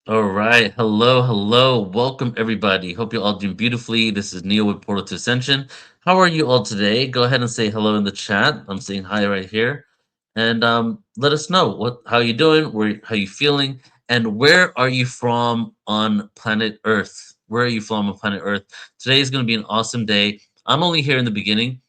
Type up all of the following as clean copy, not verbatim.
All right. Hello, hello. Welcome, everybody. Hope you're all doing beautifully. This is Neil with Portal to Ascension. How are you all today? Go ahead and say hello in the chat. I'm saying hi right here. And let us know how you doing, how you feeling, and where are you from on planet Earth? Where are you from on planet Earth? Today is going to be an awesome day. I'm only here in the beginning.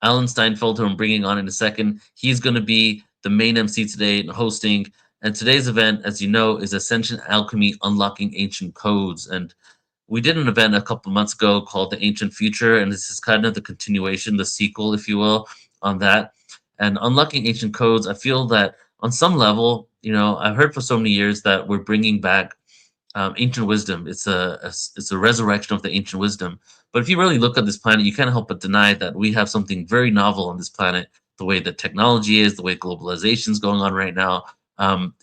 Alan Steinfeld, who I'm bringing on in a second, he's going to be the main MC today and hosting. And today's event, as you know, is Ascension Alchemy Unlocking Ancient Codes. And we did an event a couple months ago called The Ancient Future, and this is kind of the continuation, the sequel, if you will, on that. And Unlocking Ancient Codes, I feel that on some level, I've heard for so many years that we're bringing back ancient wisdom. It's a resurrection of the ancient wisdom. But if you really look at this planet, you can't help but deny that we have something very novel on this planet. The way that technology is, the way globalization is going on right now,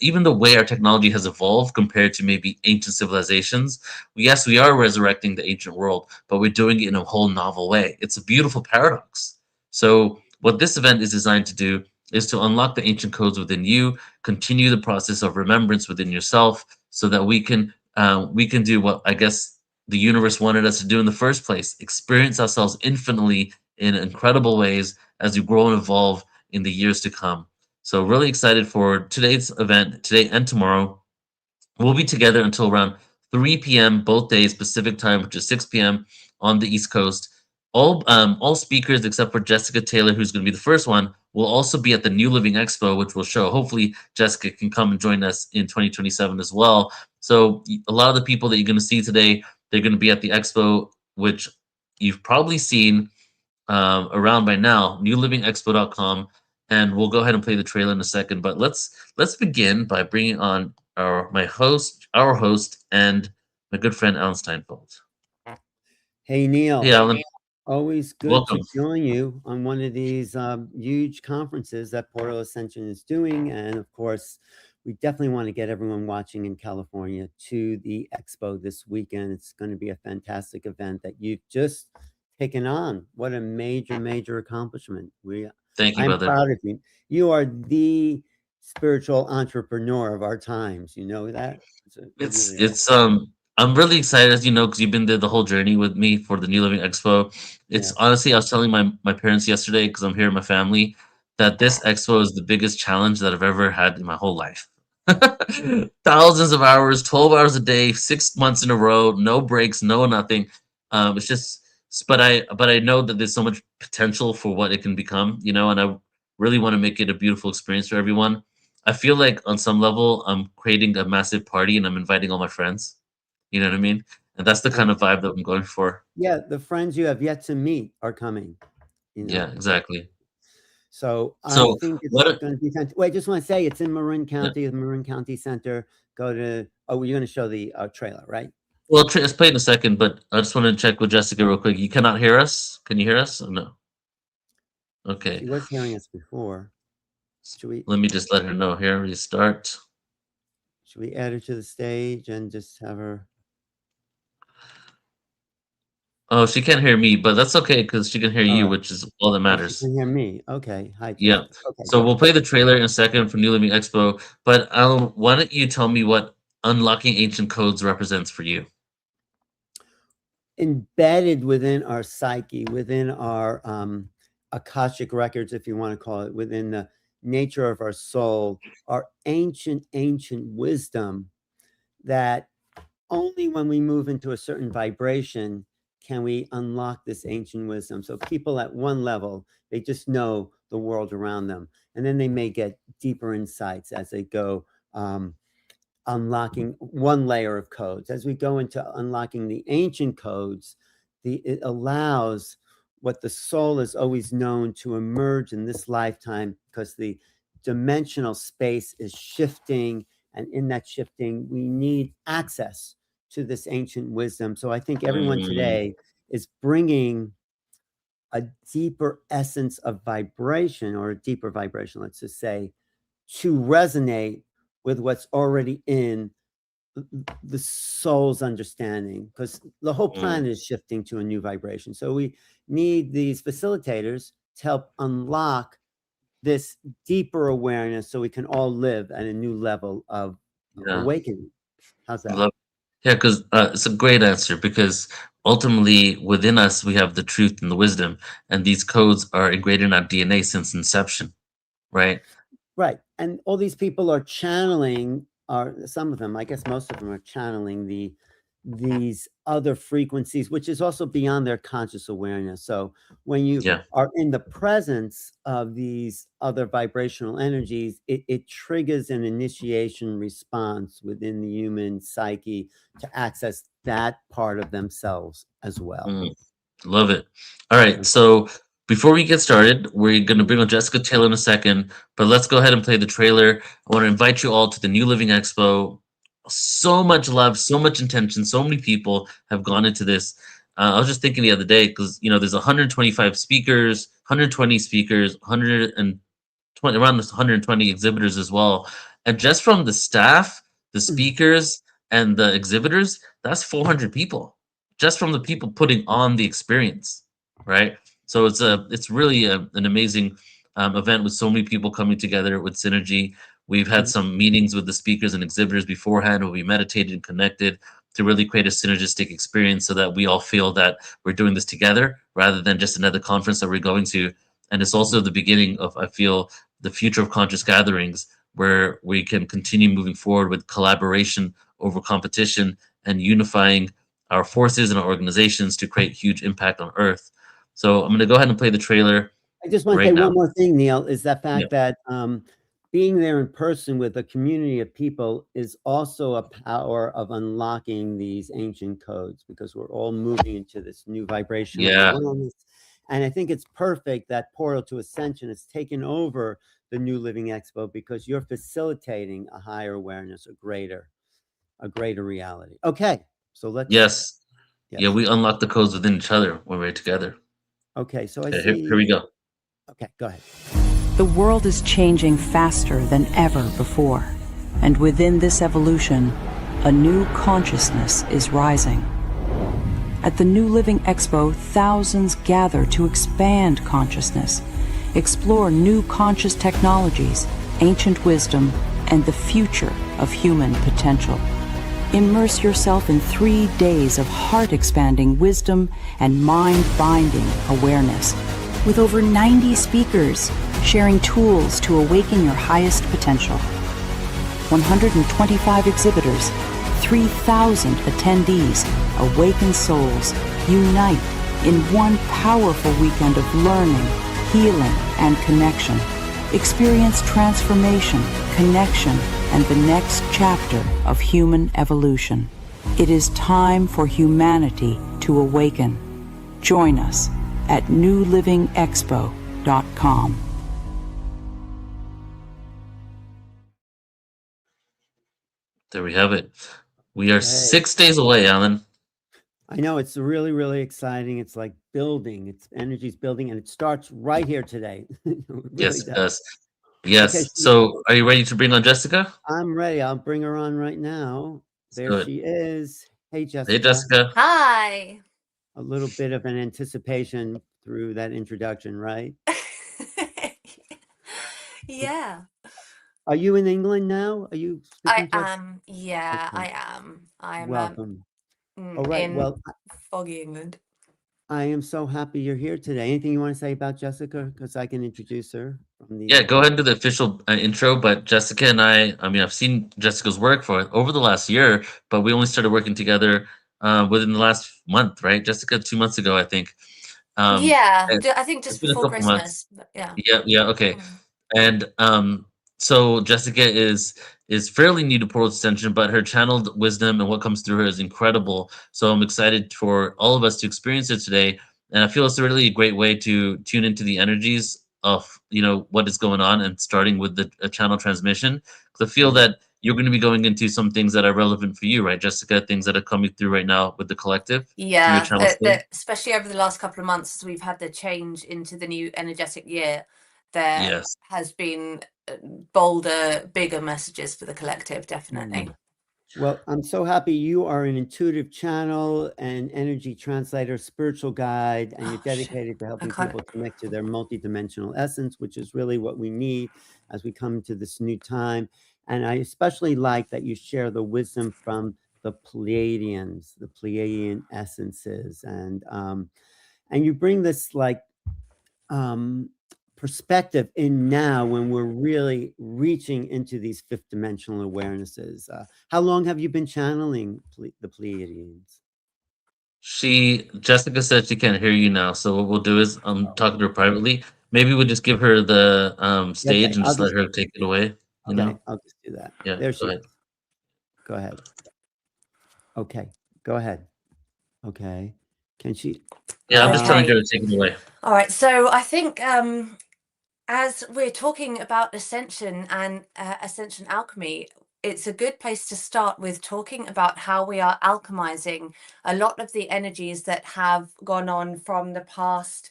even the way our technology has evolved compared to maybe ancient civilizations. Yes, we are resurrecting the ancient world, but we're doing it in a whole novel way. It's a beautiful paradox. So, what this event is designed to do is to unlock the ancient codes within you, continue the process of remembrance within yourself, so that we can do what I guess the universe wanted us to do in the first place: experience ourselves infinitely in incredible ways as we grow and evolve in the years to come. So, really excited for today's event, today and tomorrow. We'll be together until around 3 p.m. both days Pacific time, which is 6 p.m. on the East Coast. All speakers except for Jessica Taylor, who's going to be the first one, will also be at the New Living Expo, which will show. Hopefully, Jessica can come and join us in 2027 as well. So a lot of the people that you're going to see today, they're going to be at the expo, which you've probably seen around by now. NewLivingExpo.com, and we'll go ahead and play the trailer in a second. But let's begin by bringing on our host, and my good friend Alan Steinfeld. Hey, Hey, Neil, Alan, always good to welcome. join you on one of these huge conferences that Portal Ascension is doing. And of course, we definitely want to get everyone watching in California to the expo this weekend. It's going to be a fantastic event that you've just taken on. What a major, major accomplishment. Thank you, I'm brother. proud of you. You are the spiritual entrepreneur of our times. You know that? You It's really are. it's I'm really excited, as you know, because you've been there the whole journey with me for the New Living Expo. It's Yeah. honestly, I was telling my parents yesterday, because I'm here with my family, that this expo is the biggest challenge that I've ever had in my whole life. Thousands of hours, 12 hours a day, 6 months in a row, no breaks, no nothing. It's just, but I know that there's so much potential for what it can become, and I really want to make it a beautiful experience for everyone. I feel like on some level I'm creating a massive party and I'm inviting all my friends. You know what I mean? And that's the kind of vibe that I'm going for. Yeah, the friends you have yet to meet are coming, you Yeah, know. exactly. So I So think it's what? going to be fantastic. Wait, I just want to say it's in Marin Yeah. County, the Marin County Center. Go to, oh, you're going to show the trailer, right? Well, let's play in a second, but I just want to check with Jessica real quick. You cannot hear us? Can you hear us? Or no? Okay. She was hearing us before. Should we, Let me just let her know here. Restart. should we add her to the stage and just have her? Oh, she can't hear me, but that's okay because she can hear All you, right. which is all that Oh, she matters. can hear me. Okay. Hi, Yeah. Jessica. Okay, So good. we'll play the trailer in a second for New Living Expo. But Alan, why don't you tell me what unlocking ancient codes represents for you? Embedded within our psyche, within our akashic records, if you want to call it, within the nature of our soul, our ancient, ancient wisdom that only when we move into a certain vibration can we unlock this ancient wisdom. So people at one level, they just know the world around them, and then they may get deeper insights as they go, unlocking one layer of codes. As we go into unlocking the ancient codes, it allows what the soul has always known to emerge in this lifetime, because the dimensional space is shifting, and in that shifting we need access to this ancient wisdom. So I think everyone Mm, today is bringing a deeper essence of vibration, or a deeper vibration, let's just say, to resonate with what's already in the soul's understanding, because the whole mm. planet is shifting to a new vibration. So we need these facilitators to help unlock this deeper awareness so we can all live at a new level of Yeah. awakening. How's that? Love. Yeah, because it's a great answer because ultimately within us we have the truth and the wisdom, and these codes are ingrained in our DNA since inception, right? Right, and all these people are channeling, are some of them, I guess most of them are channeling these other frequencies, which is also beyond their conscious awareness. So when you Yeah. are in the presence of these other vibrational energies, it triggers an initiation response within the human psyche to access that part of themselves as well. Mm. Love it. All right. So before we get started, we're going to Mhm. bring on Jessica Taylor in a second, but let's go ahead and play the trailer. I want to invite you all to the New Living Expo. So much love, so much intention, so many people have gone into this. I was just thinking the other day because there's 125 speakers, 120 speakers, 120 around 120 exhibitors as well, and just from the staff, the speakers, and the exhibitors, that's 400 people just from the people putting on the experience, right? So it's really an amazing event with so many people coming together with synergy. We've had Mhm. some meetings with the speakers and exhibitors beforehand where we meditated and connected to really create a synergistic experience so that we all feel that we're doing this together rather than just another conference that we're going to. And it's also the beginning of, I feel, the future of conscious gatherings where we can continue moving forward with collaboration over competition and unifying our forces and our organizations to create huge impact on Earth. So I'm going to go ahead and play the trailer I just want to right say now. one more thing, Neil, is that Yeah. fact that being there in person with a community of people is also a power of unlocking these ancient codes because we're all moving into this new vibrational Yeah. awareness. And I think it's perfect that Portal to Ascension has taken over the New Living Expo because you're facilitating a higher awareness, a greater reality. Okay, so let's, Yes. Yeah. yes. We unlock the codes within each other when we're together. Okay, so I Okay. Here see. we go. Okay, go ahead. The world is changing faster than ever before, and within this evolution, a new consciousness is rising. At the New Living Expo, thousands gather to expand consciousness, explore new conscious technologies, ancient wisdom, and the future of human potential. Immerse yourself in 3 days of heart-expanding wisdom and mind-binding awareness, with over 90 speakers sharing tools to awaken your highest potential. 125 exhibitors, 3,000 attendees, awakened souls unite in one powerful weekend of learning, healing, and connection. Experience transformation, connection, and the next chapter of human evolution. It is time for humanity to awaken. Join us at newlivingexpo.com. There we have it. We are Okay. 6 days away, Alan. I know it's really, really exciting. It's like building, it's energy's building, and it starts right here today. It Yes, really it does. does. Okay, Yes. So are you ready to bring on Jessica? I'm ready. I'll bring her on right now. Let's There do it. she is. Hey, Hey, Jessica. Jessica. Hi. A little bit of an anticipation through that introduction, right? Yeah, Are you in England now? Are you I speaking to us? am. Yeah, Okay. I am. I'm Welcome. All right. in Well, foggy England. I am so happy you're here today. Anything you want to say about Jessica? Because I can introduce her from Yeah, the. go ahead and do the official intro. But Jessica and I mean, I've seen Jessica's work for over the last year, but we only started working together within the last month, right? Jessica, 2 months ago, I think. Yeah, And I think it's just been a before couple months. Christmas. But yeah. Yeah, yeah, okay. Mm. And so Jessica is fairly new to Portal Extension, but her channeled wisdom and what comes through her is incredible. So I'm excited for all of us to experience it today. And I feel it's really a great way to tune into the energies of what is going on and starting with the channel transmission. Because I feel Mhm. that you're going to be going into some things that are relevant for you, right, Jessica? Things that are coming through right now with the collective through your Yeah, channel skill. especially over the last couple of months as we've had the change into the new energetic year, there Yes. has been bolder, bigger messages for the collective, definitely. Mm. Well, I'm so happy you are an intuitive channel and energy translator, spiritual guide, and you're Oh shit. dedicated to I helping can't. people connect to their multidimensional essence, which is really what we need as we come to this new time. And I especially like that you share the wisdom from the Pleiadians, the Pleiadian essences, and you bring this like perspective in now when we're really reaching into these fifth dimensional awarenesses. How long have you been channeling the Pleiadians? Jessica said she can't hear you now, so what we'll do is I'm talking to her privately. Maybe we'll just give her the Okay, stage and I'll just let just her take it away. You okay, know? I'll just do that. Yeah. There Go she ahead. is. Go ahead. Okay, go ahead. Okay, can she? Yeah, I'm just trying to get Okay. her to take it away. All right. So I think as we're talking about ascension and ascension alchemy, it's a good place to start with talking about how we are alchemizing a lot of the energies that have gone on from the past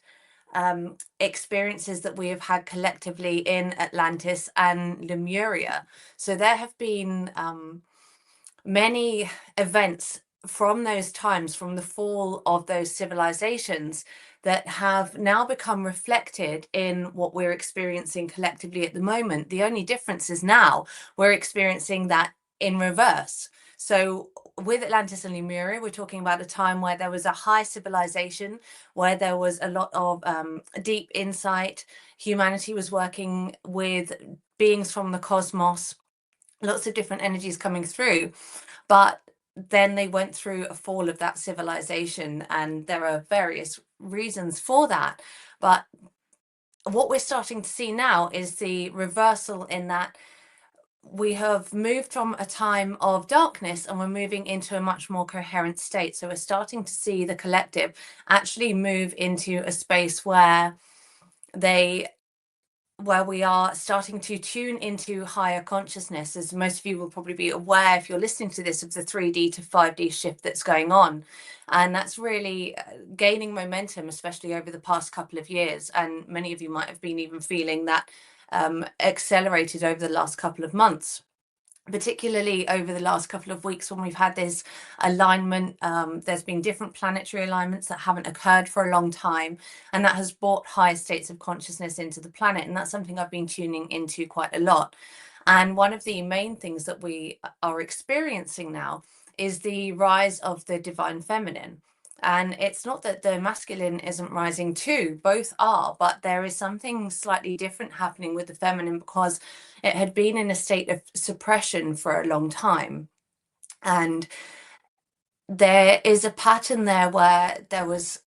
experiences that we have had collectively in Atlantis and Lemuria. So there have been many events from those times, from the fall of those civilizations, that have now become reflected in what we're experiencing collectively at the moment. The only difference is now we're experiencing that in reverse. So with Atlantis and Lemuria, we're talking about a time where there was a high civilization, where there was a lot of deep insight. Humanity was working with beings from the cosmos, lots of different energies coming through. But then they went through a fall of that civilization, and there are various reasons for that. But what we're starting to see now is the reversal, in that we have moved from a time of darkness and we're moving into a much more coherent state. So we're starting to see the collective actually move into a space where we are starting to tune into higher consciousness. As most of you will probably be aware, if you're listening to this, of the 3D to 5D shift that's going on. And that's really gaining momentum, especially over the past couple of years. And many of you might have been even feeling that accelerated over the last couple of months, particularly over the last couple of weeks when we've had this alignment. There's been different planetary alignments that haven't occurred for a long time, and that has brought higher states of consciousness into the planet. And that's something I've been tuning into quite a lot. And one of the main things that we are experiencing now is the rise of the divine feminine. And it's not that the masculine isn't rising too, both are, but there is something slightly different happening with the feminine because it had been in a state of suppression for a long time. And there is a pattern there where there was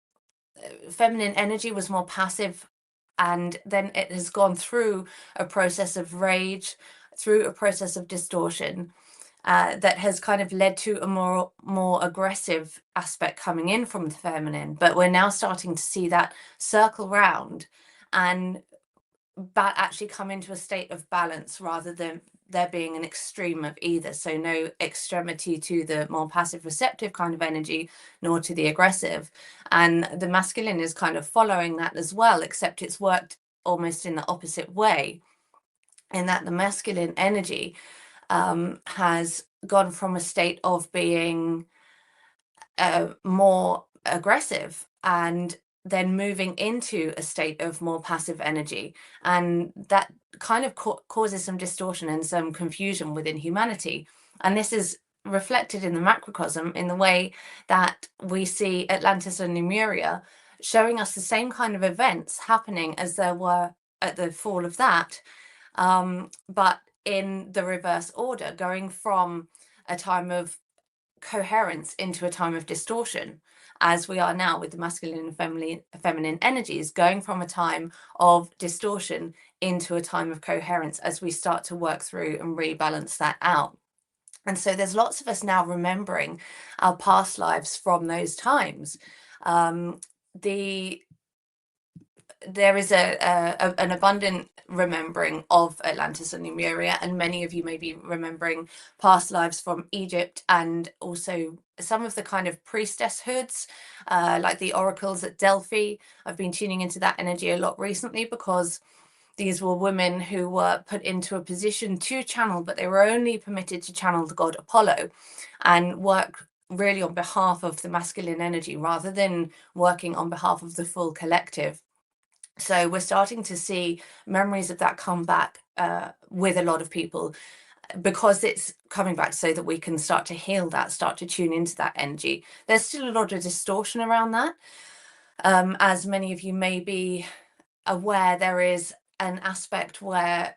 feminine energy was more passive, and then it has gone through a process of rage, through a process of distortion, that has kind of led to a more aggressive aspect coming in from the feminine. But we're now starting to see that circle round and actually come into a state of balance, rather than there being an extreme of either. So no extremity to the more passive receptive kind of energy, nor to the aggressive. And the masculine is kind of following that as well, except it's worked almost in the opposite way, in that the masculine energy has gone from a state of being more aggressive and then moving into a state of more passive energy. And that kind of causes some distortion and some confusion within humanity. And this is reflected in the macrocosm in the way that we see Atlantis and Lemuria showing us the same kind of events happening as there were at the fall of that, but in the reverse order, going from a time of coherence into a time of distortion, as we are now with the masculine and feminine energies, going from a time of distortion into a time of coherence as we start to work through and rebalance that out. And so there's lots of us now remembering our past lives from those times. There is an abundant remembering of Atlantis and Lemuria, and many of you may be remembering past lives from Egypt, and also some of the kind of priestesshoods, like the oracles at Delphi. I've been tuning into that energy a lot recently because these were women who were put into a position to channel, but they were only permitted to channel the god Apollo and work really on behalf of the masculine energy rather than working on behalf of the full collective. So we're starting to see memories of that come back with a lot of people. because it's coming back so that we can start to heal that, start to tune into that energy. There's still a lot of distortion around that. As many of you may be aware, there is an aspect where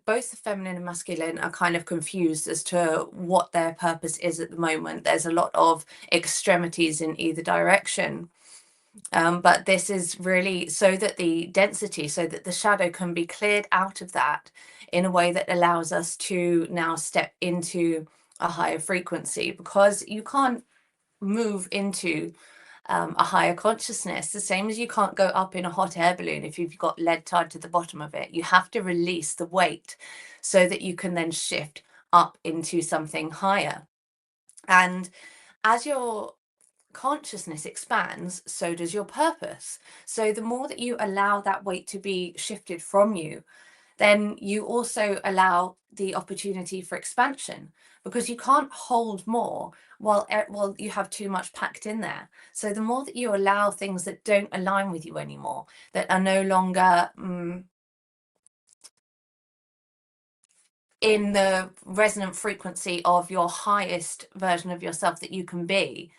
both the feminine and masculine are kind of confused as to what their purpose is at the moment. There's a lot of extremities in either direction. But this is really so that the density, so that the shadow can be cleared out of that in a way that allows us to now step into a higher frequency, because you can't move into a higher consciousness the same as you can't go up in a hot air balloon if you've got lead tied to the bottom of it. You have to release the weight so that you can then shift up into something higher. And as your consciousness expands, so does your purpose. So the more that you allow that weight to be shifted from you, then you also allow the opportunity for expansion, because you can't hold more while you have too much packed in there. So the more that you allow things that don't align with you anymore, that are no longer in the resonant frequency of your highest version of yourself that you can be,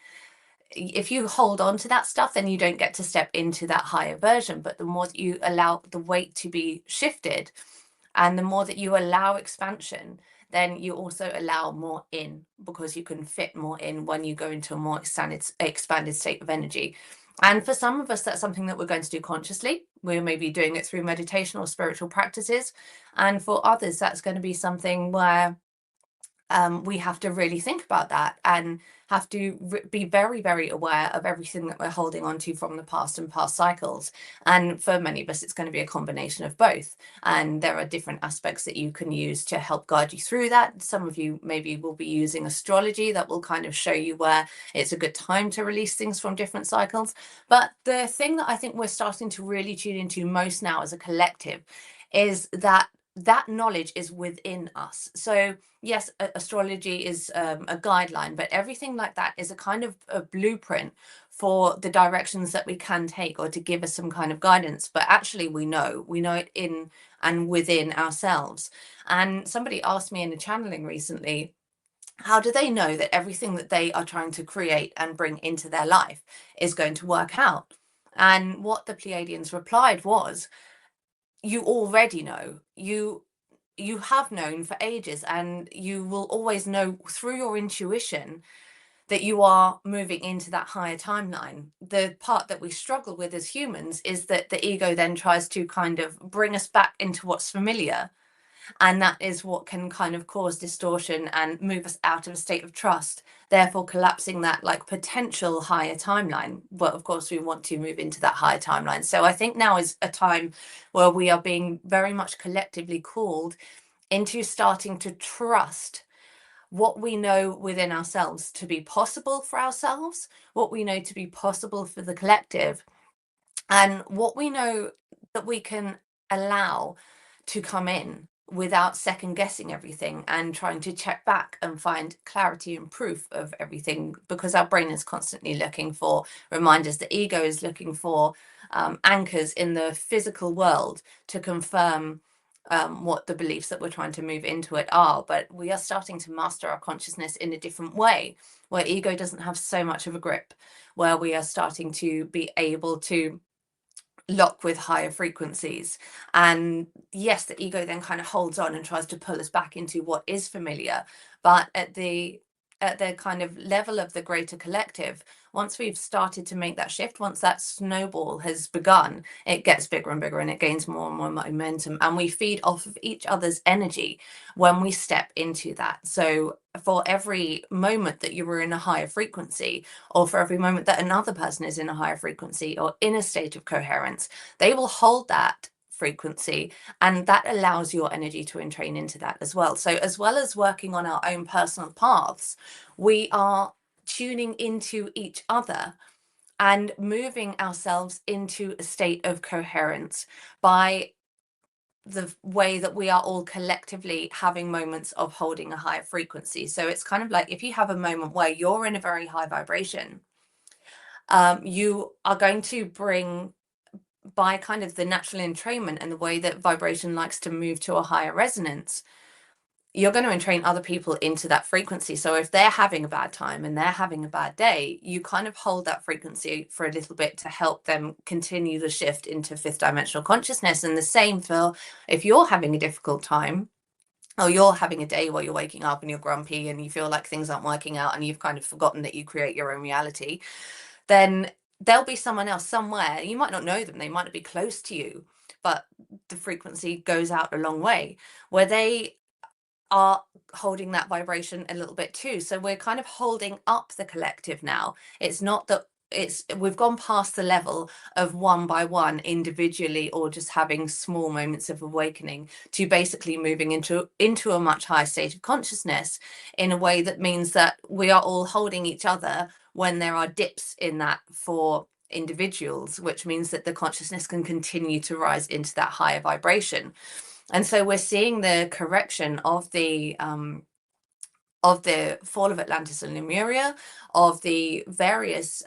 if you hold on to that stuff, then you don't get to step into that higher version. But the more that you allow the weight to be shifted, and the more that you allow expansion, then you also allow more in, because you can fit more in when you go into a more expanded state of energy. And for some of us, that's something that we're going to do consciously. We're maybe doing it through meditation or spiritual practices. And for others, that's going to be something where we have to really think about that, and have to be very, very aware of everything that we're holding on to from the past and past cycles. And for many of us, it's going to be a combination of both. And there are different aspects that you can use to help guide you through that. Some of you maybe will be using astrology that will kind of show you where it's a good time to release things from different cycles. But the thing that I think we're starting to really tune into most now as a collective is that knowledge is within us. So yes, astrology is a guideline, but everything like that is a kind of a blueprint for the directions that we can take, or to give us some kind of guidance. But actually we know it in and within ourselves. And somebody asked me in a channeling recently, how do they know that everything that they are trying to create and bring into their life is going to work out? And what the Pleiadians replied was, you already know. You have known for ages, and you will always know through your intuition that you are moving into that higher timeline. The part that we struggle with as humans is that the ego then tries to kind of bring us back into what's familiar, and that is what can kind of cause distortion and move us out of a state of trust, therefore collapsing that like potential higher timeline. But of course we want to move into that higher timeline. So I think now is a time where we are being very much collectively called into starting to trust what we know within ourselves to be possible for ourselves, what we know to be possible for the collective, and what we know that we can allow to come in without second guessing everything and trying to check back and find clarity and proof of everything, because our brain is constantly looking for reminders. The ego is looking for anchors in the physical world to confirm what the beliefs that we're trying to move into it are. But we are starting to master our consciousness in a different way, where ego doesn't have so much of a grip, where we are starting to be able to lock with higher frequencies. And yes, the ego then kind of holds on and tries to pull us back into what is familiar, but at the kind of level of the greater collective, once we've started to make that shift, once that snowball has begun, it gets bigger and bigger, and it gains more and more momentum, and we feed off of each other's energy when we step into that. So for every moment that you were in a higher frequency, or for every moment that another person is in a higher frequency or in a state of coherence, they will hold that frequency, and that allows your energy to entrain into that as well. So as well as working on our own personal paths, we are tuning into each other and moving ourselves into a state of coherence by the way that we are all collectively having moments of holding a higher frequency. So it's kind of like if you have a moment where you're in a very high vibration, you are going to bring, by kind of the natural entrainment and the way that vibration likes to move to a higher resonance, you're going to entrain other people into that frequency. So if they're having a bad time and they're having a bad day, you kind of hold that frequency for a little bit to help them continue the shift into fifth dimensional consciousness. And the same for if you're having a difficult time, or you're having a day where you're waking up and you're grumpy and you feel like things aren't working out and you've kind of forgotten that you create your own reality, then there'll be someone else somewhere. You might not know them, they might not be close to you, but the frequency goes out a long way, where they are holding that vibration a little bit too. So we're kind of holding up the collective now. It's not that we've gone past the level of one by one individually or just having small moments of awakening to basically moving into a much higher state of consciousness in a way that means that we are all holding each other when there are dips in that for individuals, which means that the consciousness can continue to rise into that higher vibration. And so we're seeing the correction of the fall of Atlantis and Lemuria, of the various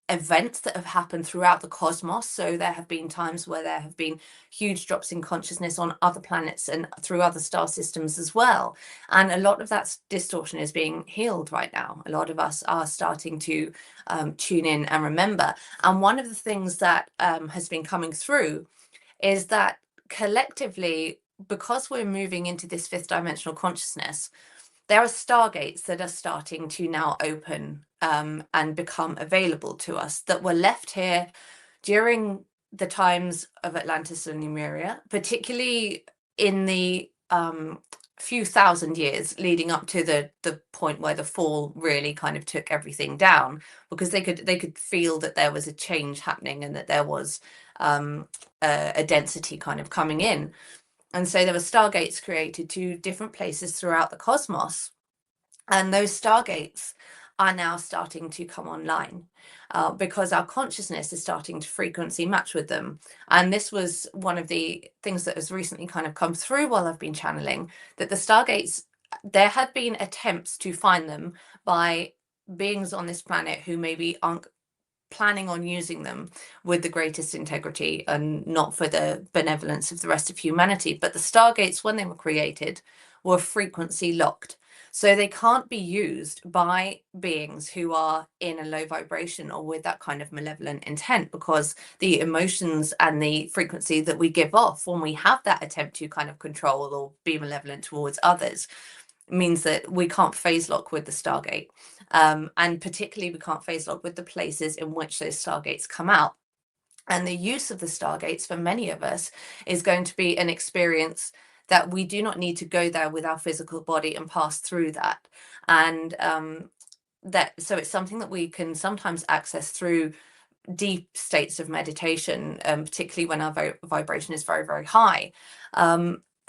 events that have happened throughout the cosmos. So there have been times where there have been huge drops in consciousness on other planets and through other star systems as well. And a lot of that distortion is being healed right now. A lot of us are starting to tune in and remember. And one of the things that has been coming through is that collectively, because we're moving into this fifth dimensional consciousness, there are stargates that are starting to now open and become available to us that were left here during the times of Atlantis and Lemuria, particularly in the few thousand years leading up to the point where the fall really kind of took everything down, because they could feel that there was a change happening and that there was a density kind of coming in. And so there were stargates created to different places throughout the cosmos, and those stargates are now starting to come online because our consciousness is starting to frequency match with them. And this was one of the things that has recently kind of come through while I've been channeling, that the stargates, there had been attempts to find them by beings on this planet who maybe aren't planning on using them with the greatest integrity and not for the benevolence of the rest of humanity. But the stargates, when they were created, were frequency locked. So they can't be used by beings who are in a low vibration or with that kind of malevolent intent, because the emotions and the frequency that we give off when we have that attempt to kind of control or be malevolent towards others means that we can't phase lock with the stargate. And particularly we can't phase lock with the places in which those stargates come out. And the use of the stargates for many of us is going to be an experience that we do not need to go there with our physical body and pass through that. And so it's something that we can sometimes access through deep states of meditation, particularly when our vibration is very, very high.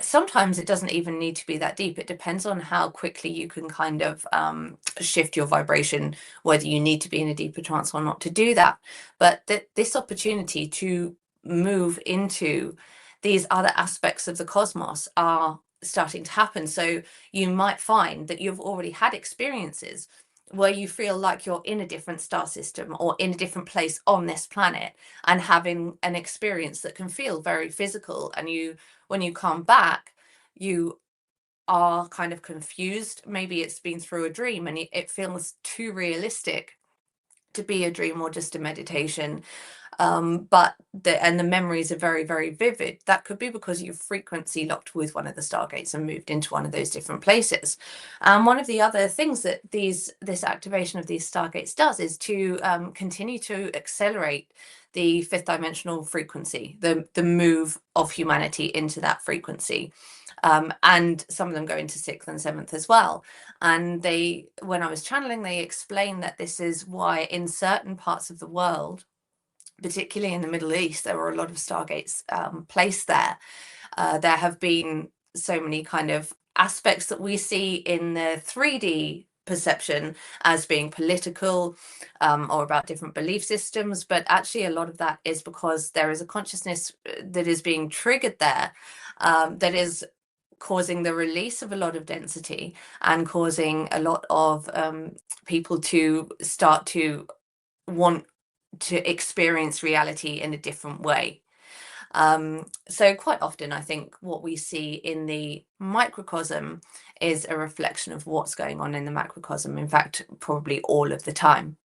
Sometimes it doesn't even need to be that deep. It depends on how quickly you can kind of shift your vibration, whether you need to be in a deeper trance or not to do that. But this opportunity to move into these other aspects of the cosmos are starting to happen. So you might find that you've already had experiences where you feel like you're in a different star system or in a different place on this planet and having an experience that can feel very physical. And when you come back, you are kind of confused. Maybe it's been through a dream and it feels too realistic to be a dream or just a meditation. But the memories are very, very vivid. That could be because you've frequency locked with one of the stargates and moved into one of those different places. And one of the other things that this activation of these stargates does is to continue to accelerate the fifth dimensional frequency, the move of humanity into that frequency. And some of them go into sixth and seventh as well. And when I was channeling, they explained that this is why in certain parts of the world, particularly in the Middle East, there were a lot of stargates placed there. There have been so many kind of aspects that we see in the 3D perception as being political or about different belief systems, but actually a lot of that is because there is a consciousness that is being triggered there that is causing the release of a lot of density and causing a lot of people to start to want to experience reality in a different way. So quite often, I think what we see in the microcosm is a reflection of what's going on in the macrocosm. In fact, probably all of the time.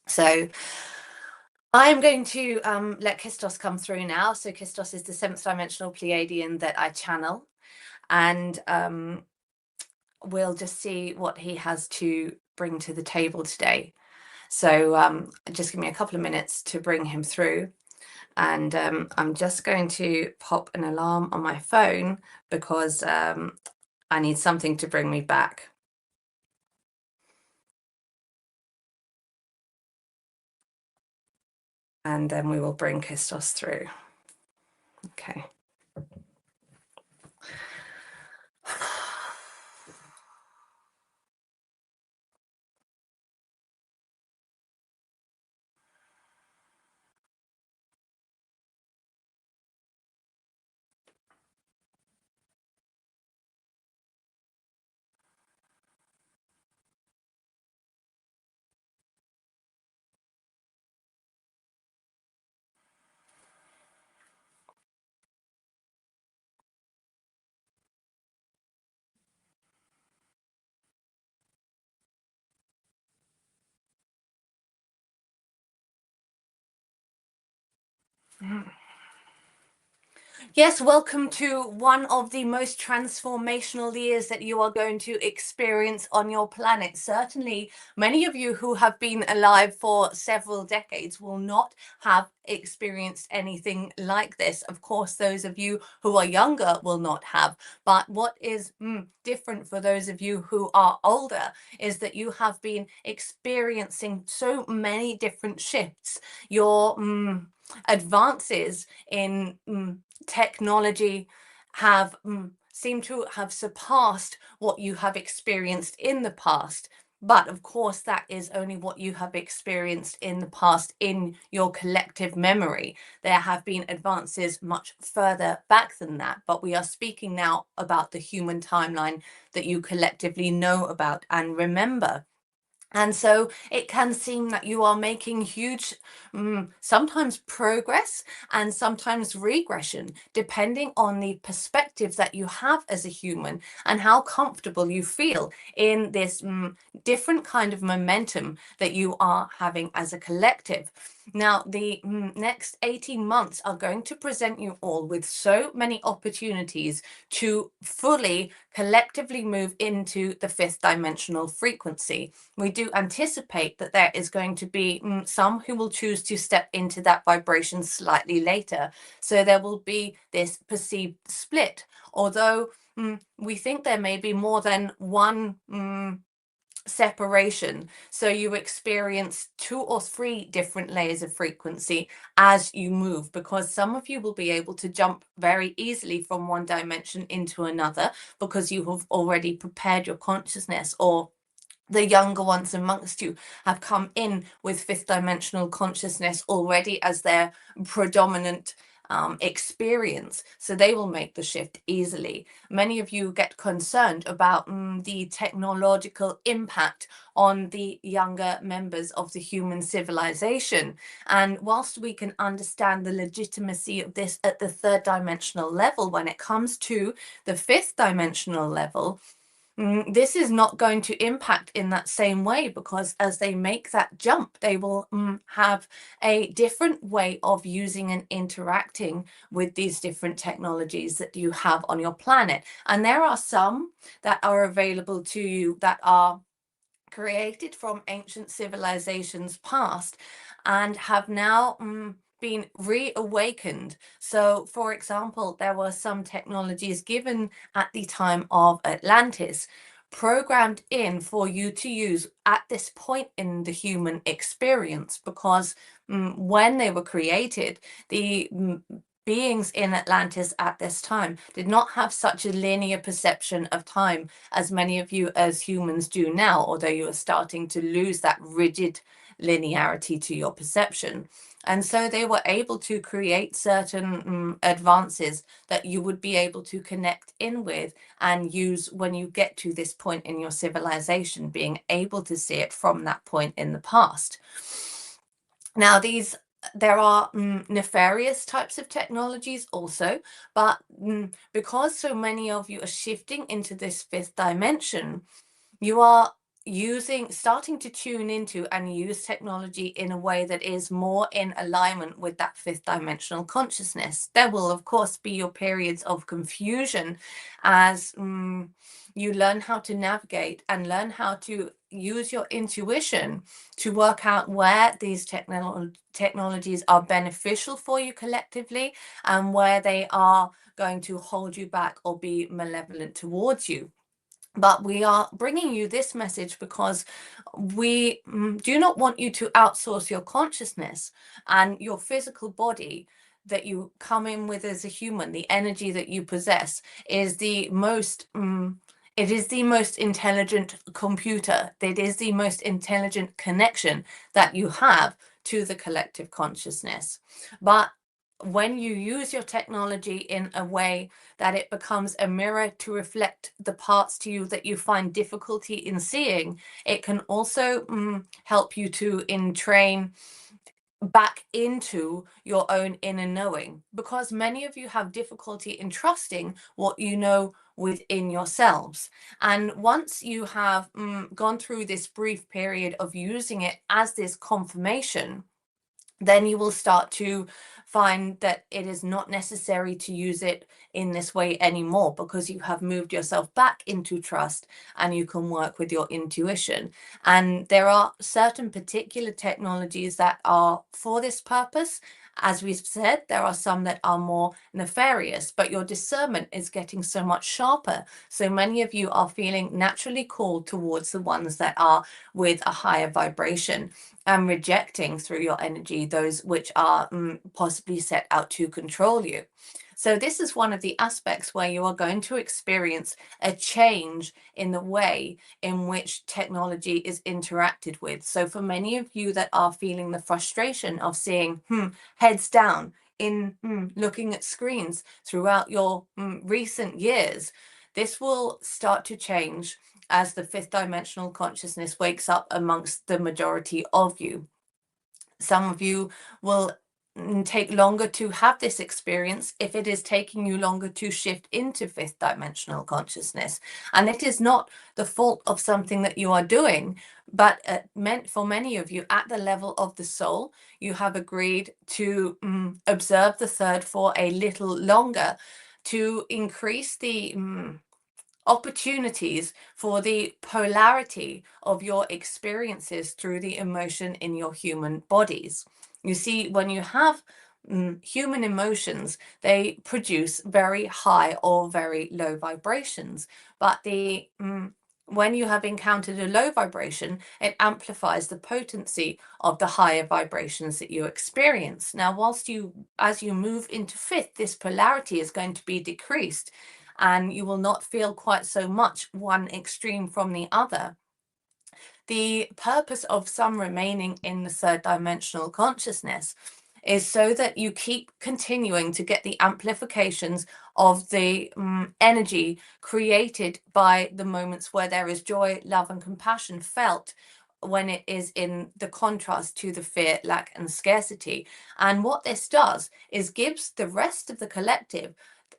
So I'm going to let Kistos come through now. So Kistos is the 7th dimensional Pleiadian that I channel, and we'll just see what he has to bring to the table today. So just give me a couple of minutes to bring him through. And I'm just going to pop an alarm on my phone because I need something to bring me back. And then we will bring Kistos through. Okay. Yes, welcome to one of the most transformational years that you are going to experience on your planet. Certainly, many of you who have been alive for several decades will not have experienced anything like this. Of course, those of you who are younger will not have. But what is different for those of you who are older is that you have been experiencing so many different shifts. Your advances in technology have seem to have surpassed what you have experienced in the past. But of course, that is only what you have experienced in the past in your collective memory. There have been advances much further back than that. But we are speaking now about the human timeline that you collectively know about and remember. And so it can seem that you are making huge, sometimes progress and sometimes regression, depending on the perspective that you have as a human and how comfortable you feel in this different kind of momentum that you are having as a collective. Now, the next 18 months are going to present you all with so many opportunities to fully collectively move into the 5th dimensional frequency. We do anticipate that there is going to be some who will choose to step into that vibration slightly later. So there will be this perceived split, although we think there may be more than one separation. So you experience 2 or 3 different layers of frequency as you move, because some of you will be able to jump very easily from one dimension into another because you have already prepared your consciousness, or the younger ones amongst you have come in with 5th dimensional consciousness already as their predominant experience, so they will make the shift easily. Many of you get concerned about the technological impact on the younger members of the human civilization, and whilst we can understand the legitimacy of this at the 3rd dimensional level, when it comes to the 5th dimensional level, this is not going to impact in that same way, because as they make that jump, they will have a different way of using and interacting with these different technologies that you have on your planet. And there are some that are available to you that are created from ancient civilizations past and have now been reawakened. So, for example, there were some technologies given at the time of Atlantis, programmed in for you to use at this point in the human experience, because when they were created, the beings in Atlantis at this time did not have such a linear perception of time as many of you as humans do now, although you are starting to lose that rigid linearity to your perception. And so they were able to create certain advances that you would be able to connect in with and use when you get to this point in your civilization, being able to see it from that point in the past. Now, these there are nefarious types of technologies also, but because so many of you are shifting into this fifth dimension, you are starting to tune into and use technology in a way that is more in alignment with that fifth dimensional consciousness. There will, of course, be your periods of confusion as you learn how to navigate and learn how to use your intuition to work out where these technologies are beneficial for you collectively and where they are going to hold you back or be malevolent towards you. But we are bringing you this message because we do not want you to outsource your consciousness and your physical body that you come in with as a human. The energy that you possess is the most it is the most intelligent computer. It is the most intelligent connection that you have to the collective consciousness. But when you use your technology in a way that it becomes a mirror to reflect the parts to you that you find difficulty in seeing, it can also help you to entrain back into your own inner knowing, because many of you have difficulty in trusting what you know within yourselves. And once you have gone through this brief period of using it as this confirmation, then you will start to find that it is not necessary to use it in this way anymore, because you have moved yourself back into trust and you can work with your intuition. And there are certain particular technologies that are for this purpose. As we've said, there are some that are more nefarious, but your discernment is getting so much sharper. So many of you are feeling naturally called towards the ones that are with a higher vibration, and rejecting through your energy those which are possibly set out to control you. So this is one of the aspects where you are going to experience a change in the way in which technology is interacted with. So for many of you that are feeling the frustration of seeing heads down in looking at screens throughout your recent years, this will start to change as the fifth dimensional consciousness wakes up amongst the majority of you. Some of you will take longer to have this experience if it is taking you longer to shift into fifth dimensional consciousness. And it is not the fault of something that you are doing, but for many of you at the level of the soul, you have agreed to observe the third for a little longer to increase the opportunities for the polarity of your experiences through the emotion in your human bodies. You see, when you have human emotions, they produce very high or very low vibrations, but the when you have encountered a low vibration, it amplifies the potency of the higher vibrations that you experience. Now, as you move into fifth, this polarity is going to be decreased, and you will not feel quite so much one extreme from the other. The purpose of some remaining in the third dimensional consciousness is so that you keep continuing to get the amplifications of the energy created by the moments where there is joy, love, and compassion felt when it is in the contrast to the fear, lack, and scarcity. And what this does is gives the rest of the collective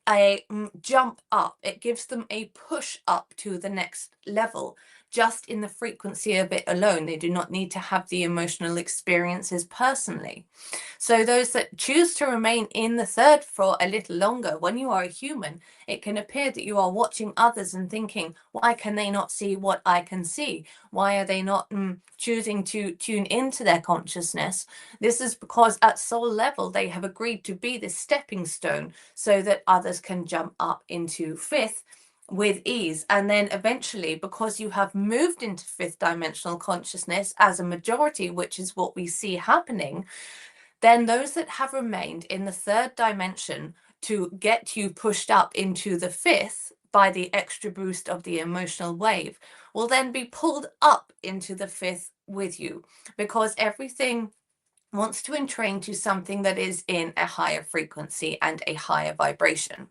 a jump up. It gives them a push up to the next level just in the frequency of it alone. They do not need to have the emotional experiences personally. So those that choose to remain in the third for a little longer, when you are a human, it can appear that you are watching others and thinking, why can they not see what I can see? Why are they not choosing to tune into their consciousness? This is because at soul level, they have agreed to be this stepping stone so that others can jump up into fifth with ease. And then eventually, because you have moved into fifth dimensional consciousness as a majority, which is what we see happening, then those that have remained in the third dimension to get you pushed up into the fifth by the extra boost of the emotional wave will then be pulled up into the fifth with you, because everything wants to entrain to something that is in a higher frequency and a higher vibration.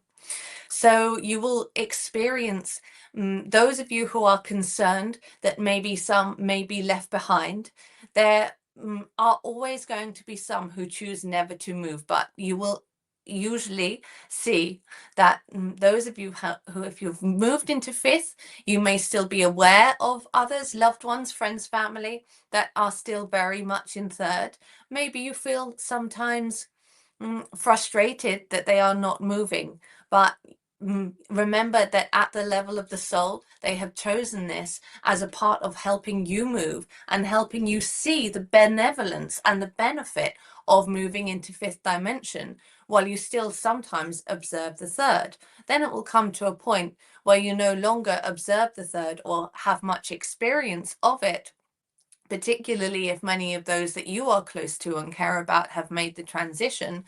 So you will experience those of you who are concerned that maybe some may be left behind. There are always going to be some who choose never to move, but you will usually see that those of you who, if you've moved into fifth, you may still be aware of others, loved ones, friends, family that are still very much in third. Maybe you feel sometimes frustrated that they are not moving, but remember that at the level of the soul, they have chosen this as a part of helping you move and helping you see the benevolence and the benefit of moving into fifth dimension, while you still sometimes observe the third. Then it will come to a point where you no longer observe the third or have much experience of it, particularly if many of those that you are close to and care about have made the transition,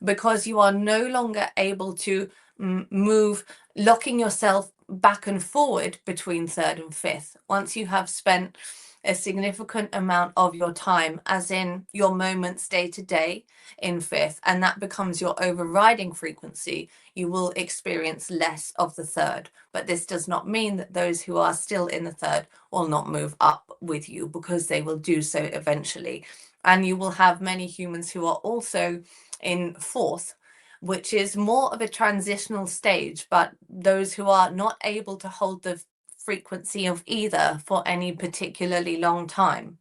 because you are no longer able to move, locking yourself back and forward between third and fifth. Once you have spent a significant amount of your time, as in your moments day to day, in fifth, and that becomes your overriding frequency, you will experience less of the third. But this does not mean that those who are still in the third will not move up with you, because they will do so eventually. And you will have many humans who are also in fourth, which is more of a transitional stage, but those who are not able to hold the frequency of either for any particularly long time.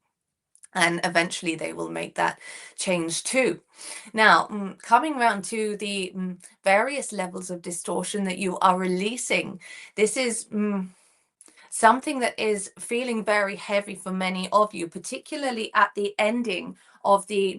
And eventually they will make that change too. Now, coming around to the various levels of distortion that you are releasing, this is something that is feeling very heavy for many of you, particularly at the ending of the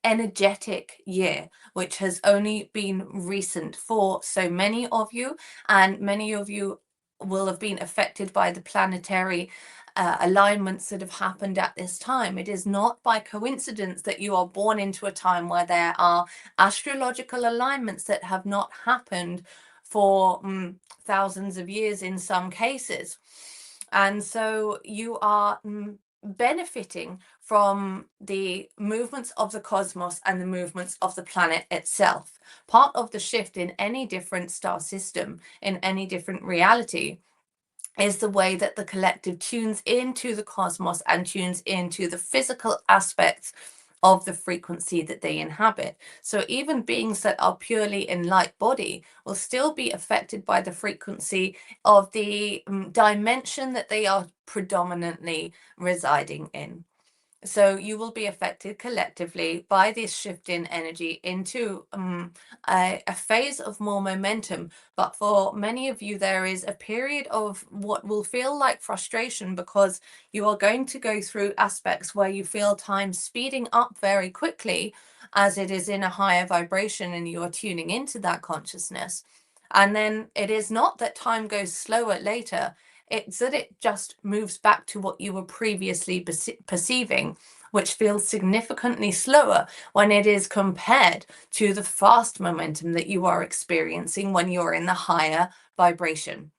energetic year, which has only been recent for so many of you, and many of you will have been affected by the planetary alignments that have happened at this time. It is not by coincidence that you are born into a time where there are astrological alignments that have not happened for thousands of years in some cases. And so you are benefiting from the movements of the cosmos and the movements of the planet itself. Part of the shift in any different star system, in any different reality, is the way that the collective tunes into the cosmos and tunes into the physical aspects of the frequency that they inhabit. So even beings that are purely in light body will still be affected by the frequency of the dimension that they are predominantly residing in. So you will be affected collectively by this shift in energy into a phase of more momentum. But for many of you, there is a period of what will feel like frustration, because you are going to go through aspects where you feel time speeding up very quickly, as it is in a higher vibration and you are tuning into that consciousness. And then it is not that time goes slower later. It's that it just moves back to what you were previously perceiving, which feels significantly slower when it is compared to the fast momentum that you are experiencing when you're in the higher vibration.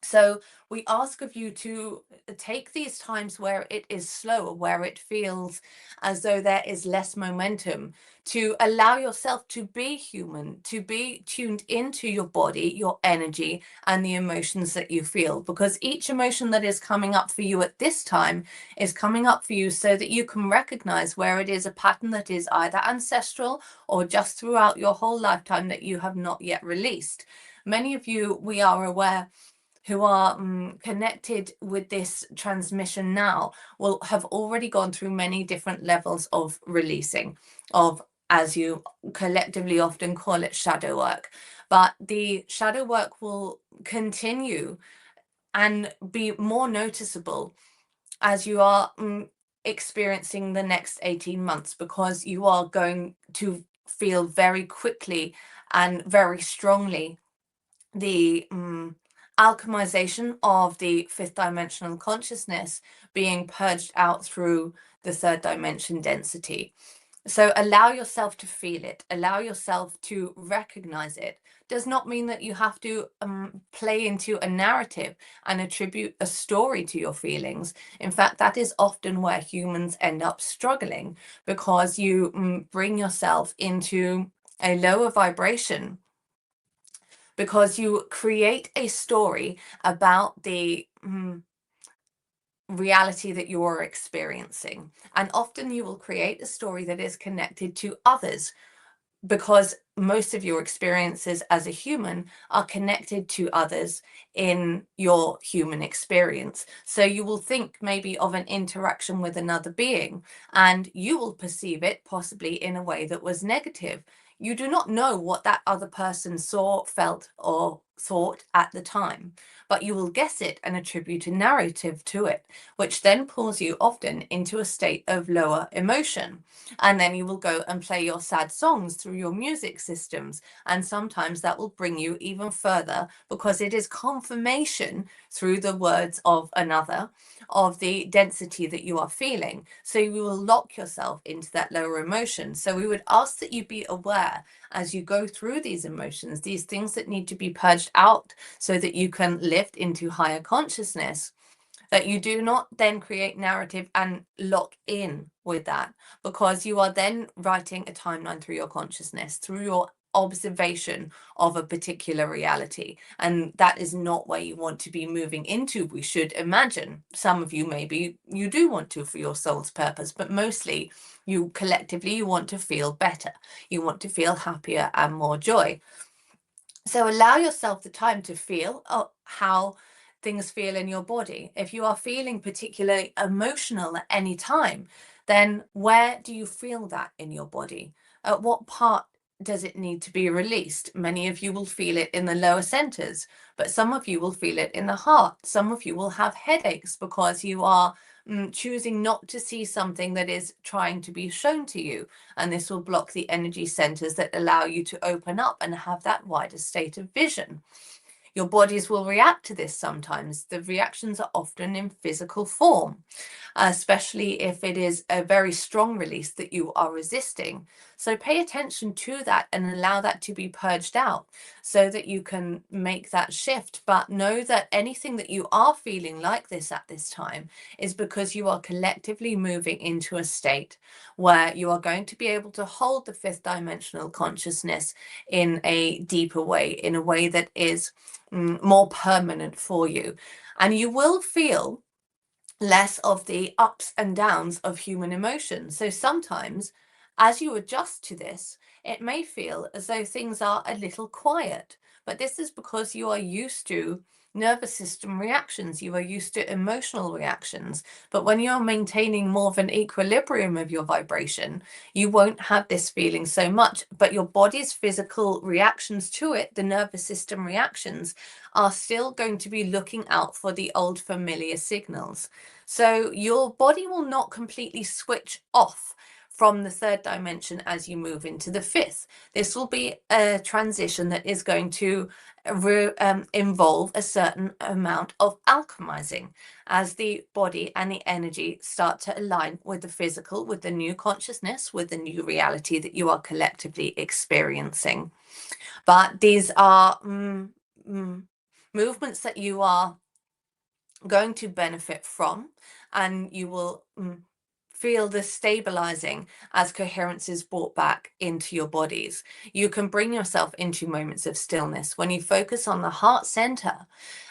So we ask of you to take these times where it is slower, where it feels as though there is less momentum, to allow yourself to be human, to be tuned into your body, your energy, and the emotions that you feel. Because each emotion that is coming up for you at this time is coming up for you so that you can recognize where it is a pattern that is either ancestral or just throughout your whole lifetime that you have not yet released. Many of you, we are aware, who are connected with this transmission now, will have already gone through many different levels of releasing, of, as you collectively often call it, shadow work. But the shadow work will continue and be more noticeable as you are experiencing the next 18 months, because you are going to feel very quickly and very strongly the alchemization of the fifth dimensional consciousness being purged out through the third dimension density. So allow yourself to feel it, allow yourself to recognize it. Does not mean that you have to play into a narrative and attribute a story to your feelings. In fact, that is often where humans end up struggling, because you bring yourself into a lower vibration, because you create a story about the reality that you're experiencing. And often you will create a story that is connected to others, because most of your experiences as a human are connected to others in your human experience. So you will think maybe of an interaction with another being, and you will perceive it possibly in a way that was negative. You do not know what that other person saw, felt, or thought at the time, but you will guess it and attribute a narrative to it, which then pulls you often into a state of lower emotion. And then you will go and play your sad songs through your music systems. And sometimes that will bring you even further, because it is confirmation through the words of another of the density that you are feeling. So you will lock yourself into that lower emotion. So we would ask that you be aware as you go through these emotions, these things that need to be purged out so that you can lift into higher consciousness, that you do not then create narrative and lock in with that, because you are then writing a timeline through your consciousness, through your observation of a particular reality. And that is not where you want to be moving into, we should imagine. Some of you, maybe you do want to for your soul's purpose, but mostly you collectively, you want to feel better. You want to feel happier and more joy. So allow yourself the time to feel how things feel in your body. If you are feeling particularly emotional at any time, then where do you feel that in your body? At what part does it need to be released? Many of you will feel it in the lower centers, but some of you will feel it in the heart. Some of you will have headaches because you are choosing not to see something that is trying to be shown to you. And this will block the energy centers that allow you to open up and have that wider state of vision. Your bodies will react to this sometimes. The reactions are often in physical form, especially if it is a very strong release that you are resisting. So pay attention to that and allow that to be purged out so that you can make that shift. But know that anything that you are feeling like this at this time is because you are collectively moving into a state where you are going to be able to hold the fifth dimensional consciousness in a deeper way, in a way that is more permanent for you. And you will feel less of the ups and downs of human emotion. So sometimes as you adjust to this, it may feel as though things are a little quiet, but this is because you are used to nervous system reactions, you are used to emotional reactions. But when you're maintaining more of an equilibrium of your vibration, you won't have this feeling so much, but your body's physical reactions to it, the nervous system reactions, are still going to be looking out for the old familiar signals. So your body will not completely switch off from the third dimension as you move into the fifth. This will be a transition that is going to involve a certain amount of alchemizing as the body and the energy start to align with the physical, with the new consciousness, with the new reality that you are collectively experiencing. But these are movements that you are going to benefit from, and you will feel the stabilizing as coherence is brought back into your bodies. You can bring yourself into moments of stillness when you focus on the heart center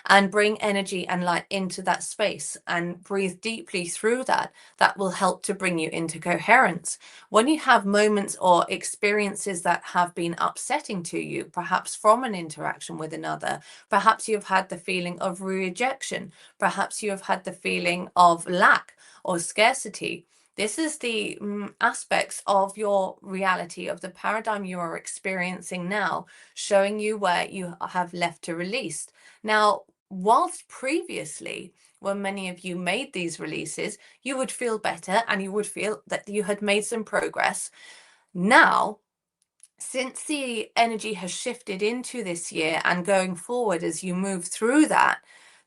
and bring energy and light into that space and breathe deeply through that. That will help to bring you into coherence. When you have moments or experiences that have been upsetting to you, perhaps from an interaction with another, perhaps you've had the feeling of rejection, perhaps you have had the feeling of lack or scarcity. This is the aspects of your reality, of the paradigm you are experiencing now, showing you where you have left to release. Now, whilst previously, when many of you made these releases, you would feel better and you would feel that you had made some progress. Now, since the energy has shifted into this year and going forward as you move through that,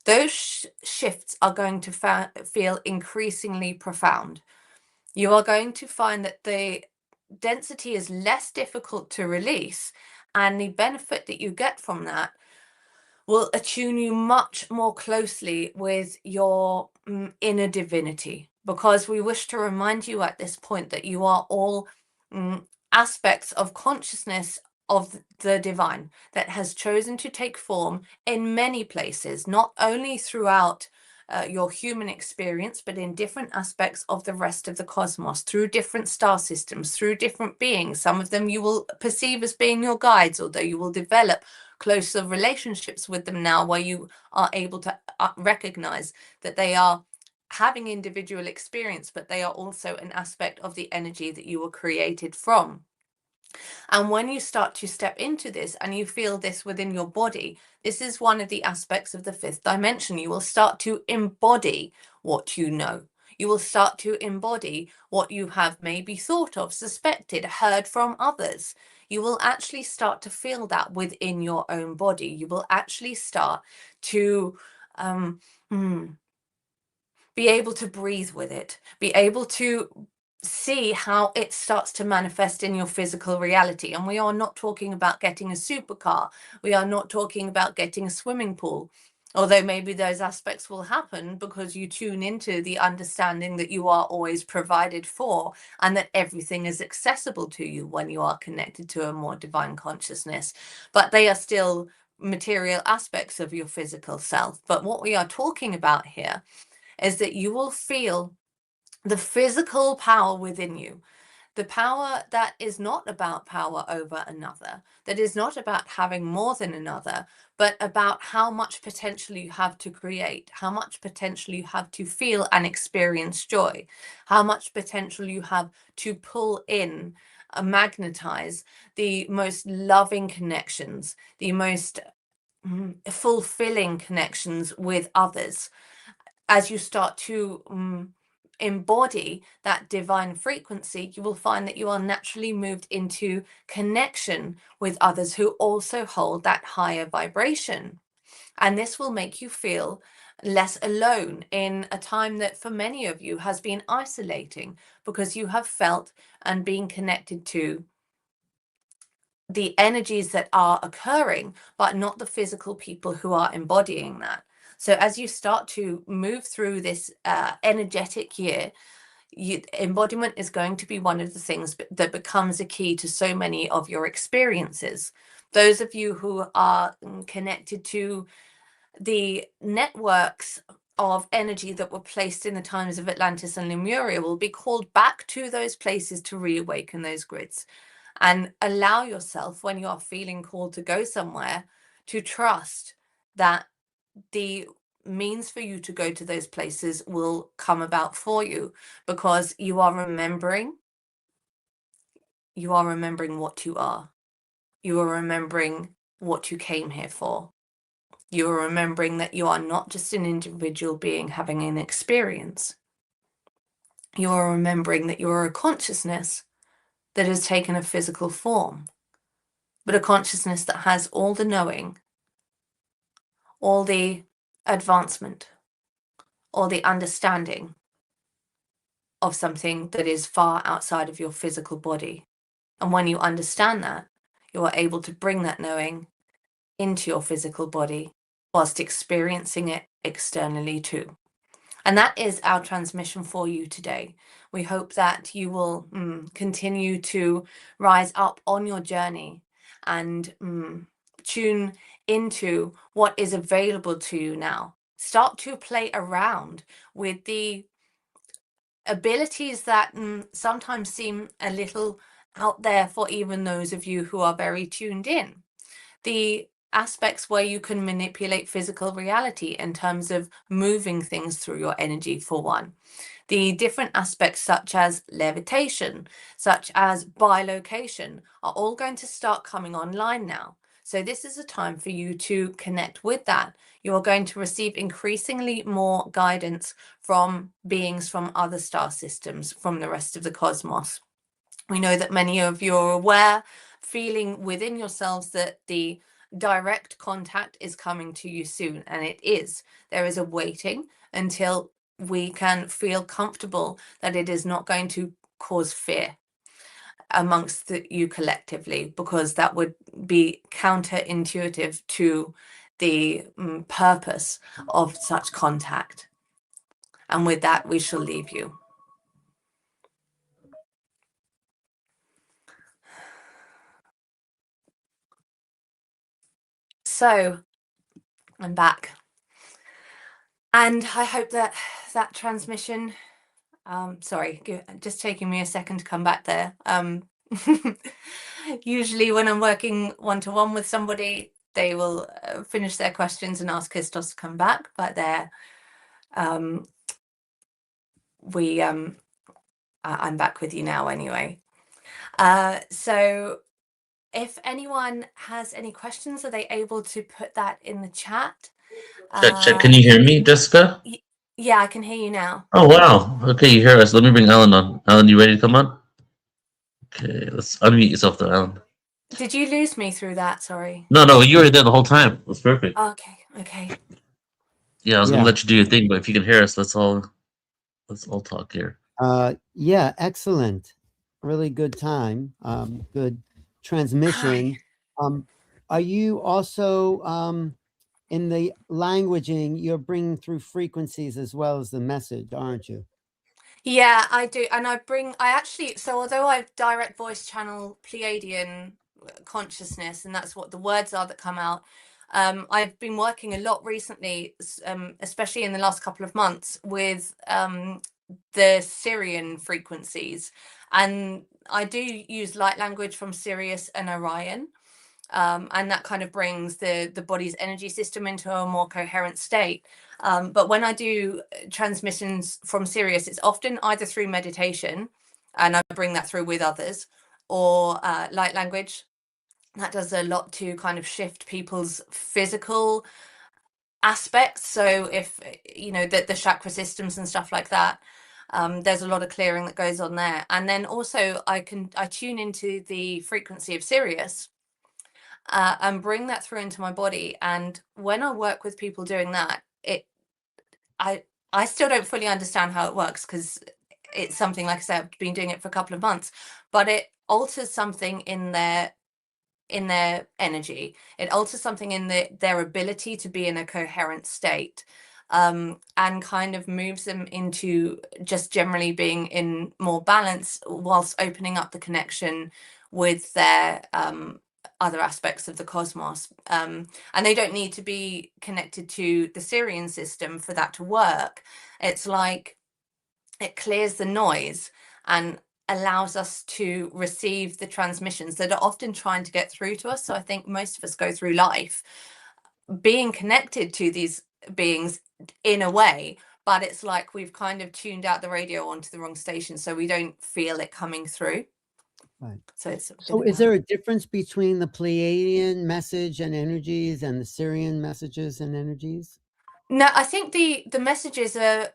those shifts are going to feel increasingly profound. You are going to find that the density is less difficult to release, and the benefit that you get from that will attune you much more closely with your inner divinity, because we wish to remind you at this point that you are all aspects of consciousness of the divine that has chosen to take form in many places, not only throughout your human experience, but in different aspects of the rest of the cosmos, through different star systems, through different beings. Some of them you will perceive as being your guides, although you will develop closer relationships with them now, where you are able to recognize that they are having individual experience, but they are also an aspect of the energy that you were created from. And when you start to step into this and you feel this within your body, this is one of the aspects of the fifth dimension. You will start to embody what you know. You will start to embody what you have maybe thought of, suspected, heard from others. You will actually start to feel that within your own body. You will actually start to be able to breathe with it, be able to see how it starts to manifest in your physical reality. And we are not talking about getting a supercar. We are not talking about getting a swimming pool, although maybe those aspects will happen because you tune into the understanding that you are always provided for and that everything is accessible to you when you are connected to a more divine consciousness. But they are still material aspects of your physical self. But what we are talking about here is that you will feel the physical power within you, the power that is not about power over another, that is not about having more than another, but about how much potential you have to create, how much potential you have to feel and experience joy, how much potential you have to pull in, magnetize the most loving connections, the most fulfilling connections with others. As you start to embody that divine frequency, you will find that you are naturally moved into connection with others who also hold that higher vibration. And this will make you feel less alone in a time that for many of you has been isolating, because you have felt and been connected to the energies that are occurring, but not the physical people who are embodying that. So as you start to move through this energetic year, embodiment is going to be one of the things that becomes a key to so many of your experiences. Those of you who are connected to the networks of energy that were placed in the times of Atlantis and Lemuria will be called back to those places to reawaken those grids. And allow yourself, when you are feeling called to go somewhere, to trust that the means for you to go to those places will come about for you, because you are remembering what you are. You are remembering what you came here for. You are remembering that you are not just an individual being having an experience. You are remembering that you are a consciousness that has taken a physical form, but a consciousness that has all the knowing, all the advancement, or the understanding of something that is far outside of your physical body. And when you understand that, you are able to bring that knowing into your physical body whilst experiencing it externally too. And that is our transmission for you today. We hope that you will continue to rise up on your journey and tune into what is available to you now. Start to play around with the abilities that sometimes seem a little out there for even those of you who are very tuned in. The aspects where you can manipulate physical reality in terms of moving things through your energy, for one. The different aspects such as levitation, such as bilocation, are all going to start coming online now. So this is a time for you to connect with that. You are going to receive increasingly more guidance from beings from other star systems, from the rest of the cosmos. We know that many of you are aware, feeling within yourselves that the direct contact is coming to you soon, and it is. There is a waiting until we can feel comfortable that it is not going to cause fear amongst you collectively, because that would be counterintuitive to the purpose of such contact. And with that, we shall leave you. So I'm back. And I hope that that transmission, sorry, just taking me a second to come back there. Usually when I'm working one-to-one with somebody, they will finish their questions and ask Christos to come back, but they're, I'm back with you now anyway. So if anyone has any questions, are they able to put that in the chat? Check. Can you hear me, Jessica? Yeah, I can hear you now. Oh, wow. Okay, you hear us. Let me bring Alan on. Alan, you ready to come on? Okay, let's unmute yourself though, Alan. Did you lose me through that? Sorry. No, you were there the whole time. That's perfect. Okay. Yeah, I was gonna let you do your thing, but if you can hear us, let's all talk here. Yeah, excellent. Really good time. Good transmission. Hi. Are you also in the languaging? You're bringing through frequencies as well as the message, aren't you? Yeah, I do. And I actually, so although I direct voice channel Pleiadian consciousness, and that's what the words are that come out, I've been working a lot recently, especially in the last couple of months, with the Syrian frequencies. And I do use light language from Sirius and Orion. And that kind of brings the body's energy system into a more coherent state. But when I do transmissions from Sirius, it's often either through meditation, and I bring that through with others, or light language. That does a lot to kind of shift people's physical aspects. So if you know the chakra systems and stuff like that, there's a lot of clearing that goes on there. And then also I tune into the frequency of Sirius and bring that through into my body. And when I work with people doing that, I still don't fully understand how it works, because it's something, like I said, I've been doing it for a couple of months, but it alters something in their energy. It alters something in their ability to be in a coherent state, and kind of moves them into just generally being in more balance, whilst opening up the connection with their other aspects of the cosmos. And they don't need to be connected to the Syrian system for that to work. It's like it clears the noise and allows us to receive the transmissions that are often trying to get through to us. So I think most of us go through life being connected to these beings in a way, but it's like we've kind of tuned out the radio onto the wrong station, so we don't feel it coming through. Right. So it's so is there a difference between the Pleiadian message and energies and the Syrian messages and energies? No, I think the messages are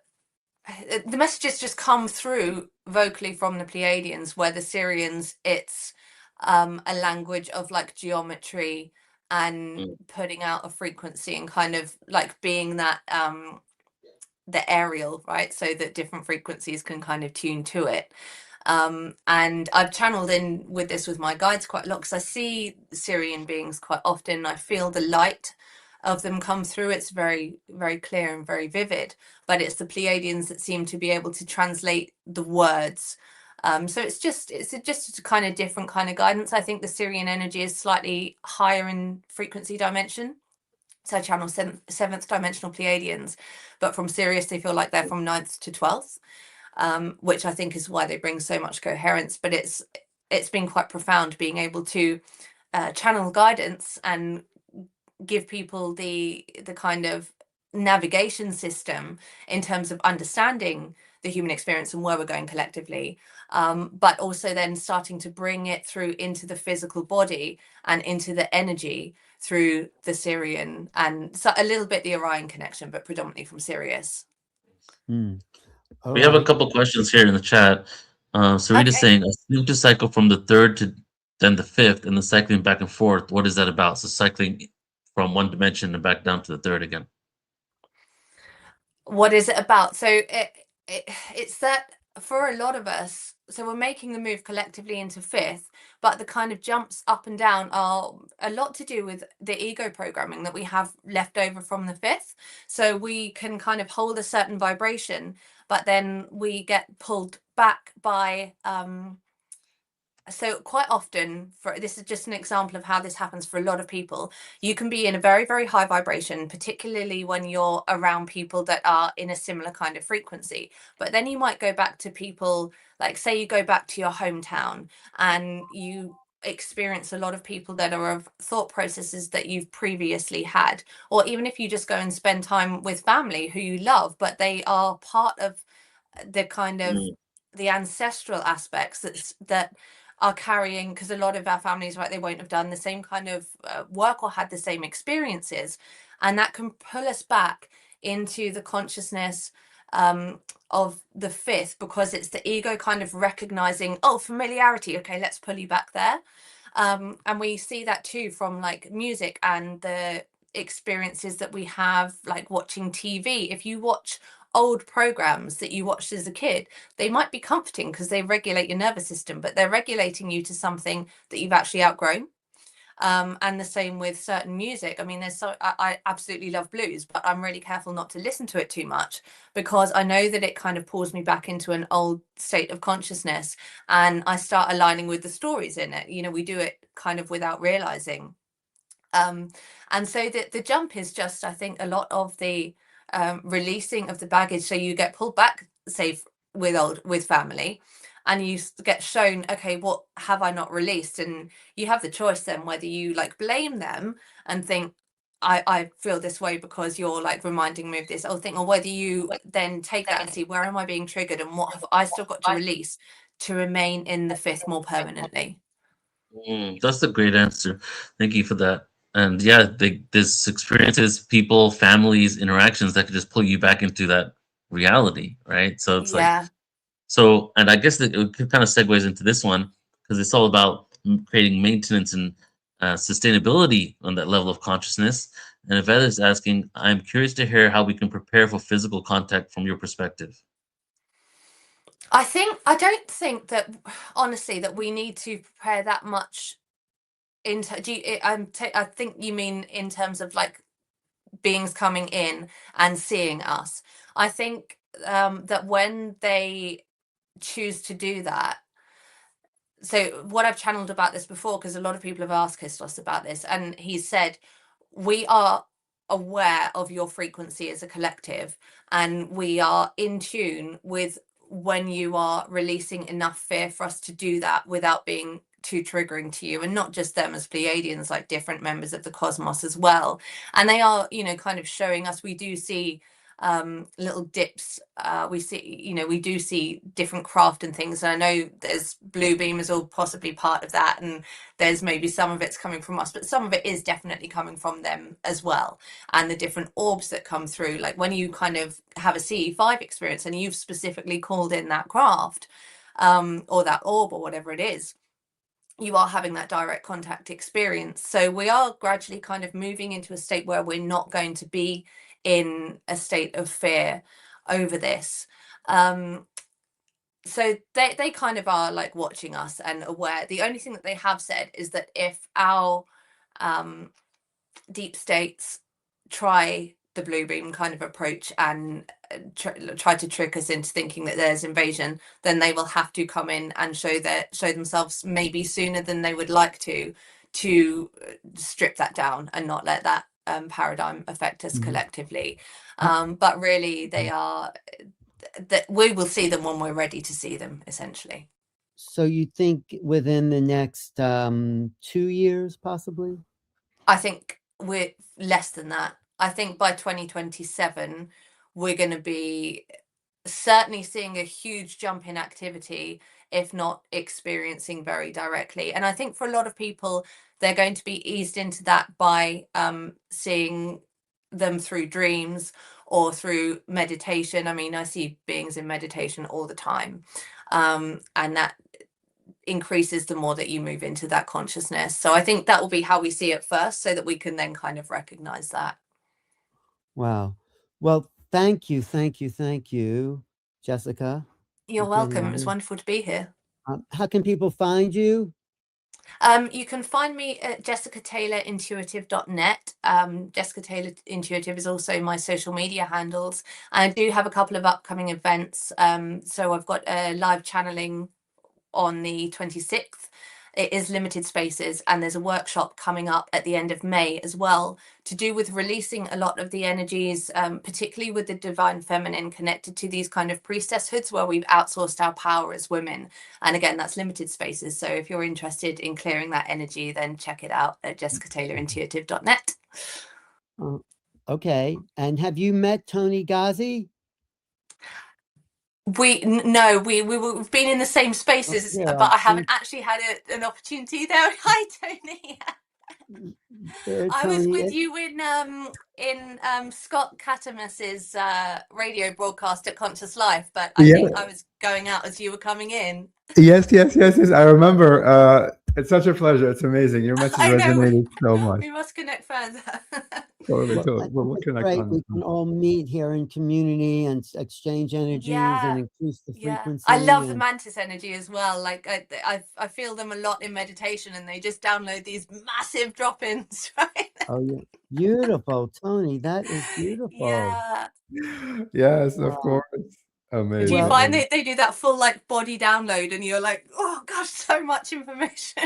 the messages just come through vocally from the Pleiadians, where the Syrians, it's a language of like geometry and putting out a frequency and kind of like being that the aerial, right? So that different frequencies can kind of tune to it. And I've channeled in with this with my guides quite a lot, because I see Syrian beings quite often. I feel the light of them come through. It's very, very clear and very vivid, but it's the Pleiadians that seem to be able to translate the words. So it's just a kind of different kind of guidance. I think the Syrian energy is slightly higher in frequency dimension. So I channel seventh dimensional Pleiadians, but from Sirius they feel like they're from 9th to 12th, which I think is why they bring so much coherence. But it's been quite profound being able to channel guidance and give people the kind of navigation system in terms of understanding the human experience and where we're going collectively, but also then starting to bring it through into the physical body and into the energy through the Syrian, and so a little bit the Orion connection, but predominantly from Sirius. We have a couple questions here in the chat. Sarita's saying, I seem to cycle from the third to then the fifth, and then cycling back and forth. What is that about? So cycling from one dimension and back down to the third again. What is it about? So it's that for a lot of us, so we're making the move collectively into fifth, but the kind of jumps up and down are a lot to do with the ego programming that we have left over from the fifth. So we can kind of hold a certain vibration, but then we get pulled back by so quite often, this is just an example of how this happens for a lot of people. You can be in a very, very high vibration, particularly when you're around people that are in a similar kind of frequency. But then you might go back to people, like say you go back to your hometown and you experience a lot of people that are of thought processes that you've previously had, or even if you just go and spend time with family who you love, but they are part of the kind of Mm, the ancestral aspects that are carrying, because a lot of our families, right, they won't have done the same kind of work or had the same experiences, and that can pull us back into the consciousness of the fifth, because it's the ego kind of recognizing, oh, familiarity, okay, let's pull you back there. And we see that too from like music and the experiences that we have, like watching TV. If you watch old programs that you watched as a kid, they might be comforting because they regulate your nervous system, but they're regulating you to something that you've actually outgrown. And the same with certain music. I mean, I absolutely love blues, but I'm really careful not to listen to it too much, because I know that it kind of pulls me back into an old state of consciousness, and I start aligning with the stories in it. You know, we do it kind of without realizing. Um, and so the jump is just, I think, a lot of the releasing of the baggage. So you get pulled back, say, with family, and you get shown, okay, what have I not released? And you have the choice then whether you like blame them and think, I feel this way because you're like reminding me of this, or think, or whether you then take that and see, where am I being triggered and what have I still got to release to remain in the fifth more permanently. that's a great answer. Thank you for that. And yeah, there's experiences, people, families, interactions that could just pull you back into that reality, right? So it's like, Yeah. so, and I guess that it kind of segues into this one because it's all about creating maintenance and sustainability on that level of consciousness. And Yvette is asking, I'm curious to hear how we can prepare for physical contact from your perspective. I don't think that, honestly, that we need to prepare that much into, I think you mean in terms of like beings coming in and seeing us. I think that when they choose to do that, so what I've channeled about this before, because a lot of people have asked Christos about this, and he said, we are aware of your frequency as a collective, and we are in tune with when you are releasing enough fear for us to do that without being too triggering to you, and not just them as Pleiadians, like different members of the cosmos as well. And they are, you know, kind of showing us, we do see little dips, we see, you know, we do see different craft and things, and I know there's blue beam is all possibly part of that, and there's maybe some of it's coming from us, but some of it is definitely coming from them as well. And the different orbs that come through, like when you kind of have a CE5 experience and you've specifically called in that craft, or that orb or whatever it is, you are having that direct contact experience. So we are gradually kind of moving into a state where we're not going to be in a state of fear over this. So they kind of are like watching us and aware. The only thing that they have said is that if our deep states try the blue beam kind of approach and try to trick us into thinking that there's invasion, then they will have to come in and show themselves maybe sooner than they would like to strip that down and not let that paradigm affect us collectively. But really, they are that we will see them when we're ready to see them, essentially. So you think within the next 2 years, possibly? I think we're less than that. I think by 2027, we're going to be certainly seeing a huge jump in activity, if not experiencing very directly. And I think for a lot of people, they're going to be eased into that by seeing them through dreams or through meditation. I mean, I see beings in meditation all the time. And that increases the more that you move into that consciousness. So I think that will be how we see it first, so that we can then kind of recognize that. Wow. Well, thank you, Jessica. You're welcome. It was Getting wonderful to be here. how can people find you? You can find me at jessicataylorintuitive.net. Jessica Taylor Intuitive is also my social media handles. I do have a couple of upcoming events. So I've got a live channeling on the 26th. It is limited spaces, and there's a workshop coming up at the end of May as well, to do with releasing a lot of the energies, particularly with the divine feminine connected to these kind of priestesshoods where we've outsourced our power as women. And again, that's limited spaces. So if you're interested in clearing that energy, then check it out at jessicataylorintuitive.net. Okay. And have you met Tony Ghazi? No, we've been in the same spaces, yeah, but I haven't actually had an opportunity there. Hi, Tony. I was with you in Scott Katamus's radio broadcast at Conscious Life, but I think I was going out as you were coming in. Yes. I remember. It's such a pleasure. It's amazing. Your message resonated so much. We must connect further. Totally. We'll connect great. on. We can all meet here in community and exchange energies and increase the frequency. I love the mantis energy as well. Like I feel them a lot in meditation, and they just download these massive drop-ins, right? Oh yeah, beautiful, Tony. That is beautiful. Yeah. Yes, of course. Amazing. Do you find that they do that full like body download, and you're like, oh gosh, so much information.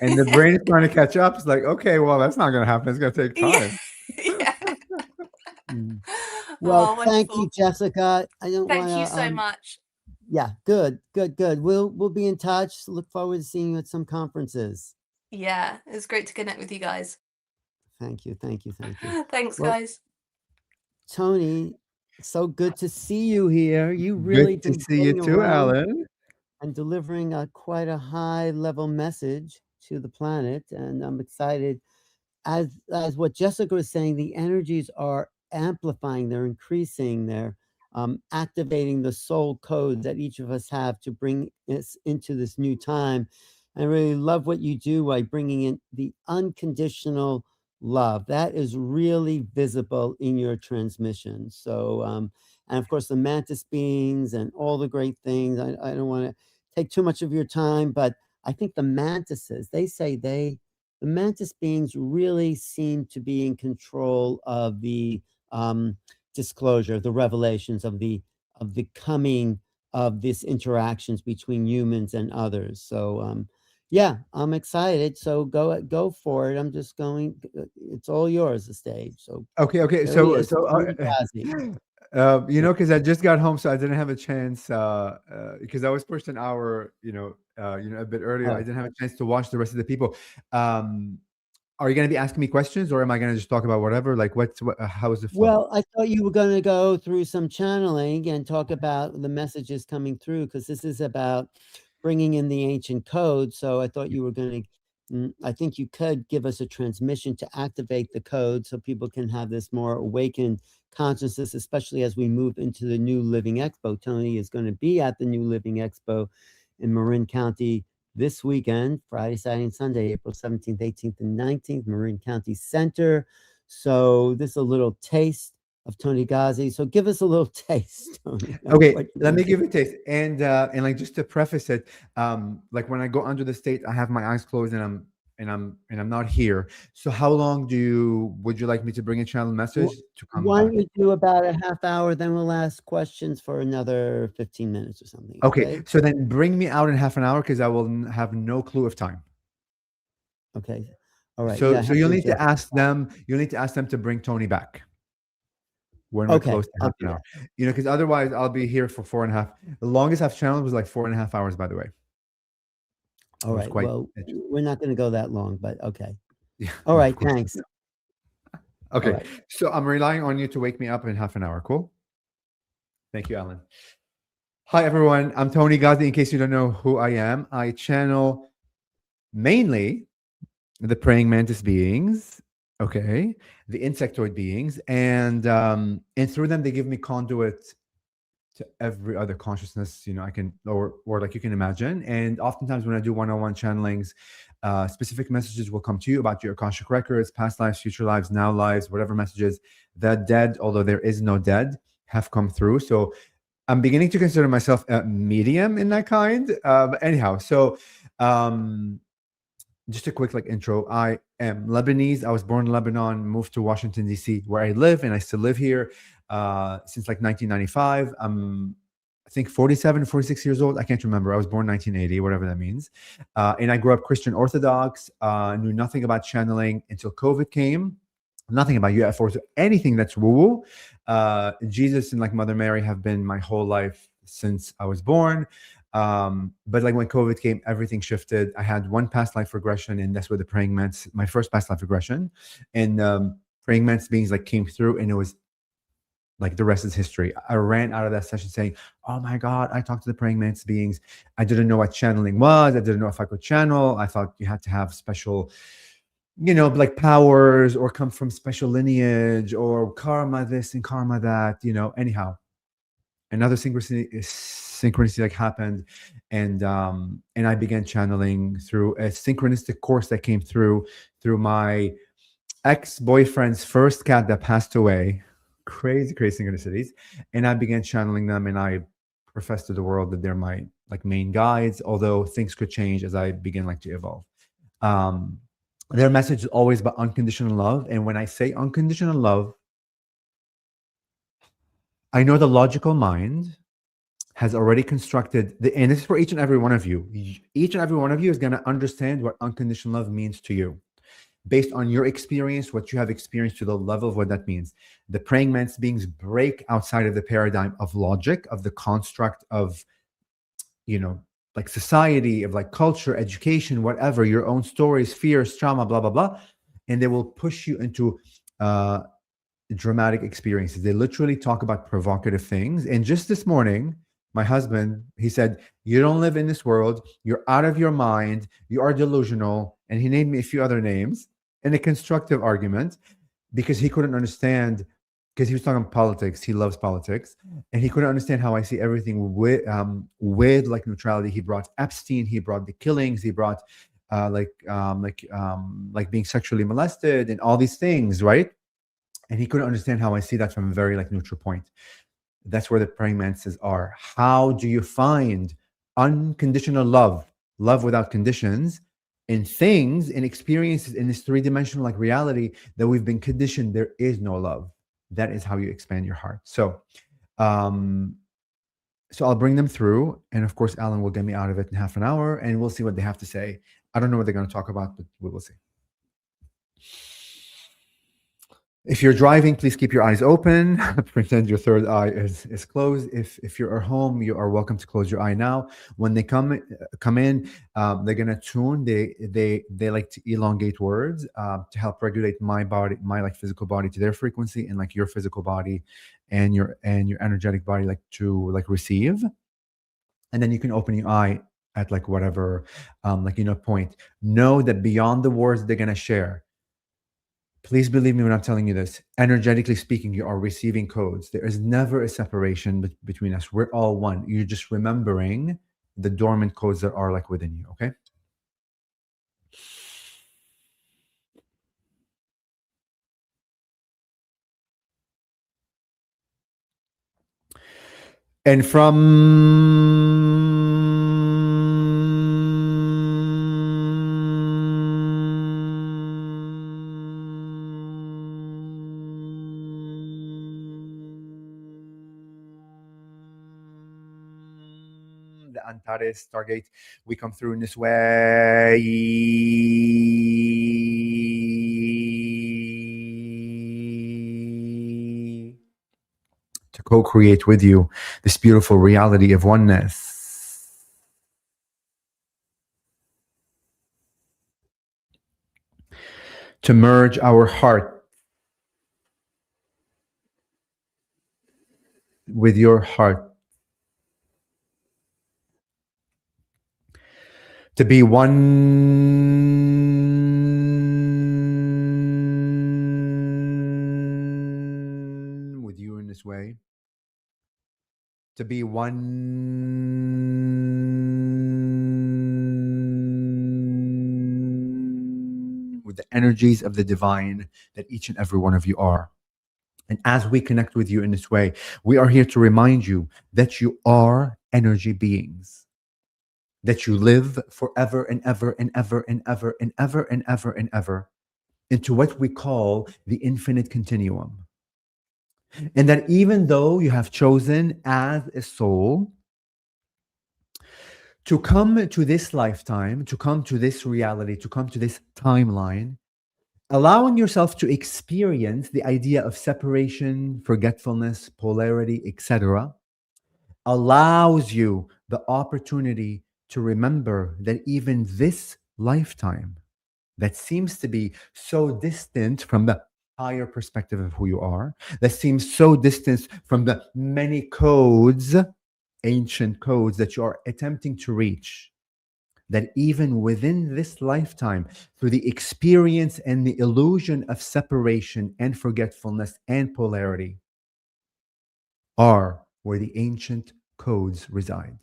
And the brain is trying to catch up. It's like, okay, well, that's not going to happen. It's going to take time. Well, thank you, Jessica. Thank you so much. Yeah, good. We'll be in touch. Look forward to seeing you at some conferences. Yeah, it's great to connect with you guys. Thank you. Thanks, guys. Tony, so good to see you here. You really good to see you too, Alan. And delivering quite a high level message to the planet. And I'm excited. As what Jessica was saying, the energies are amplifying, they're increasing, they're activating the soul code that each of us have to bring us into this new time. I really love what you do by bringing in the unconditional love. That is really visible in your transmission. So, and of course, the mantis beings and all the great things. I don't want to take too much of your time, but I think the mantises, the mantis beings really seem to be in control of the disclosure, the revelations of the coming of these interactions between humans and others. So yeah, I'm excited. So go for it. I'm just going. It's all yours, the stage. So okay. So because I just got home, so I didn't have a chance. Because I was pushed an hour, a bit earlier. I didn't have a chance to watch the rest of the people. Are you going to be asking me questions, or am I going to just talk about whatever? Like, how is the flow? Well, I thought you were going to go through some channeling and talk about the messages coming through, because this is about bringing in the ancient code. So I thought you were going to, I think you could give us a transmission to activate the code so people can have this more awakened consciousness, especially as we move into the New Living Expo. Tony is going to be at the New Living Expo in Marin County this weekend, Friday, Saturday, and Sunday, April 17th, 18th, and 19th, Marin County Center. So this is a little taste of Tony Ghazi. So give us a little taste, Tony. Okay, let me give it a taste. And like, just to preface it, like when I go under the state, I have my eyes closed and I'm not here. So how long would you like me to bring a channel message to come? Why don't we do about a half hour, then we'll ask questions for another 15 minutes or something. Okay. So then bring me out in half an hour, because I will have no clue of time. Okay. All right. So you'll need to ask them. You'll need to ask them to bring Tony back when we're close to half an hour. Because otherwise I'll be here for 4.5. The longest I've channeled was like 4.5 hours, by the way. All right. Well, we're not going to go that long, but okay. Yeah. All right. Thanks. Okay. Right. So I'm relying on you to wake me up in half an hour. Cool. Thank you, Alan. Hi, everyone. I'm Tony Ghazi. In case you don't know who I am, I channel mainly the praying mantis beings. Okay. The insectoid beings. And through them, they give me conduit to every other consciousness, I can, or like you can imagine. And oftentimes when I do one-on-one channelings, specific messages will come to you about your Akashic records, past lives, future lives, now lives, whatever messages. The dead, although there is no dead, have come through. So I'm beginning to consider myself a medium in that kind. But anyhow, so just a quick intro. I am Lebanese. I was born in Lebanon, moved to Washington, D.C., where I live, and I still live here since 1995. I'm I think 47, 46 years old. I can't remember. I was born 1980, whatever that means. And I grew up Christian Orthodox, knew nothing about channeling until COVID came, nothing about UFOs, anything that's woo-woo. Jesus and like Mother Mary have been my whole life since I was born. But like when COVID came, everything shifted. I had one past life regression, and that's where the praying mantis, my first past life regression. And praying mantis beings like came through, and it was like the rest is history. I ran out of that session saying, "Oh my God, I talked to the praying mantis beings. I didn't know what channeling was. I didn't know if I could channel. I thought you had to have special, like powers or come from special lineage or karma this and karma that, anyhow." Another synchronicity like happened, and I began channeling through a synchronistic course that came through my ex-boyfriend's first cat that passed away. Crazy synchronicities. And I began channeling them, and I professed to the world that they're my like main guides, although things could change as I begin like to evolve. Their message is always about unconditional love. And when I say unconditional love, I know the logical mind has already constructed and this is for each and every one of you. Each and every one of you is going to understand what unconditional love means to you, based on your experience, what you have experienced, to the level of what that means. The praying mantis beings break outside of the paradigm of logic, of the construct of, like society, of like culture, education, whatever, your own stories, fears, trauma, blah, blah, blah. And they will push you into dramatic experiences. They literally talk about provocative things. And just this morning, my husband, he said, "You don't live in this world. You're out of your mind. You are delusional." And he named me a few other names in a constructive argument, because he couldn't understand, because he was talking politics. He loves politics. And he couldn't understand how I see everything with like neutrality. He brought Epstein. He brought the killings. He brought like being sexually molested and all these things, right? And he couldn't understand how I see that from a very like neutral point. That's where the praying mantises are. How do you find unconditional love without conditions, in things and experiences in this three-dimensional like reality that we've been conditioned? There is no love. That is how you expand your heart. So I'll bring them through, and of course Alan will get me out of it in half an hour, and we'll see what they have to say. I don't know what they're going to talk about, but we will see. If you're driving, please keep your eyes open. Pretend your third eye is closed. If you're at home, you are welcome to close your eye now. When they come in, they're gonna tune. They like to elongate words to help regulate my body, my like physical body, to their frequency, and like your physical body and your energetic body like to like receive. And then you can open your eye at like whatever point. Know that beyond the words they're gonna share, please believe me when I'm telling you this, energetically speaking, you are receiving codes. There is never a separation between us. We're all one. You're just remembering the dormant codes that are like within you, okay? And the Antares Stargate, we come through in this way. To co-create with you this beautiful reality of oneness. To merge our heart with your heart. To be one with you in this way. To be one with the energies of the divine that each and every one of you are. And as we connect with you in this way, we are here to remind you that you are energy beings, that you live forever and ever and ever and ever and ever and ever and ever into what we call the infinite continuum. And that even though you have chosen as a soul To come to this lifetime, to come to this reality, to come to this timeline, allowing yourself to experience the idea of separation, forgetfulness, polarity, etc., allows you the opportunity to remember that even this lifetime that seems to be so distant from the higher perspective of who you are, that seems so distant from the many codes, ancient codes that you are attempting to reach, that even within this lifetime, through the experience and the illusion of separation and forgetfulness and polarity, are where the ancient codes reside.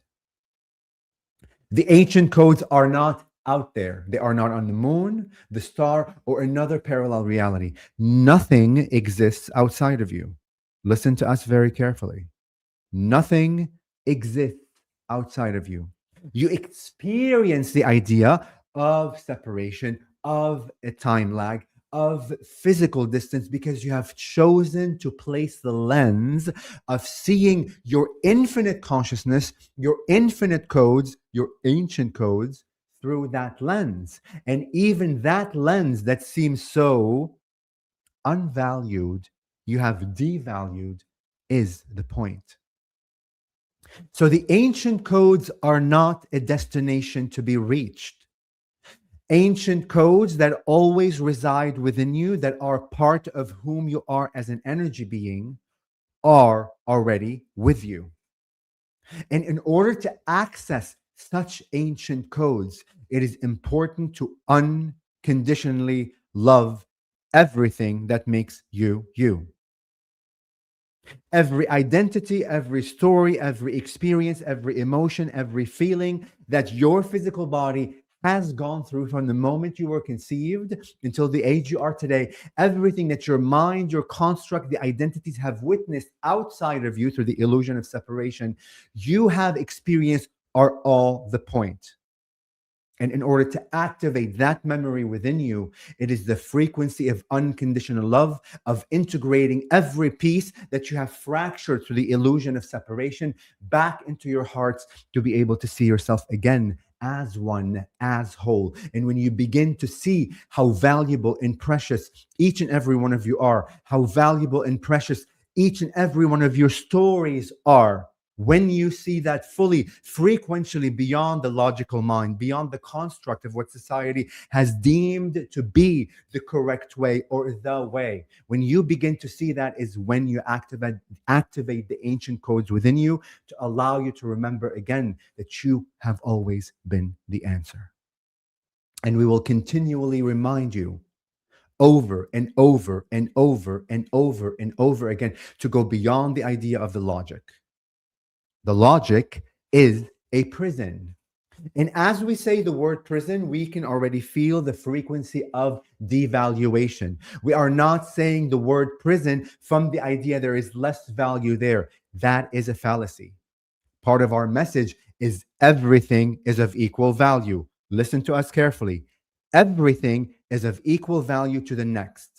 The ancient codes are not out there. They are not on the moon, the star, or another parallel reality. Nothing exists outside of you. Listen to us very carefully. Nothing exists outside of you. You experience the idea of separation, of a time lag, of physical distance because you have chosen to place the lens of seeing your infinite consciousness, your infinite codes, your ancient codes through that lens. And even that lens that seems so unvalued, you have devalued, is the point. So the ancient codes are not a destination to be reached. Ancient codes that always reside within you, that are part of whom you are as an energy being, are already with you. And in order to access such ancient codes, it is important to unconditionally love everything that makes you you. Every identity, every story, every experience, every emotion, every feeling that your physical body has gone through from the moment you were conceived until the age you are today, everything that your mind, your construct, the identities have witnessed outside of you through the illusion of separation, you have experienced, are all the point. And in order to activate that memory within you, it is the frequency of unconditional love, of integrating every piece that you have fractured through the illusion of separation back into your hearts to be able to see yourself again as one, as whole. And when you begin to see how valuable and precious each and every one of you are, how valuable and precious each and every one of your stories are, when you see that fully, frequentially beyond the logical mind, beyond the construct of what society has deemed to be the correct way or the way, when you begin to see that is when you activate the ancient codes within you to allow you to remember again that you have always been the answer. And we will continually remind you over and over and over and over and over again to go beyond the idea of the logic. The logic is a prison. And as we say the word prison, we can already feel the frequency of devaluation. We are not saying the word prison from the idea there is less value there. That is a fallacy. Part of our message is everything is of equal value. Listen to us carefully. Everything is of equal value to the next.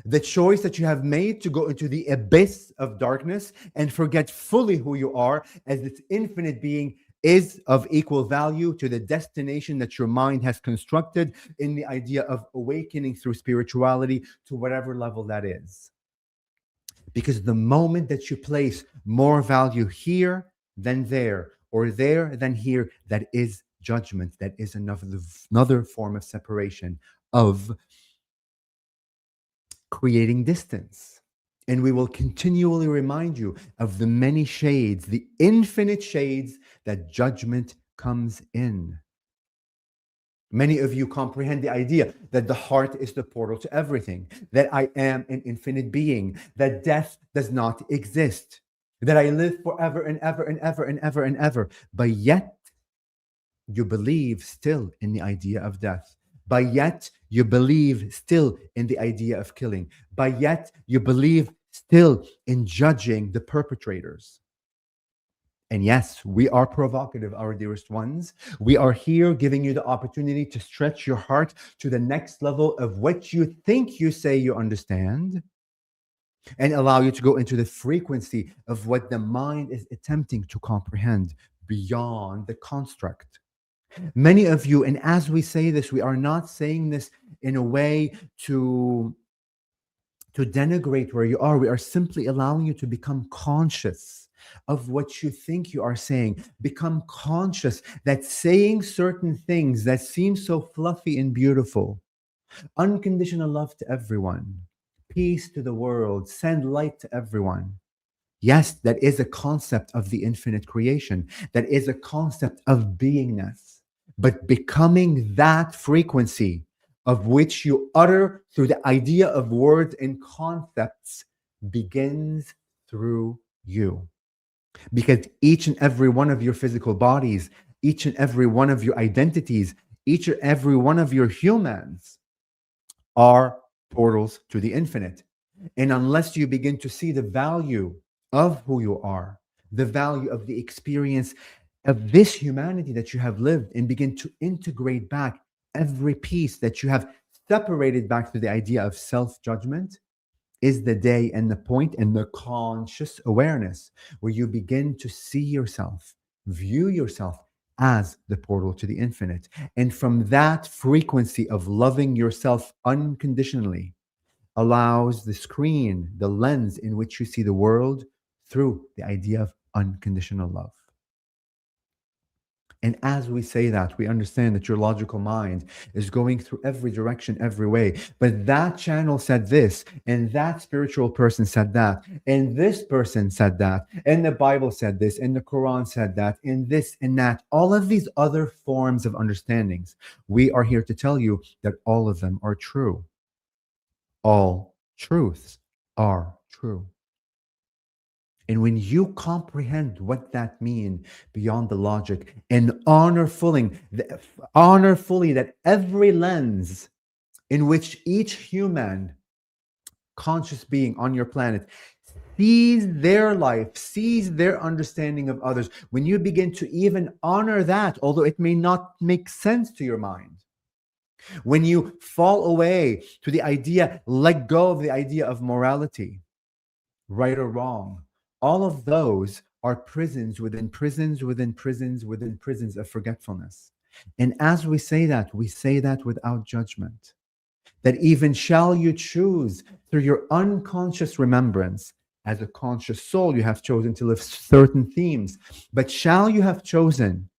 The choice that you have made to go into the abyss of darkness and forget fully who you are as this infinite being is of equal value to the destination that your mind has constructed in the idea of awakening through spirituality to whatever level that is. Because the moment that you place more value here than there, or there than here, that is judgment. That is another form of separation, of creating distance. And we will continually remind you of the many shades, the infinite shades that judgment comes in. Many of you comprehend the idea that the heart is the portal to everything, that I am an infinite being, that death does not exist, that I live forever and ever and ever and ever and ever. But yet, you believe still in the idea of death. But yet, you believe still in the idea of killing. But yet, you believe still in judging the perpetrators. And yes, we are provocative, our dearest ones. We are here giving you the opportunity to stretch your heart to the next level of what you think you say you understand, and allow you to go into the frequency of what the mind is attempting to comprehend beyond the construct. Many of you, and as we say this, we are not saying this in a way to denigrate where you are. We are simply allowing you to become conscious of what you think you are saying. Become conscious that saying certain things that seem so fluffy and beautiful, unconditional love to everyone, peace to the world, send light to everyone. Yes, that is a concept of the infinite creation. That is a concept of beingness. But becoming that frequency of which you utter through the idea of words and concepts begins through you. Because each and every one of your physical bodies, each and every one of your identities, each and every one of your humans are portals to the infinite. And unless you begin to see the value of who you are, the value of the experience of this humanity that you have lived, and begin to integrate back every piece that you have separated back to the idea of self judgment, is the day and the point and the conscious awareness where you begin to see yourself, view yourself as the portal to the infinite. And from that frequency of loving yourself unconditionally, allows the screen, the lens in which you see the world through the idea of unconditional love. And as we say that, we understand that your logical mind is going through every direction, every way. But that channel said this, and that spiritual person said that, and this person said that, and the Bible said this, and the Quran said that, and this and that. All of these other forms of understandings, we are here to tell you that all of them are true. All truths are true. And when you comprehend what that means beyond the logic and honor fully that every lens in which each human conscious being on your planet sees their life, sees their understanding of others, when you begin to even honor that, although it may not make sense to your mind, when you fall away to the idea, let go of the idea of morality, right or wrong, all of those are prisons within prisons within prisons within prisons of forgetfulness. And as we say that without judgment. That even shall you choose through your unconscious remembrance, as a conscious soul, you have chosen to live certain themes, but shall you have chosen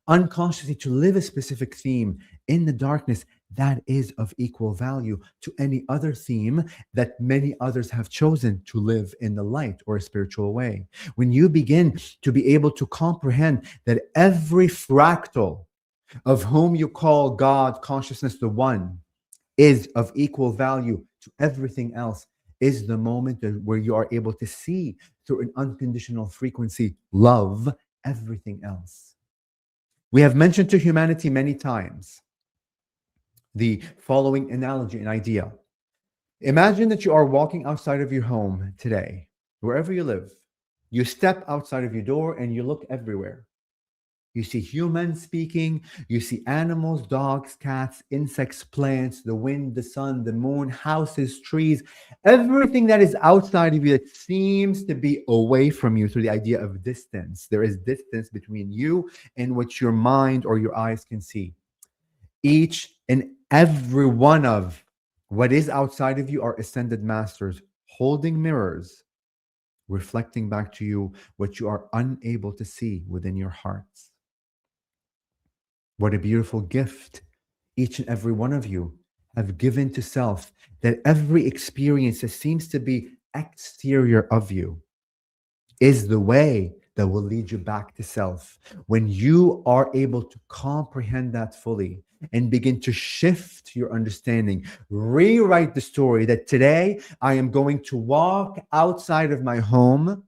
unconsciously to live a specific theme in the darkness, that is of equal value to any other theme that many others have chosen to live in the light or a spiritual way. When you begin to be able to comprehend that every fractal of whom you call God, consciousness, the one, is of equal value to everything else, is the moment where you are able to see through an unconditional frequency, love everything else. We have mentioned to humanity many times the following analogy and idea. Imagine that you are walking outside of your home today, wherever you live. You step outside of your door and you look everywhere. You see humans speaking, you see animals, dogs, cats, insects, plants, the wind, the sun, the moon, houses, trees, everything that is outside of you that seems to be away from you through the idea of distance. There is distance between you and what your mind or your eyes can see. Each and every one of what is outside of you are ascended masters holding mirrors, reflecting back to you what you are unable to see within your hearts. What a beautiful gift each and every one of you have given to self, that every experience that seems to be exterior of you is the way that will lead you back to self. When you are able to comprehend that fully and begin to shift your understanding, rewrite the story that today I am going to walk outside of my home,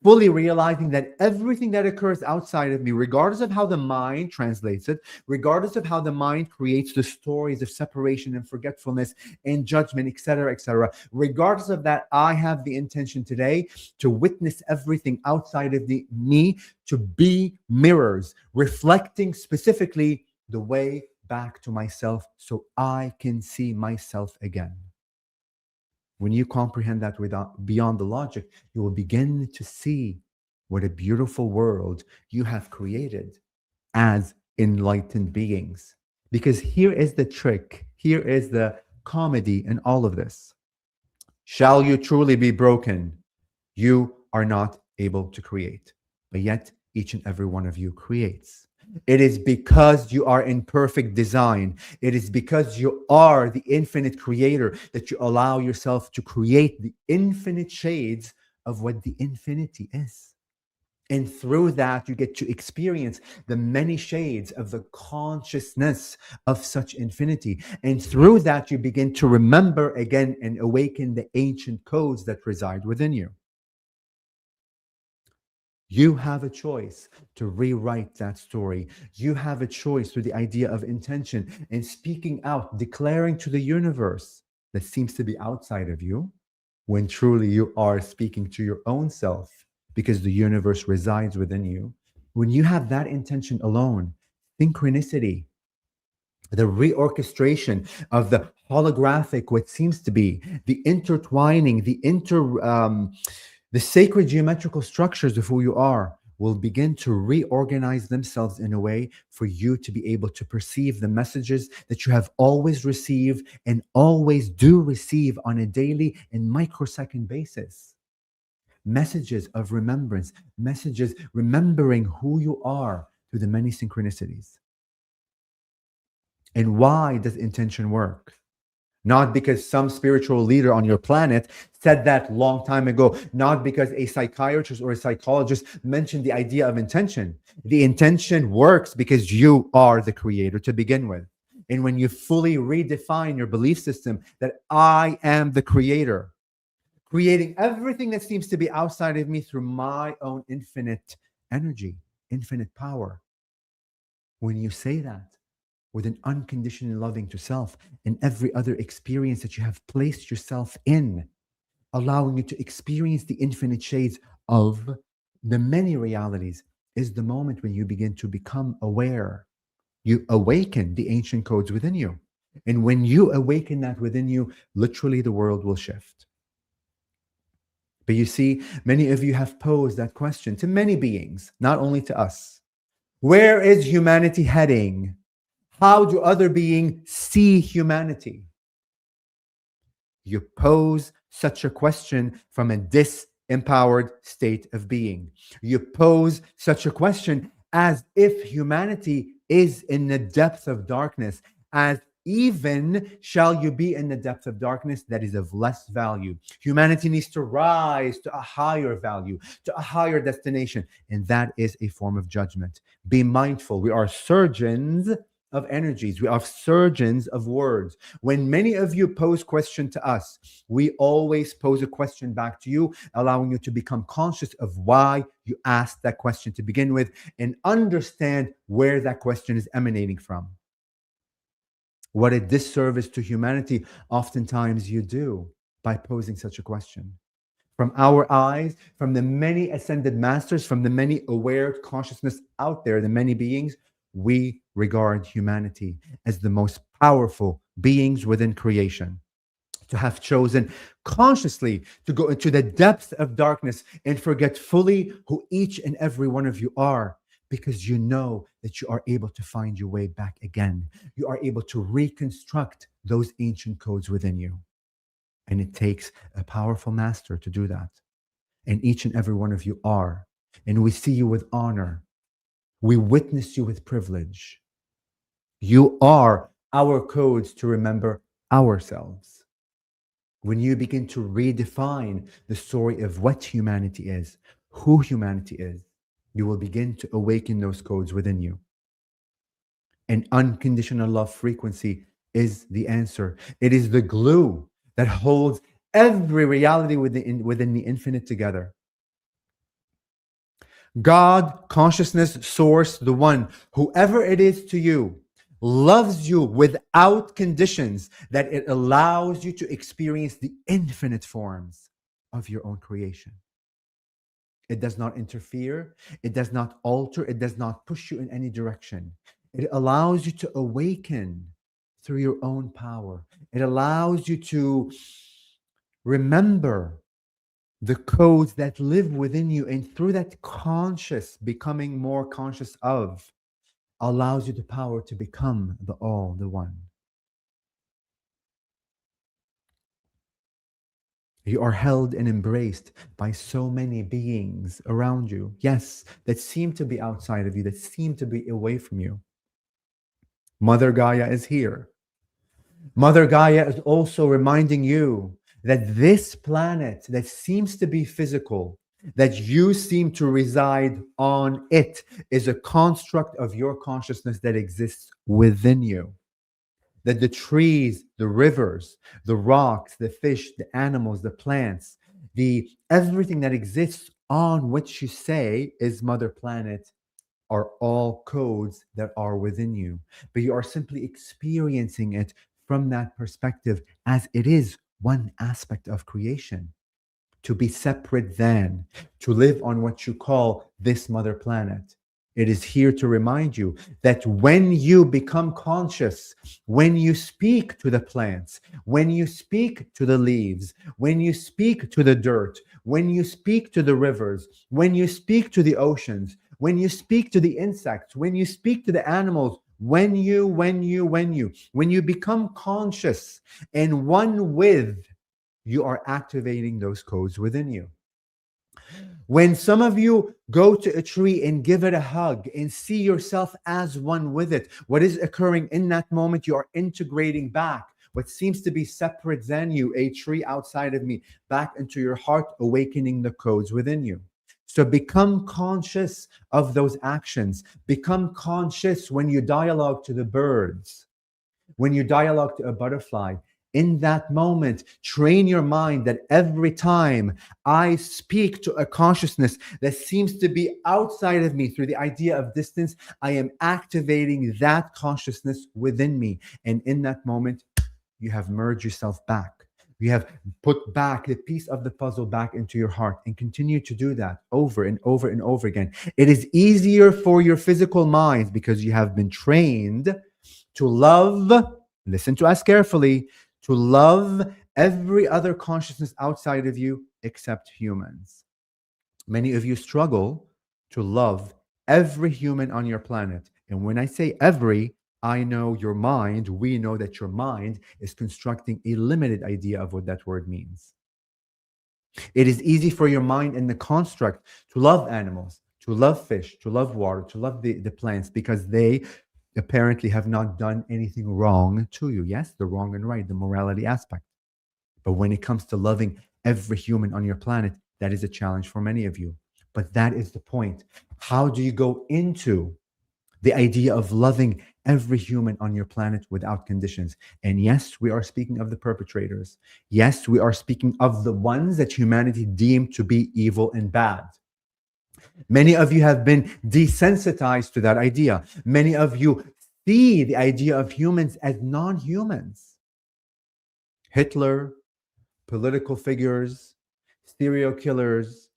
fully realizing that everything that occurs outside of me, regardless of how the mind translates it, regardless of how the mind creates the stories of separation and forgetfulness and judgment, etc., regardless of that, I have the intention today to witness everything outside of me to be mirrors, reflecting specifically the way back to myself so I can see myself again. When you comprehend that beyond the logic, you will begin to see What a beautiful world you have created as enlightened beings. Because here is the trick, here is the comedy in all of this. Shall you truly be broken? You are not able to create, but yet each and every one of you creates. It is because you are in perfect design. It is because you are the infinite creator that you allow yourself to create the infinite shades of what the infinity is. And through that, you get to experience the many shades of the consciousness of such infinity. And through that, you begin to remember again and awaken the ancient codes that reside within you. You have a choice to rewrite that story. You have a choice through the idea of intention and speaking out, declaring to the universe that seems to be outside of you, when truly you are speaking to your own self because the universe resides within you. When you have that intention alone, synchronicity, the reorchestration of the holographic, what seems to be the intertwining, the sacred geometrical structures of who you are will begin to reorganize themselves in a way for you to be able to perceive the messages that you have always received and always do receive on a daily and microsecond basis. Messages of remembrance, messages remembering who you are through the many synchronicities. And why does intention work? Not because some spiritual leader on your planet said that long time ago, not because a psychiatrist or a psychologist mentioned the idea of intention. The intention works because you are the creator to begin with. And when you fully redefine your belief system that I am the creator, creating everything that seems to be outside of me through my own infinite energy, infinite power. When you say that, with an unconditionally loving to self and every other experience that you have placed yourself in, allowing you to experience the infinite shades of the many realities, is the moment when you begin to become aware. You awaken the ancient codes within you. And when you awaken that within you, literally the world will shift. But you see, many of you have posed that question to many beings, not only to us. Where is humanity heading? How do other beings see humanity? You pose such a question from a disempowered state of being. You pose such a question as if humanity is in the depth of darkness, as even shall you be in the depth of darkness that is of less value. Humanity needs to rise to a higher value, to a higher destination, and that is a form of judgment. Be mindful. We are surgeons of energies. We are surgeons of words. When many of you pose question to us, we always pose a question back to you, allowing you to become conscious of why you asked that question to begin with and understand where that question is emanating from. What a disservice to humanity oftentimes you do by posing such a question. From our eyes, from the many ascended masters, from the many aware consciousness out there, the many beings, we regard humanity as the most powerful beings within creation. To have chosen consciously to go into the depth of darkness and forget fully who each and every one of you are, because you know that you are able to find your way back again. You are able to reconstruct those ancient codes within you. And it takes a powerful master to do that. And each and every one of you are. And we see you with honor. We witness you with privilege. You are our codes to remember ourselves. When you begin to redefine the story of what humanity is, who humanity is, you will begin to awaken those codes within you. And unconditional love frequency is the answer. It is the glue that holds every reality within the infinite together. God, consciousness, source, the one, whoever it is to you, loves you without conditions, that it allows you to experience the infinite forms of your own creation. It does not interfere. It does not alter. It does not push you in any direction. It allows you to awaken through your own power. It allows you to remember the codes that live within you, and through that conscious, becoming more conscious of, allows you the power to become the all, the one. You are held and embraced by so many beings around you, yes, that seem to be outside of you, that seem to be away from you. Mother Gaia is here. Mother Gaia is also reminding you that this planet that seems to be physical, that you seem to reside on it, is a construct of your consciousness that exists within you. That the trees, the rivers, the rocks, the fish, the animals, the plants, the everything that exists on which you say is Mother Planet are all codes that are within you. But you are simply experiencing it from that perspective as it is one aspect of creation. To be separate than, to live on what you call this Mother Planet. It is here to remind you that when you become conscious, when you speak to the plants, when you speak to the leaves, when you speak to the dirt, when you speak to the rivers, when you speak to the oceans, when you speak to the insects, when you speak to the animals, when you become conscious and one with, you are activating those codes within you. When some of you go to a tree and give it a hug and see yourself as one with it, what is occurring in that moment? You are integrating back what seems to be separate than you, a tree outside of me, back into your heart, awakening the codes within you. So become conscious of those actions. Become conscious when you dialogue to the birds, when you dialogue to a butterfly. In that moment, train your mind that every time I speak to a consciousness that seems to be outside of me through the idea of distance, I am activating that consciousness within me. And in that moment, you have merged yourself back. You have put back the piece of the puzzle back into your heart, and continue to do that over and over and over again. It is easier for your physical minds because you have been trained to love, listen to us carefully, to love every other consciousness outside of you except humans. Many of you struggle to love every human on your planet. And when I say every, I know your mind, we know that your mind is constructing a limited idea of what that word means. It is easy for your mind in the construct to love animals, to love fish, to love water, to love the plants, because they apparently have not done anything wrong to you. Yes, the wrong and right, the morality aspect. But when it comes to loving every human on your planet, that is a challenge for many of you. But that is the point. How do you go into the idea of loving every human on your planet without conditions? And yes, we are speaking of the perpetrators. Yes, we are speaking of the ones that humanity deemed to be evil and bad. Many of you have been desensitized to that idea. Many of you see the idea of humans as non-humans. Hitler, political figures, serial killers,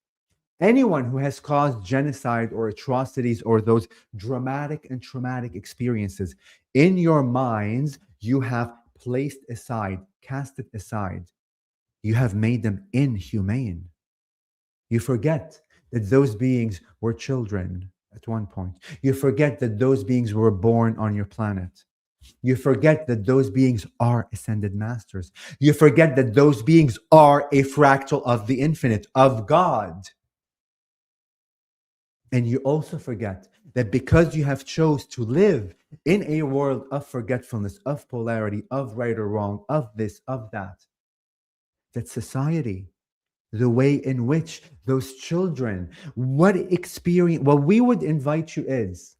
anyone who has caused genocide or atrocities or those dramatic and traumatic experiences, in your minds, you have placed aside, cast it aside. You have made them inhumane. You forget that those beings were children at one point. You forget that those beings were born on your planet. You forget that those beings are ascended masters. You forget that those beings are a fractal of the infinite, of God. And you also forget that because you have chose to live in a world of forgetfulness, of polarity, of right or wrong, of this, of that, that society, the way in which those children, what we would invite you is,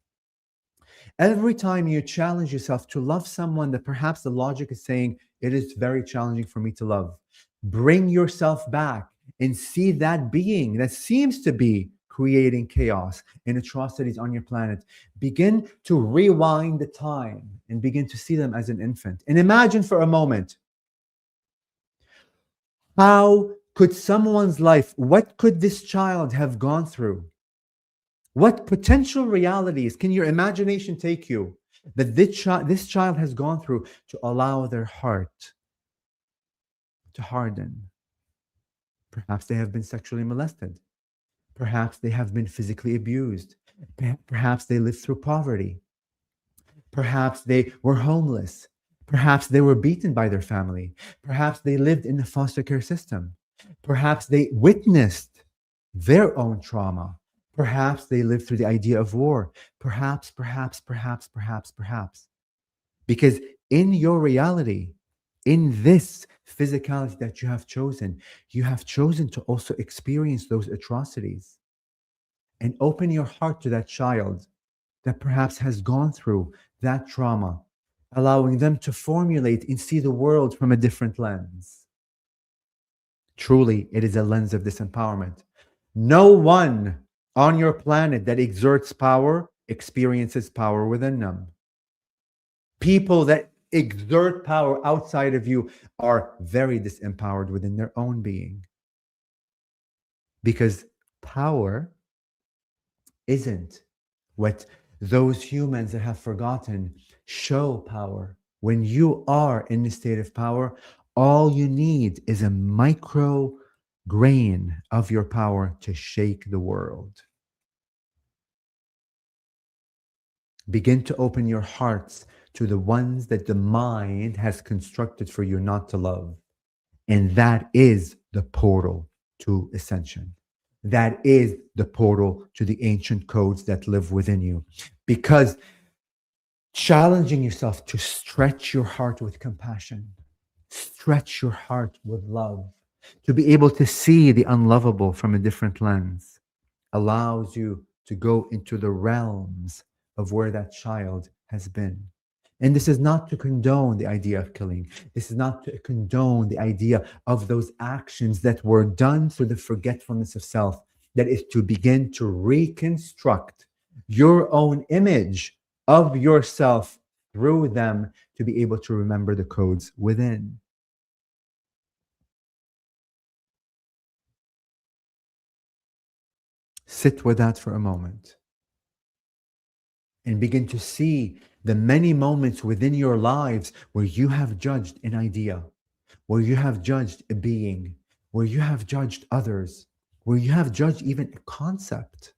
every time you challenge yourself to love someone that perhaps the logic is saying, it is very challenging for me to love, bring yourself back and see that being that seems to be creating chaos and atrocities on your planet. Begin to rewind the time and begin to see them as an infant. And imagine for a moment, how could someone's life, what could this child have gone through? What potential realities can your imagination take you that this child has gone through to allow their heart to harden, Perhaps they have been sexually molested. Perhaps they have been physically abused. Perhaps they lived through poverty. Perhaps they were homeless. Perhaps they were beaten by their family. Perhaps they lived in the foster care system. Perhaps they witnessed their own trauma. Perhaps they lived through the idea of war. Perhaps. Because in your reality, in this physicality that you have chosen to also experience those atrocities and open your heart to that child that perhaps has gone through that trauma, allowing them to formulate and see the world from a different lens. Truly, it is a lens of disempowerment. No one on your planet that exerts power experiences power within them. People that exert power outside of you are very disempowered within their own being. Because power isn't what those humans that have forgotten show power. When you are in the state of power, all you need is a micro grain of your power to shake the world. Begin to open your hearts to the ones that the mind has constructed for you not to love. And that is the portal to ascension. That is the portal to the ancient codes that live within you. Because challenging yourself to stretch your heart with compassion, stretch your heart with love, to be able to see the unlovable from a different lens, allows you to go into the realms of where that child has been. And this is not to condone the idea of killing. This is not to condone the idea of those actions that were done through the forgetfulness of self. That is to begin to reconstruct your own image of yourself through them to be able to remember the codes within. Sit with that for a moment and begin to see the many moments within your lives where you have judged an idea, where you have judged a being, where you have judged others, where you have judged even a concept.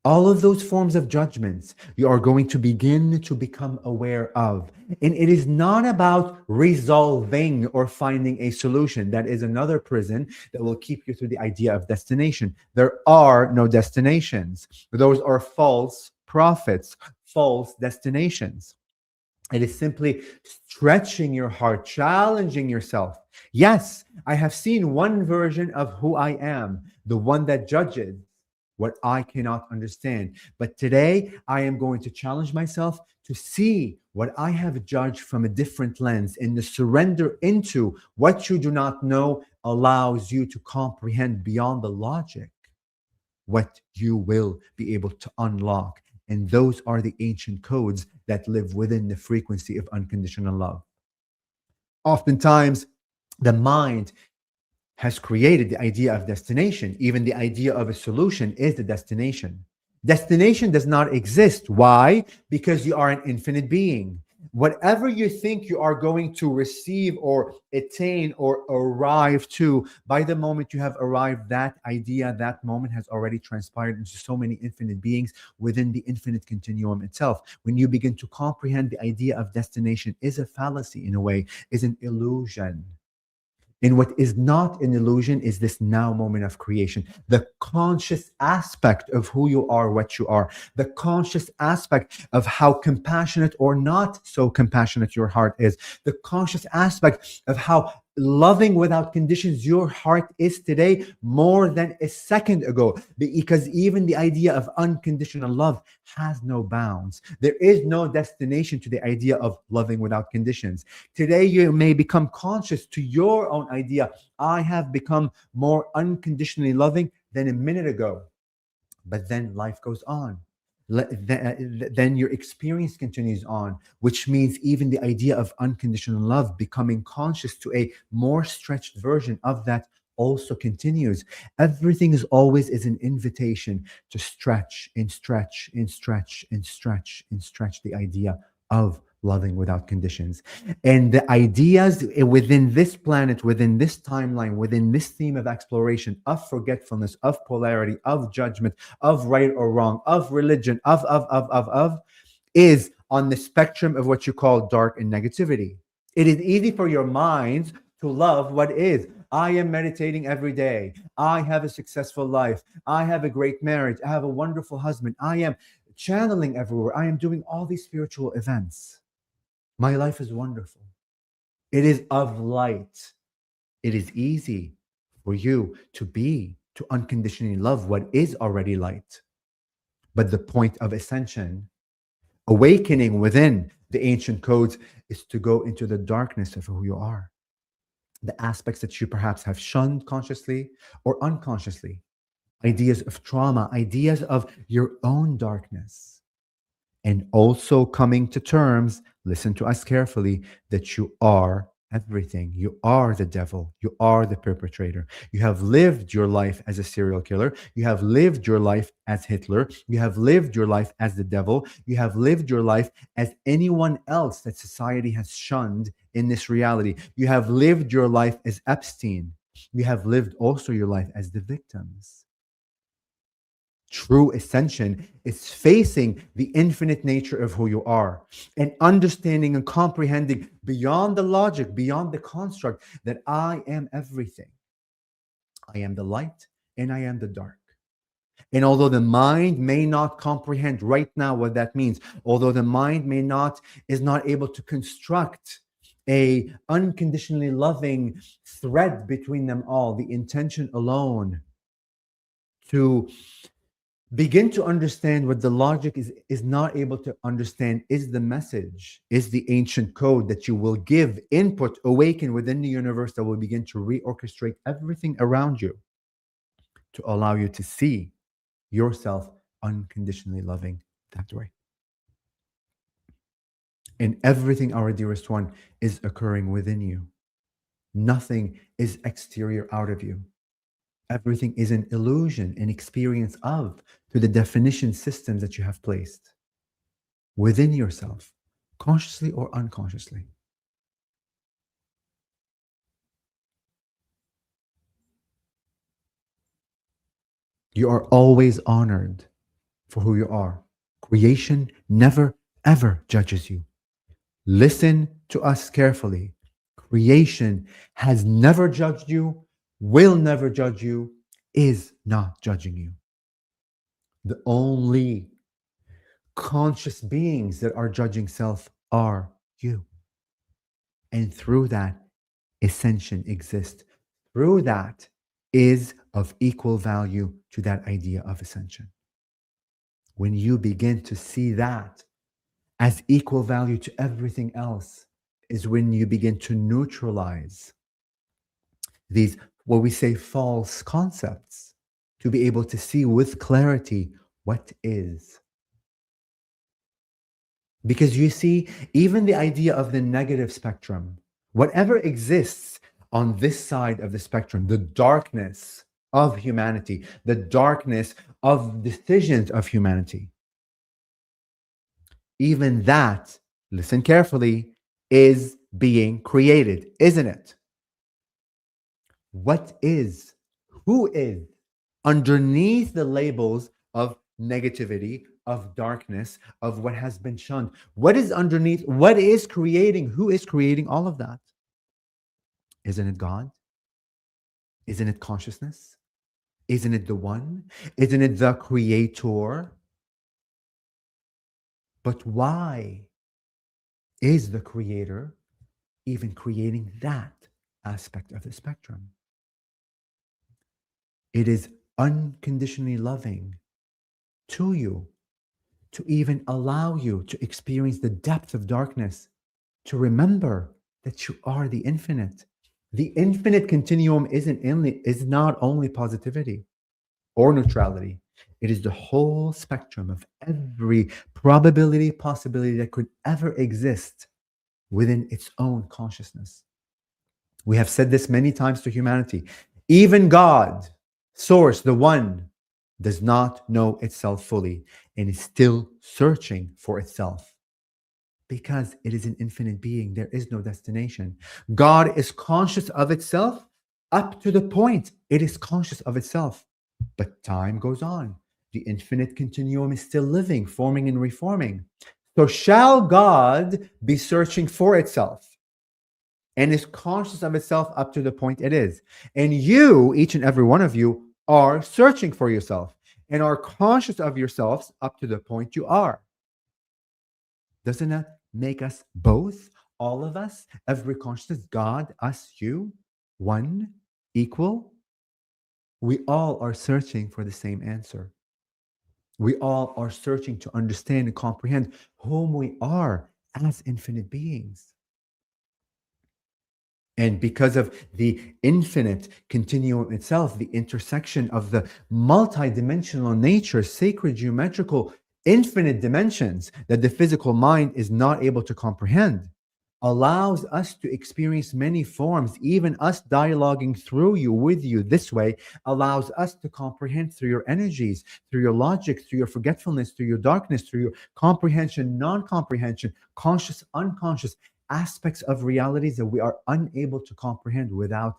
All of those forms of judgments you are going to begin to become aware of. And it is not about resolving or finding a solution. That is another prison that will keep you to the idea of destination. There are no destinations. Those are false prophets, false destinations. It is simply stretching your heart, challenging yourself. Yes, I have seen one version of who I am, the one that judges what I cannot understand. But today, I am going to challenge myself to see what I have judged from a different lens, and the surrender into what you do not know allows you to comprehend beyond the logic what you will be able to unlock. And those are the ancient codes that live within the frequency of unconditional love. Oftentimes, the mind has created the idea of destination. Even the idea of a solution is the destination. Destination does not exist. Why? Because you are an infinite being. Whatever you think you are going to receive or attain or arrive to, by the moment you have arrived, that idea, that moment has already transpired into so many infinite beings within the infinite continuum itself. When you begin to comprehend the idea of destination is a fallacy in a way, is an illusion. And what is not an illusion is this now moment of creation, the conscious aspect of who you are, what you are, the conscious aspect of how compassionate or not so compassionate your heart is, the conscious aspect of how loving without conditions your heart is today more than a second ago, because even the idea of unconditional love has no bounds. There is no destination to the idea of loving without conditions. Today you may become conscious to your own idea. I have become more unconditionally loving than a minute ago. But then life goes on. Then your experience continues on, which means even the idea of unconditional love, becoming conscious to a more stretched version of that, also continues. Everything is always an invitation to stretch and stretch and stretch and stretch and stretch the idea of loving without conditions. And the ideas within this planet, within this timeline, within this theme of exploration, of forgetfulness, of polarity, of judgment, of right or wrong, of religion, of, is on the spectrum of what you call dark and negativity. It is easy for your mind to love what is. I am meditating every day. I have a successful life. I have a great marriage. I have a wonderful husband. I am channeling everywhere. I am doing all these spiritual events. My life is wonderful. It is of light. It is easy for you to unconditionally love what is already light. But the point of ascension, awakening within the ancient codes, is to go into the darkness of who you are, the aspects that you perhaps have shunned consciously or unconsciously, ideas of trauma, ideas of your own darkness, and also coming to terms, listen to us carefully, that you are everything. You are the devil. You are the perpetrator. You have lived your life as a serial killer. You have lived your life as Hitler. You have lived your life as the devil. You have lived your life as anyone else that society has shunned in this reality. You have lived your life as Epstein. You have lived also your life as the victims. True ascension is facing the infinite nature of who you are and understanding and comprehending beyond the logic, beyond the construct, that I am everything. I am the light and I am the dark. And although the mind may not comprehend right now what that means, although the mind is not able to construct a unconditionally loving thread between them all, the intention alone to begin to understand what the logic is not able to understand is the message, is the ancient code that you will give input, awaken within the universe that will begin to reorchestrate everything around you to allow you to see yourself unconditionally loving that way. And everything, our dearest one, is occurring within you. Nothing is exterior out of you. Everything is an illusion, an experience of, to the definition systems that you have placed within yourself, consciously or unconsciously. You are always honored for who you are. Creation never, ever judges you. Listen to us carefully. Creation has never judged you, will never judge you, is not judging you. The only conscious beings that are judging self are you. And through that, ascension exists. Through that is of equal value to that idea of ascension. When you begin to see that as equal value to everything else, is when you begin to neutralize these, what we say, false concepts, to be able to see with clarity what is. Because you see, even the idea of the negative spectrum, whatever exists on this side of the spectrum, the darkness of humanity, the darkness of decisions of humanity, even that, listen carefully, is being created, isn't it? What is, who is underneath the labels of negativity, of darkness, of what has been shunned? What is underneath? What is creating? Who is creating all of that? Isn't it God? Isn't it consciousness? Isn't it the one? Isn't it the creator? But why is the creator even creating that aspect of the spectrum? It is unconditionally loving to you, to even allow you to experience the depth of darkness, to remember that you are the infinite. The infinite continuum is not only positivity or neutrality. It is the whole spectrum of every probability, possibility that could ever exist within its own consciousness. We have said this many times to humanity. Even God, Source, the One, does not know itself fully and is still searching for itself. Because it is an infinite being. There is no destination. God is conscious of itself up to the point it is conscious of itself. But time goes on. The infinite continuum is still living, forming and reforming. So, shall God be searching for itself and is conscious of itself up to the point it is? And you, each and every one of you, are searching for yourself and are conscious of yourselves up to the point you are. Doesn't that make us both, all of us, every consciousness, God, us, you, one, equal? We all are searching for the same answer. We all are searching to understand and comprehend whom we are as infinite beings. And because of the infinite continuum itself, the intersection of the multidimensional nature, sacred, geometrical, infinite dimensions that the physical mind is not able to comprehend, allows us to experience many forms. Even us dialoguing through you, with you this way, allows us to comprehend through your energies, through your logic, through your forgetfulness, through your darkness, through your comprehension, non-comprehension, conscious, unconscious aspects of realities that we are unable to comprehend without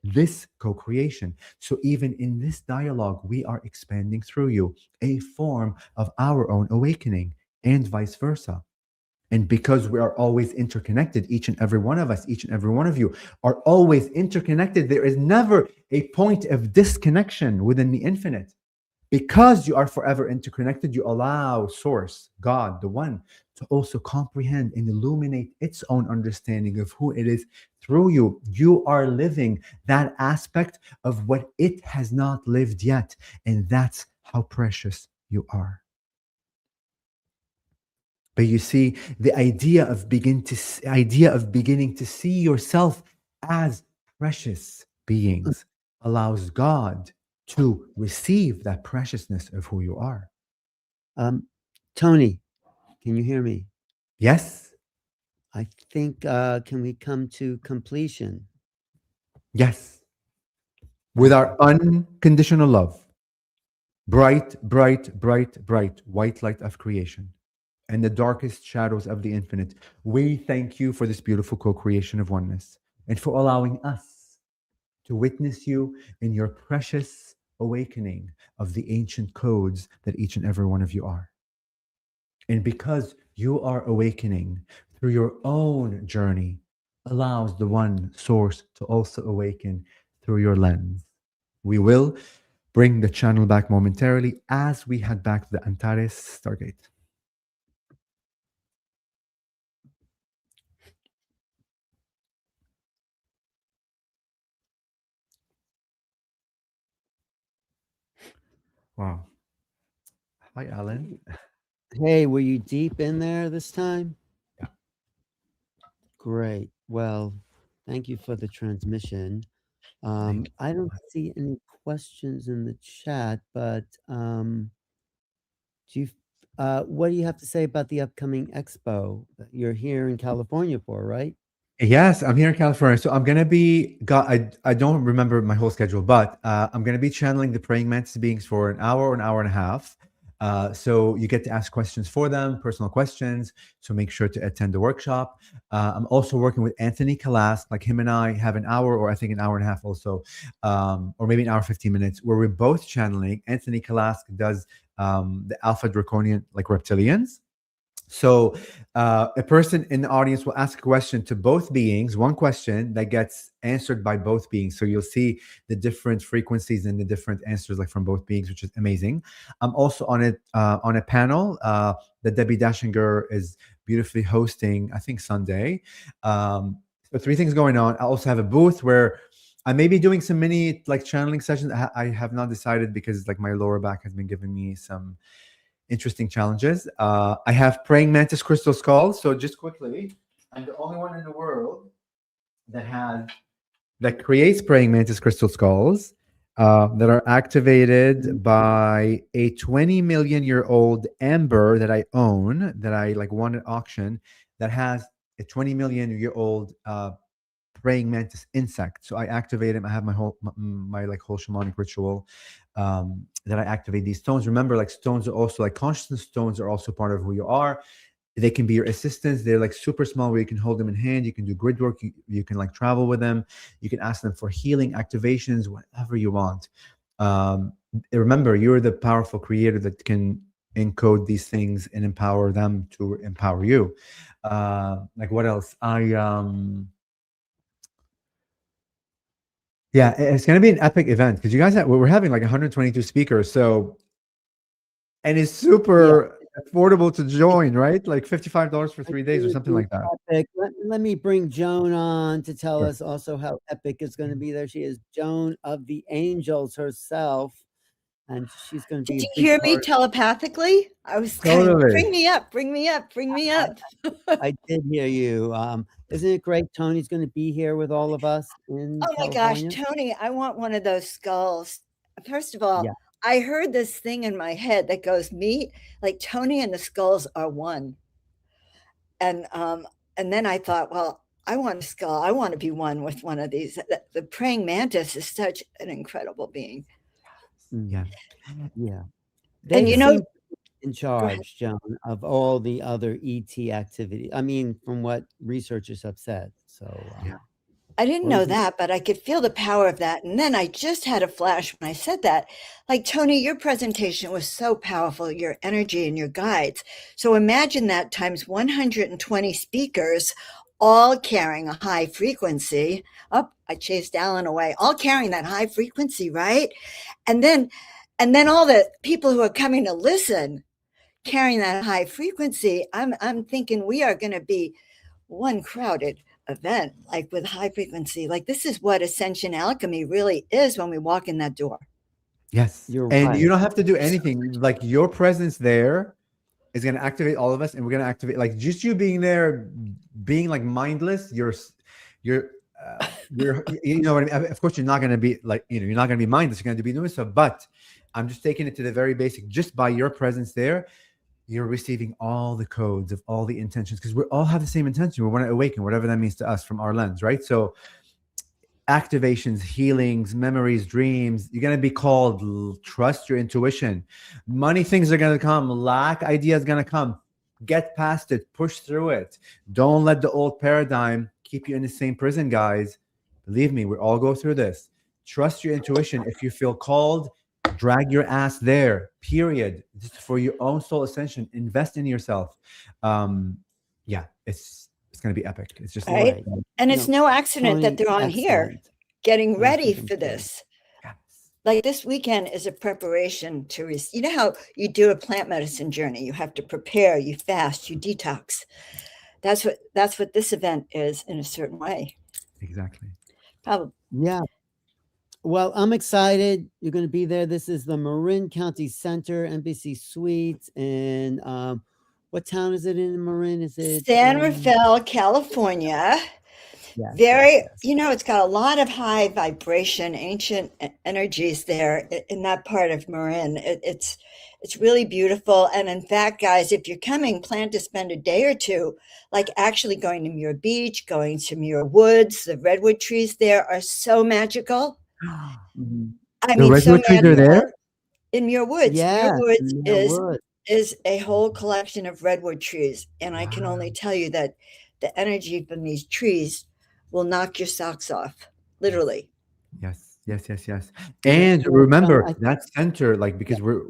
this co-creation. So even in this dialogue, we are expanding through you a form of our own awakening, and vice versa. And because we are always interconnected, each and every one of us, each and every one of you are always interconnected, there is never a point of disconnection within the infinite. Because you are forever interconnected, you allow Source, God, the One, to also comprehend and illuminate its own understanding of who it is through you. You are living that aspect of what it has not lived yet. And that's how precious you are. But you see, the idea of beginning to see yourself as precious beings allows God to receive that preciousness of who you are. Tony, can you hear me? Yes. I think, can we come to completion? Yes. With our unconditional love, bright, bright, bright, bright white light of creation, and the darkest shadows of the infinite, we thank you for this beautiful co-creation of oneness and for allowing us to witness you in your precious awakening of the ancient codes that each and every one of you are. And because you are awakening through your own journey, allows the one Source to also awaken through your lens. We will bring the channel back momentarily as we head back to the Antares Stargate. Wow. Hi, Alan. Hey, were you deep in there this time? Yeah. Great. Well, thank you for the transmission. I don't see any questions in the chat, but do you, what do you have to say about the upcoming expo that you're here in California for, right? Yes, I'm here in California. So I'm gonna be I don't remember my whole schedule, but I'm gonna be channeling the praying mantis beings for an hour and a half. So you get to ask questions for them, personal questions. So make sure to attend the workshop. I'm also working with Anthony Kalas. Like him and I have an hour, or I think an hour and a half also, or maybe an hour 15 minutes, where we're both channeling. Anthony Kalas does the Alpha Draconian, like reptilians. So a person in the audience will ask a question to both beings, one question that gets answered by both beings. So you'll see the different frequencies and the different answers like from both beings, which is amazing. I'm also on a panel that Debbie Dashinger is beautifully hosting, I think Sunday. So 3 things going on. I also have a booth where I may be doing some mini like channeling sessions. I have not decided because like my lower back has been giving me some interesting challenges. I have praying mantis crystal skulls. So just quickly, I'm the only one in the world that creates praying mantis crystal skulls that are activated by a 20 million year old amber that I own, that I like won at auction, that has a 20 million year old praying mantis insect. So I activate him. I have my like whole shamanic ritual that I activate these stones. Remember, like stones are also like consciousness stones are also part of who you are. They can be your assistants. They're like super small where you can hold them in hand. You can do grid work. You can like travel with them. You can ask them for healing activations, whatever you want. Remember, you're the powerful creator that can encode these things and empower them to empower you. Like what else? Yeah, it's going to be an epic event because you guys we're having like 122 speakers. So, and it's super affordable to join, right? Like $55 for 3 days or something like that. Epic. Let me bring Joan on to tell us also how epic it's going to be there. She is Joan of the Angels herself, and she's going to be. Did you hear me telepathically? I was totally. Bring me up, bring me up, bring me up. I did hear you. Isn't it great? Tony's going to be here with all of us in California. My gosh, Tony, I want one of those skulls. First of all, I heard this thing in my head that goes, me, like Tony and the skulls are one. And then I thought, well, I want a skull. I want to be one with one of these. The praying mantis is such an incredible being. Yeah. They and in charge, Joan, of all the other ET activity. I mean, from what researchers have said. So I didn't know that, but I could feel the power of that. And then I just had a flash when I said that. Like, Tony, your presentation was so powerful, your energy and your guides. So imagine that times 120 speakers, all carrying a high frequency. Oh, I chased Alan away, all carrying that high frequency, right? And then all the people who are coming to listen, carrying that high frequency. I'm thinking we are going to be one crowded event, like with high frequency. Like, this is what Ascension Alchemy really is when we walk in that door. Yes. You don't have to do anything. Like, your presence there is going to activate all of us, and we're going to activate, like, just you being there, being like mindless. You're you know what I mean? Of course, you're not going to be like, you're not going to be mindless. You're going to be doing stuff, but I'm just taking it to the very basic. Just by your presence there, you're receiving all the codes of all the intentions, because we all have the same intention. We want to awaken, whatever that means to us from our lens, right? So activations, healings, memories, dreams. You're going to be called, trust your intuition. Money things are going to come. Lack ideas going to come. Get past it. Push through it. Don't let the old paradigm keep you in the same prison, guys. Believe me, we all go through this. Trust your intuition. If you feel called, drag your ass there, period. Just for your own soul ascension. Invest in yourself. It's going to be epic. It's just right. And it's no accident that they're on here getting ready for this. Like, this weekend is a preparation to receive. You know how you do a plant medicine journey? You have to prepare, you fast, you detox. That's what this event is in a certain way. Exactly. Probably. Yeah. Well, I'm excited. You're going to be there. This is the Marin County Center, Embassy Suites. And what town is it in Marin? Is it San Rafael, California? Yes, it's got a lot of high vibration, ancient energies there in that part of Marin. It's really beautiful. And in fact, guys, if you're coming, plan to spend a day or two, like actually going to Muir Beach, going to Muir Woods. The redwood trees there are so magical. Mm-hmm. I mean, redwood trees are there? In Muir Woods. Yeah, Muir Woods is a whole collection of redwood trees. And I can only tell you that the energy from these trees will knock your socks off, literally. Yes. And remember that center, like, because we're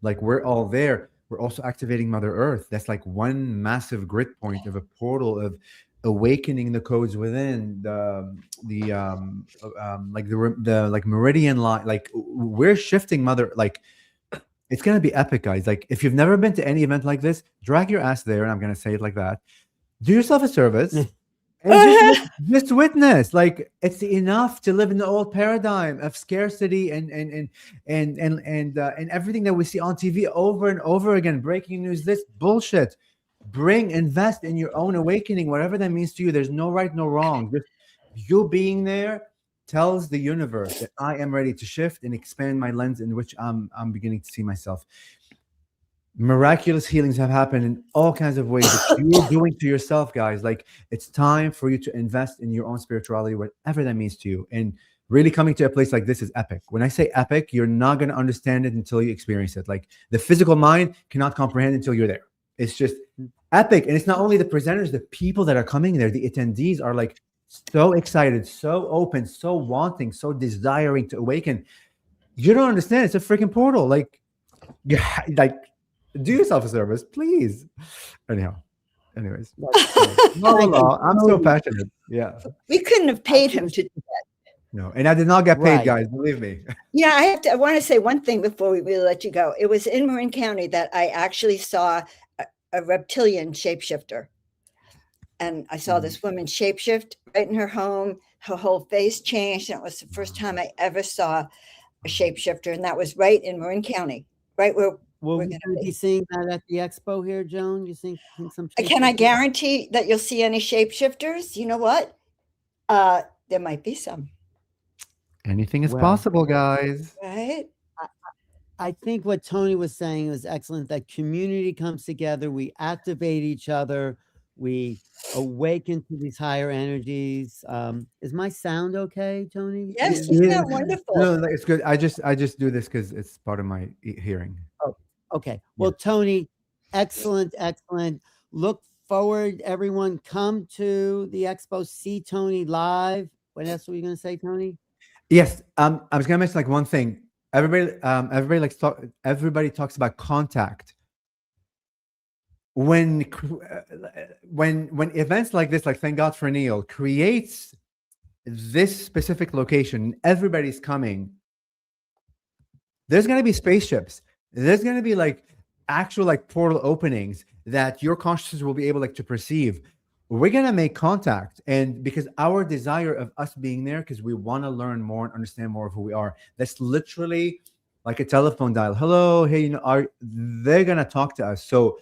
like we're all there, we're also activating Mother Earth. That's like one massive grid point of a portal of awakening the codes within the meridian line. Like, we're shifting Mother, like, it's gonna be epic, guys. Like, if you've never been to any event like this, drag your ass there, and I'm gonna say it like that. Do yourself a service. And just witness. Like, it's enough to live in the old paradigm of scarcity and everything that we see on TV over and over again. Breaking news, this bullshit. Invest in your own awakening, whatever that means to you. There's no right, no wrong. Just you being there tells the universe that I am ready to shift and expand my lens in which I'm beginning to see myself. Miraculous healings have happened in all kinds of ways that you're doing to yourself, guys. Like, it's time for you to invest in your own spirituality, whatever that means to you. And really coming to a place like this is epic. When I say epic, you're not going to understand it until you experience it. Like, the physical mind cannot comprehend until you're there. It's just epic. And it's not only the presenters, the people that are coming there, the attendees are like so excited, so open, so wanting, so desiring to awaken. You don't understand. It's a freaking portal. Like, like, do yourself a service, please. Anyhow, anyways, I'm so passionate. Yeah. We couldn't have paid him to do that. No, and I did not get paid, Right. guys. Believe me. Yeah, I want to say one thing before we really let you go. It was in Marin County that I actually saw a reptilian shapeshifter. And I saw this woman shapeshift right in her home. Her whole face changed. And it was the first time I ever saw a shapeshifter. And that was right in Marin County, right where Will we're we going to be be. seeing that at the expo here, Joan? You think some? Can I shapeshifters? guarantee that you'll see any shapeshifters? You know what? There might be some. Anything is Well, possible, guys. Right? I think what Tony was saying was excellent. That community comes together, we activate each other, we awaken to these higher energies. Is my sound okay, Tony? Yes, You- you sound wonderful. No, it's good. I just do this because it's part of my hearing. Okay. Well, Tony, excellent, excellent. Look forward, everyone. Come to the expo. See Tony live. What else were you going to say, Tony? Yes. I was gonna mention like one thing. Everybody talks about contact. When events like this, like Thank God for Neil, creates this specific location, everybody's coming. There's gonna be spaceships. There's gonna be like actual like portal openings that your consciousness will be able like to perceive. We're gonna make contact, and because our desire of us being there, because we want to learn more and understand more of who we are. That's literally like a telephone dial. Hello, hey, they're gonna talk to us. So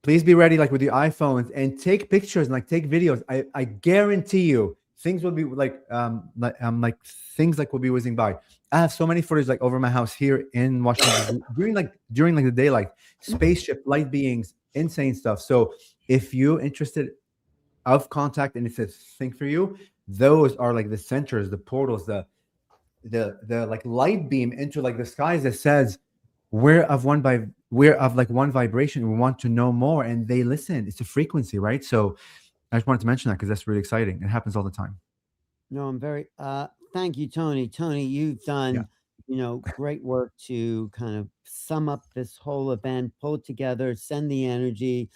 please be ready, like with your iPhones, and take pictures and like take videos. I guarantee you, things will be like things like will be whizzing by. I have so many footage like over my house here in Washington during the daylight, spaceship, light beings, insane stuff. So if you're interested of contact and it's a thing for you, those are like the centers, the portals, the like light beam into like the skies that says we're of one vibration. We want to know more, and they listen. It's a frequency, right? So I just wanted to mention that because that's really exciting. It happens all the time. No, I'm very thank you, Tony. Tony, you've done great work to kind of sum up this whole event, pull it together, send the energy,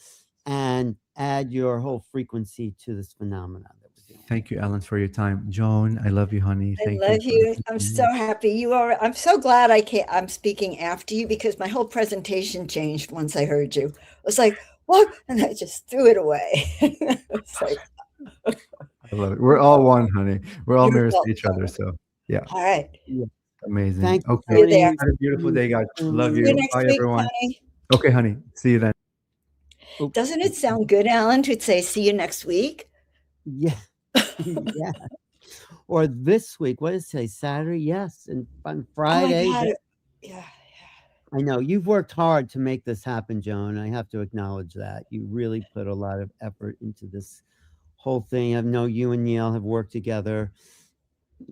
and add your whole frequency to this phenomenon that we're doing. Thank you, Ellen, for your time. Joan, I love you, honey. I love you. I'm so happy you are. I'm so glad I'm speaking after you, because my whole presentation changed once I heard you. I was like, what? And I just threw it away. It's like, I love it. We're all one, honey. We're all mirrors to each other. So yeah. All right. Yeah. Amazing. Thank you. Okay. See you there. Have a beautiful day, guys. Love See you. you next Bye, week, everyone. honey. Okay, honey. See you then. Doesn't it sound good, Alan, to say see you next week? Yeah. Yeah. Or this week. What is today? Saturday? Yes. And on Friday. Oh my God. Yeah. I know you've worked hard to make this happen, Joan. I have to acknowledge that. You really put a lot of effort into this whole thing. I know you and Neil have worked together.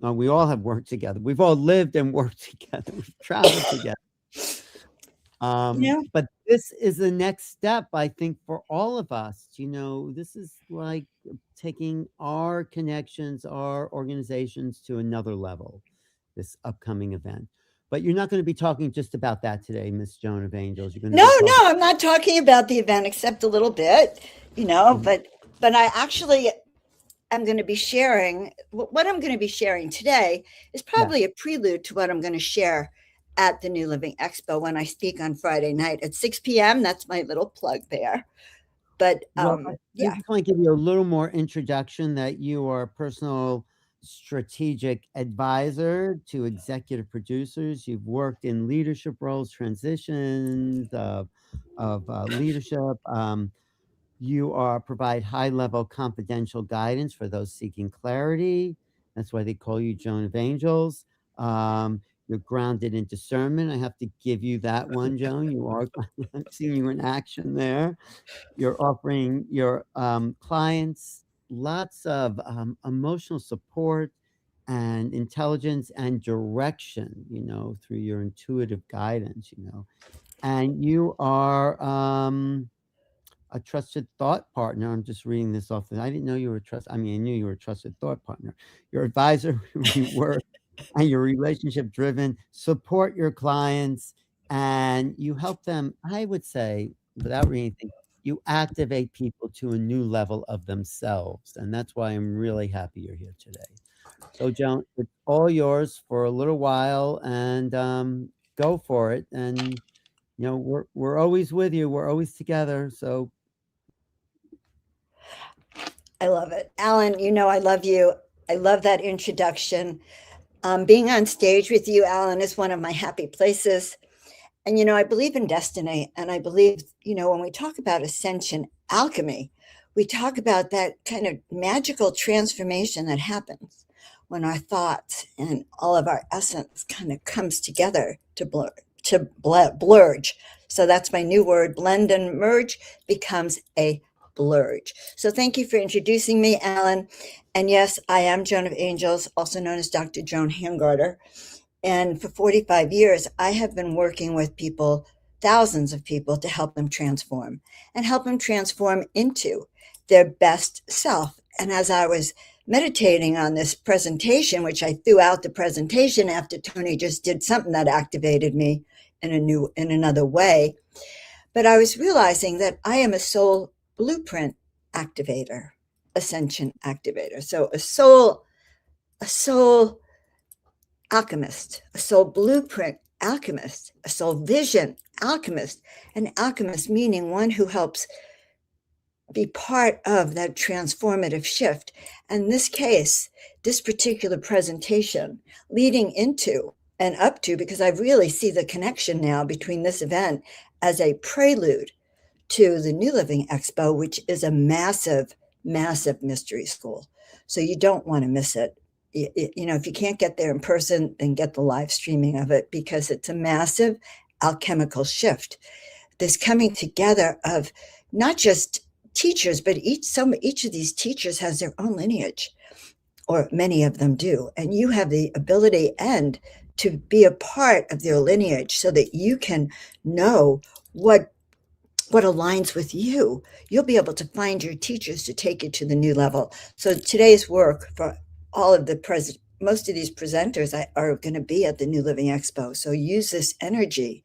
We all have worked together. We've all lived and worked together. We've traveled together. But this is the next step, I think, for all of us. This is like taking our connections, our organizations to another level, this upcoming event. But you're not going to be talking just about that today, Miss Joan of Angels. You're going to No, I'm not talking about the event except a little bit, but I actually am going to be sharing what I'm going to be sharing today is probably a prelude to what I'm going to share at the New Living Expo when I speak on Friday night at 6 p.m. That's my little plug there. But I just want to give you a little more introduction that you are a personal strategic advisor to executive producers. You've worked in leadership roles, transitions of leadership. You provide high-level confidential guidance for those seeking clarity. That's why they call you Joan of Angels. You're grounded in discernment. I have to give you that one, Joan. You are. I'm seeing you in action there. You're offering your clients lots of emotional support and intelligence and direction, through your intuitive guidance, and you are a trusted thought partner. I'm just reading this off. I didn't know you were a trust. I mean, I knew you were a trusted thought partner. Your advisor, work, and your relationship driven. Support your clients, and you help them. I would say, without reading anything, you activate people to a new level of themselves, and that's why I'm really happy you're here today. So, Joan, it's all yours for a little while, and go for it. And we're always with you. We're always together. So I love it. Alan, I love you. I love that introduction. Being on stage with you, Alan, is one of my happy places. And, I believe in destiny. And I believe, when we talk about ascension alchemy, we talk about that kind of magical transformation that happens when our thoughts and all of our essence kind of comes together to blurge. So that's my new word, blend and merge becomes a blurge. So thank you for introducing me, Alan. And yes, I am Joan of Angels, also known as Dr. Joan Hangarter. And for 45 years, I have been working with people, thousands of people, to help them transform and help them transform into their best self. And as I was meditating on this presentation, which I threw out the presentation after Tony just did something that activated me in another way, but I was realizing that I am a soul blueprint activator, ascension activator. So a soul alchemist, a soul blueprint alchemist, a soul vision alchemist, an alchemist meaning one who helps be part of that transformative shift. And in this case, this particular presentation leading into and up to, because I really see the connection now between this event as a prelude to the New Living Expo, which is a massive, massive mystery school. So you don't want to miss it. If you can't get there in person, then get the live streaming of it, because it's a massive alchemical shift. This coming together of not just teachers, but each of these teachers has their own lineage, or many of them do. And you have the ability and to be a part of their lineage so that you can know what aligns with you. You'll be able to find your teachers to take you to the new level. So today's work for all of most of these presenters are going to be at the New Living Expo. So use this energy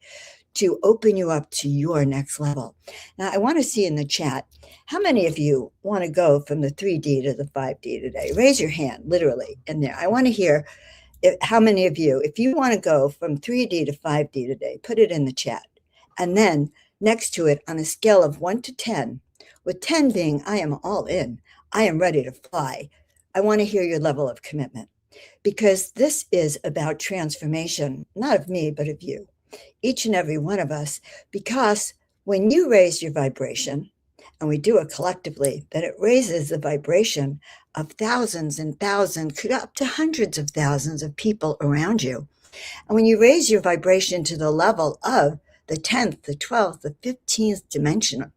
to open you up to your next level. Now, I want to see in the chat, how many of you want to go from the 3D to the 5D today? Raise your hand, literally, in there. I want to hear how many of you, if you want to go from 3D to 5D today, put it in the chat. And then next to it, on a scale of 1 to 10, with 10 being, I am all in, I am ready to fly, I want to hear your level of commitment, because this is about transformation, not of me, but of you, each and every one of us. Because when you raise your vibration, and we do it collectively, then it raises the vibration of thousands and thousands, up to hundreds of thousands of people around you. And when you raise your vibration to the level of the 10th, the 12th, the 15th dimension,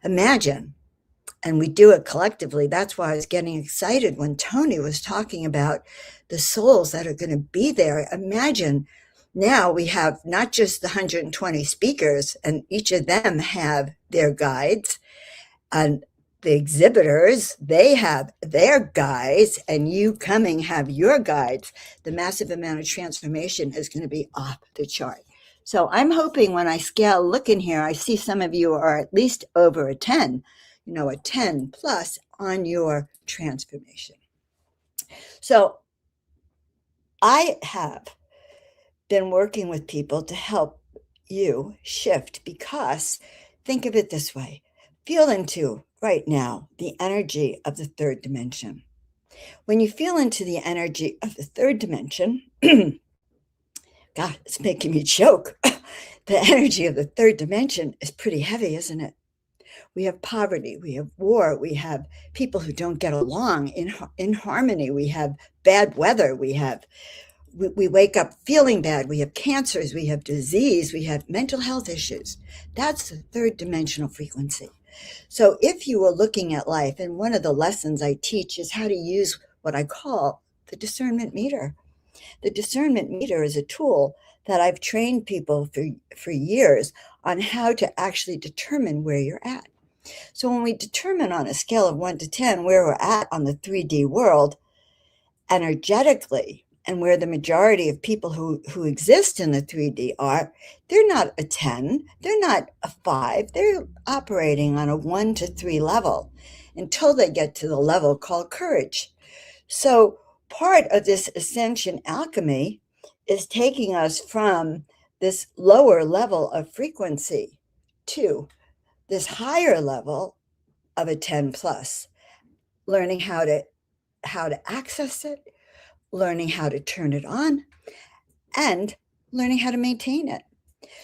imagine, and we do it collectively. That's why I was getting excited when Tony was talking about the souls that are going to be there. Imagine now we have not just the 120 speakers, and each of them have their guides, and the exhibitors, they have their guides, and you coming have your guides. The massive amount of transformation is going to be off the chart. So I'm hoping when I scale, look in here, I see some of you are at least over a 10, a 10 plus on your transformation. So I have been working with people to help you shift, because think of it this way. Feel into right now the energy of the third dimension. When you feel into the energy of the third dimension, God, it's making me choke. The energy of the third dimension is pretty heavy, isn't it? We have poverty, we have war, we have people who don't get along in harmony, we have bad weather, we wake up feeling bad, we have cancers, we have disease, we have mental health issues. That's the third dimensional frequency. So if you were looking at life, and one of the lessons I teach is how to use what I call the discernment meter. The discernment meter is a tool that I've trained people for years on how to actually determine where you're at. So when we determine on a scale of 1 to 10 where we're at on the 3D world energetically, and where the majority of people who exist in the 3D are, they're not a 10, they're not a 5, they're operating on a 1 to 3 level until they get to the level called courage. So part of this ascension alchemy is taking us from this lower level of frequency to this higher level of a 10 plus, learning how to access it, learning how to turn it on, and learning how to maintain it.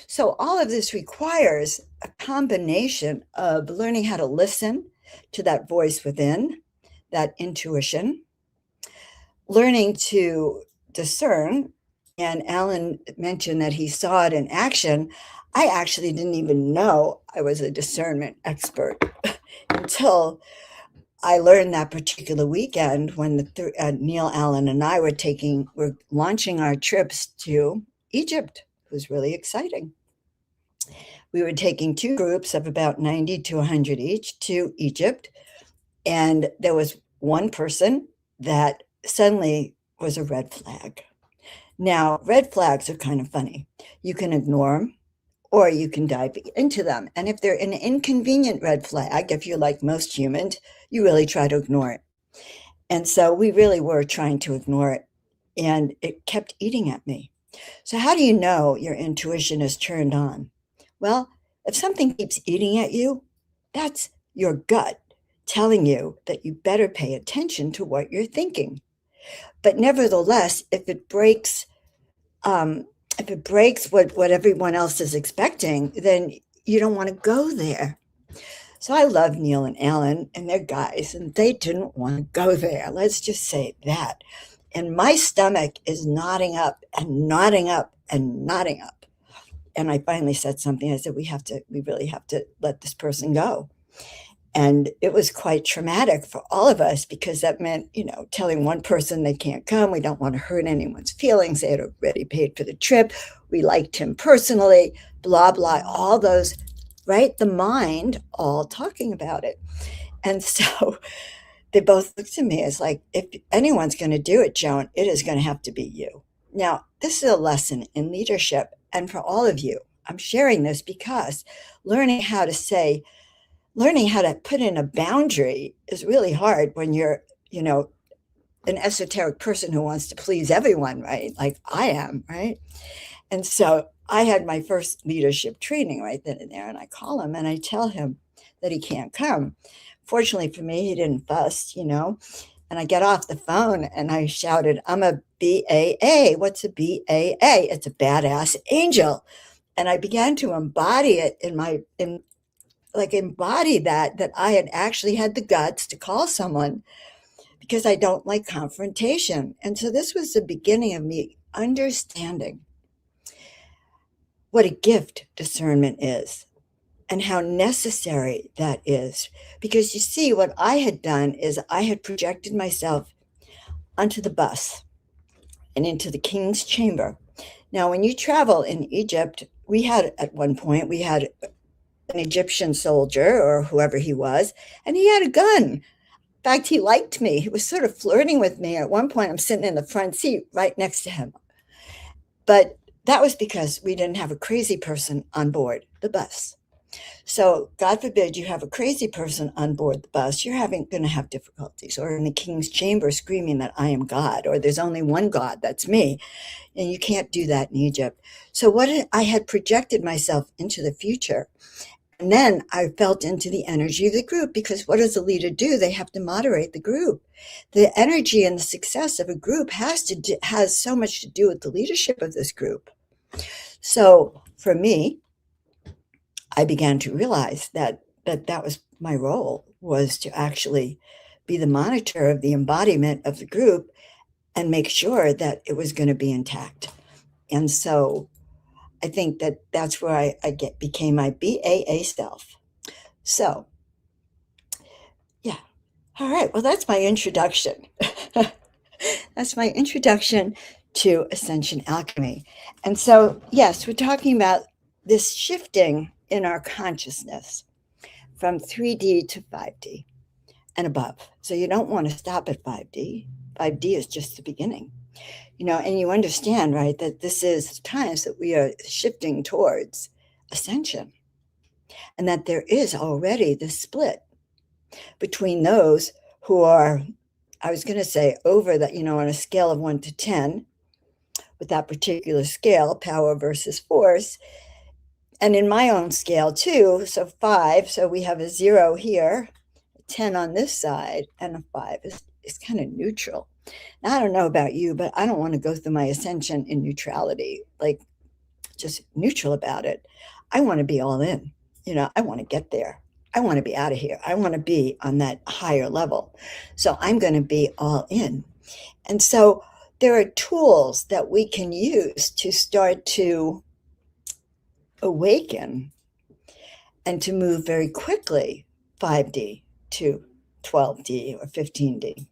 So all of this requires a combination of learning how to listen to that voice within, that intuition, learning to discern. And Alan mentioned that he saw it in action. I actually didn't even know I was a discernment expert until I learned that particular weekend when Neil, Allen, and I were launching our trips to Egypt. It was really exciting. We were taking 2 groups of about 90 to 100 each to Egypt. And there was one person that suddenly was a red flag. Now, red flags are kind of funny. You can ignore them or you can dive into them. And if they're an inconvenient red flag, if you're like most humans, you really try to ignore it. And so we really were trying to ignore it, and it kept eating at me. So how do you know your intuition is turned on? Well, if something keeps eating at you, that's your gut telling you that you better pay attention to what you're thinking. But nevertheless, if it breaks what everyone else is expecting, then you don't want to go there. So I love Neil and Alan and their guys, and they didn't want to go there. Let's just say that. And my stomach is nodding up and nodding up and nodding up. And I finally said something. I said, we really have to let this person go. And it was quite traumatic for all of us, because that meant, telling one person they can't come. We don't want to hurt anyone's feelings. They had already paid for the trip. We liked him personally, blah, blah, all those, right? The mind all talking about it. And so they both looked at me as like, if anyone's going to do it, Joan, it is going to have to be you. Now, this is a lesson in leadership. And for all of you, I'm sharing this because learning how to put in a boundary is really hard when you're, an esoteric person who wants to please everyone, right? Like I am, right? And so I had my first leadership training right then and there, and I call him and I tell him that he can't come. Fortunately for me, he didn't fuss, and I get off the phone and I shouted, I'm a BAA. What's a BAA? It's a badass angel. And I began to embody it embody that I had actually had the guts to call someone, because I don't like confrontation. And so this was the beginning of me understanding what a gift discernment is and how necessary that is. Because you see, what I had done is I had projected myself onto the bus and into the king's chamber. Now, when you travel in Egypt, at one point, we had an Egyptian soldier or whoever he was, and he had a gun. In fact, he liked me. He was sort of flirting with me. At one point, I'm sitting in the front seat right next to him. But that was because we didn't have a crazy person on board the bus. So God forbid you have a crazy person on board the bus, you're going to have difficulties. Or in the king's chamber screaming that I am God, or there's only one God, that's me. And you can't do that in Egypt. So I had projected myself into the future. And then I felt into the energy of the group, because what does a leader do? They have to moderate the group. The energy and the success of a group has so much to do with the leadership of this group. So for me, I began to realize that was my role, was to actually be the monitor of the embodiment of the group and make sure that it was going to be intact. And so I think that's where I became my BAA self. So, yeah. All right. Well, that's my introduction. That's my introduction to Ascension Alchemy. And so, yes, we're talking about this shifting in our consciousness from 3D to 5D and above. So you don't want to stop at 5D. 5D is just the beginning. And you understand, right, that this is times that we are shifting towards ascension, and that there is already this split between those who are, I was going to say, over that, on a scale of 1 to 10, with that particular scale, power versus force, and in my own scale too, so 5, so we have a 0 here, a 10 on this side, and a 5 is kind of neutral. Now, I don't know about you, but I don't want to go through my ascension in neutrality, like just neutral about it. I want to be all in. I want to get there. I want to be out of here. I want to be on that higher level. So I'm going to be all in. And so there are tools that we can use to start to awaken and to move very quickly 5D to 12D or 15D.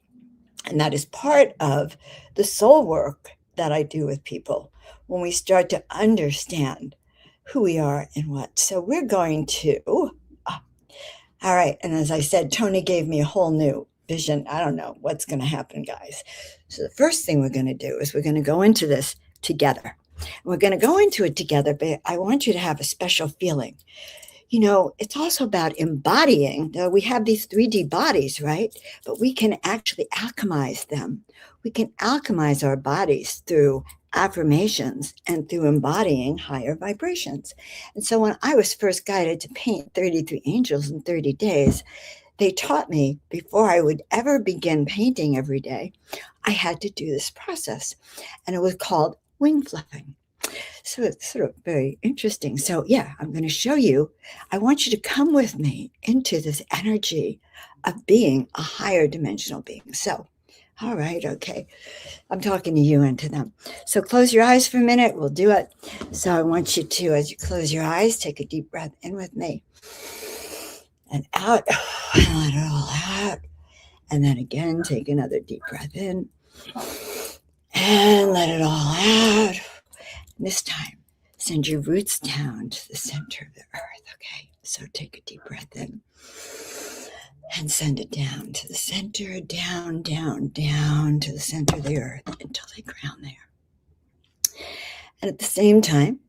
And that is part of the soul work that I do with people when we start to understand who we are and what. So we're going to, all right. And as I said, Tony gave me a whole new vision. I don't know what's going to happen, guys. So the first thing we're going to do is we're going to go into this together. We're going to go into it together, but I want you to have a special feeling. It's also about embodying. We have these 3D bodies, right? But we can actually alchemize them. We can alchemize our bodies through affirmations and through embodying higher vibrations. And so when I was first guided to paint 33 angels in 30 days, they taught me before I would ever begin painting every day, I had to do this process. And it was called wing fluffing. So it's sort of very interesting. So yeah, I'm going to show you. I want you to come with me into this energy of being a higher dimensional being. So, all right, okay. I'm talking to you and to them. So close your eyes for a minute. We'll do it. So I want you to, as you close your eyes, take a deep breath in with me and out, and let it all out. And then again, take another deep breath in and let it all out. This time, send your roots down to the center of the earth, okay? So take a deep breath in and send it down to the center, down, down, down to the center of the earth until they ground there. And at the same time,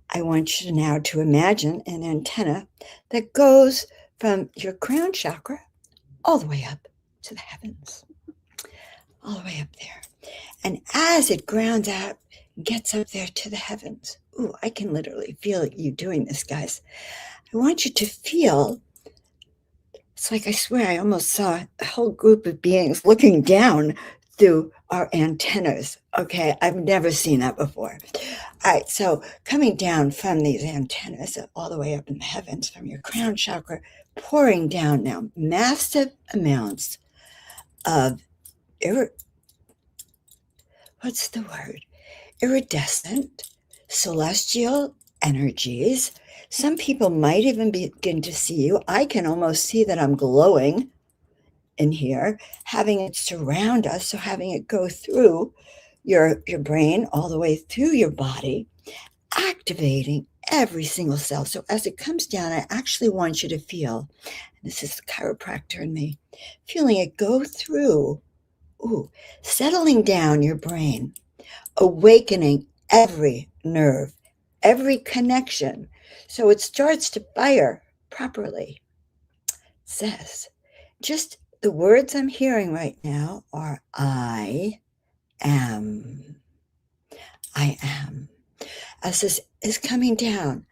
I want you now to imagine an antenna that goes from your crown chakra all the way up to the heavens, all the way up there. And as it grounds out, gets up there to the heavens. Ooh, I can literally feel you doing this, guys. I want you to feel, it's like I swear I almost saw a whole group of beings looking down through our antennas. Okay, I've never seen that before. All right, so coming down from these antennas all the way up in the heavens from your crown chakra, pouring down now massive amounts of what's the word? Iridescent, celestial energies. Some people might even begin to see you. I can almost see that I'm glowing in here, having it surround us, so having it go through your brain all the way through your body, activating every single cell. So as it comes down, I actually want you to feel, and this is the chiropractor in me, feeling it go through, settling down your brain, awakening every nerve, every connection, so it starts to fire properly. It says, just the words I'm hearing right now are I am. I am. As this is coming down,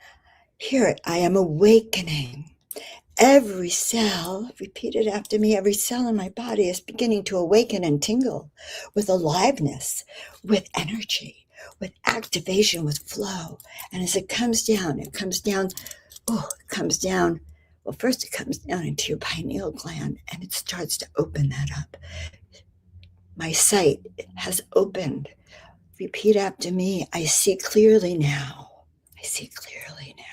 hear it. I am awakening. Every cell, repeat it after me, every cell in my body is beginning to awaken and tingle with aliveness, with energy, with activation, with flow. And as it comes down, well, first it comes down into your pineal gland and it starts to open that up. My sight has opened. Repeat after me, I see clearly now. I see clearly now.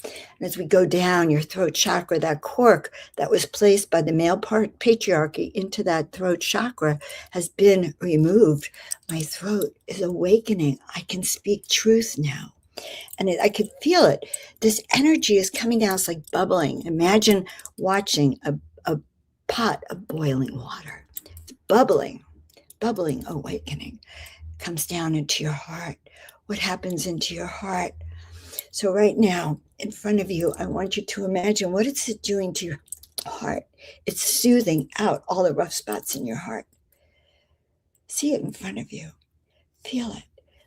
And as we go down your throat chakra, that cork that was placed by the male patriarchy into that throat chakra has been removed. My throat is awakening. I can speak truth now. And I could feel it. This energy is coming down. It's like bubbling. Imagine watching a pot of boiling water. It's bubbling, awakening. Comes down into your heart. What happens into your heart? So right now, in front of you, I want you to imagine, what is it doing to your heart? It's soothing out all the rough spots in your heart. See it in front of you. Feel it.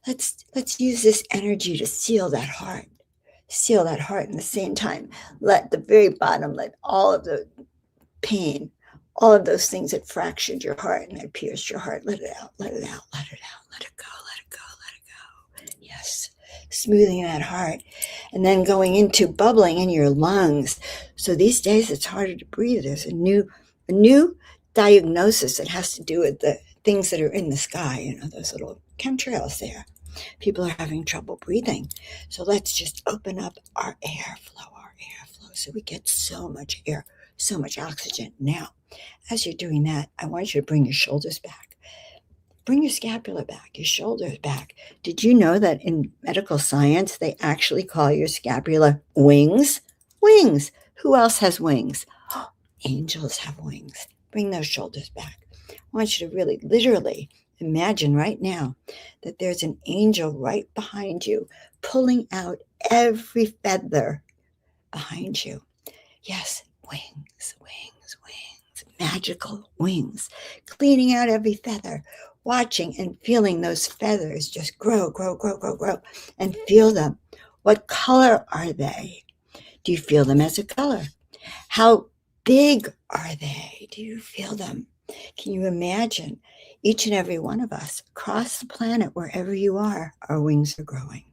Let's use this energy to seal that heart. Seal that heart. In the same time, let the very bottom, let all of the pain, all of those things that fractured your heart and that pierced your heart, let it out, let it out, let it out, let it go, let it go, let it go. Yes, smoothing that heart. And then going into bubbling in your lungs. So these days it's harder to breathe. There's a new diagnosis that has to do with the things that are in the sky, those little chemtrails there. People are having trouble breathing. So let's just open up our airflow, so we get so much air, so much oxygen. Now, as you're doing that, I want you to bring your shoulders back. Bring your scapula back, your shoulders back. Did you know that in medical science, they actually call your scapula wings? Wings. Who else has wings? Oh, angels have wings. Bring those shoulders back. I want you to really, literally imagine right now that there's an angel right behind you, pulling out every feather behind you. Yes, wings, wings, wings, magical wings, cleaning out every feather, watching and feeling those feathers just grow, grow, grow, grow, grow, and feel them. What color are they? Do you feel them as a color? How big are they? Do you feel them? Can you imagine each and every one of us across the planet, wherever you are, our wings are growing.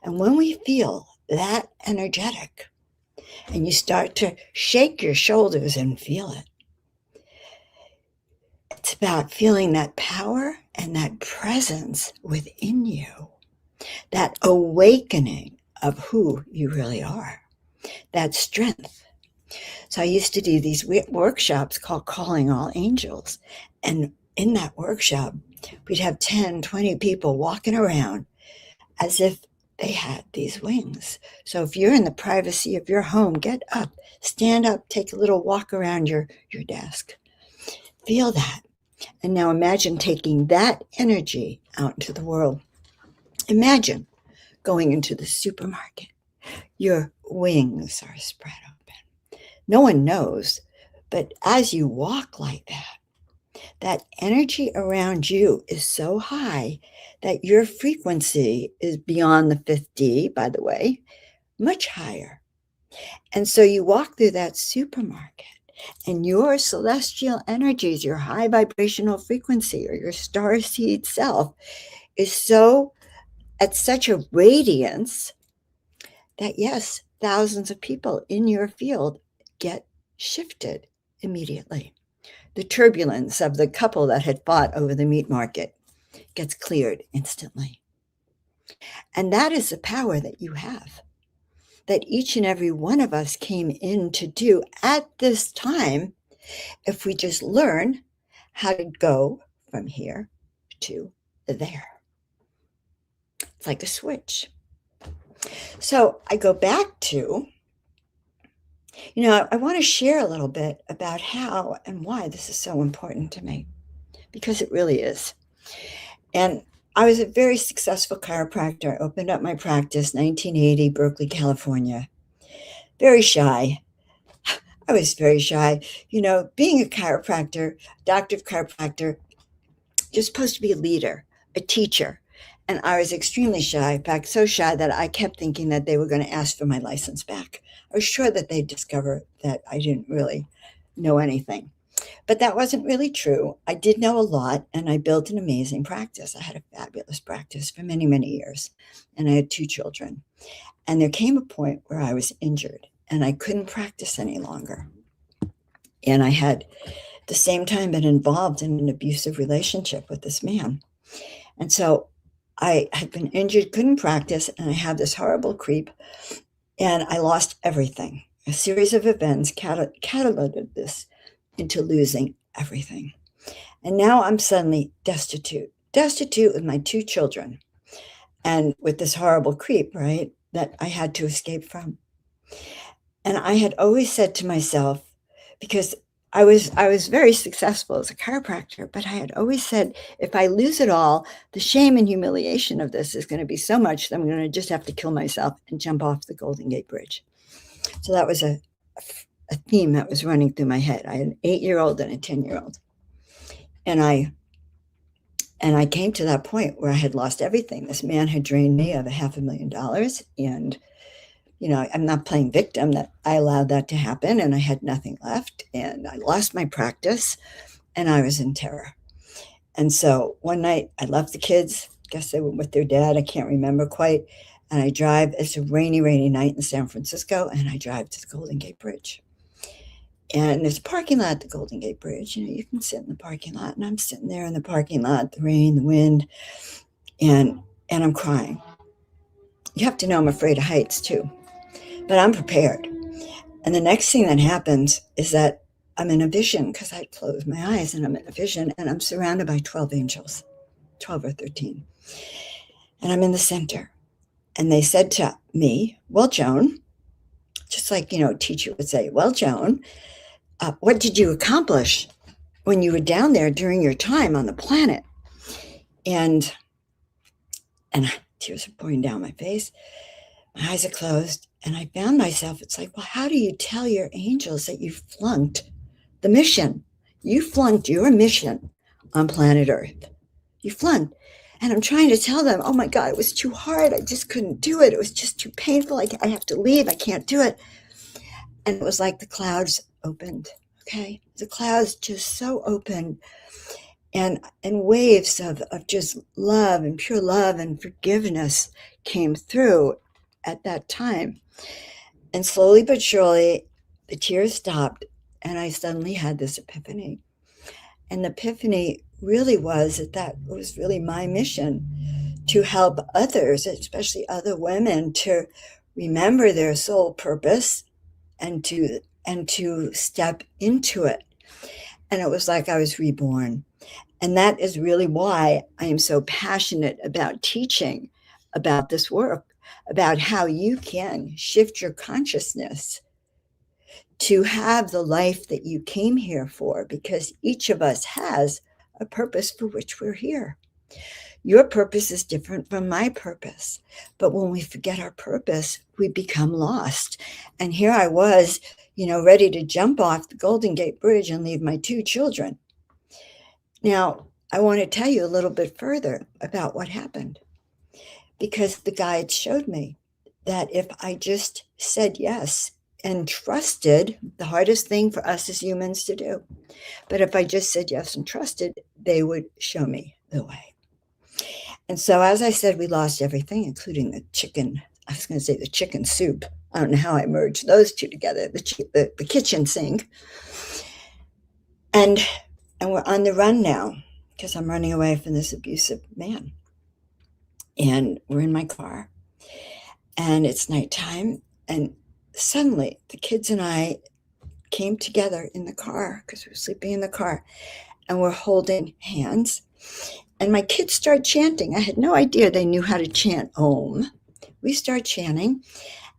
And when we feel that energetic, and you start to shake your shoulders and feel it, it's about feeling that power and that presence within you, that awakening of who you really are, that strength. So I used to do these workshops called Calling All Angels. And in that workshop, we'd have 10, 20 people walking around as if they had these wings. So if you're in the privacy of your home, get up, stand up, take a little walk around your desk. Feel that. And now imagine taking that energy out into the world. Imagine going into the supermarket. Your wings are spread open. No one knows, but as you walk like that energy around you is so high that your frequency is beyond the 50, by the way, much higher. And so you walk through that supermarket and your celestial energies, your high vibrational frequency or your starseed self is so at such a radiance that, yes, thousands of people in your field get shifted immediately. The turbulence of the couple that had fought over the meat market gets cleared instantly. And that is the power that you have, that each and every one of us came in to do at this time, if we just learn how to go from here to there. It's like a switch. So I go back to, I want to share a little bit about how and why this is so important to me, because it really is. And I was a very successful chiropractor. I opened up my practice 1980, Berkeley, California. Very shy. I was very shy. Being a chiropractor, doctor of chiropractor, you're supposed to be a leader, a teacher. And I was extremely shy, in fact, so shy that I kept thinking that they were going to ask for my license back. I was sure that they'd discover that I didn't really know anything. But that wasn't really true. I did know a lot, and I built an amazing practice. I had a fabulous practice for many, many years, and I had 2 children. And there came a point where I was injured, and I couldn't practice any longer. And I had, at the same time, been involved in an abusive relationship with this man. And so I had been injured, couldn't practice, and I had this horrible creep, and I lost everything. A series of events catalyzed this into losing everything. And now I'm suddenly destitute with my 2 children. and with this horrible creep, right, that I had to escape from. And I had always said to myself, because I was very successful as a chiropractor, but I had always said, if I lose it all, the shame and humiliation of this is going to be so much that I'm going to just have to kill myself and jump off the Golden Gate Bridge. So that was a theme that was running through my head. I had an 8-year-old and a 10-year-old. And I came to that point where I had lost everything. This man had drained me of $500,000. And, you know, I'm not playing victim, that I allowed that to happen, and I had nothing left. And I lost my practice, and I was in terror. And so one night I left the kids. Guess they were with their dad. I can't remember quite. And I drive. It's a rainy, rainy night in San Francisco. And I drive to the Golden Gate Bridge. And there's a parking lot at the Golden Gate Bridge. You know, you can sit in the parking lot. And I'm sitting there in the parking lot, the rain, the wind, and I'm crying. You have to know I'm afraid of heights too, but I'm prepared. And the next thing that happens is that I'm in a vision, because I closed my eyes, and I'm in a vision, and I'm surrounded by 12 angels, 12 or 13. And I'm in the center. And they said to me, well, Joan, just like, you know, a teacher would say, well, Joan, what did you accomplish when you were down there during your time on the planet? And tears are pouring down my face. My eyes are closed. And I found myself, it's like, well, how do you tell your angels that you flunked the mission? You flunked your mission on planet Earth. You flunked. And I'm trying to tell them, oh my God, it was too hard. I just couldn't do it. It was just too painful. I have to leave. I can't do it. And it was like the clouds opened. Okay. The clouds just so opened, and waves of just love and pure love and forgiveness came through at that time. And slowly but surely, the tears stopped, and I suddenly had this epiphany. And the epiphany really was that was really my mission, to help others, especially other women, to remember their soul purpose and to step into it. And it was like I was reborn. And that is really why I am so passionate about teaching about this work, about how you can shift your consciousness to have the life that you came here for, because each of us has a purpose for which we're here. Your purpose is different from my purpose. But when we forget our purpose, we become lost. And here I was, you know, ready to jump off the Golden Gate Bridge and leave my 2 children. Now, I want to tell you a little bit further about what happened, because the guides showed me that if I just said yes and trusted, the hardest thing for us as humans to do, but if I just said yes and trusted, they would show me the way. And so, as I said, we lost everything, including the chicken. I was going to say the chicken soup. I don't know how I merged those two together, the kitchen sink. And we're on the run now, because I'm running away from this abusive man. And we're in my car, and it's nighttime. And suddenly the kids and I came together in the car, because we were sleeping in the car, and we're holding hands. And my kids start chanting. I had no idea they knew how to chant Om. We start chanting,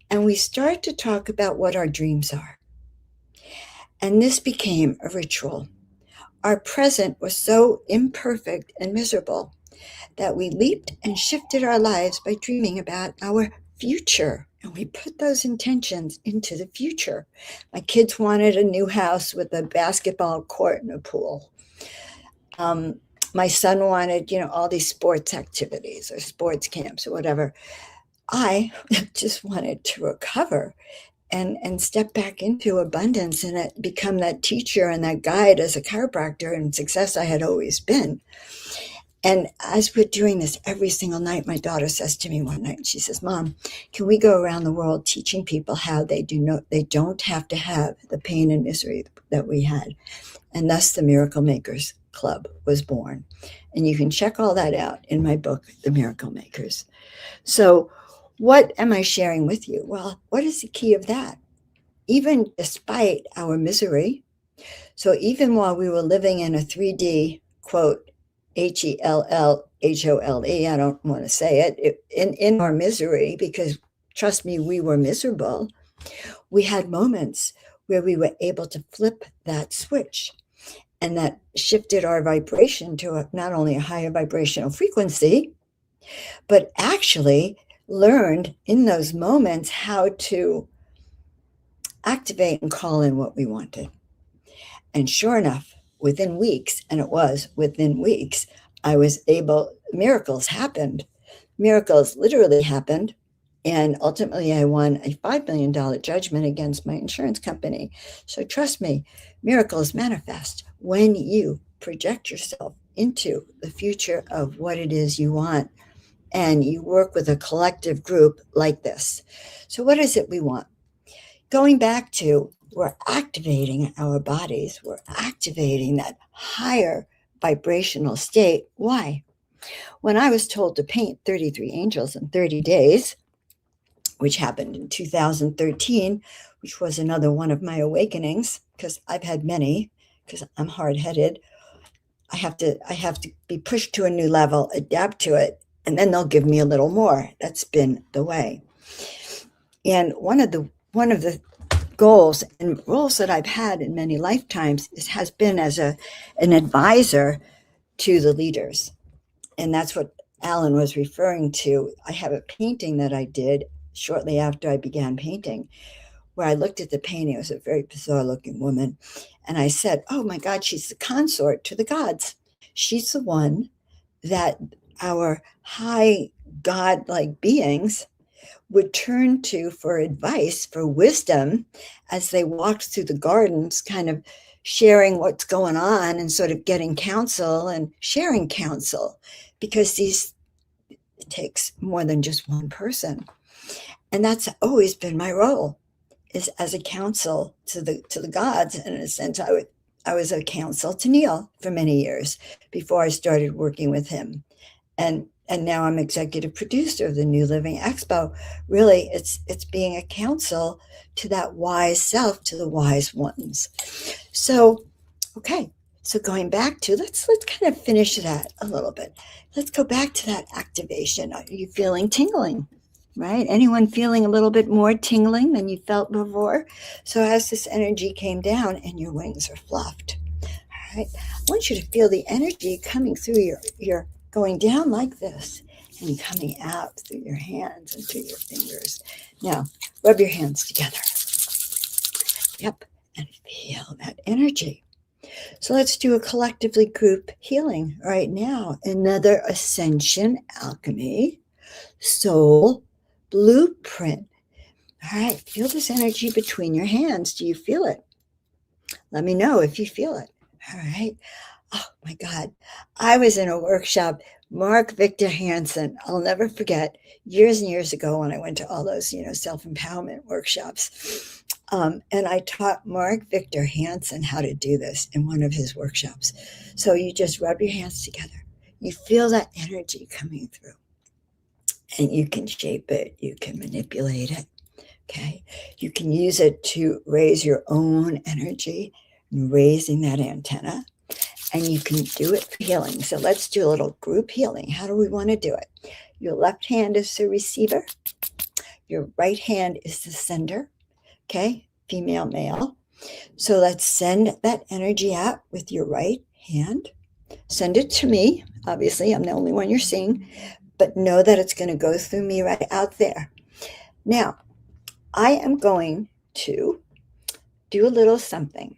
and we start to talk about what our dreams are. And this became a ritual. Our present was so imperfect and miserable that we leaped and shifted our lives by dreaming about our future. And we put those intentions into the future. My kids wanted a new house with a basketball court and a pool. My son wanted, you know, all these sports activities or sports camps or whatever. I just wanted to recover and step back into abundance and become that teacher and that guide as a chiropractor and success I had always been. And as we're doing this every single night, my daughter says to me one night, she says, Mom, can we go around the world teaching people how they don't have to have the pain and misery that we had? And thus the Miracle Makers Club was born. And you can check all that out in my book, The Miracle Makers. So what am I sharing with you? Well, what is the key of that? Even despite our misery, so even while we were living in a 3D, quote, HELLHOLE. I don't want to say it. In our misery, because trust me, we were miserable. We had moments where we were able to flip that switch, and that shifted our vibration to not only a higher vibrational frequency, but actually learned in those moments how to activate and call in what we wanted. And sure enough, within weeks, and it was within weeks, I was able, miracles happened. Miracles literally happened. And ultimately, I won a $5 million judgment against my insurance company. So trust me, miracles manifest when you project yourself into the future of what it is you want. And you work with a collective group like this. So what is it we want? Going back to, we're activating our bodies. We're activating that higher vibrational state. Why? When I was told to paint 33 angels in 30 days, which happened in 2013, which was another one of my awakenings, because I've had many, because I'm hard-headed. I have to be pushed to a new level, adapt to it, and then they'll give me a little more. That's been the way. And one of the goals and roles that I've had in many lifetimes has been as an advisor to the leaders. And that's what Alan was referring to. I have a painting that I did shortly after I began painting, where I looked at the painting. It was a very bizarre looking woman. And I said, oh my God, she's the consort to the gods. She's the one that our high God-like beings would turn to for advice, for wisdom, as they walked through the gardens, kind of sharing what's going on and sort of getting counsel and sharing counsel, because it takes more than just one person. And that's always been my role, is as a counsel to the gods. And in a sense, I was a counsel to Neil for many years before I started working with him. And now I'm executive producer of the New Living Expo. Really, it's being a counsel to that wise self, to the wise ones. So, okay. So going back to, let's kind of finish that a little bit. Let's go back to that activation. Are you feeling tingling? Right? Anyone feeling a little bit more tingling than you felt before? So as this energy came down and your wings are fluffed, all right, I want you to feel the energy coming through your going down like this and coming out through your hands and through your fingers. Now, rub your hands together. Yep, and feel that energy. So let's do a collectively group healing right now. Another ascension alchemy soul blueprint. All right, feel this energy between your hands. Do you feel it? Let me know if you feel it. All right. Oh my God. I was in a workshop, Mark Victor Hansen. I'll never forget, years and years ago when I went to all those, self-empowerment workshops. And I taught Mark Victor Hansen how to do this in one of his workshops. So you just rub your hands together. You feel that energy coming through. And you can shape it. You can manipulate it. Okay. You can use it to raise your own energy, raising that antenna. And you can do it for healing. So let's do a little group healing. How do we want to do it? Your left hand is the receiver. Your right hand is the sender. Okay, female, male. So let's send that energy out with your right hand. Send it to me. Obviously, I'm the only one you're seeing. But know that it's going to go through me right out there. Now, I am going to do a little something.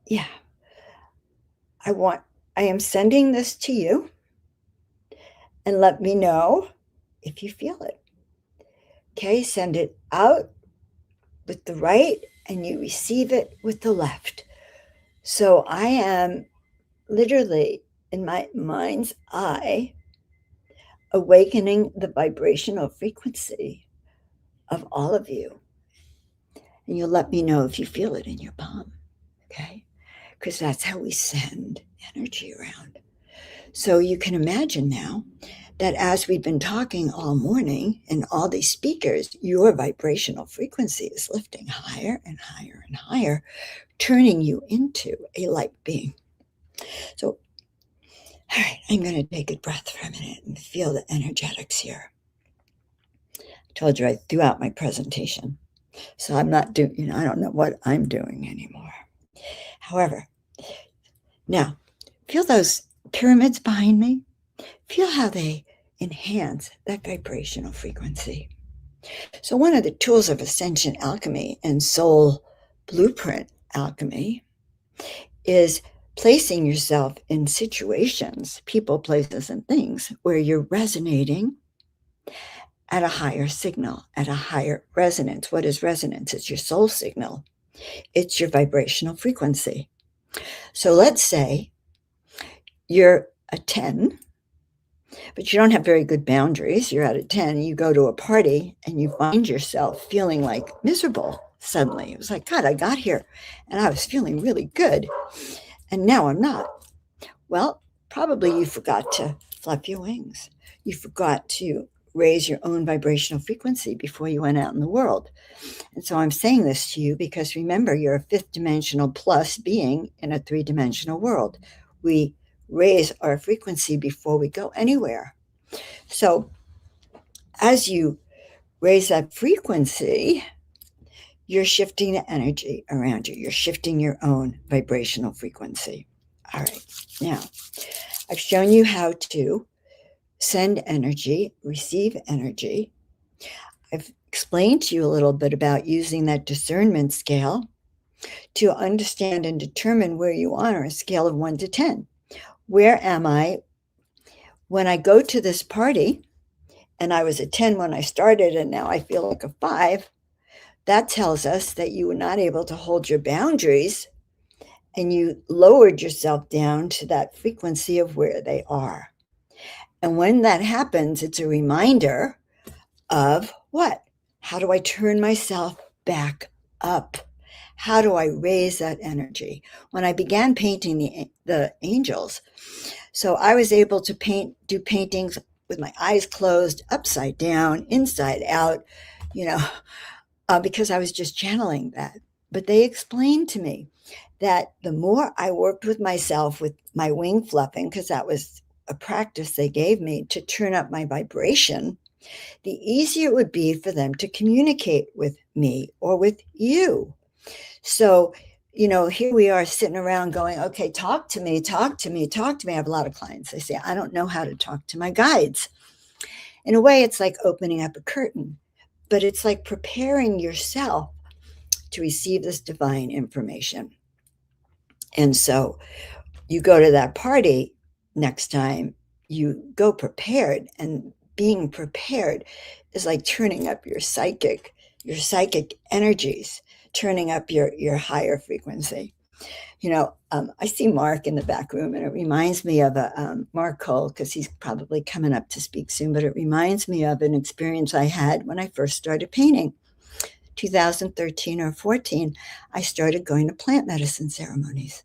Yeah. I am sending this to you, and let me know if you feel it. Okay, send it out with the right, and you receive it with the left. So I am literally, in my mind's eye, awakening the vibrational frequency of all of you. And you'll let me know if you feel it in your palm, okay? Because that's how we send energy around. So you can imagine now that as we've been talking all morning and all these speakers, your vibrational frequency is lifting higher and higher and higher, turning you into a light being. So, all right, I'm going to take a breath for a minute and feel the energetics here. I told you I threw out my presentation, so I'm not doing, I don't know what I'm doing anymore. However, now feel those pyramids behind me. Feel how they enhance that vibrational frequency. So one of the tools of ascension alchemy and soul blueprint alchemy is placing yourself in situations, people, places, and things where you're resonating at a higher signal, at a higher resonance. What is resonance? It's your soul signal. It's your vibrational frequency. So let's say you're a 10, but you don't have very good boundaries. You're at a 10, you go to a party and you find yourself feeling like miserable suddenly. It was like, God, I got here and I was feeling really good. And now I'm not. Well, probably you forgot to flap your wings. You forgot to raise your own vibrational frequency before you went out in the world. And so I'm saying this to you because remember, you're a fifth dimensional plus being in a three-dimensional world. We raise our frequency before we go anywhere. So as you raise that frequency, you're shifting the energy around you. You're shifting your own vibrational frequency. All right. Now, I've shown you how to send energy, receive energy. I've explained to you a little bit about using that discernment scale to understand and determine where you are on a scale of 1 to 10. Where am I when I go to this party and I was a 10 when I started and now I feel like a 5? That tells us that you were not able to hold your boundaries and you lowered yourself down to that frequency of where they are. And when that happens, it's a reminder of what? How do I turn myself back up? How do I raise that energy? When I began painting the angels, so I was able to do paintings with my eyes closed, upside down, inside out, because I was just channeling that. But they explained to me that the more I worked with myself with my wing fluffing, because that was a practice they gave me to turn up my vibration, the easier it would be for them to communicate with me or with you. So, here we are sitting around going, okay, talk to me, talk to me, talk to me. I have a lot of clients. They say, I don't know how to talk to my guides. In a way, it's like opening up a curtain, but it's like preparing yourself to receive this divine information. And so you go to that party next time, you go prepared, and being prepared is like turning up your psychic energies, turning up your higher frequency. I see Mark in the back room, and it reminds me of Mark Cole, because he's probably coming up to speak soon, but it reminds me of an experience I had when I first started painting. 2013 or 14, I started going to plant medicine ceremonies.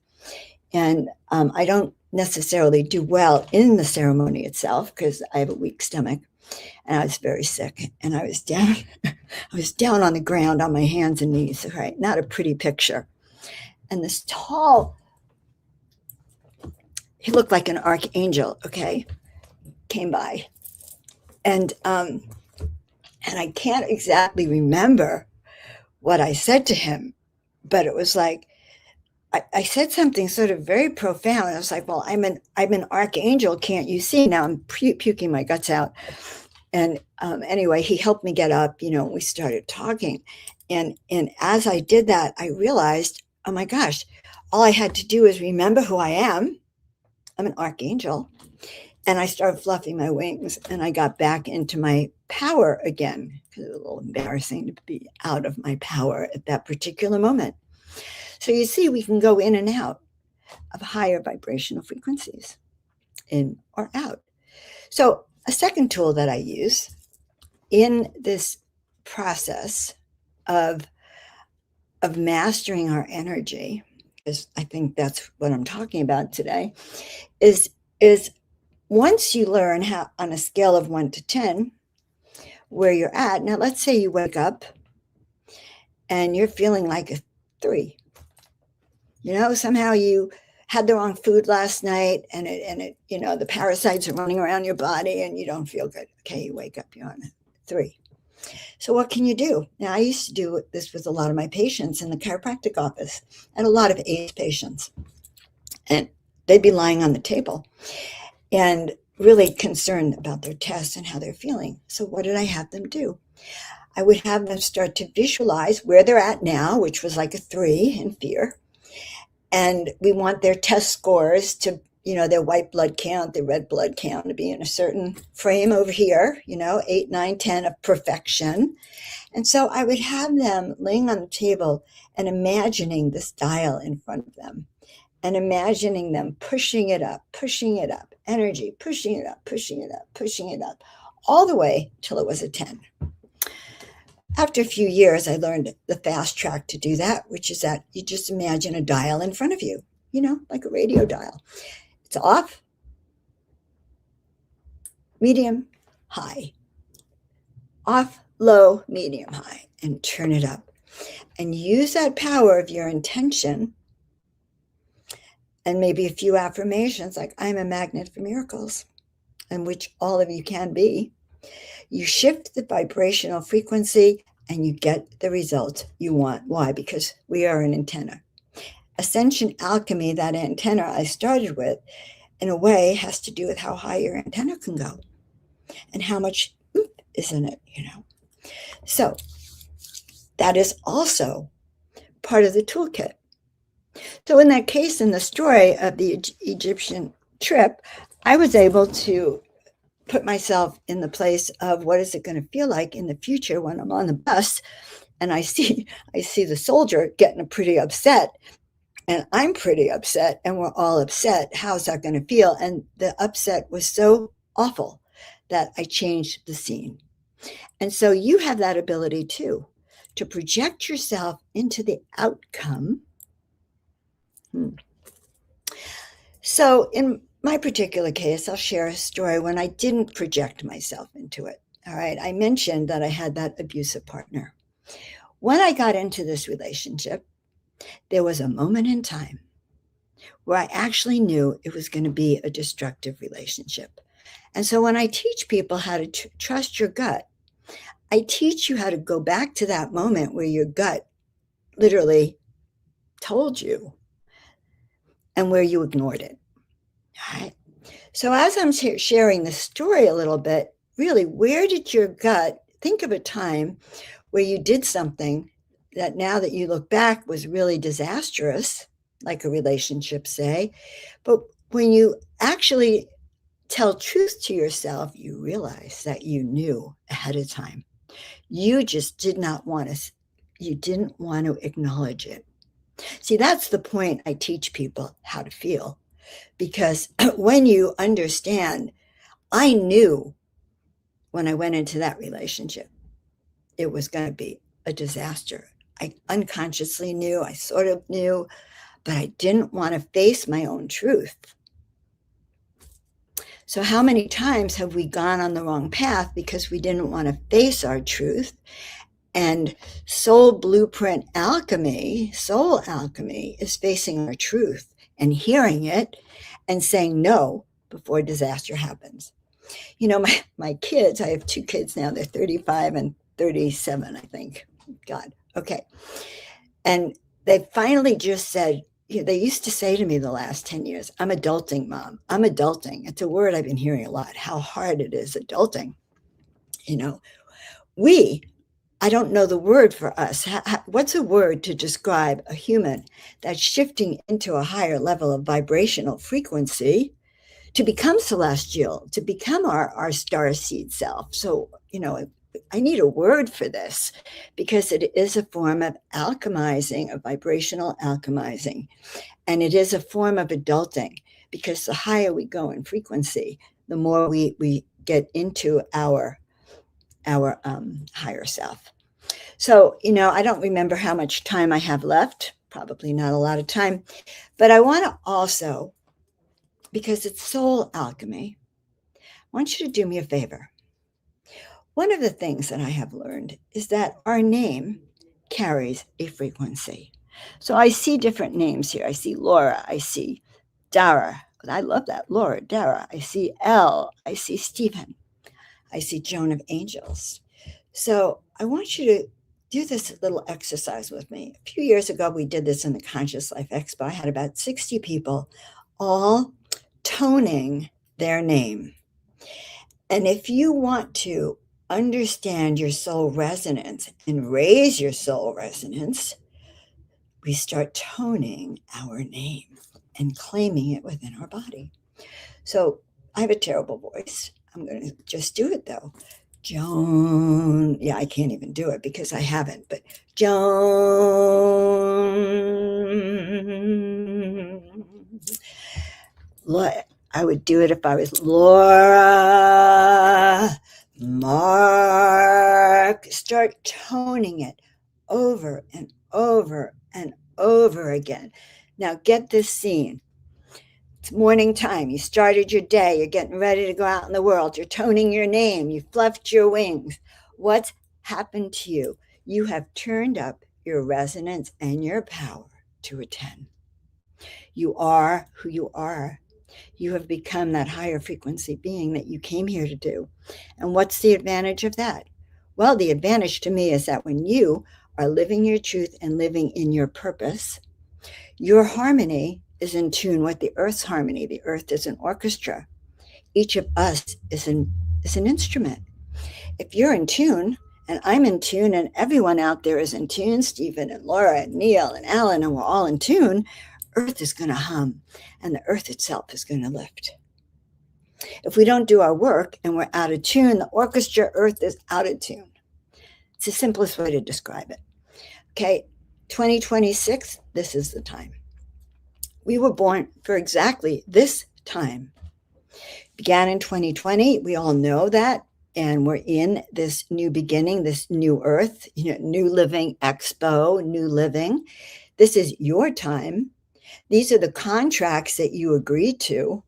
And I don't necessarily do well in the ceremony itself because I have a weak stomach and I was very sick and I was down on the ground on my hands and knees, right? Not a pretty picture. And this tall, he looked like an archangel, okay, came by. And I can't exactly remember what I said to him, but it was like, I said something sort of very profound. I was like, well, I'm an archangel. Can't you see? Now I'm puking my guts out. And anyway, he helped me get up, we started talking. And as I did that, I realized, oh my gosh, all I had to do is remember who I am. I'm an archangel. And I started fluffing my wings and I got back into my power again, because it was a little embarrassing to be out of my power at that particular moment. So you see, we can go in and out of higher vibrational frequencies, in or out. So a second tool that I use in this process of mastering our energy, is I think that's what I'm talking about today, is once you learn how, on a scale of 1 to 10, where you're at, now let's say you wake up and you're feeling like a 3. Somehow you had the wrong food last night and it, the parasites are running around your body and you don't feel good. Okay, you wake up, you're on a 3. So what can you do? Now, I used to do this with a lot of my patients in the chiropractic office and a lot of AIDS patients. And they'd be lying on the table and really concerned about their tests and how they're feeling. So what did I have them do? I would have them start to visualize where they're at now, which was like a 3 in fear. And we want their test scores to, their white blood count, their red blood count to be in a certain frame over here, 8, 9, 10 of perfection. And so I would have them laying on the table and imagining this dial in front of them and imagining them pushing it up, energy, pushing it up, all the way till it was a 10. After a few years, I learned the fast track to do that, which is that you just imagine a dial in front of you, like a radio dial. It's off, medium, high, off, low, medium, high, and turn it up. And use that power of your intention and maybe a few affirmations like, I'm a magnet for miracles, and which all of you can be. You shift the vibrational frequency and you get the result you want. Why? Because we are an antenna. Ascension alchemy, that antenna I started with, in a way, has to do with how high your antenna can go and how much is in it, So that is also part of the toolkit. So in that case, in the story of the Egyptian trip, I was able to put myself in the place of what is it going to feel like in the future when I'm on the bus and I see the soldier getting pretty upset and I'm pretty upset and we're all upset. How's that going to feel? And the upset was so awful that I changed the scene. And so you have that ability too, to project yourself into the outcome. So in my particular case, I'll share a story when I didn't project myself into it. All right. I mentioned that I had that abusive partner. When I got into this relationship, there was a moment in time where I actually knew it was going to be a destructive relationship. And so when I teach people how to trust your gut, I teach you how to go back to that moment where your gut literally told you and where you ignored it. All right. So as I'm sharing the story a little bit, really, where did your gut think of a time where you did something that now that you look back was really disastrous, like a relationship, say, but when you actually tell truth to yourself, you realize that you knew ahead of time. You just didn't want to acknowledge it. See, that's the point I teach people how to feel. Because when you understand, I knew when I went into that relationship, it was going to be a disaster. I unconsciously knew, I sort of knew, but I didn't want to face my own truth. So how many times have we gone on the wrong path because we didn't want to face our truth? And soul blueprint alchemy, soul alchemy, is facing our truth and hearing it and saying no before disaster happens. My kids, I have 2 kids now, they're 35 and 37, I think. God, okay. And they finally just said, they used to say to me the last 10 years, I'm adulting, Mom. I'm adulting. It's a word I've been hearing a lot, how hard it is, adulting. I don't know the word for us. What's a word to describe a human that's shifting into a higher level of vibrational frequency to become celestial, to become our star seed self? So, I need a word for this because it is a form of alchemizing, of vibrational alchemizing. And it is a form of adulting because the higher we go in frequency, the more we get into our higher self. So, I don't remember how much time I have left, probably not a lot of time, but I want to also, because it's soul alchemy, want you to do me a favor. One of the things that I have learned is that our name carries a frequency. So I see different names here. I see Laura. I see Dara. I love that. Laura, Dara. I see Elle. I see Stephen. I see Joan of Angels. So I want you to do this little exercise with me. A few years ago, we did this in the Conscious Life Expo. I had about 60 people all toning their name. And if you want to understand your soul resonance and raise your soul resonance, we start toning our name and claiming it within our body. So I have a terrible voice. I'm going to just do it though. Joan. Yeah, I can't even do it because I haven't, but Joan. I would do it if I was Laura. Mark. Start toning it over and over and over again. Now get this scene. It's morning time. You started your day. You're getting ready to go out in the world. You're toning your name. You fluffed your wings. What's happened to you? You have turned up your resonance and your power to a 10. You are who you are. You have become that higher frequency being that you came here to do. And what's the advantage of that? Well, the advantage to me is that when you are living your truth and living in your purpose, your harmony is in tune with the earth's harmony. The earth is an orchestra. Each of us is an instrument. If you're in tune, and I'm in tune, and everyone out there is in tune, Stephen and Laura and Neil and Alan, and we're all in tune, earth is going to hum, and the earth itself is going to lift. If we don't do our work and we're out of tune, the orchestra earth is out of tune. It's the simplest way to describe it. Okay, 2026, this is the time. We were born for exactly this time. Began in 2020. We all know that. And we're in this new beginning, this new earth, new living expo, new living. This is your time. These are the contracts that you agreed to.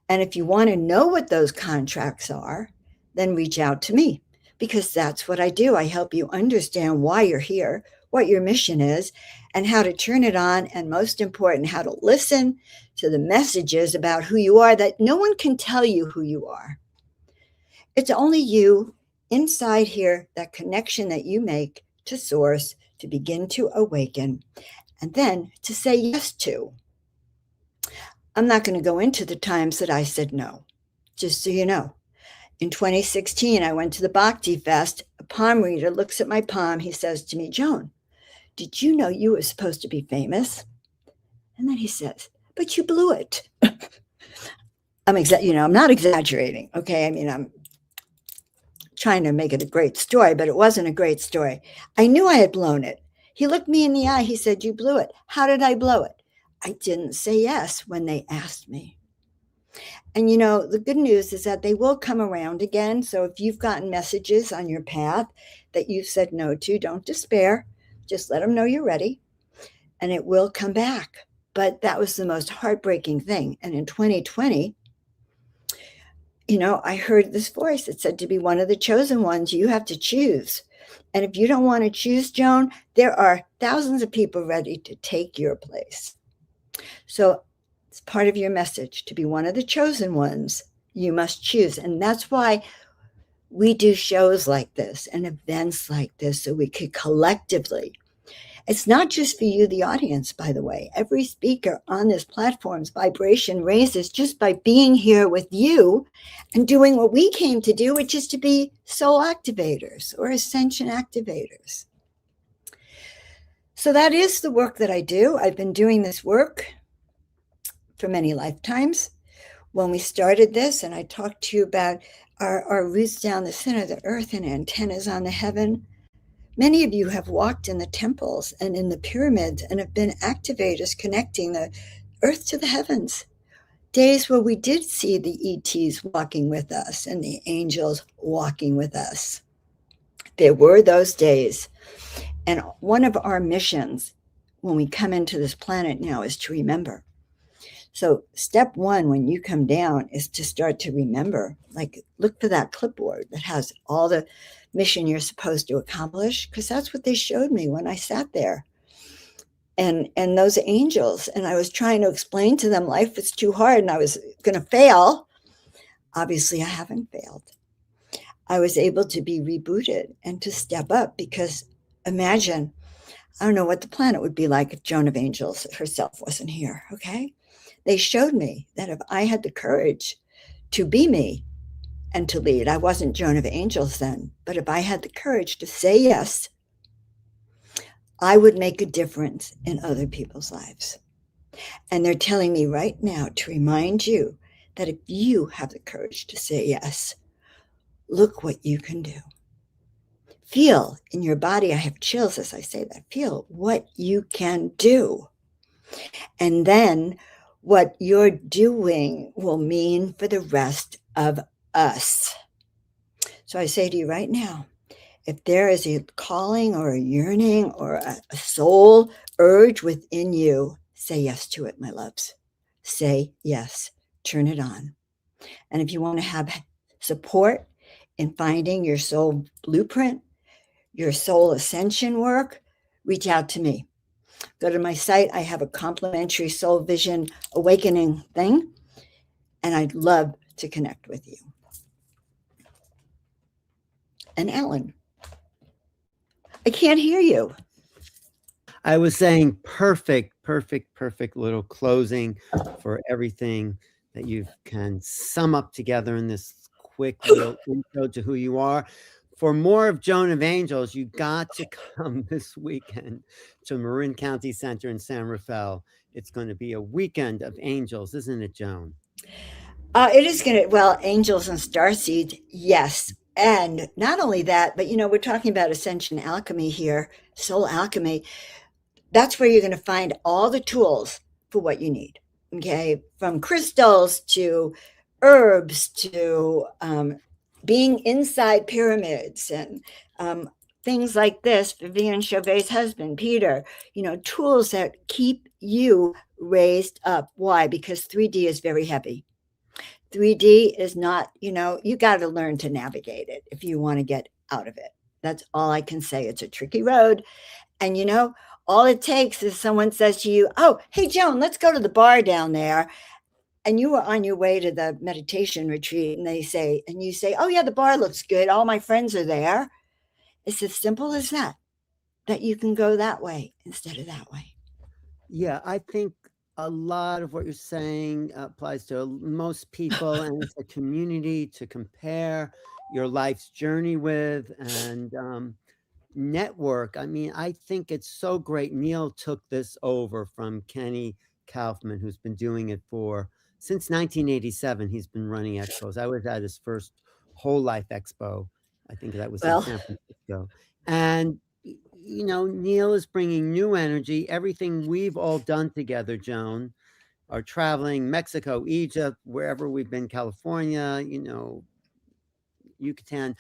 And if you want to know what those contracts are, then reach out to me, because that's what I do. I help you understand why you're here, what your mission is, and how to turn it on, and most important, how to listen to the messages about who you are that no one can tell you who you are. It's only you inside here, that connection that you make to source, to begin to awaken, and then to say yes to. I'm not going to go into the times that I said no, just so you know. In 2016, I went to the Bhakti Fest. A palm reader looks at my palm. He says to me, Joan, did you know you were supposed to be famous? And then he says, but you blew it. I'm not exaggerating. Okay. I mean, I'm trying to make it a great story, but it wasn't a great story. I knew I had blown it. He looked me in the eye. He said, you blew it. How did I blow it? I didn't say yes when they asked me. And the good news is that they will come around again. So if you've gotten messages on your path that you've said no to, don't despair. Just let them know you're ready, and it will come back. But that was the most heartbreaking thing. And in 2020, I heard this voice that said, to be one of the chosen ones, you have to choose. And if you don't want to choose, Joan, there are thousands of people ready to take your place. So it's part of your message. To be one of the chosen ones, you must choose. And that's why we do shows like this and events like this, so we could collectively. It's not just for you, the audience, by the way. Every speaker on this platform's vibration raises just by being here with you and doing what we came to do, which is to be soul activators or ascension activators. So that is the work that I do. I've been doing this work for many lifetimes. When we started this, and I talked to you about our roots down the center of the earth and antennas on the heaven, many of you have walked in the temples and in the pyramids and have been activators connecting the earth to the heavens. Days where we did see the ETs walking with us and the angels walking with us. There were those days. And one of our missions when we come into this planet now is to remember. So step one, when you come down, is to start to remember, like look for that clipboard that has all the mission you're supposed to accomplish, because that's what they showed me when I sat there. And those angels, and I was trying to explain to them life was too hard and I was going to fail. Obviously, I haven't failed. I was able to be rebooted and to step up, because imagine, I don't know what the planet would be like if Joan of Angels herself wasn't here. Okay. They showed me that if I had the courage to be me and to lead, I wasn't Joan of Angels then, but if I had the courage to say yes, I would make a difference in other people's lives. And they're telling me right now to remind you that if you have the courage to say yes, look what you can do. Feel in your body, I have chills as I say that, feel what you can do. And then what you're doing will mean for the rest of us. So I say to you right now, if there is a calling or a yearning or a soul urge within you, say yes to it, my loves. Say yes. Turn it on. And if you want to have support in finding your soul blueprint, your soul ascension work, reach out to me. Go to my site. I have a complimentary soul vision awakening thing, and I'd love to connect with you. And Alan, I can't hear you. I was saying perfect little closing for everything that you can sum up together in this quick little intro to who you are. For more of Joan of Angels, you got to come this weekend to Marin County Center in San Rafael. It's going to be a weekend of angels, isn't it, Joan? It is going to, well, angels and starseed, yes. And not only that, but we're talking about ascension alchemy here, soul alchemy. That's where you're going to find all the tools for what you need. Okay. From crystals to herbs to being inside pyramids and things like this. Vivian Chauvet's husband, Peter, tools that keep you raised up. Why? Because 3D is very heavy. 3D is not, you got to learn to navigate it if you want to get out of it. That's all I can say. It's a tricky road. And, all it takes is someone says to you, oh, hey, Joan, let's go to the bar down there. And you are on your way to the meditation retreat. And you say, oh, yeah, the bar looks good. All my friends are there. It's as simple as that you can go that way instead of that way. Yeah, I think a lot of what you're saying applies to most people, and it's a community to compare your life's journey with and network. I mean, I think it's so great. Neil took this over from Kenny Kaufman, who's been doing it since 1987. He's been running expos. I was at his first Whole Life Expo. I think that was in San Francisco. And Neil is bringing new energy. Everything we've all done together, Joan, are traveling, Mexico, Egypt, wherever we've been, California, Yucatan.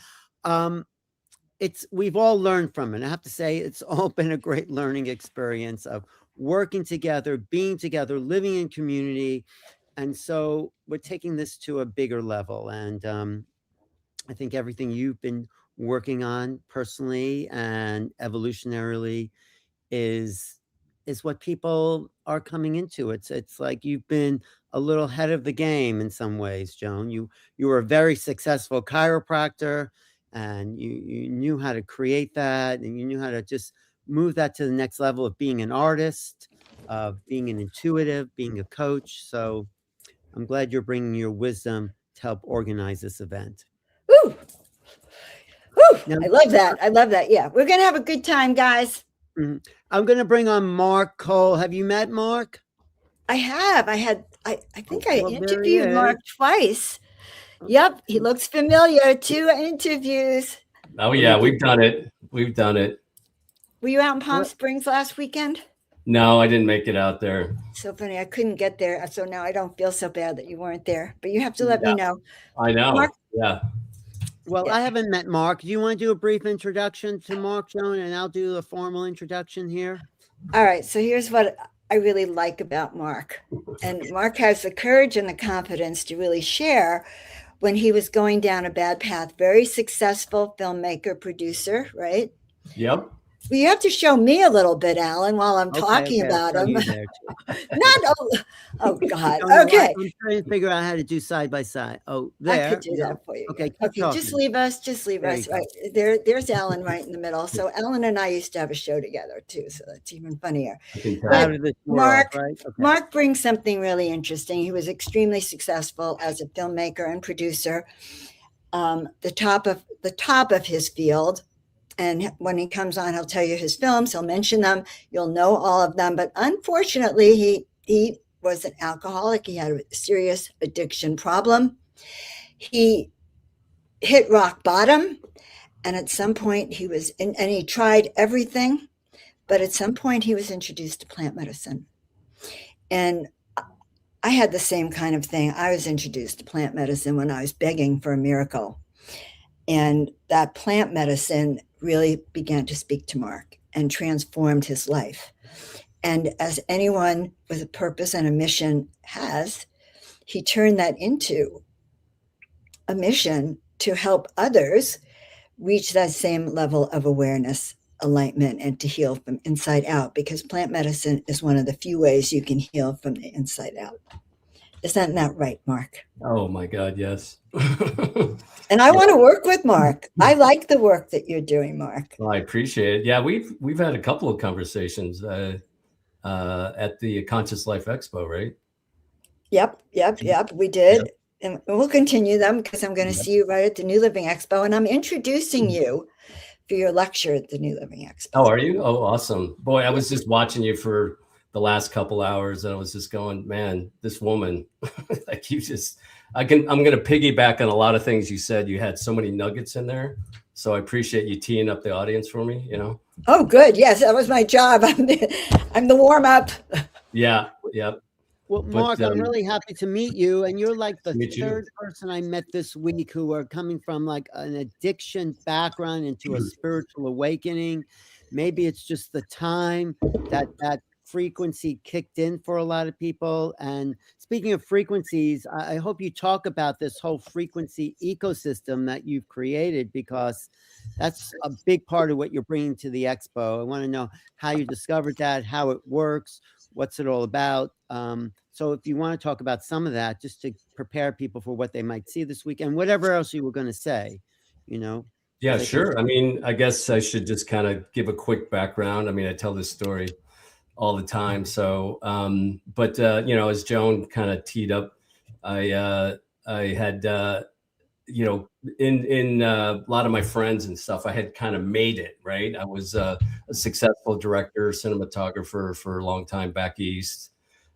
We've all learned from it. I have to say, it's all been a great learning experience of working together, being together, living in community. And so we're taking this to a bigger level. And I think everything you've been working on personally and evolutionarily is what people are coming into. It's like you've been a little ahead of the game in some ways, Joan. You were a very successful chiropractor, and you knew how to create that, and you knew how to just move that to the next level of being an artist, of being an intuitive, being a coach. So I'm glad you're bringing your wisdom to help organize this event. Woo! Woo! Now, I love that. I love that. Yeah, we're going to have a good time, guys. I'm going to bring on Mark Cole. Have you met Mark? I have. I think I interviewed Mark twice. Yep, he looks familiar. 2 interviews. Oh yeah, we've done it. Were you out in Palm Springs last weekend? No, I didn't make it out there. So funny. I couldn't get there. So now I don't feel so bad that you weren't there. But you have to let me know. I know. Mark? Yeah. Well, I haven't met Mark. Do you want to do a brief introduction to Mark, Joan, and I'll do a formal introduction here? All right. So here's what I really like about Mark. And Mark has the courage and the confidence to really share when he was going down a bad path. Very successful filmmaker, producer, right? Yep. Well, you have to show me a little bit, Alan, while I'm talking about him. Not, oh God. Okay. I'm trying to figure out how to do side by side. Oh, there. I could do that for you. Okay. Okay. Just leave us. Just leave us. Right there's Alan right in the middle. So Alan and I used to have a show together too. So that's even funnier. Mark brings something really interesting. He was extremely successful as a filmmaker and producer. The top of his field. And when he comes on, he'll tell you his films, he'll mention them, you'll know all of them. But unfortunately, he was an alcoholic. He had a serious addiction problem. He hit rock bottom. And at some point and he tried everything. But at some point he was introduced to plant medicine. And I had the same kind of thing. I was introduced to plant medicine when I was begging for a miracle. And that plant medicine really began to speak to Mark and transformed his life. And as anyone with a purpose and a mission has, he turned that into a mission to help others reach that same level of awareness, enlightenment, and to heal from inside out, because plant medicine is one of the few ways you can heal from the inside out. Isn't that right, Mark? Oh my God, yes. And I want to work with Mark. I like the work that you're doing, Mark. Well, I appreciate it. Yeah, we've had a couple of conversations at the Conscious Life Expo, right? Yep. We did. Yep. And we'll continue them because I'm going to see you right at the New Living Expo. And I'm introducing you for your lecture at the New Living Expo. Oh, are you? Oh, awesome. Boy, I was just watching you for the last couple hours and I was just going, man, this woman, like I'm going to piggyback on a lot of things you said. You had so many nuggets in there. So I appreciate you teeing up the audience for me, Oh, good. Yes, that was my job. I'm the warm up. Yeah. Well, Mark, I'm really happy to meet you. And you're like the third person I met this week who are coming from like an addiction background into a spiritual awakening. Maybe it's just the time that frequency kicked in for a lot of people. And speaking of frequencies, I hope you talk about this whole frequency ecosystem that you've created, because that's a big part of what you're bringing to the expo. I want to know how you discovered that, how it works, what's it all about. So if you want to talk about some of that, just to prepare people for what they might see this week and whatever else you were going to say, Yeah, sure. I mean, I guess I should just kind of give a quick background. I mean, I tell this story all the time. So, but as Joan kind of teed up, I had, in a lot of my friends and stuff, I had kind of made it, right? I was a successful director, cinematographer for a long time back east.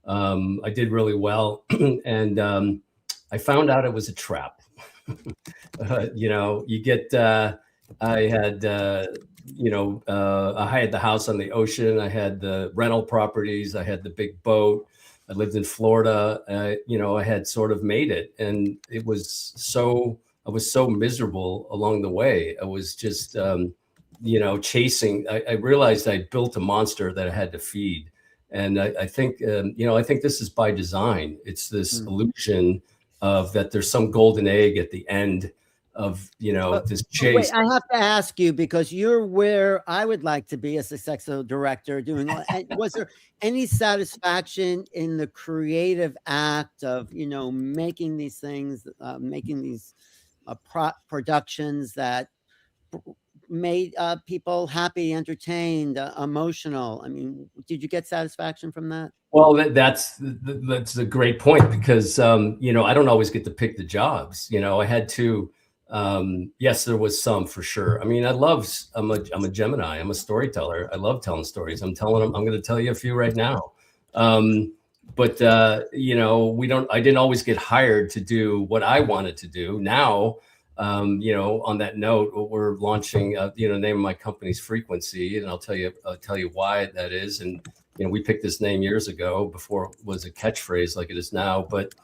I did really well. And I found out it was a trap. You get, I had the house on the ocean. I had the rental properties. I had the big boat. I lived in Florida. I had sort of made it, and I was so miserable along the way. I was just, chasing. I realized I built a monster that I had to feed, and I think this is by design. It's this illusion of that there's some golden egg at the end of this chase. Wait, I have to ask you, because you're where I would like to be as a successful director doing all. Was there any satisfaction in the creative act of making these things, making these productions that made people happy, entertained, emotional? I mean, did you get satisfaction from that? Well, that's a great point, because I don't always get to pick the jobs. I had to. Yes, there was some, for sure. I mean, I'm a Gemini. I'm a storyteller. I love telling stories. I'm going to tell you a few right now. But I didn't always get hired to do what I wanted to do. Now, on that note, we're launching, the name of my company's Frequency, and I'll tell you why that is. And, we picked this name years ago before it was a catchphrase like it is now. But,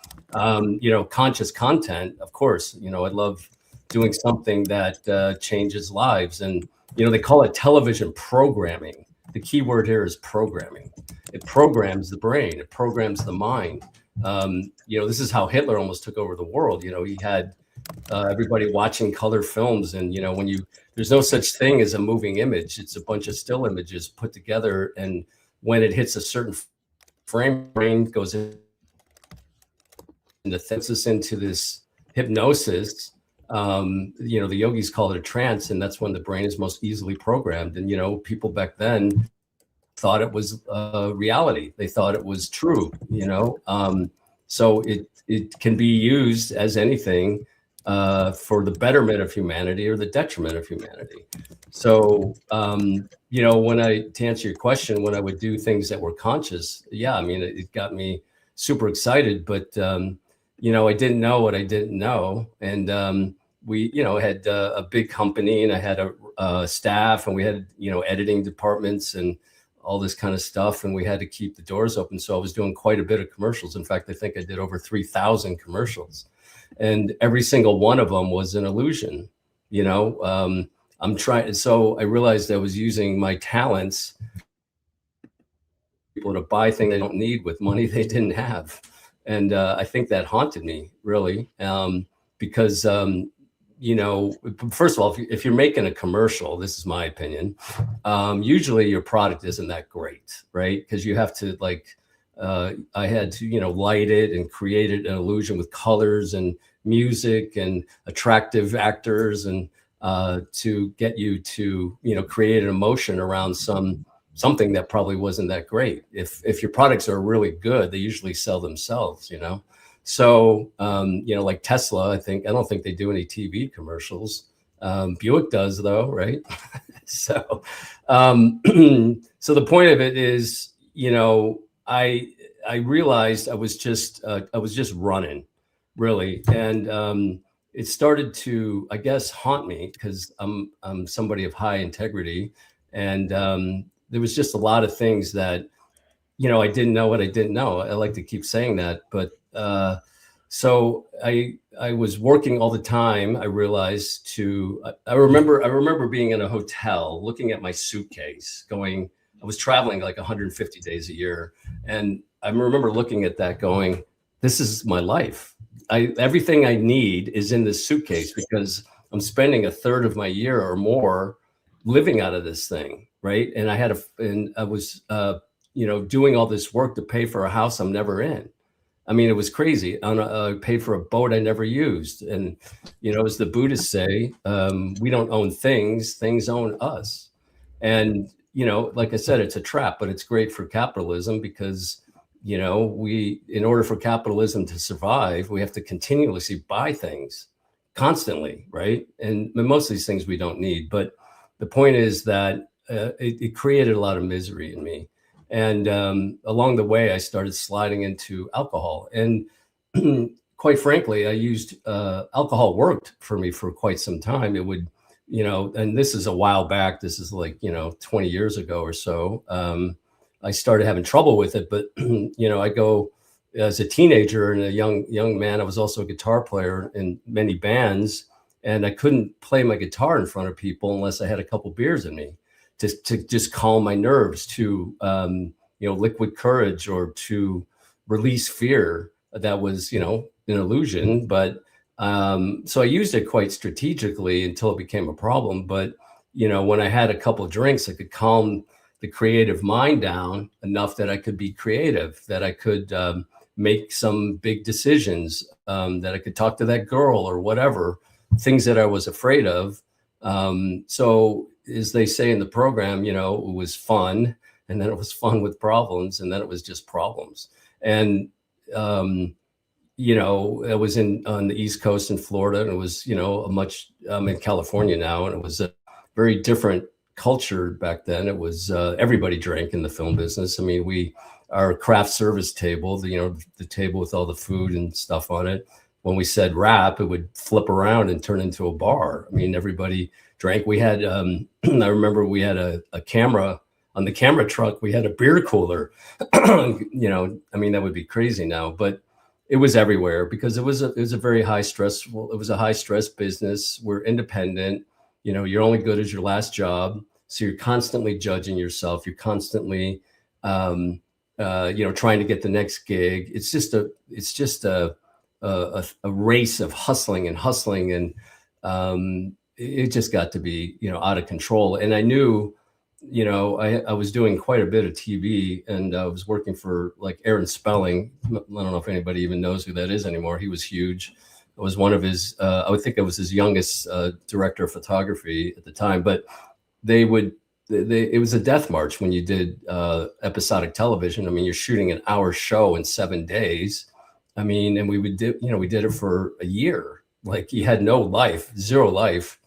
conscious content, of course, I love doing something that changes lives. And, they call it television programming. The key word here is programming. it programs the brain, it programs the mind. This is how Hitler almost took over the world. He had everybody watching color films, and there's no such thing as a moving image. It's a bunch of still images put together, and when it hits a certain frame, brain goes into this hypnosis. The yogis call it a trance, and that's when the brain is most easily programmed. And people back then thought it was reality. They thought it was true. So it can be used as anything for the betterment of humanity or the detriment of humanity. So to answer your question, when I would do things that were conscious, it got me super excited. But I didn't know what I didn't know, and we had a big company, and I had a staff, and we had editing departments and all this kind of stuff, and we had to keep the doors open. So I was doing quite a bit of commercials. In fact, I think I did over 3,000 commercials, and every single one of them was an illusion. So I realized I was using my talents people to buy things they don't need with money they didn't have. And I think that haunted me, really, because, first of all, if you're making a commercial, this is my opinion, usually your product isn't that great, right? Because you have to I had to, light it and create an illusion with colors and music and attractive actors, and to get you to, create an emotion around something that probably wasn't that great. If your products are really good, they usually sell themselves, So, like Tesla, I don't think they do any TV commercials. Buick does though, right? So, so the point of it is, I realized I was just running, really. And, it started to, I guess, haunt me because I'm somebody of high integrity. And, there was just a lot of things that, I didn't know what I didn't know. I like to keep saying that, but so I was working all the time. I realized I remember being in a hotel, looking at my suitcase, I was traveling like 150 days a year, and I remember looking at that, going, "This is my life. Everything I need is in this suitcase because I'm spending a third of my year or more living out of this thing." Right. And I was, doing all this work to pay for a house I'm never in. I mean, it was crazy. I paid for a boat I never used. And, as the Buddhists say, we don't own things own us. And, like I said, it's a trap, but it's great for capitalism because, in order for capitalism to survive, we have to continuously buy things constantly. Right. And most of these things we don't need. But the point is that it created a lot of misery in me. And along the way, I started sliding into alcohol. And quite frankly, I used alcohol worked for me for quite some time. It would, and this is a while back. This is 20 years ago or so. I started having trouble with it. But, I go as a teenager and a young man. I was also a guitar player in many bands. And I couldn't play my guitar in front of people unless I had a couple beers in me. To just calm my nerves, to liquid courage, or to release fear that was an illusion. But so I used it quite strategically until it became a problem. But when I had a couple of drinks, I could calm the creative mind down enough that I could be creative, that I could make some big decisions, that I could talk to that girl or whatever, things that I was afraid of. So as they say in the program, it was fun, and then it was fun with problems, and then it was just problems. And, I was on the East Coast in Florida, and it was, I'm in California now, and it was a very different culture back then. It was, everybody drank in the film business. I mean, our craft service table, the table with all the food and stuff on it, when we said wrap, it would flip around and turn into a bar. I mean, everybody drank. We had, I remember we had a camera on the camera truck. We had a beer cooler. I mean, that would be crazy now, but it was everywhere because it was a very high stress. Well, it was a high stress business. We're independent. You're only good as your last job. So you're constantly judging yourself. You're constantly, trying to get the next gig. It's just a race of hustling, and it just got to be, out of control. And I knew, I was doing quite a bit of TV, and I was working for like Aaron Spelling. I don't know if anybody even knows who that is anymore. He was huge. I was one of his, I would think I was his youngest director of photography at the time, but it was a death march when you did episodic television. I mean, you're shooting an hour show in 7 days. I mean, and we did it for a year. Like, you had no life, zero life.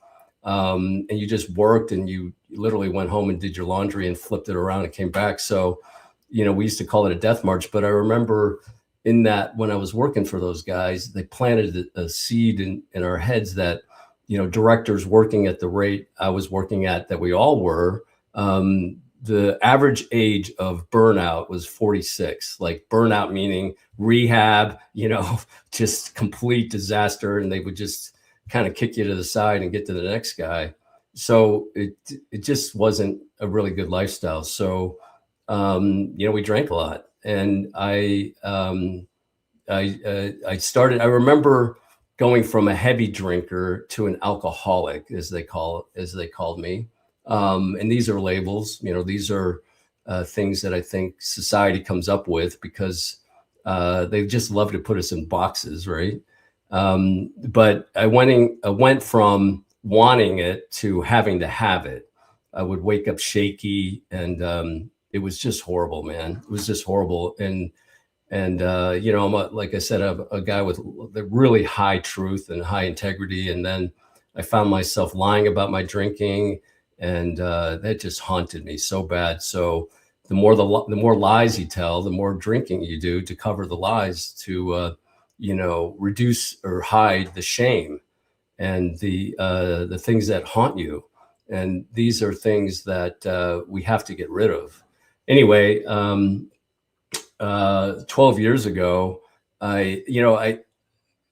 And you just worked, and you literally went home and did your laundry and flipped it around and came back. So, we used to call it a death march. But I remember in that, when I was working for those guys, they planted a seed in our heads that, directors working at the rate I was working at, that we all were, the average age of burnout was 46. Like, burnout meaning rehab, just complete disaster. And they would just kind of kick you to the side and get to the next guy. So it just wasn't a really good lifestyle. So, we drank a lot, and I started, I remember going from a heavy drinker to an alcoholic, as they called me. And these are labels, these are things that I think society comes up with because they just love to put us in boxes, right? But I went from wanting it to having to have it. I would wake up shaky, and it was just horrible, man. It was just horrible. And I'm like I said, I'm a guy with the really high truth and high integrity. And then I found myself lying about my drinking, and that just haunted me so bad. So the more lies you tell, the more drinking you do to cover the lies, to reduce or hide the shame and the things that haunt you. And these are things that we have to get rid of. Anyway, 12 years ago, I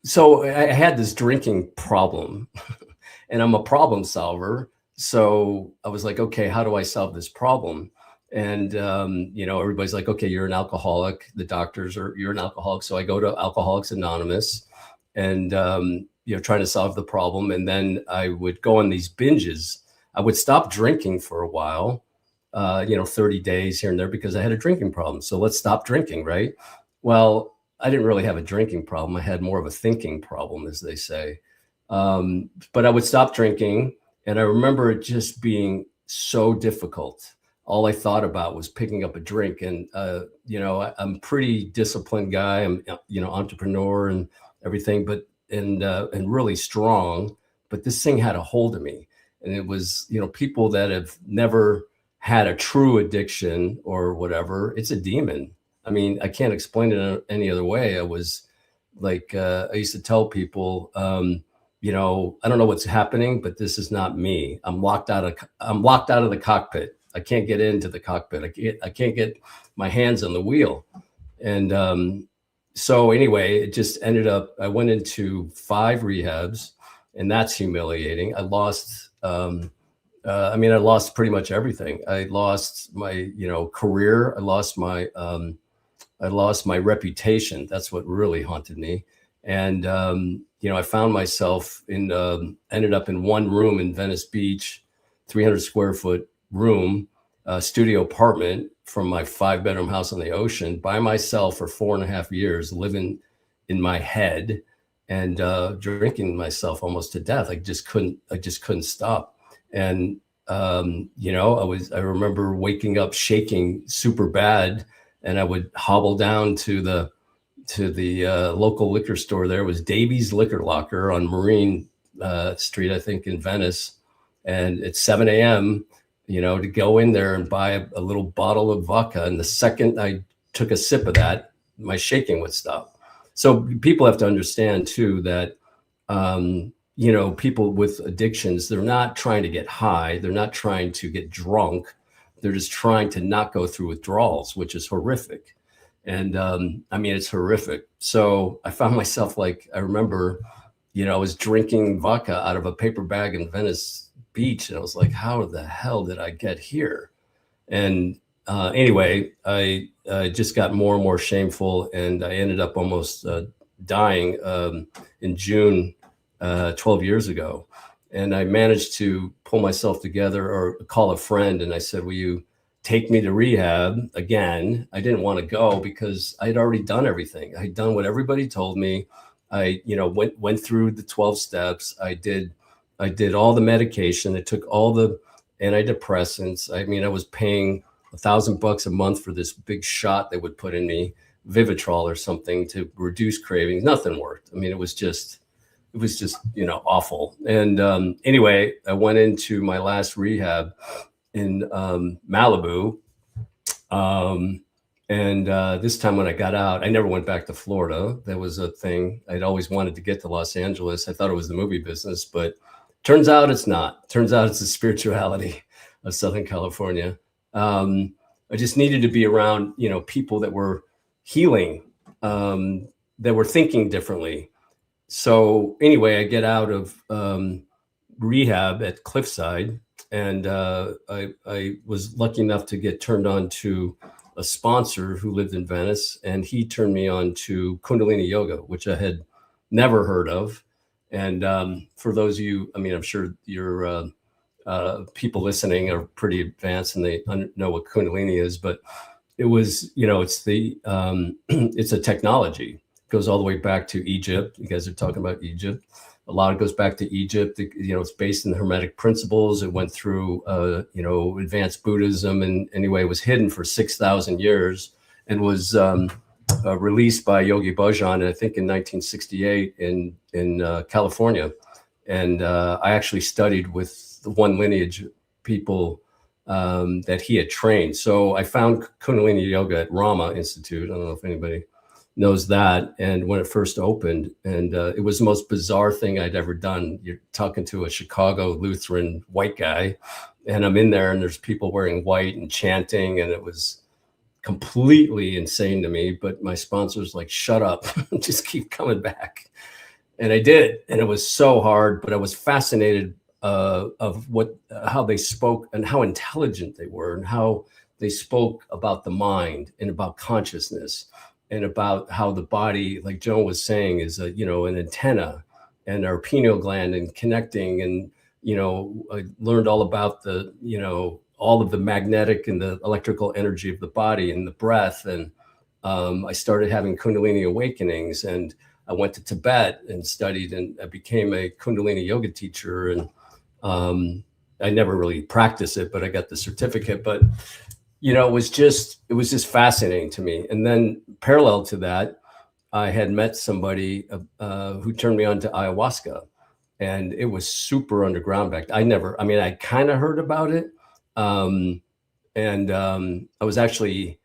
had this drinking problem and I'm a problem solver. So I was like, okay, how do I solve this problem? And, everybody's like, okay, you're an alcoholic. The doctors you're an alcoholic. So I go to Alcoholics Anonymous and, trying to solve the problem. And then I would go on these binges. I would stop drinking for a while, 30 days here and there, because I had a drinking problem. So let's stop drinking, right? Well, I didn't really have a drinking problem. I had more of a thinking problem, as they say. But I would stop drinking. And I remember it just being so difficult. All I thought about was picking up a drink. And, I'm a pretty disciplined guy. I'm, entrepreneur and everything, and really strong. But this thing had a hold of me. And it was, people that have never had a true addiction or whatever, it's a demon. I mean, I can't explain it any other way. I was like, I used to tell people, I don't know what's happening, but this is not me. I'm locked out of the cockpit. I can't get into the cockpit. I can't get my hands on the wheel. And so anyway, it just ended up, I went into 5 rehabs, and that's humiliating. I lost, I lost pretty much everything. I lost my, career. I lost my reputation. That's what really haunted me. And, I found myself ended up in one room in Venice Beach, 300 square foot room, studio apartment from my 5-bedroom house on the ocean by myself for 4.5 years, living in my head and drinking myself almost to death. I just couldn't stop. And, I remember waking up shaking super bad, and I would hobble down to the local liquor store. There was Davies Liquor Locker on Marine Street, I think, in Venice. And at 7 a.m., to go in there and buy a little bottle of vodka. And the second I took a sip of that, my shaking would stop. So people have to understand too that, people with addictions, they're not trying to get high. They're not trying to get drunk. They're just trying to not go through withdrawals, which is horrific. And it's horrific. So I found myself, like, I remember, I was drinking vodka out of a paper bag in Venice Beach. And I was like, how the hell did I get here? And anyway, I just got more and more shameful, and I ended up almost dying in June 12 years ago. And I managed to pull myself together or call a friend, and I said, will you take me to rehab again? I didn't want to go because I had already done everything. I had done what everybody told me. I, went through the 12 steps. I did all the medication. I took all the antidepressants. I mean, I was paying $1,000 a month for this big shot they would put in me, Vivitrol or something, to reduce cravings. Nothing worked. I mean, it was just awful. And anyway, I went into my last rehab in Malibu. And this time when I got out, I never went back to Florida. That was a thing. I'd always wanted to get to Los Angeles. I thought it was the movie business, but turns out it's not. Turns out it's the spirituality of Southern California. I just needed to be around, people that were healing, that were thinking differently. So anyway, I get out of rehab at Cliffside, and I was lucky enough to get turned on to a sponsor who lived in Venice, and he turned me on to Kundalini Yoga, which I had never heard of. And for those of you, I mean, I'm sure your people listening are pretty advanced and they know what Kundalini is, but it was, it's a technology. It goes all the way back to Egypt. You guys are talking about Egypt. A lot of it goes back to Egypt. It's based in the Hermetic principles. It went through, advanced Buddhism, and anyway, it was hidden for 6,000 years and was released by Yogi Bhajan, I think in 1968 in California. And I actually studied with the one lineage people that he had trained. So I found Kundalini Yoga at Rama Institute. I don't know if anybody knows that. And when it first opened, and it was the most bizarre thing I'd ever done. You're talking to a Chicago Lutheran white guy, and I'm in there and there's people wearing white and chanting, and it was completely insane to me. But my sponsor's like, shut up, just keep coming back. And I did. And it was so hard, but I was fascinated of how they spoke and how intelligent they were, and how they spoke about the mind and about consciousness, and about how the body, like Joan was saying, is an antenna, and our pineal gland, and connecting. And, I learned all about the, all of the magnetic and the electrical energy of the body and the breath. And I started having Kundalini awakenings, and I went to Tibet and studied, and I became a Kundalini yoga teacher. And I never really practiced it, but I got the certificate. But it was just fascinating to me. And then parallel to that, I had met somebody who turned me on to ayahuasca, and it was super underground back. I kind of heard about it. And I was actually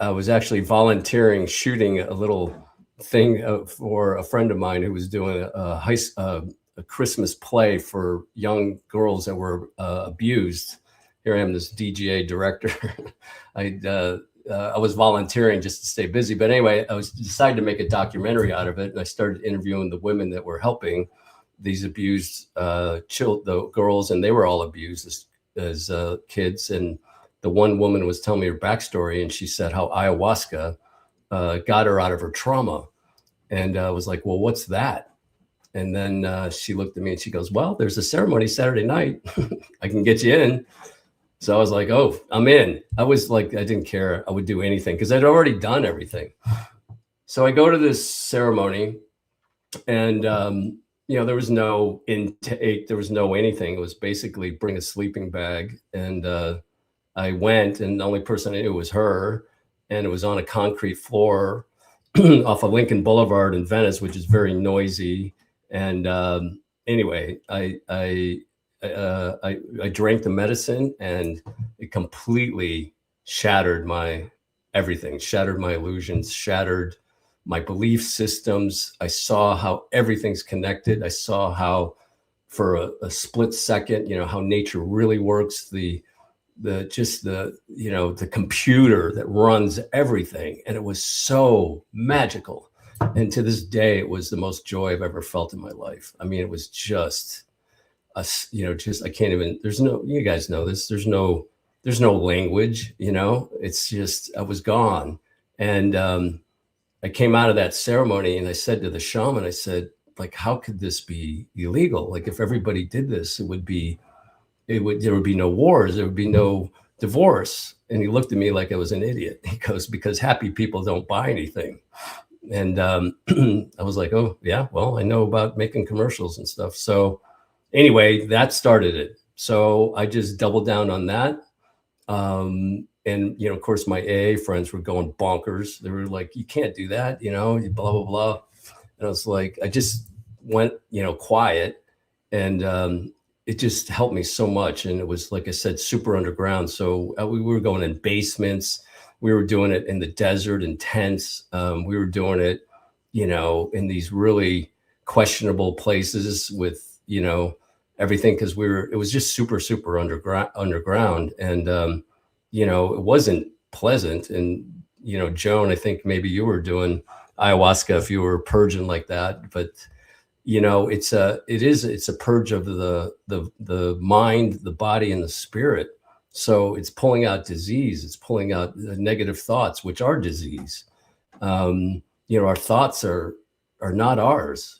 volunteering, shooting a little thing for a friend of mine who was doing a Christmas play for young girls that were abused. Here I am, this DGA director. I was volunteering just to stay busy. But anyway, I decided to make a documentary out of it. And I started interviewing the women that were helping these abused the girls, and they were all abused as kids. And the one woman was telling me her backstory, and she said how ayahuasca got her out of her trauma. And I was like, well, what's that? And then she looked at me and she goes, well, there's a ceremony Saturday night. I can get you in. So I was like, oh, I'm in. I was like, I didn't care. I would do anything because I'd already done everything. So I go to this ceremony, and, there was no intake. There was no anything. It was basically bring a sleeping bag. And I went, and the only person I knew was her. And it was on a concrete floor off of Lincoln Boulevard in Venice, which is very noisy. And anyway, I drank the medicine, and it completely shattered my everything, shattered my illusions, shattered my belief systems. I saw how everything's connected. I saw how for a split second, how nature really works, the computer that runs everything. And it was so magical. And to this day, it was the most joy I've ever felt in my life. I mean, it was just, I can't even, you guys know this, there's no there's no language, it's just, I was gone. And I came out of that ceremony and I said to the shaman, I said, like, how could this be illegal? Like, if everybody did this, there would be no wars, there would be no divorce. And he looked at me like I was an idiot. He goes, because happy people don't buy anything. And I was like, oh yeah, well, I know about making commercials and stuff. So anyway, that started it. So I just doubled down on that. And, of course, my AA friends were going bonkers. They were like, you can't do that, blah, blah, blah. And I was like, I just went, quiet. And it just helped me so much. And it was, like I said, super underground. So we were going in basements. We were doing it in the desert in tents. We were doing it, in these really questionable places with, everything, because it was just super, super underground. And, it wasn't pleasant. And, Joan, I think maybe you were doing ayahuasca if you were purging like that, but it's a purge of the mind, the body, and the spirit. So it's pulling out disease. It's pulling out negative thoughts, which are disease. Our thoughts are not ours,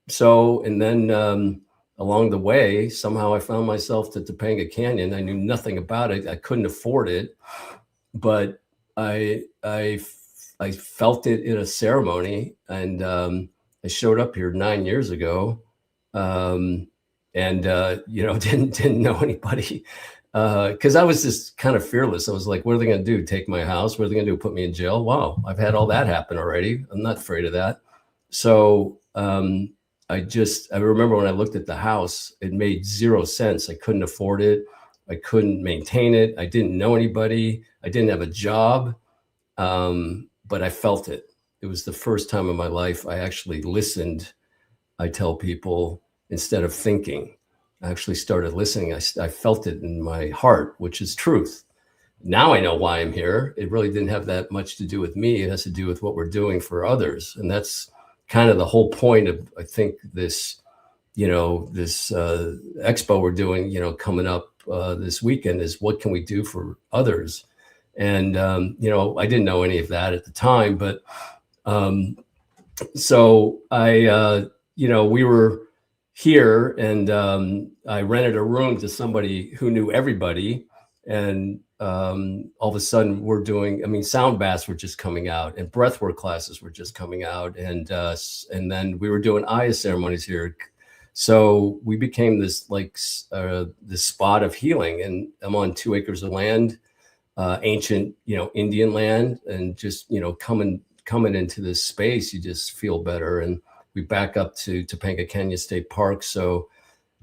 So, and then along the way, somehow I found myself to Topanga Canyon. I knew nothing about it. I couldn't afford it, but I felt it in a ceremony, and I showed up here 9 years ago, and didn't know anybody, because I was just kind of fearless. I was like, what are they going to do? Take my house? What are they going to do? Put me in jail? Wow, I've had all that happen already. I'm not afraid of that. So I remember when I looked at the house, it made zero sense. I couldn't afford it. I couldn't maintain it. I didn't know anybody. I didn't have a job, but I felt it. It was the first time in my life I actually listened. I tell people, instead of thinking, I actually started listening. I felt it in my heart, which is truth. Now I know why I'm here. It really didn't have that much to do with me. It has to do with what we're doing for others. And that's kind of the whole point of, I think, this expo we're doing, coming up this weekend, is what can we do for others? And, I didn't know any of that at the time, but so we were here, and I rented a room to somebody who knew everybody. And all of a sudden we're doing, sound baths were just coming out, and breathwork classes were just coming out. And then we were doing Aya ceremonies here. So we became this this spot of healing. And I'm on 2 acres of land, ancient, Indian land, and just, coming into this space, you just feel better. And we back up to Topanga Canyon State Park. So,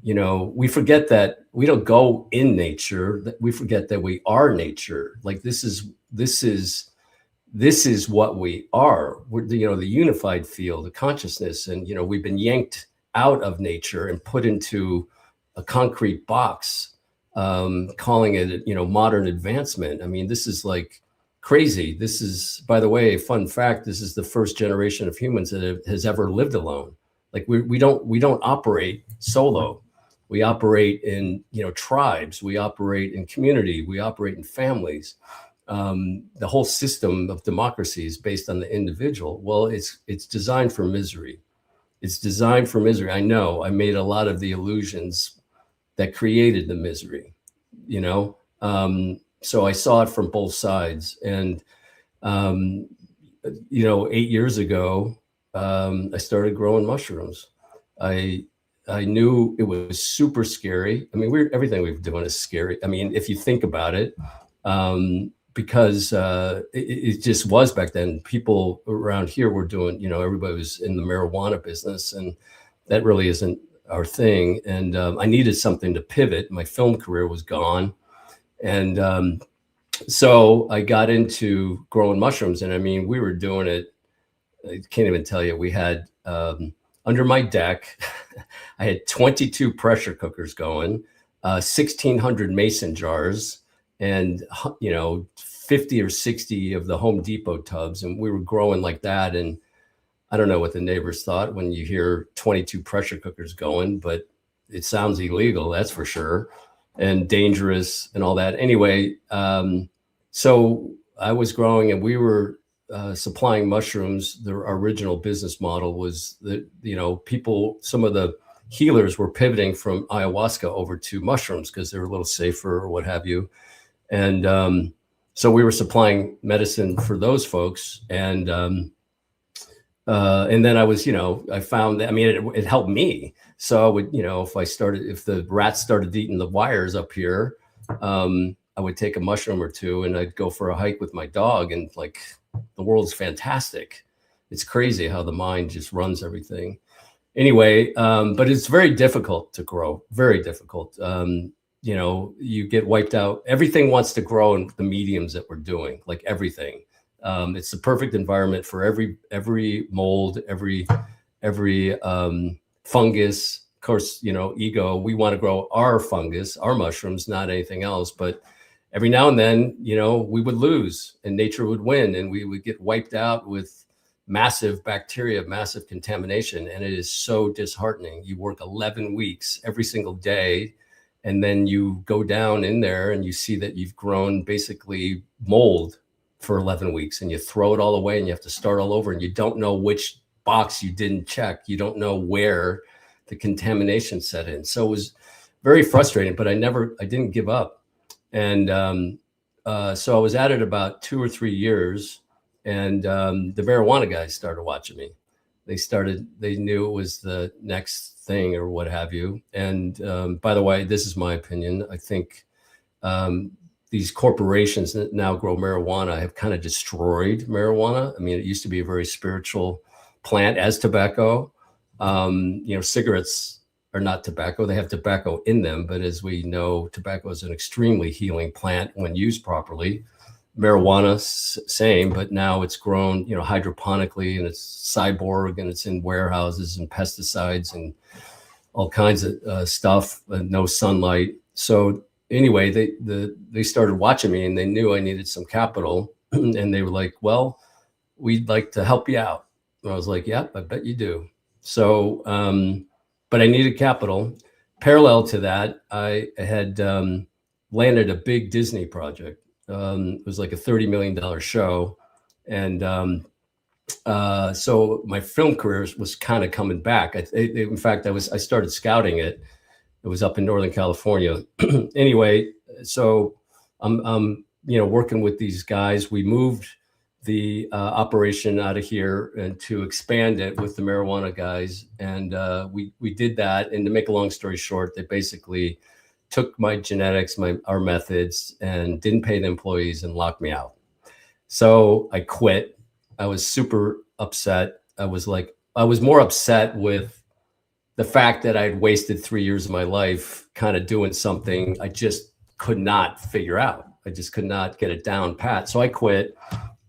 we forget that we don't go in nature, that we forget that we are nature. Like, this is what we are. We're the unified field, the consciousness. And, we've been yanked out of nature and put into a concrete box, calling it, modern advancement. This is like crazy. This is, by the way, a fun fact, this is the first generation of humans that has ever lived alone. Like, we don't operate solo. We operate in, tribes. We operate in community. We operate in families. The whole system of democracy is based on the individual. Well, it's designed for misery. It's designed for misery. I know I made a lot of the illusions that created the misery, so I saw it from both sides. And, 8 years ago, I started growing mushrooms. I knew it was super scary. Everything we've done is scary. If you think about it, because it just was back then. People around here were doing, everybody was in the marijuana business, and that really isn't our thing. And I needed something to pivot. My film career was gone. And so I got into growing mushrooms, and we were doing it. I can't even tell you. We had, under my deck, I had 22 pressure cookers going, 1,600 mason jars, and 50 or 60 of the Home Depot tubs. And we were growing like that. And I don't know what the neighbors thought when you hear 22 pressure cookers going, but it sounds illegal, that's for sure. and dangerous and all that. Anyway, so I was growing, and we were supplying mushrooms. The original business model was that, people, some of the healers were pivoting from ayahuasca over to mushrooms because they're a little safer or what have you. And so we were supplying medicine for those folks. And then I was, I found that, it helped me. So I would, if the rats started eating the wires up here, I would take a mushroom or two and I'd go for a hike with my dog, and like, the world's fantastic. It's crazy how the mind just runs everything. Anyway, but it's very difficult to grow, very difficult. You get wiped out. Everything wants to grow in the mediums that we're doing, like everything. It's the perfect environment for every mold, every fungus. Of course, ego, we want to grow our fungus, our mushrooms, not anything else. But every now and then, we would lose and nature would win, and we would get wiped out with massive bacteria, massive contamination. And it is so disheartening. You work 11 weeks every single day, and then you go down in there and you see that you've grown basically mold for 11 weeks, and you throw it all away and you have to start all over, and you don't know which box you didn't check. You don't know where the contamination set in. So it was very frustrating, but I didn't give up. And so I was at it about 2 or 3 years, and the marijuana guys started watching me. They knew it was the next thing or what have you. And by the way, this is my opinion. I think these corporations that now grow marijuana have kind of destroyed marijuana. It used to be a very spiritual plant, as tobacco. Cigarettes are not tobacco. They have tobacco in them, but as we know, tobacco is an extremely healing plant when used properly. Marijuana, same, but now it's grown, hydroponically, and it's cyborg, and it's in warehouses and pesticides and all kinds of stuff, no sunlight. So anyway, they started watching me, and they knew I needed some capital, and they were like, well, we'd like to help you out. And I was like, yeah, I bet you do. So, but I needed capital. Parallel to that, I had landed a big Disney project. It was like a $30 million show. And so my film career was kind of coming back. In fact, I started scouting it. It was up in Northern California. Anyway, so I'm working with these guys. We moved the operation out of here and to expand it with the marijuana guys. And we did that. And to make a long story short, they basically took my genetics, our methods, and didn't pay the employees and locked me out. So I quit. I was super upset. I was more upset with the fact that I'd wasted 3 years of my life kind of doing something I just could not figure out. I just could not get it down pat. So I quit.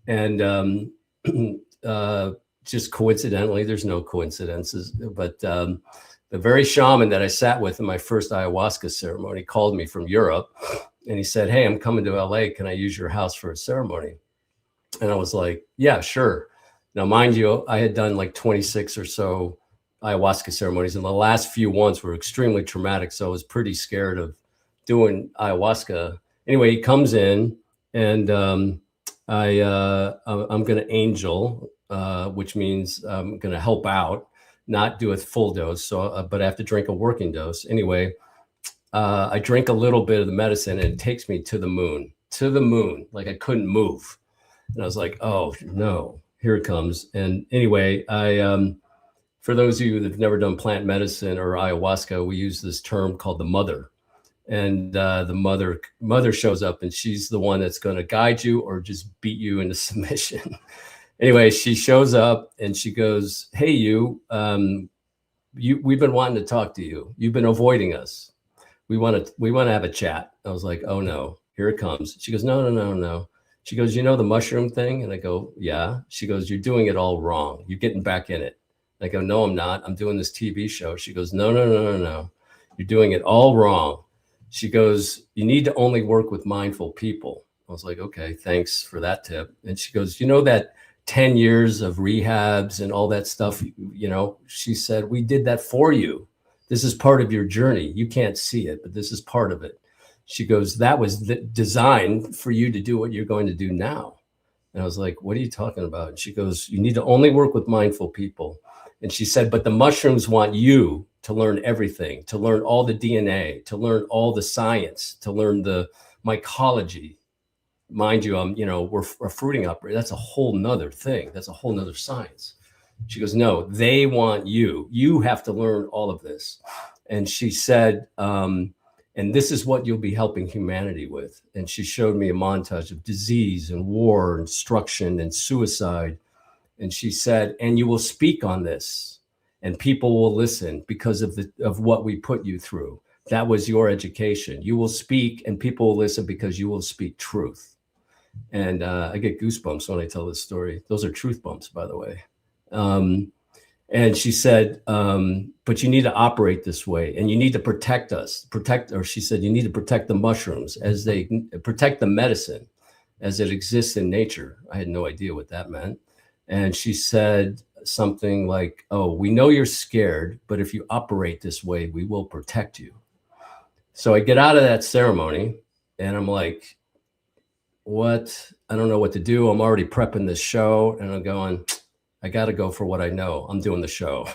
And just coincidentally, there's no coincidences, but the very shaman that I sat with in my first ayahuasca ceremony called me from Europe, and he said, hey, I'm coming to LA. Can I use your house for a ceremony? And I was like, yeah, sure. Now, mind you, I had done like 26 or so ayahuasca ceremonies, and the last few ones were extremely traumatic. So I was pretty scared of doing ayahuasca. Anyway, he comes in, and I'm going to angel, which means I'm going to help out, not do a full dose. So, but I have to drink a working dose. Anyway, I drink a little bit of the medicine, and it takes me to the moon, like I couldn't move. And I was like, oh no, here it comes. And anyway, for those of you that have never done plant medicine or ayahuasca, we use this term called the mother. And the mother shows up, and she's the one that's going to guide you or just beat you into submission. Anyway, she shows up and she goes, hey, we've been wanting to talk to you. You've been avoiding us. We want to have a chat. I was like, oh no, here it comes. She goes, no. She goes, you know the mushroom thing? And I go, yeah. She goes, you're doing it all wrong. You're getting back in it. I go, no, I'm not. I'm doing this TV show. She goes, no. You're doing it all wrong. She goes, you need to only work with mindful people. I was like, okay, thanks for that tip. And she goes, you know that 10 years of rehabs and all that stuff, she said, we did that for you. This is part of your journey. You can't see it, but this is part of it. She goes, that was designed for you to do what you're going to do now. And I was like, what are you talking about? And she goes, you need to only work with mindful people. And she said, but the mushrooms want you to learn everything, to learn all the DNA, to learn all the science, to learn the mycology. Mind you, we're a fruiting operator. That's a whole nother thing. That's a whole nother science. She goes, no, they want you. You have to learn all of this. And she said, and this is what you'll be helping humanity with. And she showed me a montage of disease and war and destruction and suicide. And she said, and you will speak on this and people will listen because of what we put you through. That was your education. You will speak and people will listen because you will speak truth. And I get goosebumps when I tell this story. Those are truth bumps, by the way. And she said, but you need to operate this way and you need to protect us, or she said, you need to protect the mushrooms as they protect the medicine as it exists in nature. I had no idea what that meant. And she said something like, oh, we know you're scared, but if you operate this way, we will protect you. So I get out of that ceremony and I'm like, what? I don't know what to do. I'm already prepping this show and I'm going, I got to go for what I know. I'm doing the show.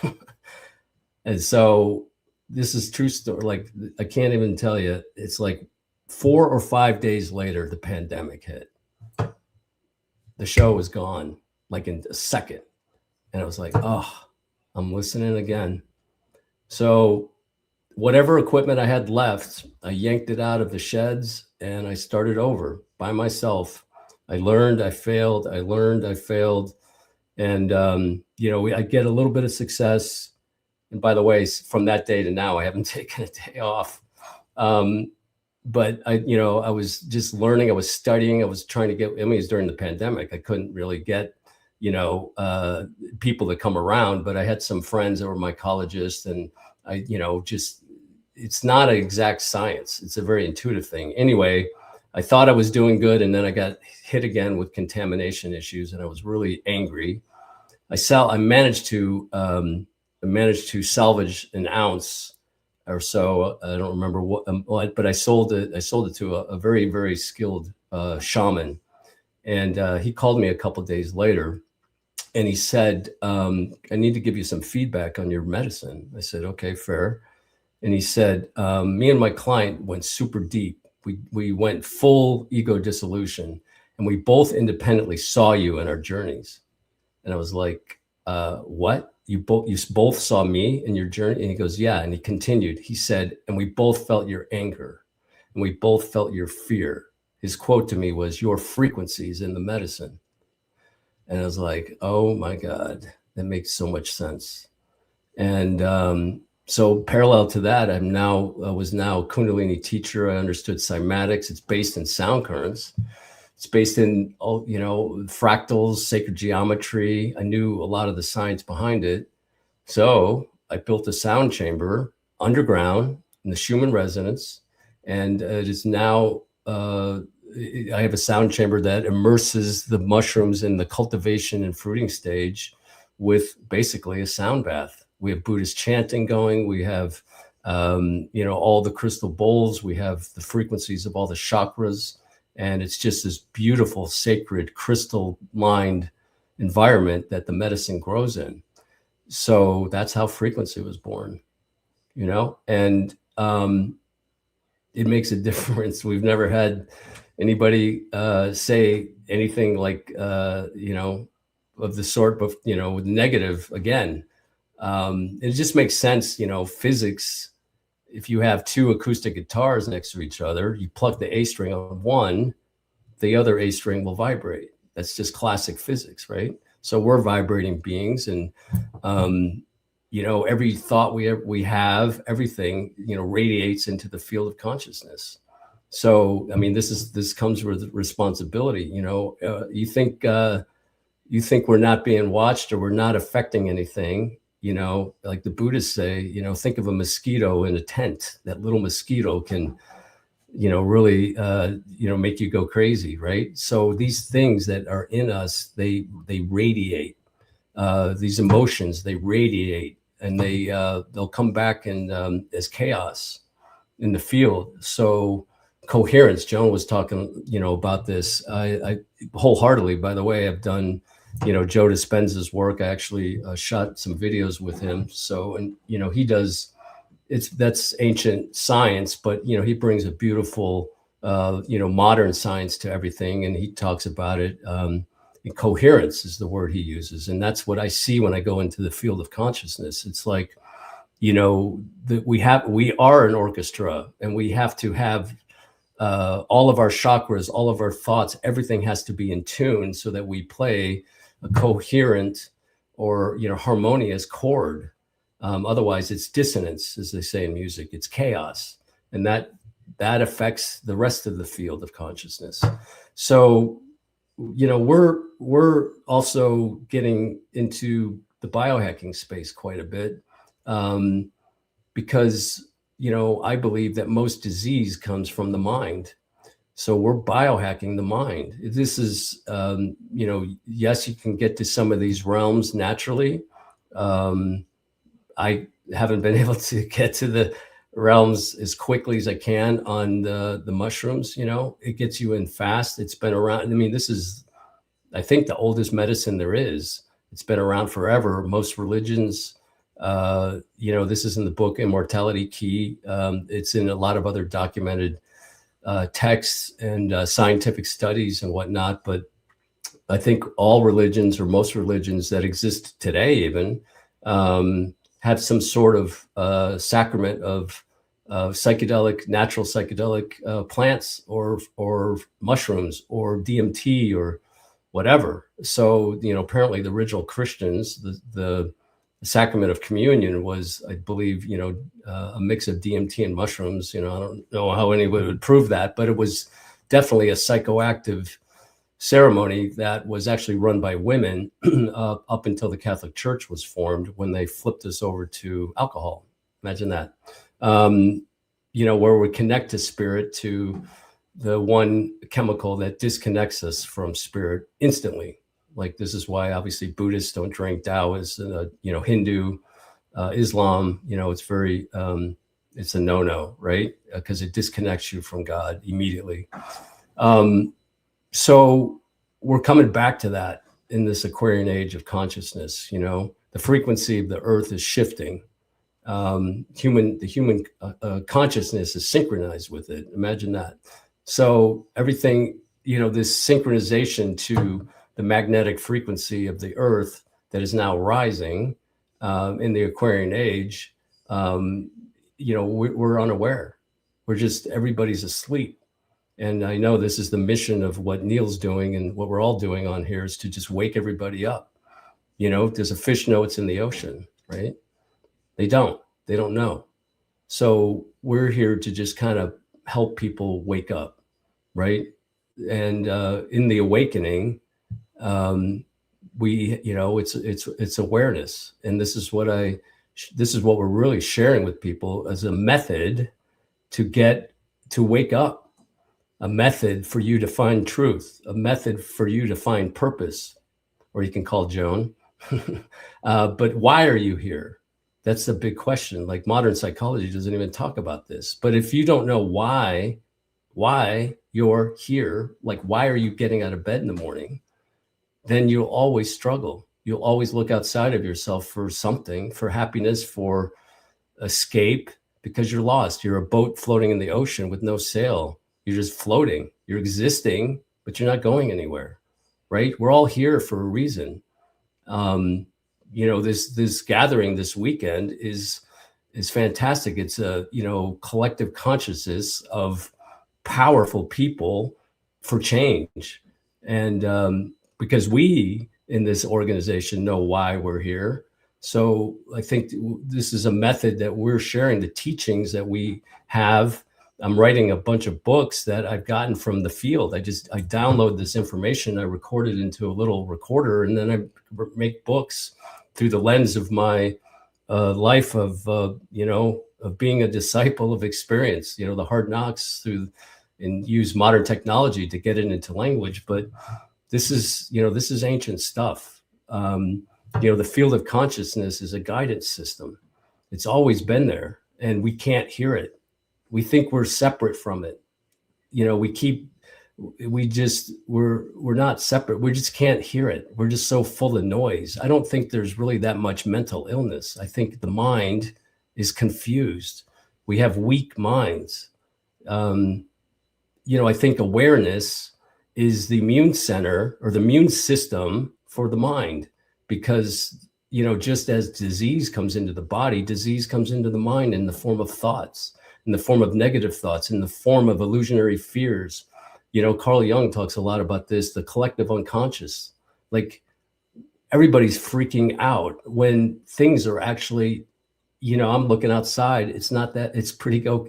And so this is true story. Like, I can't even tell you. It's like 4 or 5 days later, the pandemic hit. The show was gone like in a second. And I was like, oh, I'm listening again. So whatever equipment I had left, I yanked it out of the sheds and I started over by myself. I learned, I failed, I learned, I failed. And, I get a little bit of success. And by the way, from that day to now, I haven't taken a day off. But I was just learning, I was studying, I was trying to get, it was during the pandemic. I couldn't really get, people to come around, but I had some friends that were mycologists and it's not an exact science. It's a very intuitive thing. Anyway, I thought I was doing good. And then I got hit again with contamination issues and I was really angry. I managed to salvage an ounce or so. I don't remember what, but I sold it to a very, very skilled shaman. And he called me a couple of days later and he said, I need to give you some feedback on your medicine. I said, okay, fair. And he said, me and my client went super deep. We went full ego dissolution and we both independently saw you in our journeys. And I was like, what? You both saw me in your journey? And he goes, yeah. And he continued, he said, and we both felt your anger and we both felt your fear. His quote to me was, your frequencies in the medicine. And I was like, oh my God, that makes so much sense. And so parallel to that, I was now a Kundalini teacher. I understood cymatics. It's based in sound currents. It's based in, fractals, sacred geometry. I knew a lot of the science behind it. So I built a sound chamber underground in the Schumann resonance. And it is now, I have a sound chamber that immerses the mushrooms in the cultivation and fruiting stage with basically a sound bath. We have Buddhist chanting going. We have, all the crystal bowls. We have the frequencies of all the chakras. And it's just this beautiful, sacred, crystal-lined environment that the medicine grows in. So that's how frequency was born, and it makes a difference. We've never had anybody say anything like, of the sort, but, with negative again. It just makes sense, physics. If you have two acoustic guitars next to each other, you pluck the A string on one, the other A string will vibrate. That's just classic physics, right? So we're vibrating beings, and every thought we have, everything radiates into the field of consciousness. So this comes with responsibility. You think we're not being watched or we're not affecting anything. Like the Buddhists say, think of a mosquito in a tent. That little mosquito can, really, make you go crazy, right? So these things that are in us, they radiate. These emotions, they radiate, and they'll come back and as chaos in the field. So coherence. Joan was talking, about this. I wholeheartly, by the way, I've done, Joe Dispenza's work. I actually shot some videos with him. So, and, he does, that's ancient science, but, he brings a beautiful, modern science to everything. And he talks about it. Coherence is the word he uses. And that's what I see when I go into the field of consciousness. It's like, that we are an orchestra, and we have to have all of our chakras, all of our thoughts, everything has to be in tune so that we play a coherent or, harmonious chord. Otherwise it's dissonance, as they say in music, it's chaos. And that affects the rest of the field of consciousness. So, we're also getting into the biohacking space quite a bit, because, I believe that most disease comes from the mind. So we're biohacking the mind. This is, yes, you can get to some of these realms naturally. I haven't been able to get to the realms as quickly as I can on the mushrooms. It gets you in fast. It's been around. I mean, this is, I think, the oldest medicine there is. It's been around forever. Most religions, this is in the book Immortality Key. It's in a lot of other documented texts and scientific studies and whatnot. But I think all religions, or most religions that exist today even, have some sort of sacrament of natural psychedelic plants or mushrooms or DMT or whatever. So, apparently the original Christians, the sacrament of communion was, I believe, a mix of DMT and mushrooms. I don't know how anyone would prove that, but it was definitely a psychoactive ceremony that was actually run by women up until the Catholic Church was formed, when they flipped us over to alcohol. Imagine that. Where we connect to spirit, to the one chemical that disconnects us from spirit instantly. Like, this is why obviously Buddhists don't drink, Taoists, Hindu, Islam, it's very, it's a no-no, right? Because it disconnects you from God immediately. So we're coming back to that in this Aquarian age of consciousness. The frequency of the earth is shifting. The human consciousness is synchronized with it. Imagine that. So everything, this synchronization to the magnetic frequency of the earth that is now rising in the Aquarian age, we're unaware. Everybody's asleep. And I know this is the mission of what Neil's doing and what we're all doing on here, is to just wake everybody up. Does a fish know it's in the ocean, right? They don't know. So we're here to just kind of help people wake up, right? And in the awakening, it's awareness. And this is what we're really sharing with people as a method to wake up. A method for you to find truth, a method for you to find purpose, or you can call Joan. But why are you here? That's the big question. Like, modern psychology doesn't even talk about this. But if you don't know why you're here, like, why are you getting out of bed in the morning, then you'll always struggle. You'll always look outside of yourself for something, for happiness, for escape, because you're lost. You're a boat floating in the ocean with no sail. You're just floating. You're existing, but you're not going anywhere, right? We're all here for a reason. This gathering this weekend is fantastic. It's a collective consciousness of powerful people for change, and because we in this organization know why we're here. So I think this is a method that we're sharing, the teachings that we have. I'm writing a bunch of books that I've gotten from the field. I download this information, I record it into a little recorder, and then I make books through the lens of my life of being a disciple of experience, the hard knocks and use modern technology to get it into language. But this is ancient stuff. The field of consciousness is a guidance system. It's always been there, and we can't hear it. We think we're separate from it. we're not separate. We just can't hear it. We're just so full of noise. I don't think there's really that much mental illness. I think the mind is confused. We have weak minds. I think awareness is the immune center or the immune system for the mind, because, just as disease comes into the body, disease comes into the mind in the form of thoughts, in the form of negative thoughts, in the form of illusionary fears. Carl Jung talks a lot about this, the collective unconscious. Like, everybody's freaking out when things are actually, I'm looking outside. It's not that, it's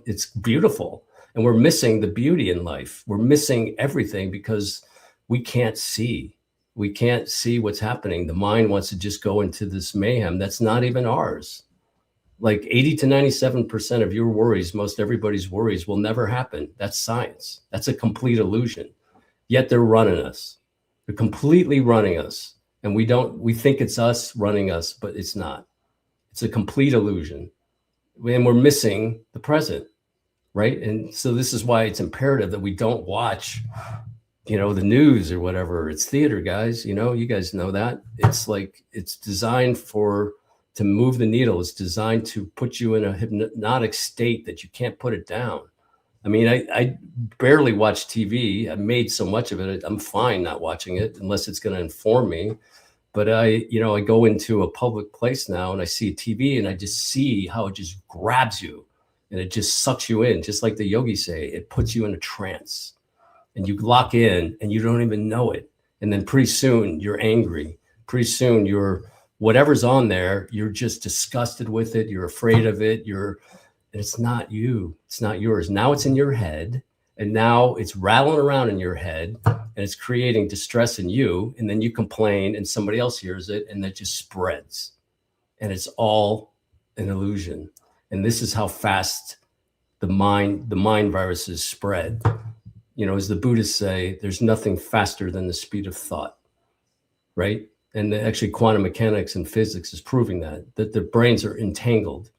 it's beautiful. And we're missing the beauty in life. We're missing everything because we can't see. We can't see what's happening. The mind wants to just go into this mayhem that's not even ours. Like 80 to 97% of your worries, most everybody's worries, will never happen. That's science. That's a complete illusion. Yet they're running us. They're completely running us. And we think it's us running us, but it's not. It's a complete illusion. And we're missing the present. Right. And so this is why it's imperative that we don't watch, the news or whatever. It's theater, guys. You guys know that. It's like, it's designed to move the needle. It's designed to put you in a hypnotic state that you can't put it down. I mean, I barely watch TV. I made so much of it. I'm fine not watching it unless it's going to inform me. But I go into a public place now and I see TV and I just see how it just grabs you. And it just sucks you in, just like the yogis say. It puts you in a trance and you lock in and you don't even know it. And then pretty soon you're angry. Pretty soon whatever's on there, you're just disgusted with it. You're afraid of it. And it's not you. It's not yours. Now it's in your head. And now it's rattling around in your head and it's creating distress in you. And then you complain and somebody else hears it and that just spreads. And it's all an illusion. And this is how fast the mind viruses spread. As the Buddhists say, there's nothing faster than the speed of thought, right? And actually quantum mechanics and physics is proving that the brains are entangled.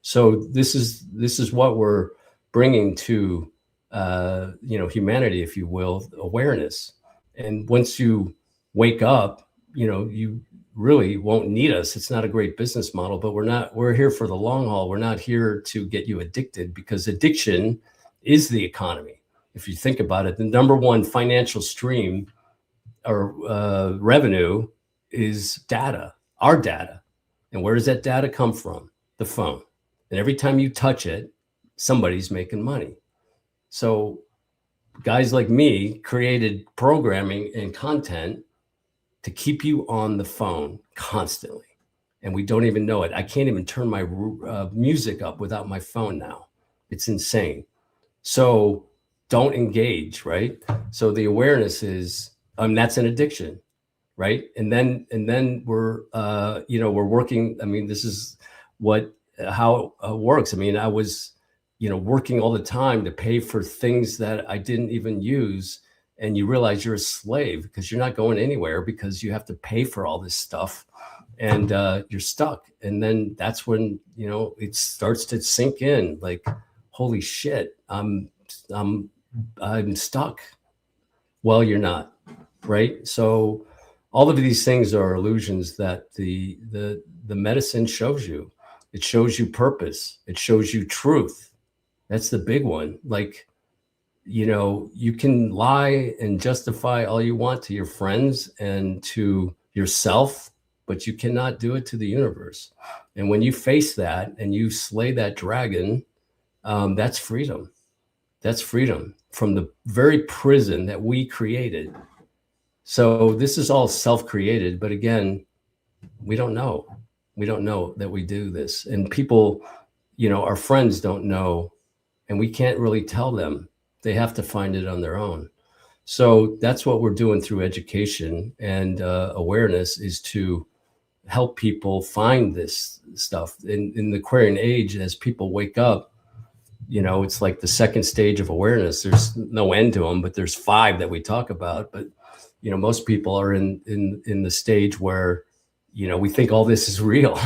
So this is what we're bringing to, humanity, if you will, awareness. And once you wake up, you really won't need us. It's not a great business model, but we're here for the long haul. We're not here to get you addicted, because addiction is the economy. If you think about it, the number one financial stream or revenue is data, our data. And where does that data come from? The phone. And every time you touch it, somebody's making money. So guys like me created programming and content to keep you on the phone constantly. And we don't even know it. I can't even turn my music up without my phone now. It's insane. So don't engage, right? So the awareness is, that's an addiction, right? And then we're working. I mean, this is how it works. I mean, I was, working all the time to pay for things that I didn't even use. And you realize you're a slave because you're not going anywhere because you have to pay for all this stuff and you're stuck. And then that's when, it starts to sink in, like, holy shit, I'm stuck. Well, you're not, right? So all of these things are illusions that the medicine shows you. It shows you purpose. It shows you truth. That's the big one. Like, you can lie and justify all you want to your friends and to yourself, but you cannot do it to the universe. And when you face that and you slay that dragon, that's freedom. That's freedom from the very prison that we created. So this is all self-created, but again, we don't know. We don't know that we do this. And people, our friends don't know, and we can't really tell them. They have to find it on their own. So that's what we're doing through education and awareness, is to help people find this stuff. In the Aquarian age, as people wake up, it's like the second stage of awareness. There's no end to them, but there's 5 that we talk about. But, most people are in the stage where, we think all this is real.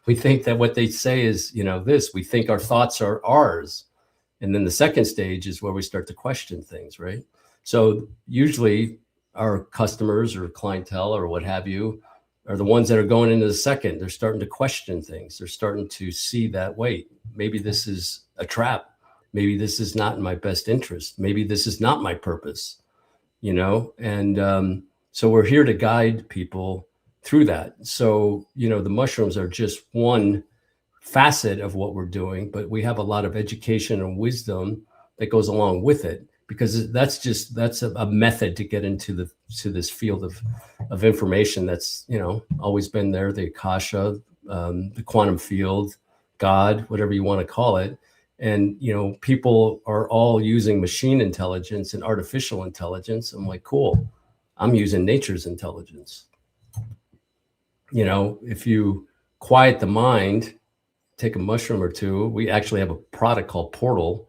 We think that what they say is, this. We think our thoughts are ours. And then the second stage is where we start to question things, right? So usually our customers or clientele or what have you are the ones that are going into the second. They're starting to question things. They're starting to see that, wait, maybe this is a trap. Maybe this is not in my best interest. Maybe this is not my purpose, you know? And so we're here to guide people through that. So, you know, the mushrooms are just one facet of what we're doing, but we have a lot of education and wisdom that goes along with it, because that's a method to get into this field of information that's, you know, always been there, the Akasha, the quantum field, God, whatever you want to call it. And, you know, people are all using machine intelligence and artificial intelligence. I'm like, cool, I'm using nature's intelligence. You know, if you quiet the mind, take a mushroom or two. We actually have a product called Portal.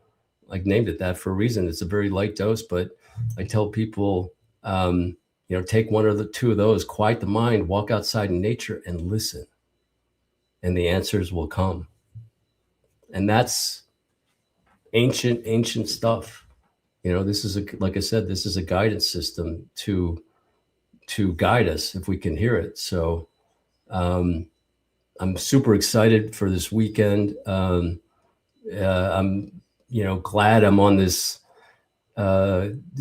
I named it that for a reason. It's a very light dose, but I tell people, you know, take one or the two of those, quiet the mind, walk outside in nature and listen, and the answers will come. And that's ancient stuff. You know, this is like I said, this is a guidance system to guide us if we can hear it. So, I'm super excited for this weekend. I'm, you know, glad I'm on this, you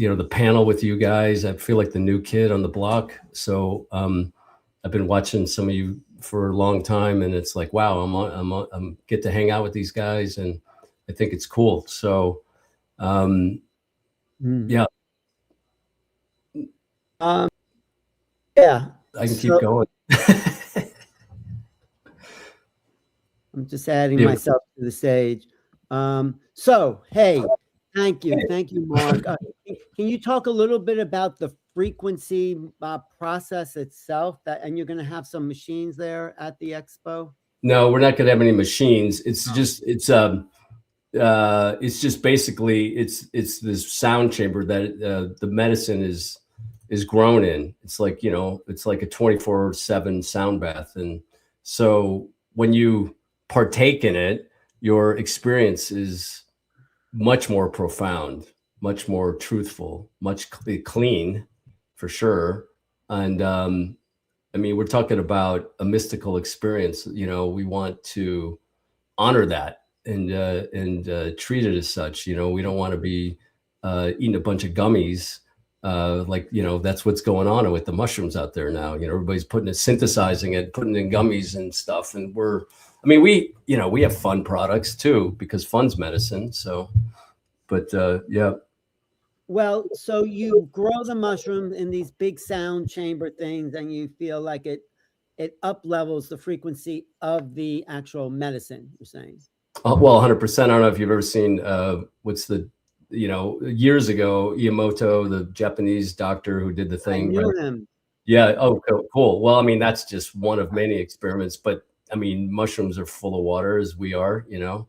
know, the panel with you guys. I feel like the new kid on the block. So I've been watching some of you for a long time, and it's like, wow, I'm get to hang out with these guys, and I think it's cool. So, yeah. Yeah. I can keep going. I'm just adding myself to the stage. So, hey, thank you, Mark. Can you talk a little bit about the frequency process itself? And you're going to have some machines there at the expo? No, we're not going to have any machines. It's just basically it's this sound chamber that the medicine is grown in. It's like, you know, it's like a 24/7 sound bath, and so when you partake in it, your experience is much more profound, much more truthful, much clean, for sure. And I mean, we're talking about a mystical experience. You know, we want to honor that and treat it as such. You know, we don't want to be eating a bunch of gummies. Like, you know, that's what's going on with the mushrooms out there now. You know, everybody's synthesizing it, putting it in gummies and stuff. And we have fun products too, because fun's medicine. So, but yeah. Well, so you grow the mushroom in these big sound chamber things, and you feel like it up levels the frequency of the actual medicine, you're saying? Well, 100%. I don't know if you've ever seen what's the, you know, years ago, Iamoto, the Japanese doctor who did the thing. I knew him. Yeah. Oh, cool. Well, I mean, that's just one of many experiments, but I mean, mushrooms are full of water, as we are, you know,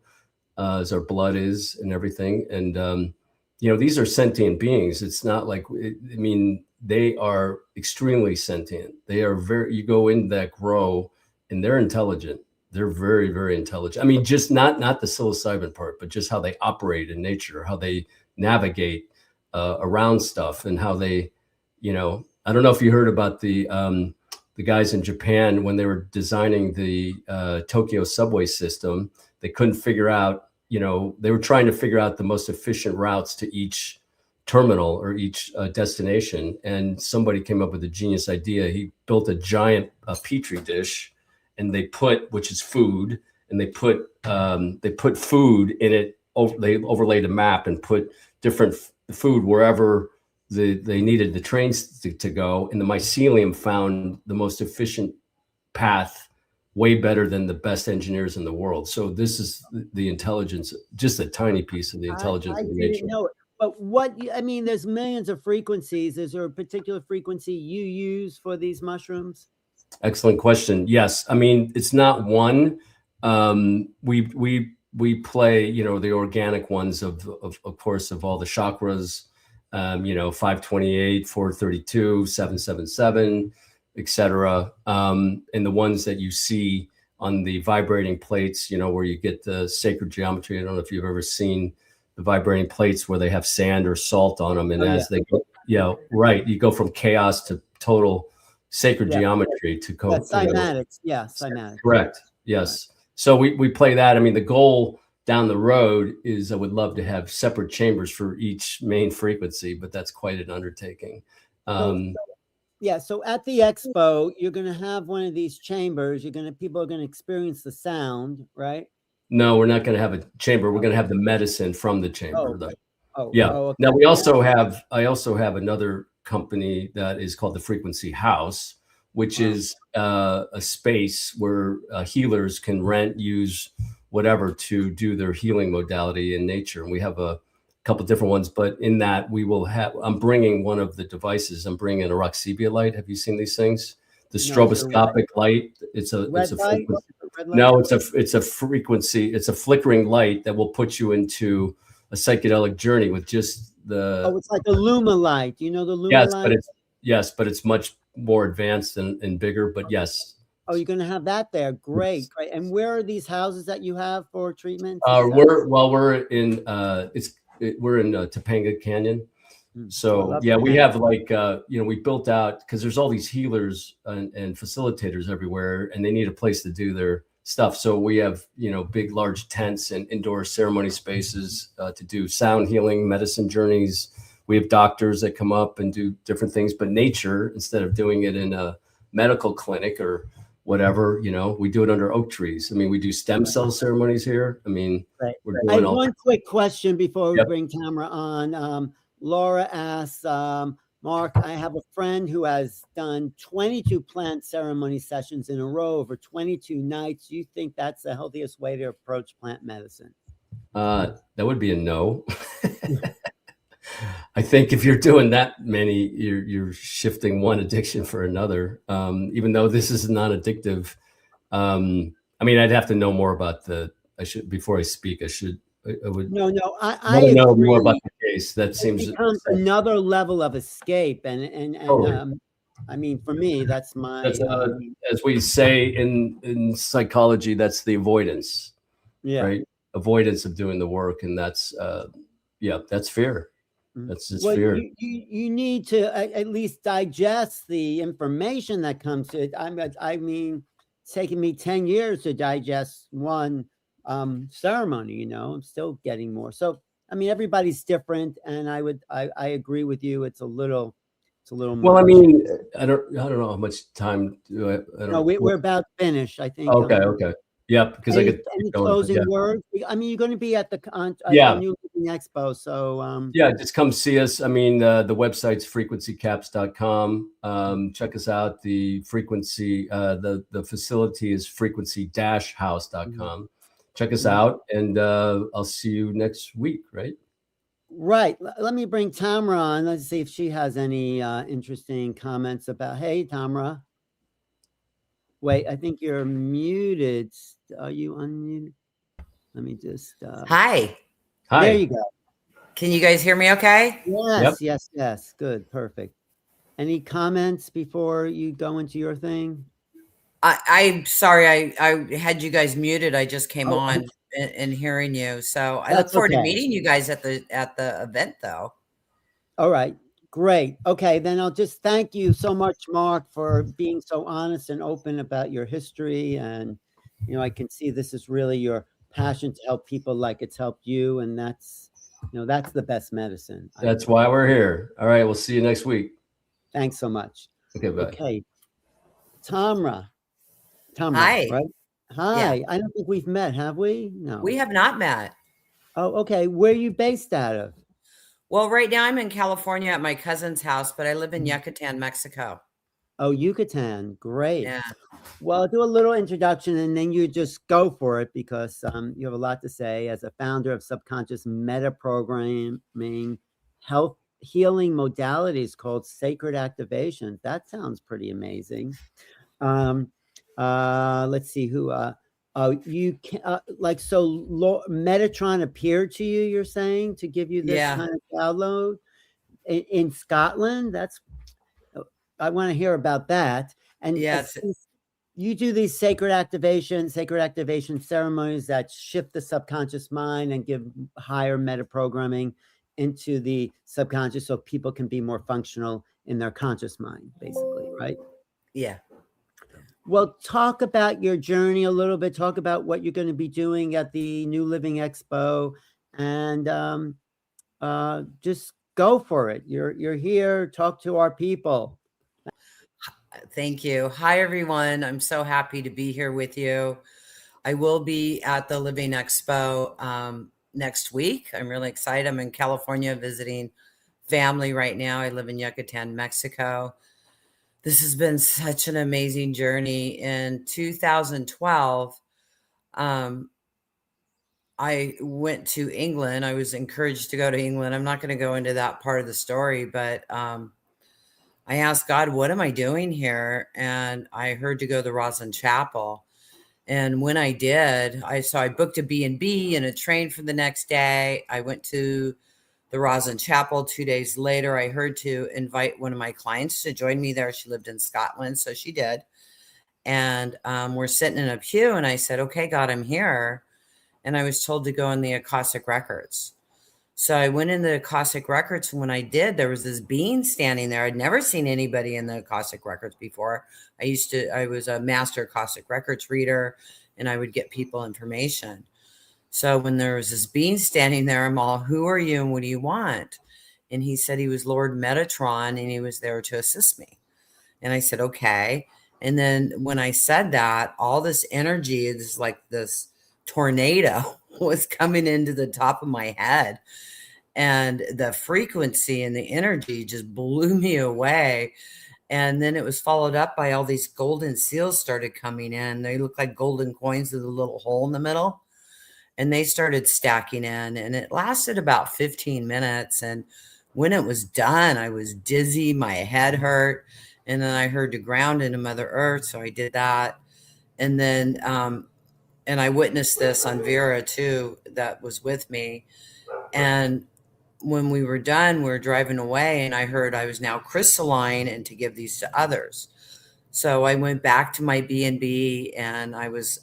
as our blood is and everything. And, you know, these are sentient beings. It's not like, I mean, they are extremely sentient. They are you go in that grow and they're intelligent. They're very, very intelligent. I mean, just not the psilocybin part, but just how they operate in nature, how they navigate around stuff, and how they, you know, I don't know if you heard about the guys in Japan when they were designing the Tokyo subway system. They couldn't figure out, you know, they were trying to figure out the most efficient routes to each terminal or each destination. And somebody came up with a genius idea. He built a giant petri dish, and they put, which is food, and they put food in it. They overlaid a map and put different food wherever they needed the trains to go. And the mycelium found the most efficient path, way better than the best engineers in the world. So this is the intelligence, just a tiny piece of the intelligence of nature. Didn't know it. But I mean, there's millions of frequencies. Is there a particular frequency you use for these mushrooms? Excellent question. Yes. I mean, it's not one. We play, you know, the organic ones of course, of all the chakras, you know, 528, 432, 777, etc. And the ones that you see on the vibrating plates, you know, where you get the sacred geometry. I don't know if you've ever seen the vibrating plates where they have sand or salt on them, and as yeah. they go, right, you go from chaos to total sacred Yeah. geometry to cymatics. Yeah, cymatics. correct. Yes. So we play that. I mean, the goal down the road is I would love to have separate chambers for each main frequency, but that's quite an undertaking. Yeah, so at the expo, you're going to have one of these chambers. People are going to experience the sound, right? No, we're not going to have a chamber. We're going to have the medicine from the chamber, though. Yeah. Okay. Now I also have another company that is called the Frequency House, which is a space where healers can rent, use whatever to do their healing modality in nature. And we have a couple different ones, but in that I'm bringing one of the devices. I'm bringing a Roxebia light. Have you seen these things? The stroboscopic light. It's a frequency. No, it's a frequency. It's a flickering light that will put you into a psychedelic journey with just the. Oh, it's like a Luma light. You know the Luma light? But it's much more advanced and bigger. But yes. Oh, you're going to have that there. Great. And where are these houses that you have for treatment? We're in Topanga Canyon. So we have we built out, because there's all these healers and facilitators everywhere, and they need a place to do their stuff. So we have big, large tents and indoor ceremony spaces to do sound healing, medicine journeys. We have doctors that come up and do different things, but nature, instead of doing it in a medical clinic or whatever, we do it under oak trees. I mean, we do stem cell ceremonies here. I mean, we're doing one quick question before we bring Tamara on. Laura asks, Mark, I have a friend who has done 22 plant ceremony sessions in a row over 22 nights. Do you think that's the healthiest way to approach plant medicine? That would be a no. I think if you're doing that many, you're shifting one addiction for another. Even though this is non-addictive, I mean, I'd have to know more about before I speak. I would I know agree. more about the case. That seems another level of escape, and totally. I mean, for me, that's as we say in psychology, that's the avoidance, right? Avoidance of doing the work, and that's that's fear. That's just fear. You need to at least digest the information that comes to it. I mean, it's taken me 10 years to digest one ceremony. I'm still getting more. So I mean, everybody's different, and I agree with you. It's a little well much. I mean, I don't know how much time do I don't we're about finished, I think. Okay. Because any closing words? I mean, you're going to be at the New Living Expo, so just come see us. I mean, the website's frequencycaps.com. Check us out. The frequency, the facility is frequency-house.com. Check us out, and I'll see you next week, right? Right. Let me bring Tamara on. Let's see if she has any interesting comments about. Hey, Tamara. Wait, I think you're muted. Are you unmuted? Let me just. Hi. There you go. Can you guys hear me okay? Yes. Good. Perfect. Any comments before you go into your thing? I'm sorry. I had you guys muted. I just came on and hearing you. So I look forward to meeting you guys at the event, though. All right. Great. Okay, then I'll just thank you so much, Mark, for being so honest and open about your history. And, I can see this is really your passion to help people like it's helped you. And that's the best medicine. That's why we're here. All right. We'll see you next week. Thanks so much. Okay, bye. Okay. Tamara, hi. Right? Hi. Yeah. I don't think we've met, have we? No. We have not met. Oh, okay. Where are you based out of? Well, right now I'm in California at my cousin's house, but I live in Yucatan, Mexico. Oh, Yucatan. Great. Yeah. Well, I'll do a little introduction and then you just go for it, because you have a lot to say. As a founder of subconscious meta programming health healing modalities called sacred activation. That sounds pretty amazing. Let's see who you can Metatron appeared to you, you're saying, to give you this kind of download in Scotland. I want to hear about that. And you do these sacred activation ceremonies that shift the subconscious mind and give higher meta programming into the subconscious so people can be more functional in their conscious mind, basically, right? Yeah. Well, talk about your journey a little bit. Talk about what you're going to be doing at the New Living Expo, and just go for it. You're here. Talk to our people. Thank you. Hi, everyone. I'm so happy to be here with you. I will be at the Living Expo next week. I'm really excited. I'm in California visiting family right now. I live in Yucatan, Mexico. This has been such an amazing journey. In 2012, I went to England. I was encouraged to go to England. I'm not going to go into that part of the story, but I asked God, what am I doing here? And I heard to go to the Roslyn Chapel. And when I did, I booked a B&B and a train for the next day. I went to the Roslyn Chapel 2 days later. I heard to invite one of my clients to join me there. She lived in Scotland, so she did. And we're sitting in a pew, and I said, okay, God, I'm here. And I was told to go in the Akashic Records. So I went in the Akashic Records, and when I did, there was this being standing there. I'd never seen anybody in the Akashic Records before. I was a master Akashic Records reader, and I would get people information. So when there was this being standing there, I'm all, who are you and what do you want? And he said he was Lord Metatron, and he was there to assist me. And I said, okay. And then when I said that, all this energy is like this tornado was coming into the top of my head, and the frequency and the energy just blew me away. And then it was followed up by all these golden seals started coming in. They look like golden coins with a little hole in the middle, and they started stacking in, and it lasted about 15 minutes. And when it was done, I was dizzy, my head hurt, and then I heard to ground into Mother Earth, so I did that. And then and I witnessed this on Vera too, that was with me. And when we were done, we were driving away, and I heard I was now crystalline and to give these to others. So I went back to my B&B, and I was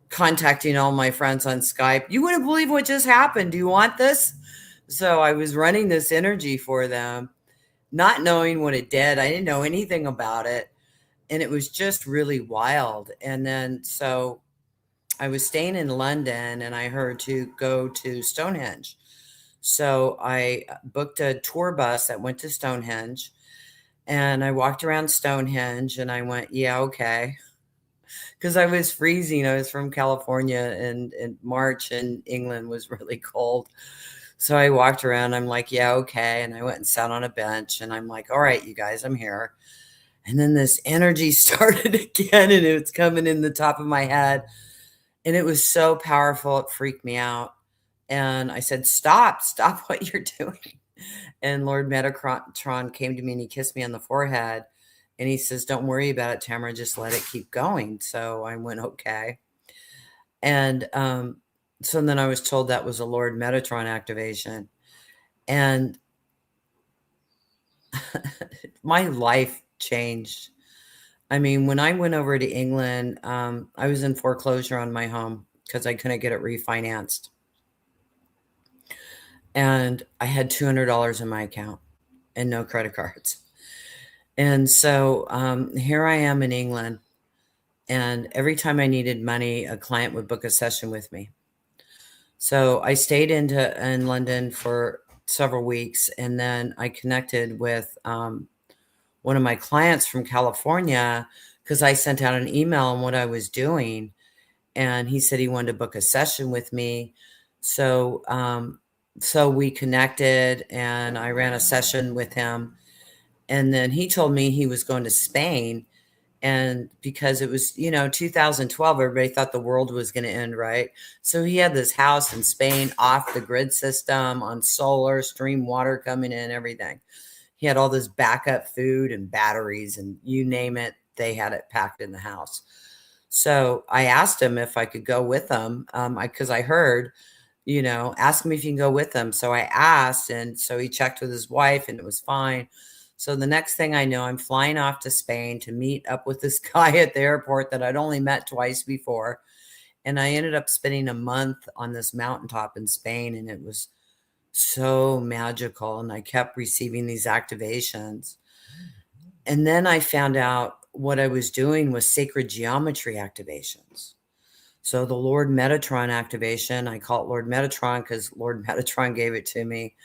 contacting all my friends on Skype. You wouldn't believe what just happened. Do you want this? So I was running this energy for them, not knowing what it did. I didn't know anything about it. And it was just really wild. And then so I was staying in London, and I heard to go to Stonehenge. So I booked a tour bus that went to Stonehenge, and I walked around Stonehenge, and I went, yeah, okay. Because I was freezing. I was from California, and in March in England was really cold. So I walked around. I'm like, yeah, okay. And I went and sat on a bench, and I'm like, all right, you guys, I'm here. And then this energy started again, and it was coming in the top of my head. And it was so powerful. It freaked me out. And I said, stop what you're doing. And Lord Metatron came to me, and he kissed me on the forehead. And he says, don't worry about it, Tamara, just let it keep going. So I went, okay. And so then I was told that was a Lord Metatron activation. And my life changed. I mean, when I went over to England, I was in foreclosure on my home because I couldn't get it refinanced. And I had $200 in my account and no credit cards. And so here I am in England. And every time I needed money, a client would book a session with me. So I stayed in London for several weeks. And then I connected with one of my clients from California because I sent out an email on what I was doing. And he said he wanted to book a session with me. So we connected, and I ran a session with him. And then he told me he was going to Spain. And because it was, 2012, everybody thought the world was going to end, right? So he had this house in Spain off the grid system on solar, stream water coming in, everything. He had all this backup food and batteries, and you name it, they had it packed in the house. So I asked him if I could go with him because I heard, ask him if you can go with him. So I asked, and so he checked with his wife, and it was fine. So the next thing I know, I'm flying off to Spain to meet up with this guy at the airport that I'd only met twice before. And I ended up spending a month on this mountaintop in Spain, and it was so magical. And I kept receiving these activations. And then I found out what I was doing was sacred geometry activations. So the Lord Metatron activation, I call it Lord Metatron because Lord Metatron gave it to me,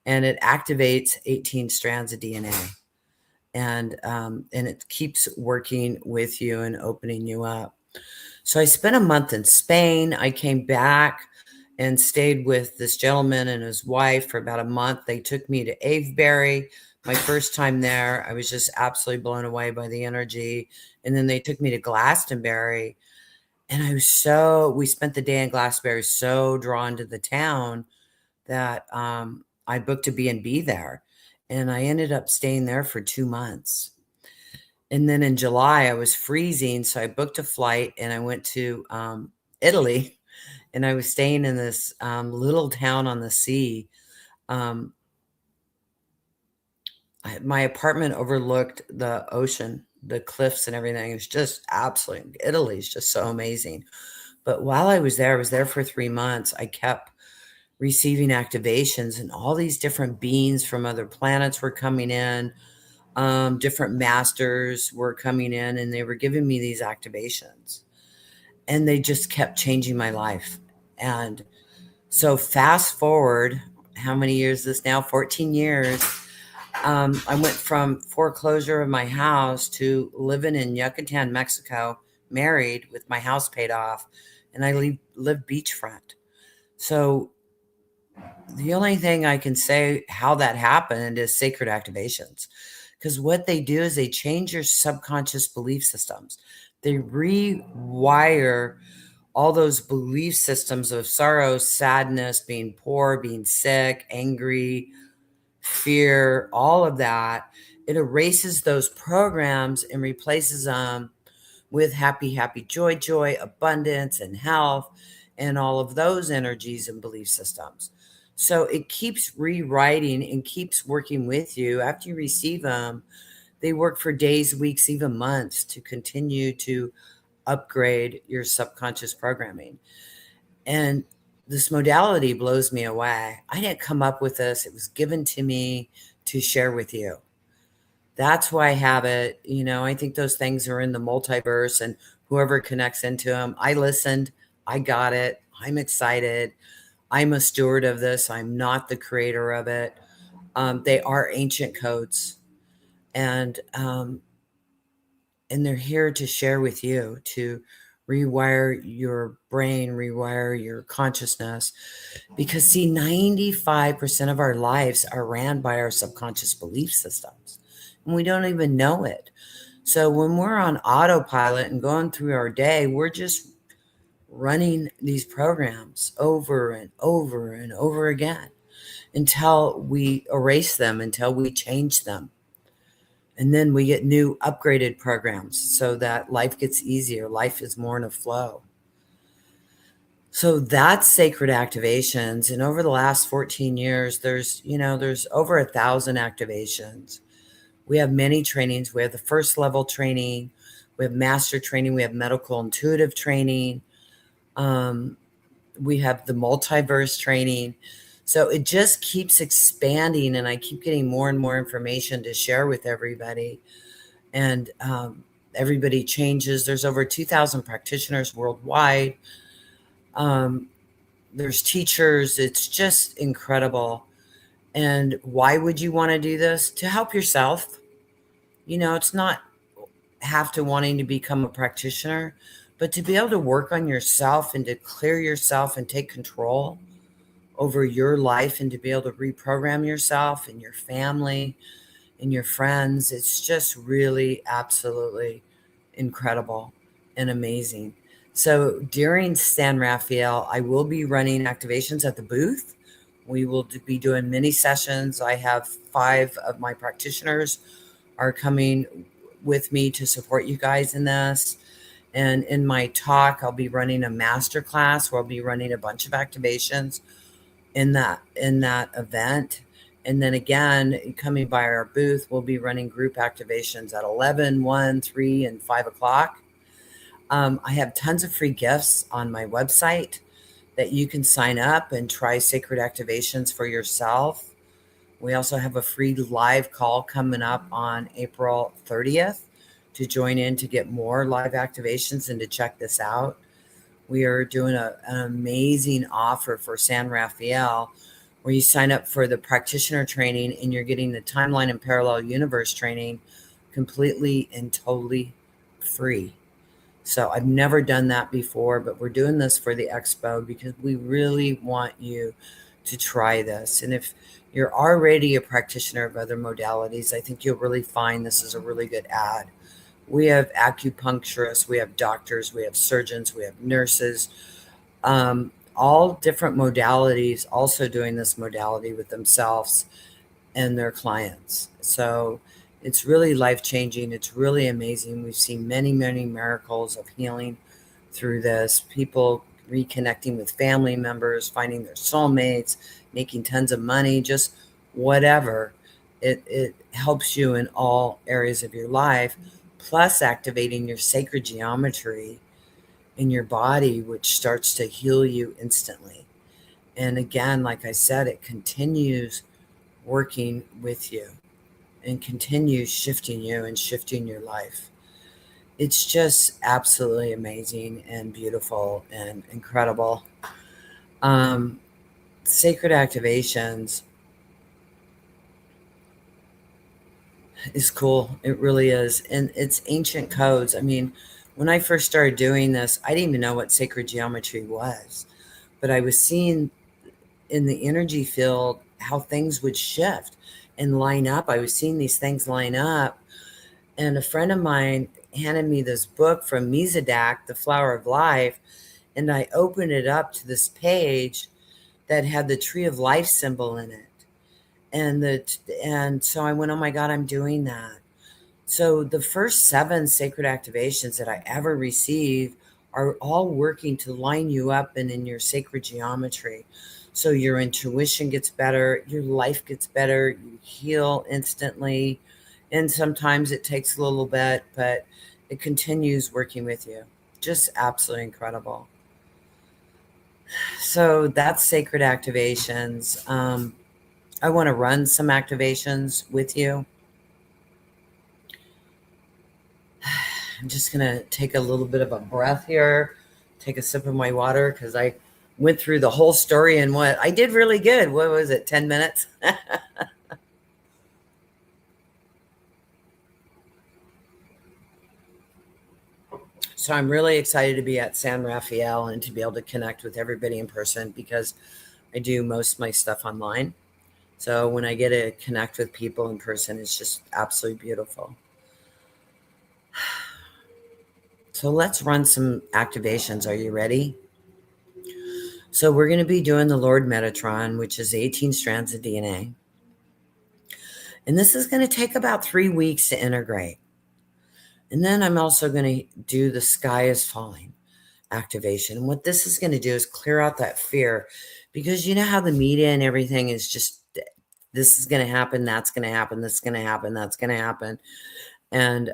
and it activates 18 strands of DNA. And it keeps working with you and opening you up. So I spent a month in Spain. I came back and stayed with this gentleman and his wife for about a month. They took me to Avebury. My first time there, I was just absolutely blown away by the energy. And then they took me to Glastonbury. And we spent the day in Glastonbury, so drawn to the town that I booked a B&B there. And I ended up staying there for 2 months. And then in July, I was freezing. So I booked a flight and I went to Italy. And I was staying in this little town on the sea. My apartment overlooked the ocean, the cliffs and everything. It was just absolutely, Italy is just so amazing. But while I was there for 3 months. I kept receiving activations, and all these different beings from other planets were coming in. Different masters were coming in, and they were giving me these activations. And they just kept changing my life. And so fast forward, how many years is this now? 14 years. I went from foreclosure of my house to living in Yucatan, Mexico, married with my house paid off, and I live beachfront. So the only thing I can say how that happened is sacred activations, because what they do is they change your subconscious belief systems. They rewire all those belief systems of sorrow, sadness, being poor, being sick, angry, fear, all of that. It erases those programs and replaces them with happy, happy, joy, joy, abundance, and health, and all of those energies and belief systems. So it keeps rewriting and keeps working with you. After you receive them, they work for days, weeks, even months to continue to upgrade your subconscious programming. And this modality blows me away. I didn't come up with this. It was given to me to share with you. That's why I have it. I think those things are in the multiverse, and whoever connects into them. I listened. I got it. I'm excited. I'm a steward of this. I'm not the creator of it. They are ancient codes, and they're here to share with you, to rewire your brain, rewire your consciousness. Because see, 95% of our lives are ran by our subconscious belief systems, and we don't even know it. So when we're on autopilot and going through our day, we're just running these programs over and over and over again until we erase them, until we change them. And then we get new upgraded programs so that life gets easier. Life is more in a flow. So that's sacred activations. And over the last 14 years, there's over 1,000 activations. We have many trainings. We have the first level training. We have master training. We have medical intuitive training. We have the multiverse training. So it just keeps expanding, and I keep getting more and more information to share with everybody. And everybody changes. There's over 2,000 practitioners worldwide. There's teachers. It's just incredible. And why would you want to do this? To help yourself. It's not have to wanting to become a practitioner, but to be able to work on yourself and to clear yourself and take control over your life, and to be able to reprogram yourself and your family and your friends. It's just really absolutely incredible and amazing. So during San Rafael, I will be running activations at the booth. We will be doing mini sessions. I have 5 of my practitioners are coming with me to support you guys in this. And in my talk, I'll be running a master class where I'll be running a bunch of activations in that event. And then again, coming by our booth, we'll be running group activations at 11, 1, 3, and 5 o'clock. I have tons of free gifts on my website that you can sign up and try sacred activations for yourself. We also have a free live call coming up on April 30th to join in to get more live activations and to check this out. We are doing an amazing offer for San Rafael where you sign up for the practitioner training and you're getting the timeline and parallel universe training completely and totally free. So I've never done that before, but we're doing this for the expo because we really want you to try this. And if you're already a practitioner of other modalities, I think you'll really find this is a really good ad. We have acupuncturists, we have doctors, we have surgeons, we have nurses, all different modalities also doing this modality with themselves and their clients. So it's really life-changing. It's really amazing. We've seen many, many miracles of healing through this. People reconnecting with family members, finding their soulmates, making tons of money, just whatever. It helps you in all areas of your life, plus activating your sacred geometry in your body, which starts to heal you instantly. And again, like I said, it continues working with you and continues shifting you and shifting your life. It's just absolutely amazing and beautiful and incredible. Sacred activations is cool. It really is. And it's ancient codes. I mean, when I first started doing this, I didn't even know what sacred geometry was, but I was seeing in the energy field how things would shift and line up. I was seeing these things line up. And a friend of mine handed me this book from Misadak, The Flower of Life. And I opened it up to this page that had the tree of life symbol in it. And so I went, oh my God, I'm doing that. So the first 7 sacred activations that I ever received are all working to line you up and in your sacred geometry. So your intuition gets better, your life gets better, you heal instantly. And sometimes it takes a little bit, but it continues working with you. Just absolutely incredible. So that's sacred activations. I want to run some activations with you. I'm just going to take a little bit of a breath here, take a sip of my water, because I went through the whole story in what I did really good. What was it, 10 minutes? So I'm really excited to be at San Rafael and to be able to connect with everybody in person, because I do most of my stuff online. So when I get to connect with people in person, it's just absolutely beautiful. So let's run some activations. Are you ready? So we're going to be doing the Lord Metatron, which is 18 strands of DNA. And this is going to take about 3 weeks to integrate. And then I'm also going to do the Sky is Falling activation. And what this is going to do is clear out that fear, because you know how the media and everything is just, this is going to happen, that's going to happen, this is going to happen, that's going to happen. And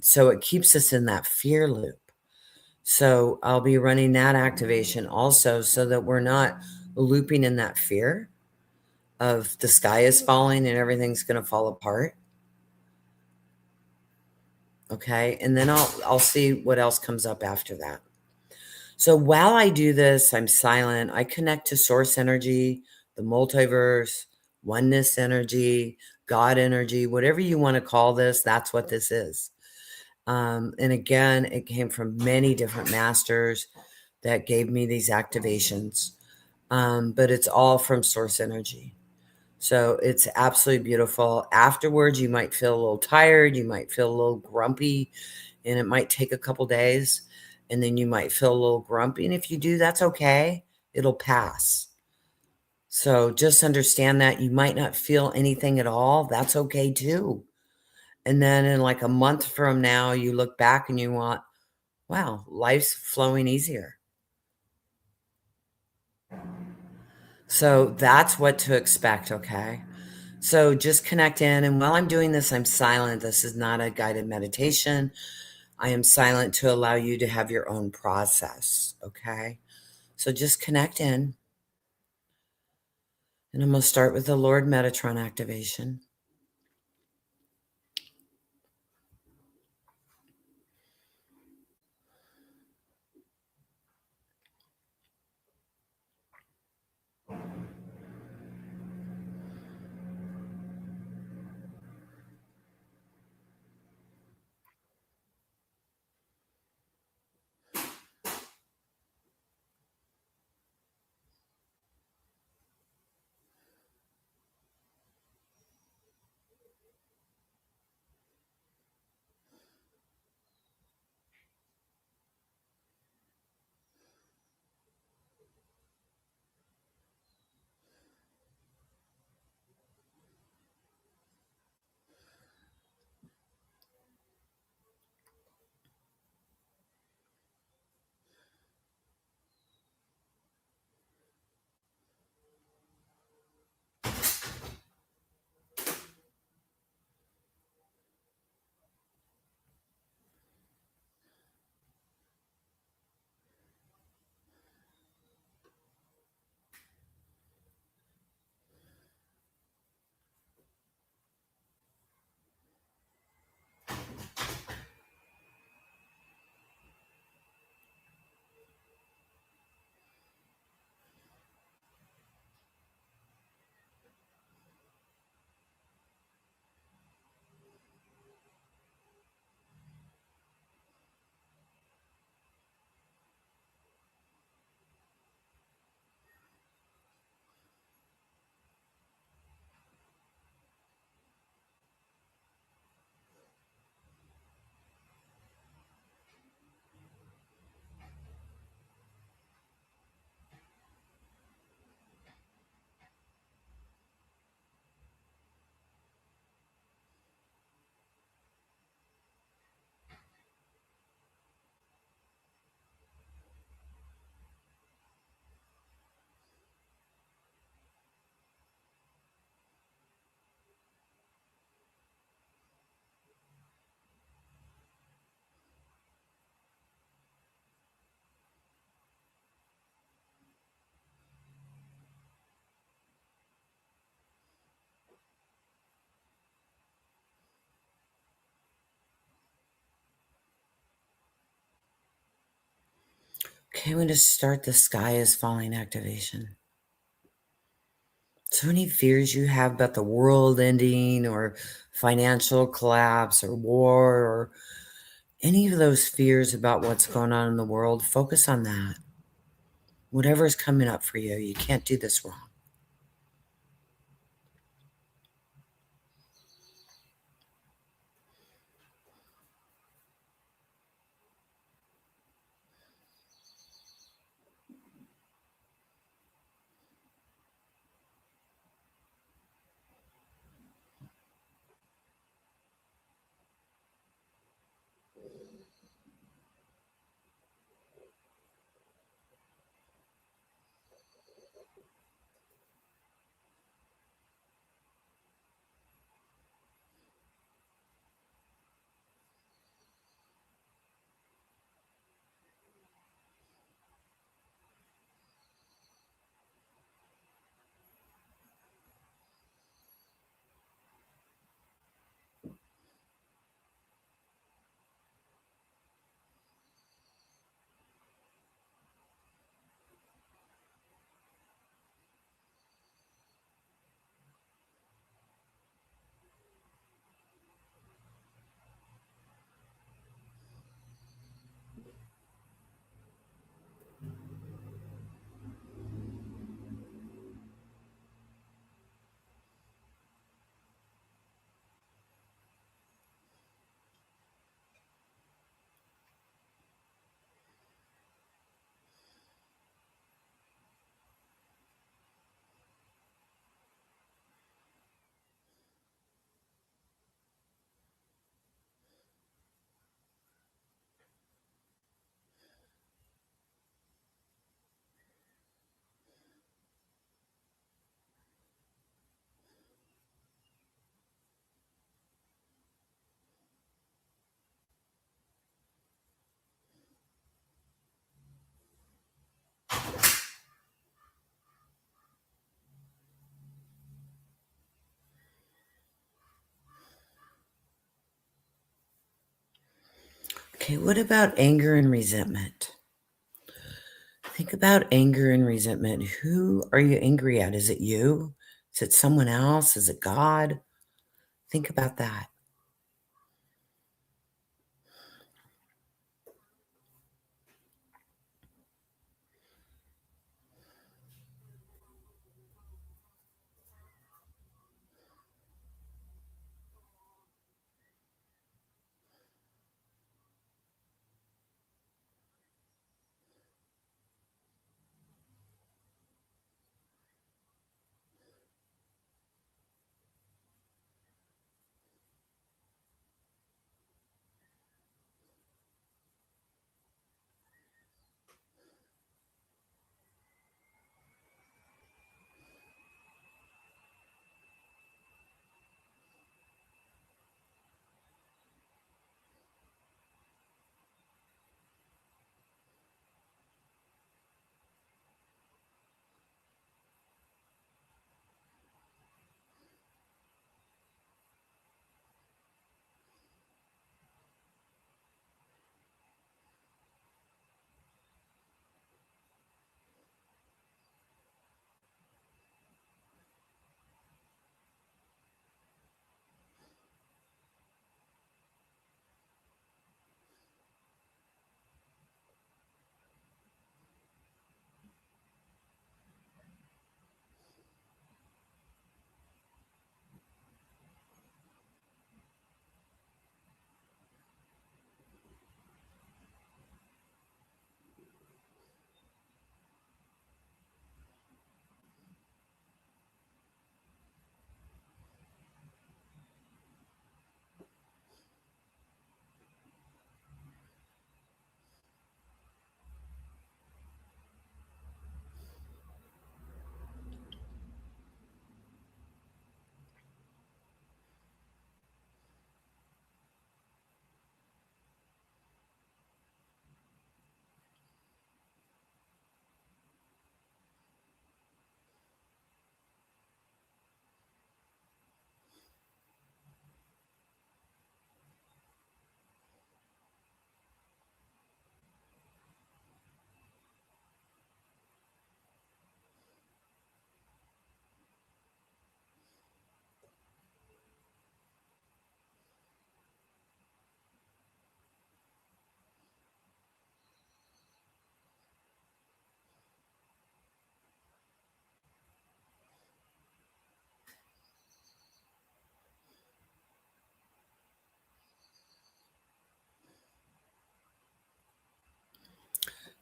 so it keeps us in that fear loop. So I'll be running that activation also, so that we're not looping in that fear of the sky is falling and everything's going to fall apart. Okay. And then I'll see what else comes up after that. So while I do this, I'm silent. I connect to source energy, the multiverse, oneness energy, God energy, whatever you want to call this, that's what this is. And again, it came from many different masters that gave me these activations. But it's all from source energy. So it's absolutely beautiful. Afterwards, you might feel a little tired. You might feel a little grumpy, and it might take a couple days. And then you might feel a little grumpy. And if you do, that's okay. It'll pass. So just understand that you might not feel anything at all. That's okay too. And then in like a month from now, you look back and you want, wow, life's flowing easier. So that's what to expect, okay? So just connect in. And while I'm doing this, I'm silent. This is not a guided meditation. I am silent to allow you to have your own process. Okay. So just connect in. And I'm going to start with the Lord Metatron activation. Okay, I'm going to start the sky is falling activation. So many fears you have about the world ending or financial collapse or war or any of those fears about what's going on in the world, focus on that. Whatever's coming up for you, you can't do this wrong. Okay, what about anger and resentment? Think about anger and resentment. Who are you angry at? Is it you? Is it someone else? Is it God? Think about that.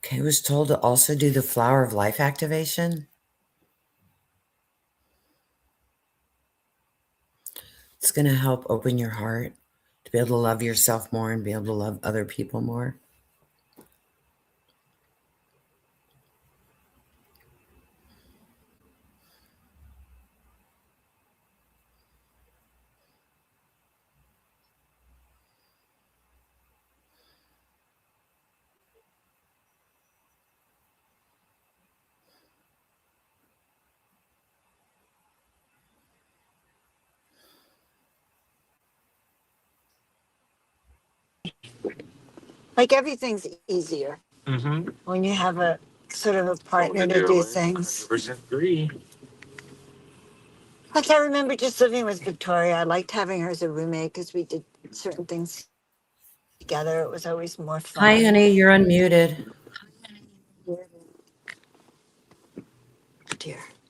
Okay, I was told to also do the flower of life activation. It's going to help open your heart to be able to love yourself more and be able to love other people more. Like everything's easier when you have a sort of a partner to do things. 100% agree. Like I remember just living with Victoria. I liked having her as a roommate because we did certain things together. It was always more Hi, fun. honey, you're unmuted. Dear. How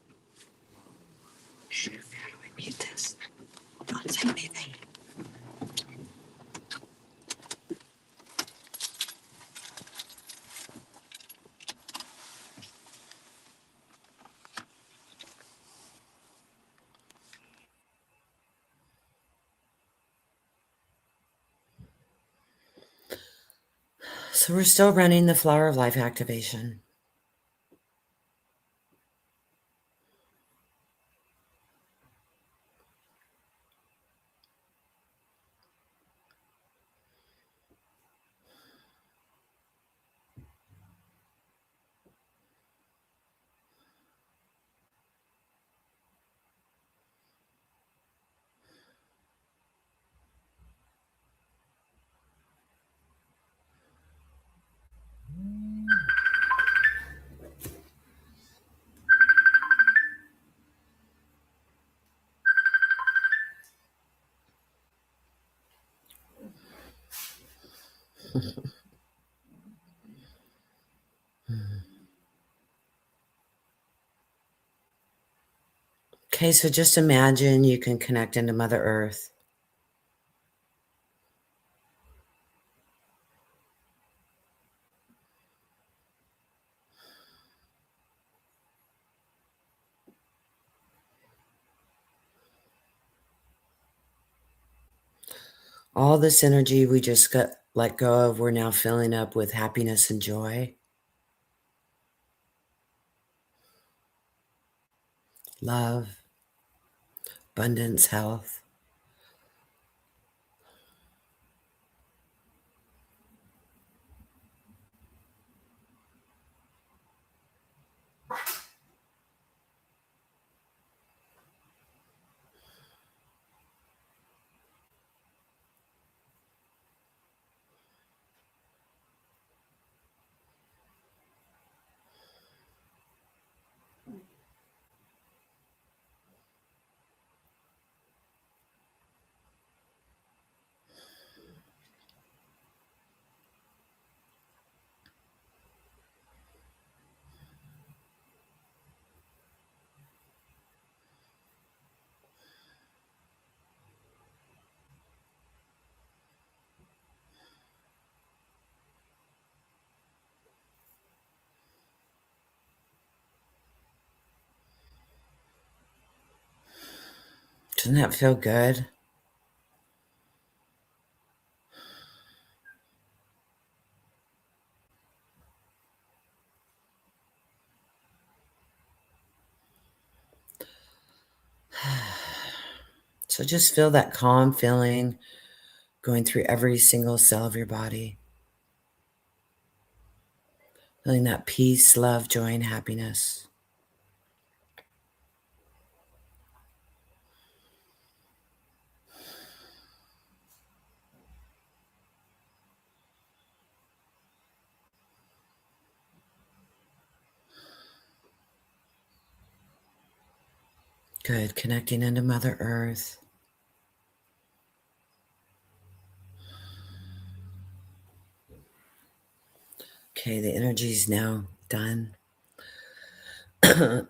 do I mute this? Don't say anything. So we're still running the flower of life activation. Okay, so just imagine you can connect into Mother Earth. All this energy we just got let go of, we're now filling up with happiness and joy, love, abundance, health. Doesn't that feel good? So just feel that calm feeling going through every single cell of your body. Feeling that peace, love, joy, and happiness. Good, connecting into Mother Earth. Okay, the energy is now done.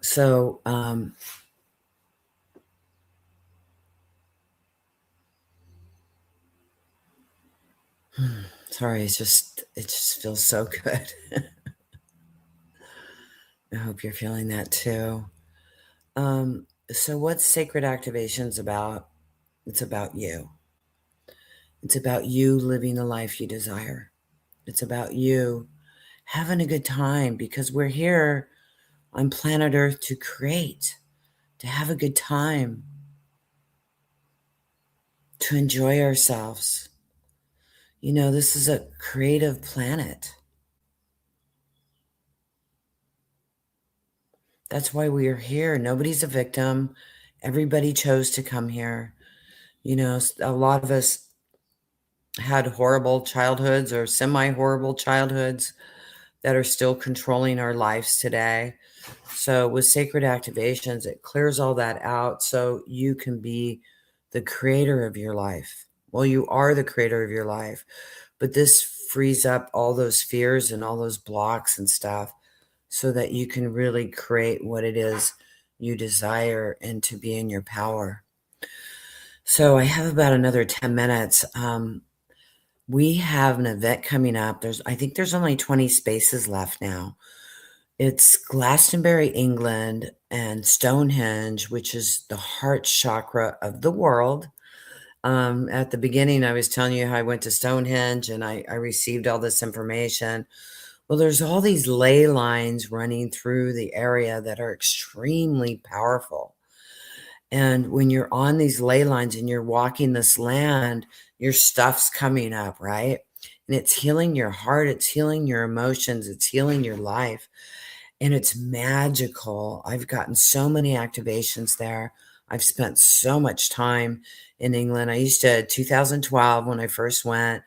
So, sorry, it just feels so good. I hope you're feeling that too. So what's Sacred Activations about? It's about you. It's about you living the life you desire. It's about you having a good time, because we're here on planet Earth to create, to have a good time, to enjoy ourselves. You know, this is a creative planet. That's why we are here. Nobody's a victim. Everybody chose to come here. You know, a lot of us had horrible childhoods or semi-horrible childhoods that are still controlling our lives today. So with Sacred Activations, it clears all that out so you can be the creator of your life. Well, you are the creator of your life, but this frees up all those fears and all those blocks and stuff so that you can really create what it is you desire and to be in your power. So I have about another 10 minutes. We have an event coming up. I think there's only 20 spaces left now. It's Glastonbury, England, and Stonehenge, which is the heart chakra of the world. At the beginning, I was telling you how I went to Stonehenge and I received all this information. Well, there's all these ley lines running through the area that are extremely powerful. And when you're on these ley lines and you're walking this land, your stuff's coming up, right? And it's healing your heart, it's healing your emotions, it's healing your life. And it's magical. I've gotten so many activations there. I've spent so much time in England. I used to, 2012 when I first went.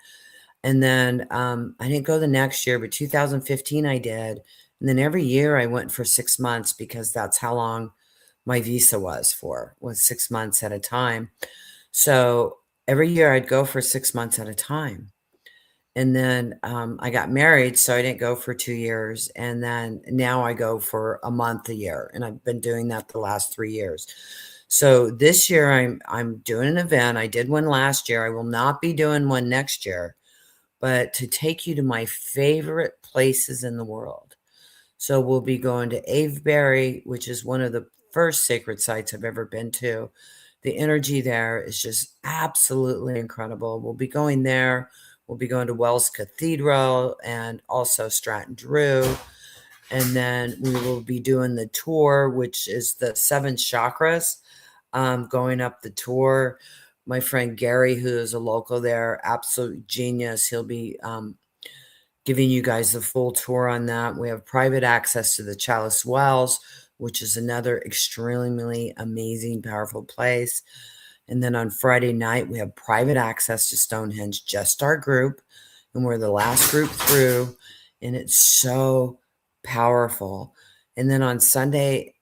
And then I didn't go the next year, but 2015 I did. And then every year I went for 6 months because that's how long my visa was 6 months at a time. So every year I'd go for 6 months at a time. And then I got married, so I didn't go for 2 years. And then now I go for a month a year, and I've been doing that the last 3 years. So this year I'm doing an event. I did one last year. I will not be doing one next year, but to take you to my favorite places in the world. So we'll be going to Avebury, which is one of the first sacred sites I've ever been to. The energy there is just absolutely incredible. We'll be going there. We'll be going to Wells Cathedral and also Stratton Drew. And then we will be doing the tour, which is the 7 chakras, going up the tour. My friend Gary, who is a local there, absolute genius. He'll be giving you guys the full tour on that. We have private access to the Chalice Wells, which is another extremely amazing, powerful place. And then on Friday night, we have private access to Stonehenge, just our group. And we're the last group through. And it's so powerful. And then on Saturday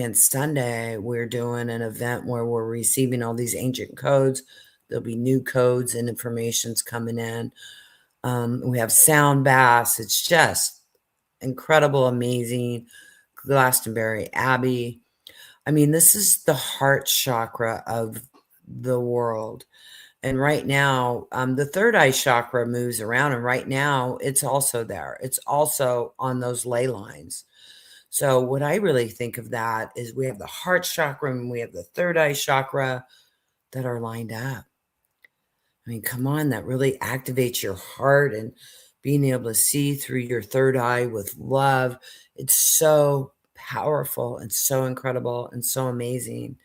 and Sunday, we're doing an event where we're receiving all these ancient codes. There'll be new codes and information's coming in. We have sound baths. It's just incredible, amazing. Glastonbury Abbey. I mean, this is the heart chakra of the world. And right now, the third eye chakra moves around, and right now it's also there. It's also on those ley lines. So what I really think of that is we have the heart chakra and we have the third eye chakra that are lined up. I mean, come on, that really activates your heart and being able to see through your third eye with love. It's so powerful and so incredible and so amazing.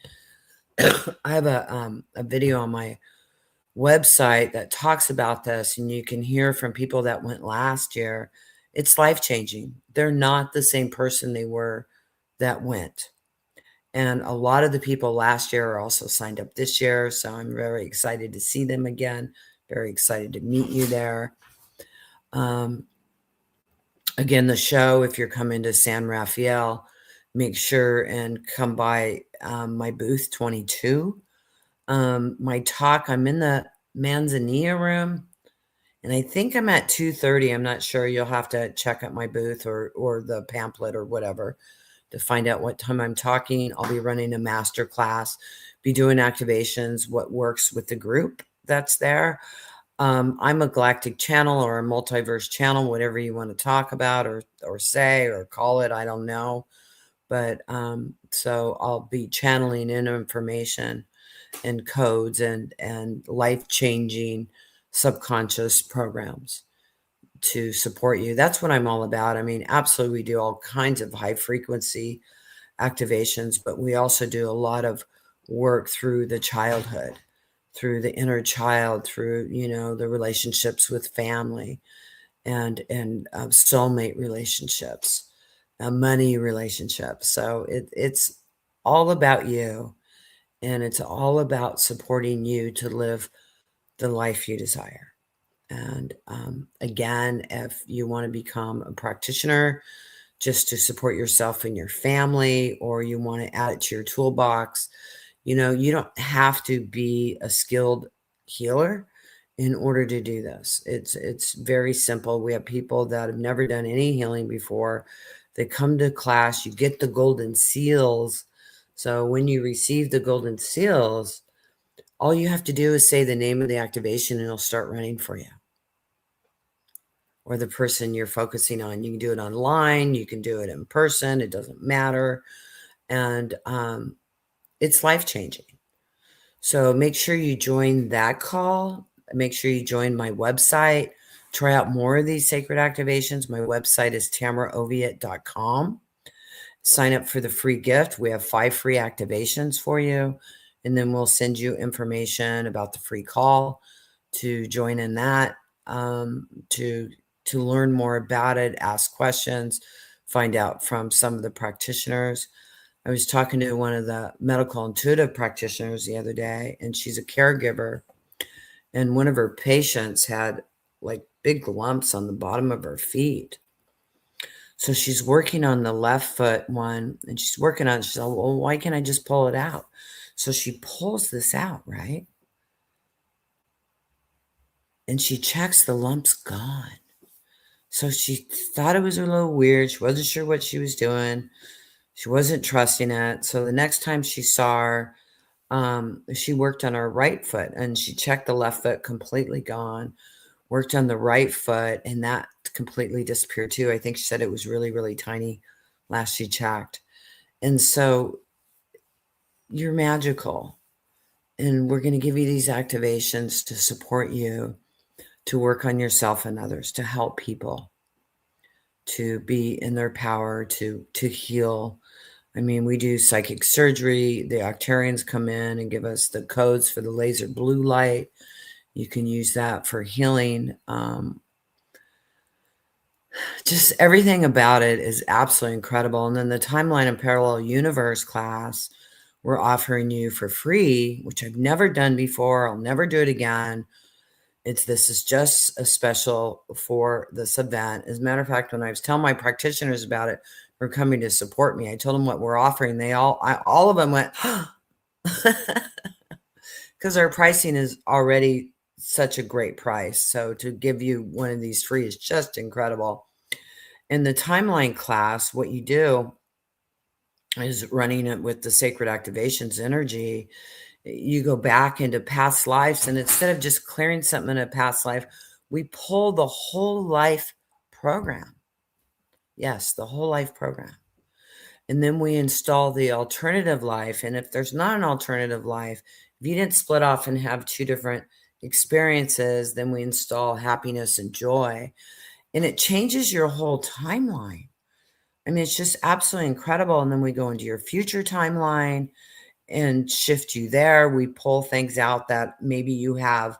I have a video on my website that talks about this, and you can hear from people that went last year. It's life-changing. They're not the same person they were that went. And a lot of the people last year are also signed up this year. So I'm very excited to see them again. Very excited to meet you there. Again, the show, if you're coming to San Rafael, make sure and come by my booth 22. My talk, I'm in the Manzanilla room, and I think I'm at 2:30. I'm not sure. You'll have to check out my booth or the pamphlet or whatever to find out what time I'm talking. I'll be running a master class, be doing activations, what works with the group that's there. I'm a galactic channel or a multiverse channel, whatever you want to talk about or say or call it. I don't know. But so I'll be channeling in information and codes and life-changing subconscious programs to support you. That's what I'm all about. I mean, absolutely, we do all kinds of high frequency activations, but we also do a lot of work through the childhood, through the inner child, through, the relationships with family and soulmate relationships, money relationships. So it's all about you, and it's all about supporting you to live the life you desire. And again, if you want to become a practitioner just to support yourself and your family, or you want to add it to your toolbox, you don't have to be a skilled healer in order to do this. It's very simple. We have people that have never done any healing before. They come to class, you get the golden seals. So when you receive the golden seals, all you have to do is say the name of the activation and it'll start running for you. Or the person you're focusing on. You can do it online. You can do it in person. It doesn't matter. And it's life-changing. So make sure you join that call. Make sure you join my website. Try out more of these sacred activations. My website is tamaraoviet.com. Sign up for the free gift. We have 5 free activations for you. And then we'll send you information about the free call to join in that, to learn more about it, ask questions, find out from some of the practitioners. I was talking to one of the medical intuitive practitioners the other day, and she's a caregiver. And one of her patients had like big lumps on the bottom of her feet. So she's working on the left foot one, and she's working on it. She's like, well, why can't I just pull it out? So she pulls this out, right? and she checks, the lump's gone. So she thought it was a little weird. She wasn't sure what she was doing. She wasn't trusting it. So the next time she saw her, she worked on her right foot and she checked the left foot, completely gone. Worked on the right foot and that completely disappeared too. I think she said it was really, really tiny last she checked. And so you're magical. And we're going to give you these activations to support you, to work on yourself and others, to help people, to be in their power, to heal. I mean, we do psychic surgery. The Octarians come in and give us the codes for the laser blue light. You can use that for healing. Just everything about it is absolutely incredible. And then the Timeline and Parallel Universe class, we're offering you for free, which I've never done before. I'll never do it again. This is just a special for this event. As a matter of fact, when I was telling my practitioners about it, who are coming to support me, I told them what we're offering. All of them went, because our pricing is already such a great price. So to give you one of these free is just incredible. In the Timeline class, what you do is running it with the sacred activations energy. You go back into past lives, and instead of just clearing something in a past life, we pull the whole life program. Yes, the whole life program. And then we install the alternative life. And if there's not an alternative life, if you didn't split off and have two different experiences, then we install happiness and joy. And it changes your whole timeline. I mean, it's just absolutely incredible. And then we go into your future timeline and shift you there. We pull things out that maybe you have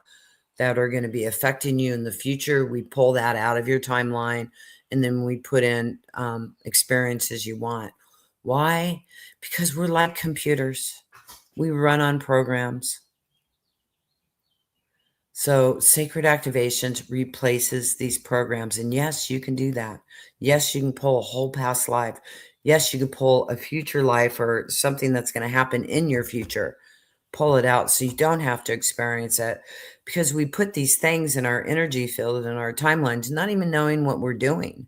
that are going to be affecting you in the future. We pull that out of your timeline, and then we put in experiences you want. Why? Because we're like computers. We run on programs. So sacred activations replaces these programs. And yes, you can do that. Yes, you can pull a whole past life. Yes, you can pull a future life or something that's going to happen in your future. Pull it out so you don't have to experience it, because we put these things in our energy field and our timelines, not even knowing what we're doing,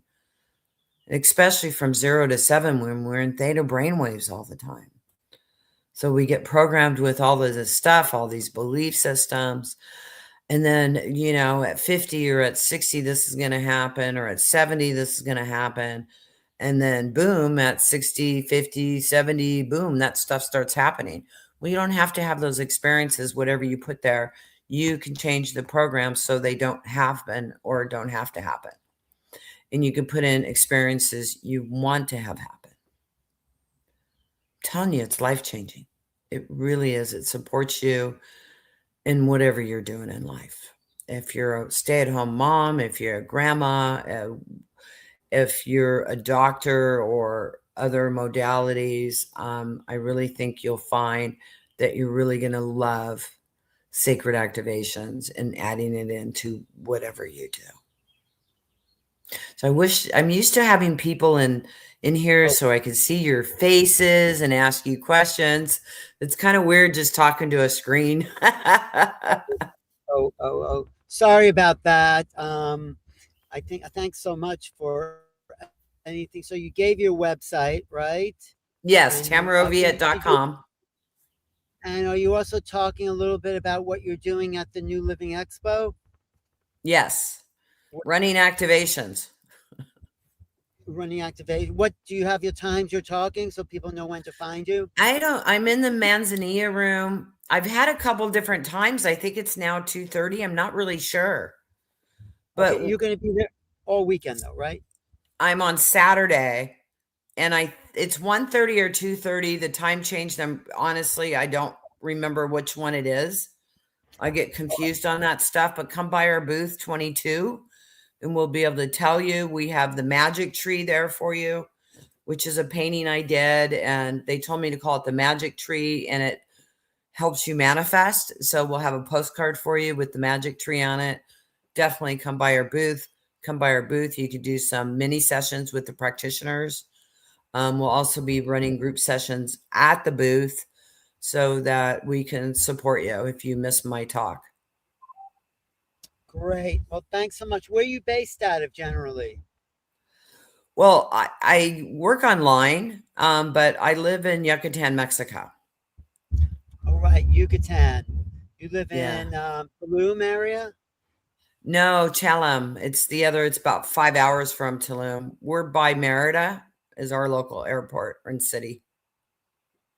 especially from 0 to 7 when we're in theta brainwaves all the time. So we get programmed with all of this stuff, all these belief systems. And then, at 50 or at 60, this is going to happen, or at 70, this is going to happen. And then boom, at 60, 50, 70, boom, that stuff starts happening. Well, you don't have to have those experiences, whatever you put there. You can change the program so they don't happen or don't have to happen. And you can put in experiences you want to have happen. I'm telling you, it's life-changing. It really is. It supports you in whatever you're doing in life. If you're a stay-at-home mom, if you're a grandma, if you're a doctor or other modalities, I really think you'll find that you're really going to love sacred activations and adding it into whatever you do. So I'm used to having people in here so I can see your faces and ask you questions. It's kind of weird just talking to a screen. Sorry about that. Thanks so much for anything. So you gave your website, right? Yes, tamaroviet.com. And are you also talking a little bit about what you're doing at the New Living Expo? Yes. Running activations. What do you have your times you're talking so people know when to find you? I'm in the Manzanilla room. I've had a couple different times. I think it's now 2:30. I'm not really sure. But okay, you're going to be there all weekend though, right? I'm on Saturday, and it's 1:30 or 2:30. The time changed. Honestly, I don't remember which one it is. I get confused on that stuff, but come by our booth 22 and we'll be able to tell you. We have the magic tree there for you, which is a painting I did, and they told me to call it the magic tree, and it helps you manifest. So we'll have a postcard for you with the magic tree on it. Definitely come by our booth. Come by our booth. You could do some mini sessions with the practitioners. We'll also be running group sessions at the booth so that we can support you if you miss my talk. Great. Well, thanks so much. Where are you based out of generally? Well, I work online, but I live in Yucatan, Mexico. All right, Yucatan. You live Yeah. in Tulum area? No, Chalem. It's about 5 hours from Tulum. We're by Merida is our local airport and city.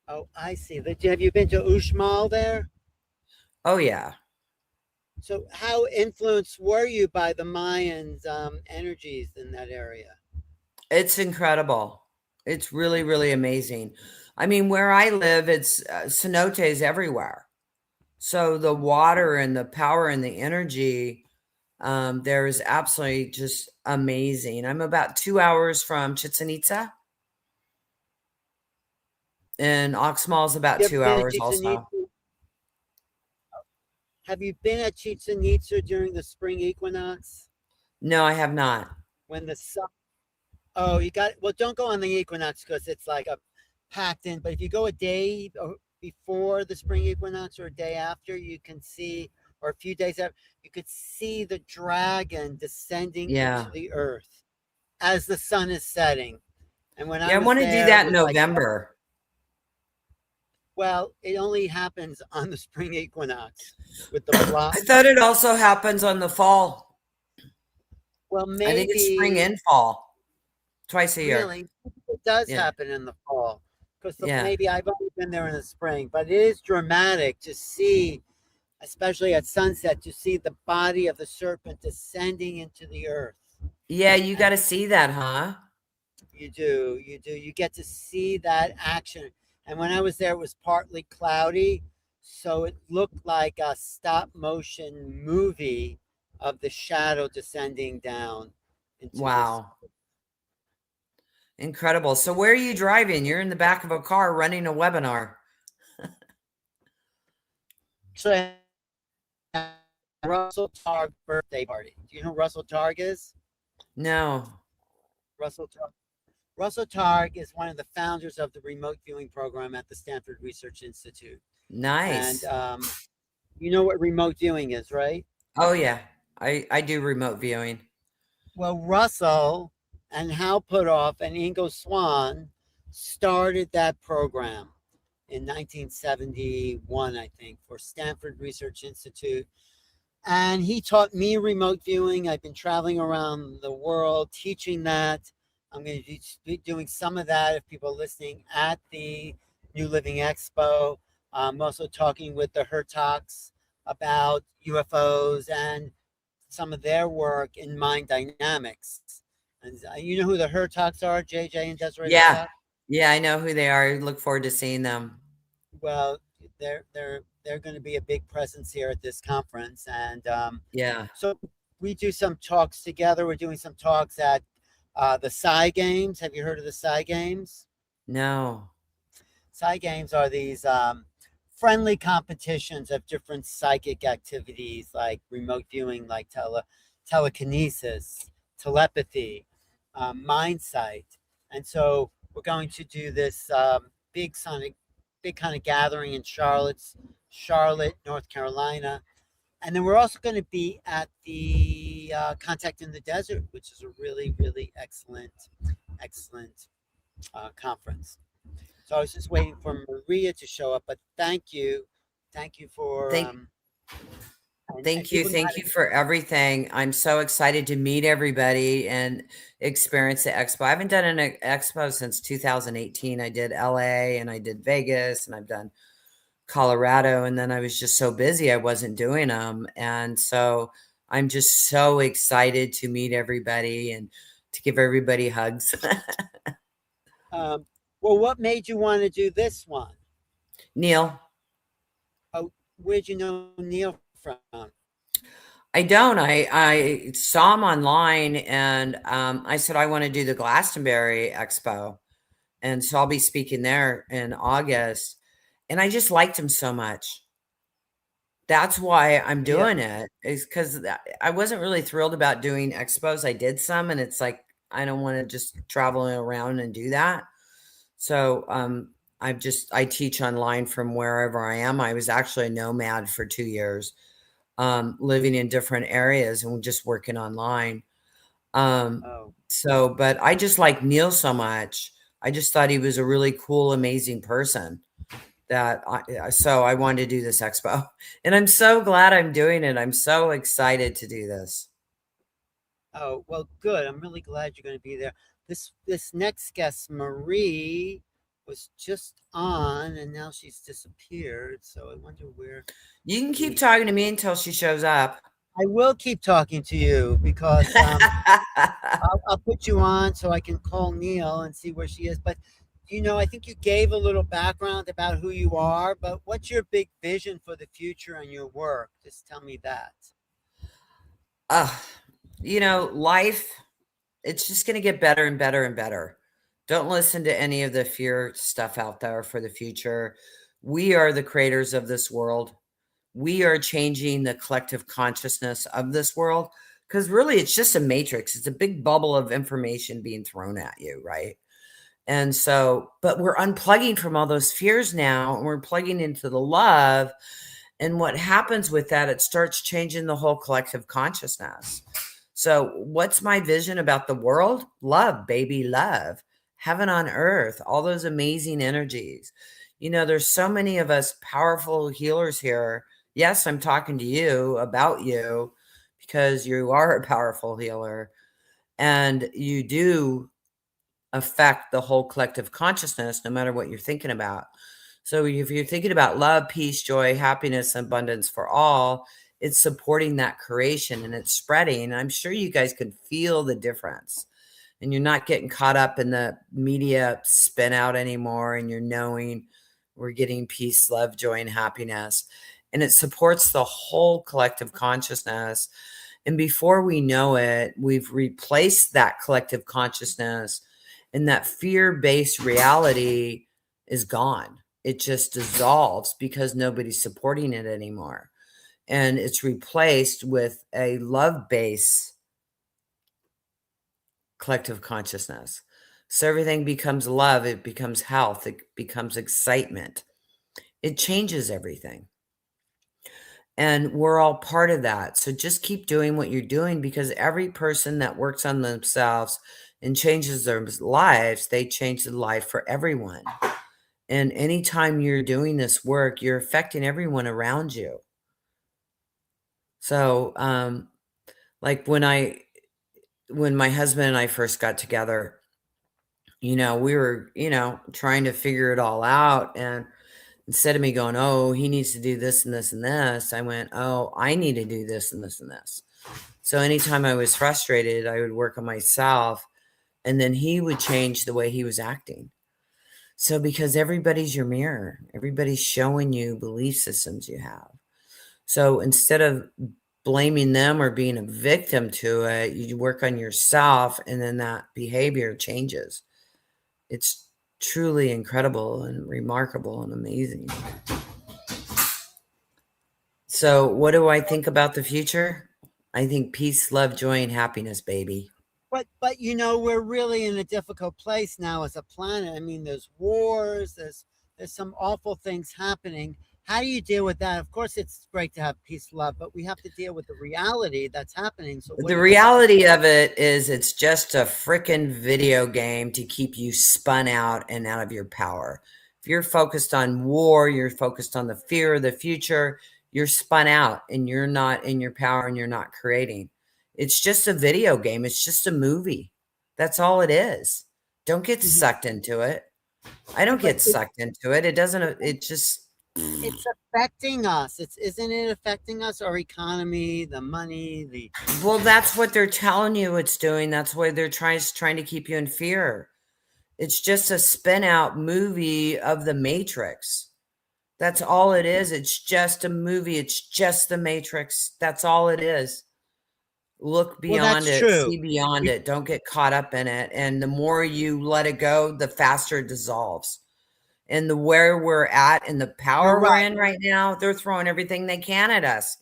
Oh, I see. Have you been to Uxmal there? Oh yeah. So, how influenced were you by the Mayans' energies in that area? It's incredible. It's really, really amazing. I mean, where I live, it's cenotes everywhere. So the water and the power and the energy there is absolutely just amazing. I'm about 2 hours from Chichen Itza, and Oxmal's about You ever two been to hours Chichen Itza? also. Have you been at Chichen Itza during the spring equinox No, I have not. when the sun? Oh, you got well. Don't go on the equinox because it's like a packed in. But if you go a day before the spring equinox or a day after, you can see, or a few days after, you could see the dragon descending Yeah. into the earth as the sun is setting. And when Yeah, I I was want to do there, it that in was like, November. well, it only happens on the spring equinox with the flock. I thought it also happens on the fall. Well, I think it's spring maybe and fall, twice a year. really it does Yeah. happen in the fall because Yeah. maybe I've only been there in the spring, but it is dramatic to see, especially at sunset, to see the body of the serpent descending into the earth. Yeah, you got And to see that, huh? you get to see that action. And when I was there, it was partly cloudy, so it looked like a stop motion movie of the shadow descending down into this. Wow. Incredible. So where are you driving? You're in the back of a car running a webinar. Actually, Russell Targ birthday party. Do you know who Russell Targ is? No. Russell Targ. Russell Targ is one of the founders of the remote viewing program at the Stanford Research Institute. Nice. And you know what remote viewing is, right? Oh yeah. I do remote viewing. Well, Russell and Hal Puthoff and Ingo Swann started that program in 1971, I think, for Stanford Research Institute. And he taught me remote viewing. I've been traveling around the world teaching that. I'm going to be doing some of that if people are listening at the New Living Expo. I'm also talking with the Hertogs about UFOs and some of their work in mind dynamics. And you know who the Hertogs are, JJ and Desiree Yeah. Hertog? Yeah, I know who they are. I look forward to seeing them. Well, they're going to be a big presence here at this conference, and Yeah. so we do some talks together. We're doing some talks at the Psi Games. Have you heard of the Psi Games? No. Psi Games are these friendly competitions of different psychic activities like remote viewing, like telekinesis, telepathy, mind sight. And so we're going to do this big kind of gathering in Charlotte, North Carolina. And then we're also going to be at the Contact in the Desert, which is a really, really excellent conference. So I was just waiting for Maria to show up, but thank you for Thank you. Thank you for everything. I'm so excited to meet everybody and experience the expo. I haven't done an expo since 2018. I did LA and I did Vegas and I've done Colorado. And then I was just so busy, I wasn't doing them. And so I'm just so excited to meet everybody and to give everybody hugs. Well, what made you want to do this one? Neil. Oh, where'd you know Neil from? I don't. I saw him online and I said, I want to do the Glastonbury Expo. And so I'll be speaking there in August. And I just liked him so much. That's why I'm doing it, is because I wasn't really thrilled about doing expos. I did some, and it's like, I don't want to just travel around and do that. So I teach online from wherever I am. I was actually a nomad for 2 years. living in different areas and just working online. Oh, So, but I just like Neil so much. I just thought he was a really cool, amazing person so I wanted to do this expo, and I'm so glad I'm doing it. I'm so excited to do this. oh, well, good. I'm really glad you're going to be there. This next guest, Marie, was just on, and now she's disappeared. So I wonder where. You can keep talking to me until she shows up. I will keep talking to you because I'll put you on so I can call Neil and see where she is. But I think you gave a little background about who you are, but what's your big vision for the future and your work? Just tell me that. Life, it's just going to get better and better and better. Don't listen to any of the fear stuff out there for the future. We are the creators of this world. We are changing the collective consciousness of this world, because really it's just a matrix. It's a big bubble of information being thrown at you, right? And so, but we're unplugging from all those fears now, and we're plugging into the love. And what happens with that, it starts changing the whole collective consciousness. So what's my vision about the world? Love, baby, love. Heaven on earth, all those amazing energies. There's so many of us powerful healers here. Yes, I'm talking to you about you because you are a powerful healer, and you do affect the whole collective consciousness, no matter what you're thinking about. So if you're thinking about love, peace, joy, happiness, abundance for all, it's supporting that creation and it's spreading. I'm sure you guys can feel the difference, and you're not getting caught up in the media spin out anymore. And you're knowing we're getting peace, love, joy, and happiness. And it supports the whole collective consciousness. And before we know it, we've replaced that collective consciousness, and that fear-based reality is gone. It just dissolves because nobody's supporting it anymore. And it's replaced with a love-based collective consciousness. So everything becomes love. It becomes health. It becomes excitement. It changes everything. And we're all part of that. So just keep doing what you're doing, because every person that works on themselves and changes their lives, they change the life for everyone. And anytime you're doing this work, you're affecting everyone around you. So, like when my husband and I first got together, we were, trying to figure it all out. And instead of me going, oh, he needs to do this and this and this, I went, oh, I need to do this and this and this. So anytime I was frustrated, I would work on myself, and then he would change the way he was acting. So because everybody's your mirror, everybody's showing you belief systems you have. So instead of blaming them or being a victim to it, you work on yourself, and then that behavior changes. It's truly incredible and remarkable and amazing. So what do I think about the future? I think peace, love, joy, and happiness, baby. But we're really in a difficult place now as a planet. I mean, there's wars, there's some awful things happening. How do you deal with that? Of course, it's great to have peace, love, but we have to deal with the reality that's happening. So the reality of it is, it's just a freaking video game to keep you spun out and out of your power. If you're focused on war, you're focused on the fear of the future, you're spun out and you're not in your power and you're not creating. It's just a video game. It's just a movie. That's all it is. Don't get sucked into it. I don't get sucked into it. It doesn't, it's affecting us. Isn't it affecting us? Our economy, the money, well, that's what they're telling you it's doing. That's why they're trying to keep you in fear. It's just a spin out movie of the Matrix. That's all it is. It's just a movie. It's just the Matrix. That's all it is. Look beyond it, see beyond it. Don't get caught up in it. And the more you let it go, the faster it dissolves. And the where we're at and the power we're in right now, they're throwing everything they can at us.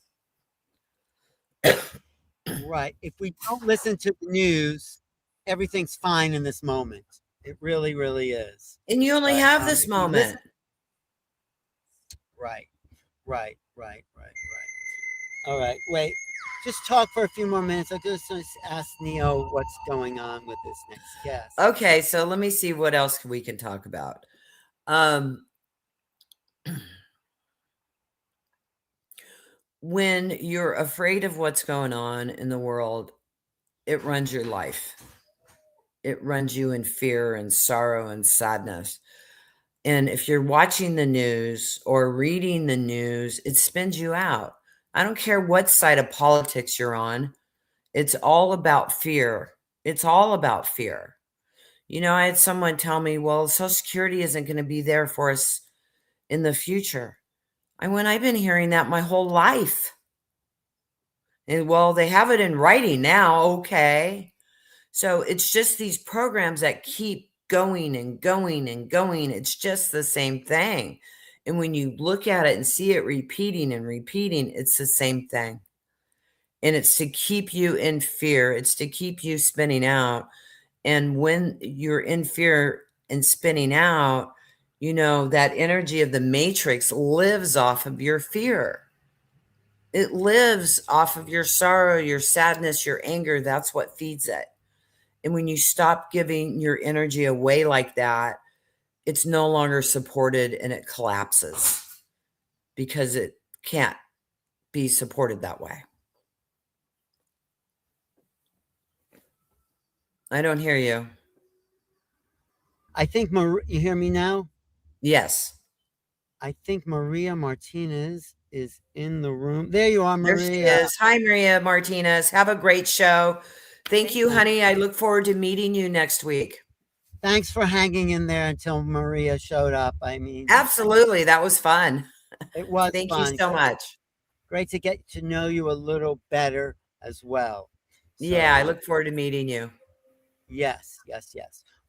Right. If we don't listen to the news, everything's fine in this moment. It really, really is. And you only have this moment. Right. All right, wait. Just talk for a few more minutes. I'll just ask Neo what's going on with this next guest. Okay, so let me see what else we can talk about. When you're afraid of what's going on in the world, it runs your life. It runs you in fear and sorrow and sadness. And if you're watching the news or reading the news, it spins you out. I don't care what side of politics you're on. It's all about fear. It's all about fear. You know, I had someone tell me, well, Social Security isn't going to be there for us in the future. I've been hearing that my whole life. And well, they have it in writing now. Okay. So it's just these programs that keep going and going and going. It's just the same thing. And when you look at it and see it repeating and repeating, it's the same thing. And it's to keep you in fear. It's to keep you spinning out. And when you're in fear and spinning out, you know, that energy of the matrix lives off of your fear. It lives off of your sorrow, your sadness, your anger. That's what feeds it. And when you stop giving your energy away like that, it's no longer supported and it collapses because it can't be supported that way. I don't hear you. I think you hear me now? Yes. I think Maria Martinez is in the room. There you are, Maria. There she is. Hi, Maria Martinez. Have a great show. Thank you, honey. I look forward to meeting you next week. Thanks for hanging in there until Maria showed up. I mean, absolutely. That was fun. It was Thank fun. you so much. Great to get to know you a little better as well. So, yeah, I look forward to meeting you. Yes.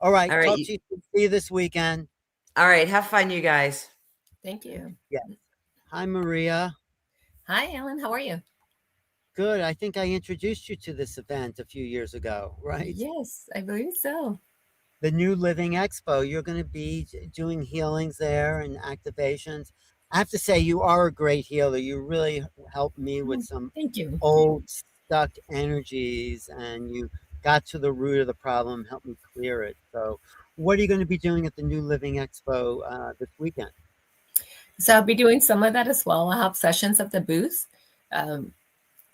All right. Talk to you. See you this weekend. All right. Have fun, you guys. Thank you. Yeah. Hi, Maria. Hi, Ellen. How are you? Good. I think I introduced you to this event a few years ago, right? Yes, I believe so. The New Living Expo. You're going to be doing healings there and activations. I have to say, you are a great healer. You really helped me with some old stuck energies, and you got to the root of the problem, helped me clear it. So what are you going to be doing at the New Living Expo this weekend? So I'll be doing some of that as well. I'll have sessions at the booth.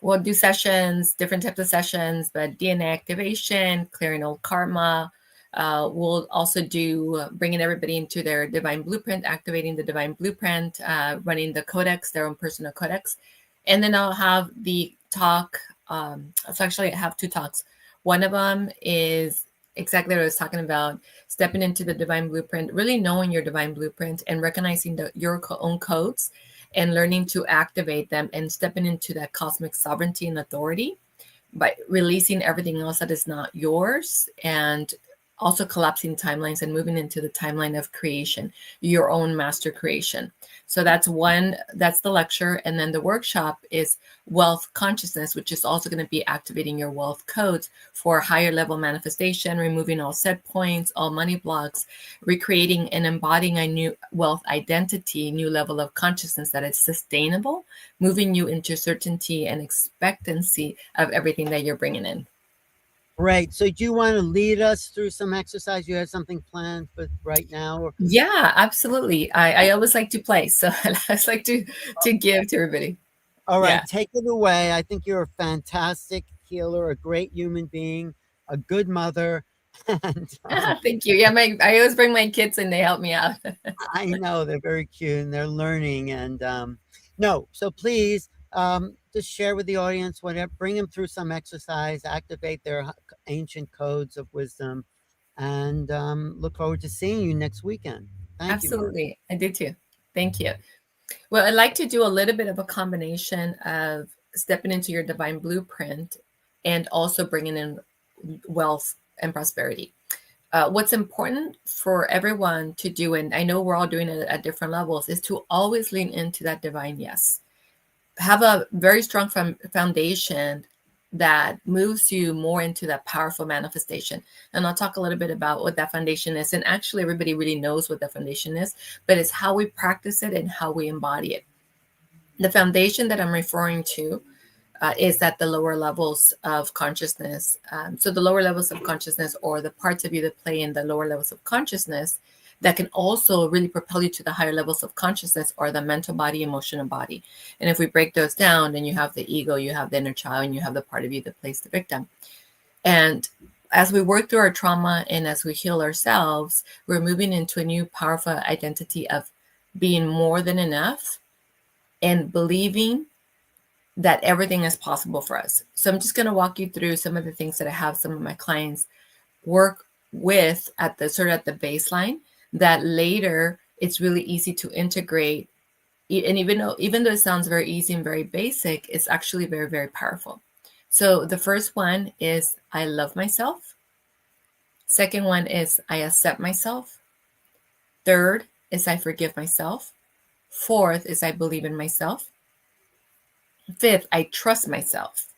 We'll do sessions, different types of sessions, but DNA activation, clearing old karma. We'll also do bringing everybody into their divine blueprint, activating the divine blueprint, running the codex, their own personal codex. And then I'll have the talk. So actually I have two talks. One of them is exactly what I was talking about, stepping into the divine blueprint, really knowing your divine blueprint and recognizing your own codes and learning to activate them and stepping into that cosmic sovereignty and authority by releasing everything else that is not yours, and also collapsing timelines and moving into the timeline of creation, your own master creation. So that's the lecture. And then the workshop is wealth consciousness, which is also going to be activating your wealth codes for higher level manifestation, removing all set points, all money blocks, recreating and embodying a new wealth identity, new level of consciousness that is sustainable, moving you into certainty and expectancy of everything that you're bringing in. Great. So do you want to lead us through some exercise? You have something planned for right now? Or? Yeah, absolutely. I always like to play. So I always like to give to everybody. All right. Take it away. I think you're a fantastic healer, a great human being, a good mother. And, thank you. Yeah, I always bring my kids and they help me out. I know they're very cute and they're learning. And so please just share with the audience, whatever, bring them through some exercise, activate their ancient codes of wisdom, and look forward to seeing you next weekend. Thank Absolutely. you. I did too. Thank you. Well, I'd like to do a little bit of a combination of stepping into your divine blueprint and also bringing in wealth and prosperity. What's important for everyone to do, and I know we're all doing it at different levels, is to always lean into that divine yes. Have a very strong foundation that moves you more into that powerful manifestation. And I'll talk a little bit about what that foundation is. And actually, everybody really knows what that foundation is, but it's how we practice it and how we embody it. The foundation that I'm referring to is at the lower levels of consciousness. So the lower levels of consciousness, or the parts of you that play in the lower levels of consciousness, that can also really propel you to the higher levels of consciousness, or the mental body, emotional body. And if we break those down, then you have the ego, you have the inner child, and you have the part of you that plays the victim. And as we work through our trauma and as we heal ourselves, we're moving into a new powerful identity of being more than enough and believing that everything is possible for us. So I'm just going to walk you through some of the things that I have some of my clients work with at the sort of at the baseline, that later it's really easy to integrate. And even though it sounds very easy and very basic, it's actually very, very powerful. So the first one is I love myself. Second one is I accept myself. Third is I forgive myself. Fourth is I believe in myself. Fifth, I trust myself.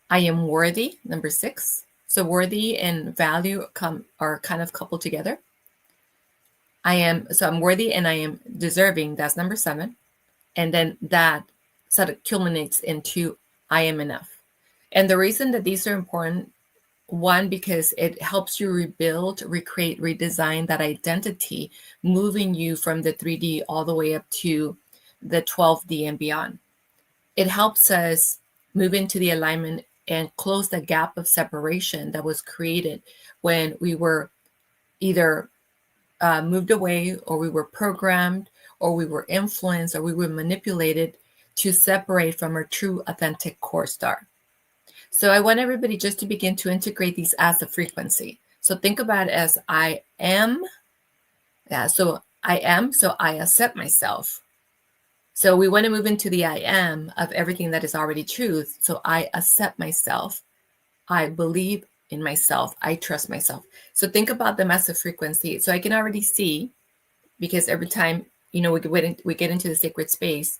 I am worthy, number 6. So worthy and value are kind of coupled together. I'm worthy and I am deserving, that's number 7. And then that sort of culminates into I am enough. And the reason that these are important, one, because it helps you rebuild, recreate, redesign that identity, moving you from the 3D all the way up to the 12D and beyond. It helps us move into the alignment and close the gap of separation that was created when we were either moved away, or we were programmed, or we were influenced, or we were manipulated to separate from our true, authentic core star. So I want everybody just to begin to integrate these as a frequency. So think about it as I am. Yeah, so I am, so I accept myself. So we want to move into the I am of everything that is already truth. So I accept myself. I believe in myself. I trust myself. So think about them as a frequency. So I can already see, because every time, we get into the sacred space,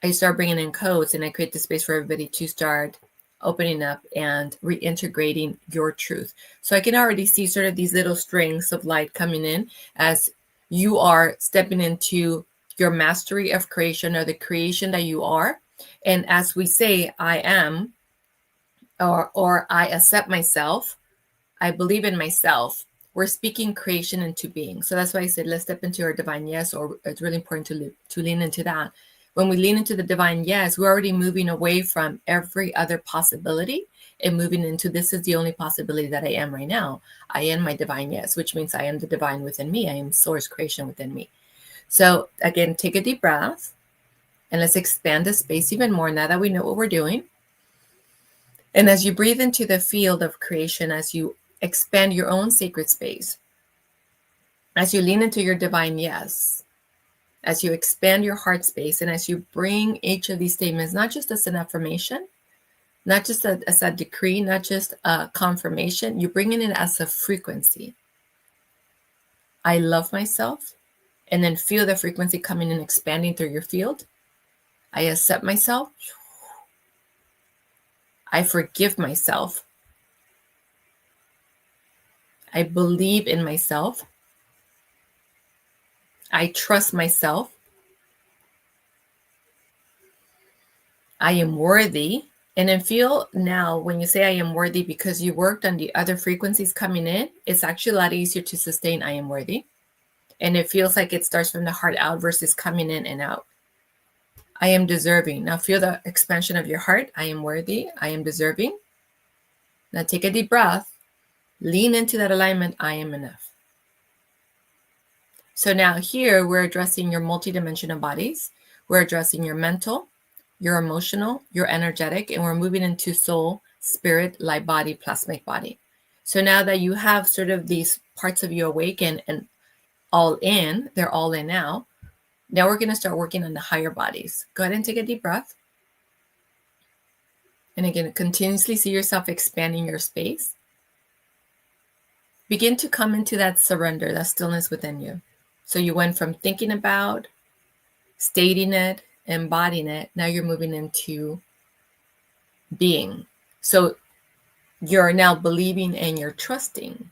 I start bringing in codes, and I create the space for everybody to start opening up and reintegrating your truth. So I can already see sort of these little strings of light coming in as you are stepping into your mastery of creation, or the creation that you are. And as we say, I am, or I accept myself, I believe in myself, we're speaking creation into being. So that's why I said, let's step into our divine yes, or it's really important to lean into that. When we lean into the divine yes, we're already moving away from every other possibility and moving into, this is the only possibility that I am right now. I am my divine yes, which means I am the divine within me. I am source creation within me. So again, take a deep breath, and let's expand the space even more now that we know what we're doing. And as you breathe into the field of creation, as you expand your own sacred space, as you lean into your divine yes, as you expand your heart space, and as you bring each of these statements, not just as an affirmation, not just as a decree, not just a confirmation, you bring it in as a frequency. I love myself. And then feel the frequency coming and expanding through your field. I accept myself. I forgive myself. I believe in myself. I trust myself. I am worthy. And then feel now when you say I am worthy, because you worked on the other frequencies coming in, it's actually a lot easier to sustain I am worthy. And it feels like it starts from the heart out versus coming in and out. I am deserving. Now feel the expansion of your heart. I am worthy. I am deserving. Now take a deep breath. Lean into that alignment. I am enough. So now here we're addressing your multidimensional bodies. We're addressing your mental, your emotional, your energetic, and we're moving into soul, spirit, light body, plasmic body. So now that you have sort of these parts of you awakened and all in, they're all in now. Now we're going to start working on the higher bodies. Go ahead and take a deep breath. And again, continuously see yourself expanding your space. Begin to come into that surrender, that stillness within you. So you went from thinking about, stating it, embodying it. Now you're moving into being. So you're now believing and you're trusting.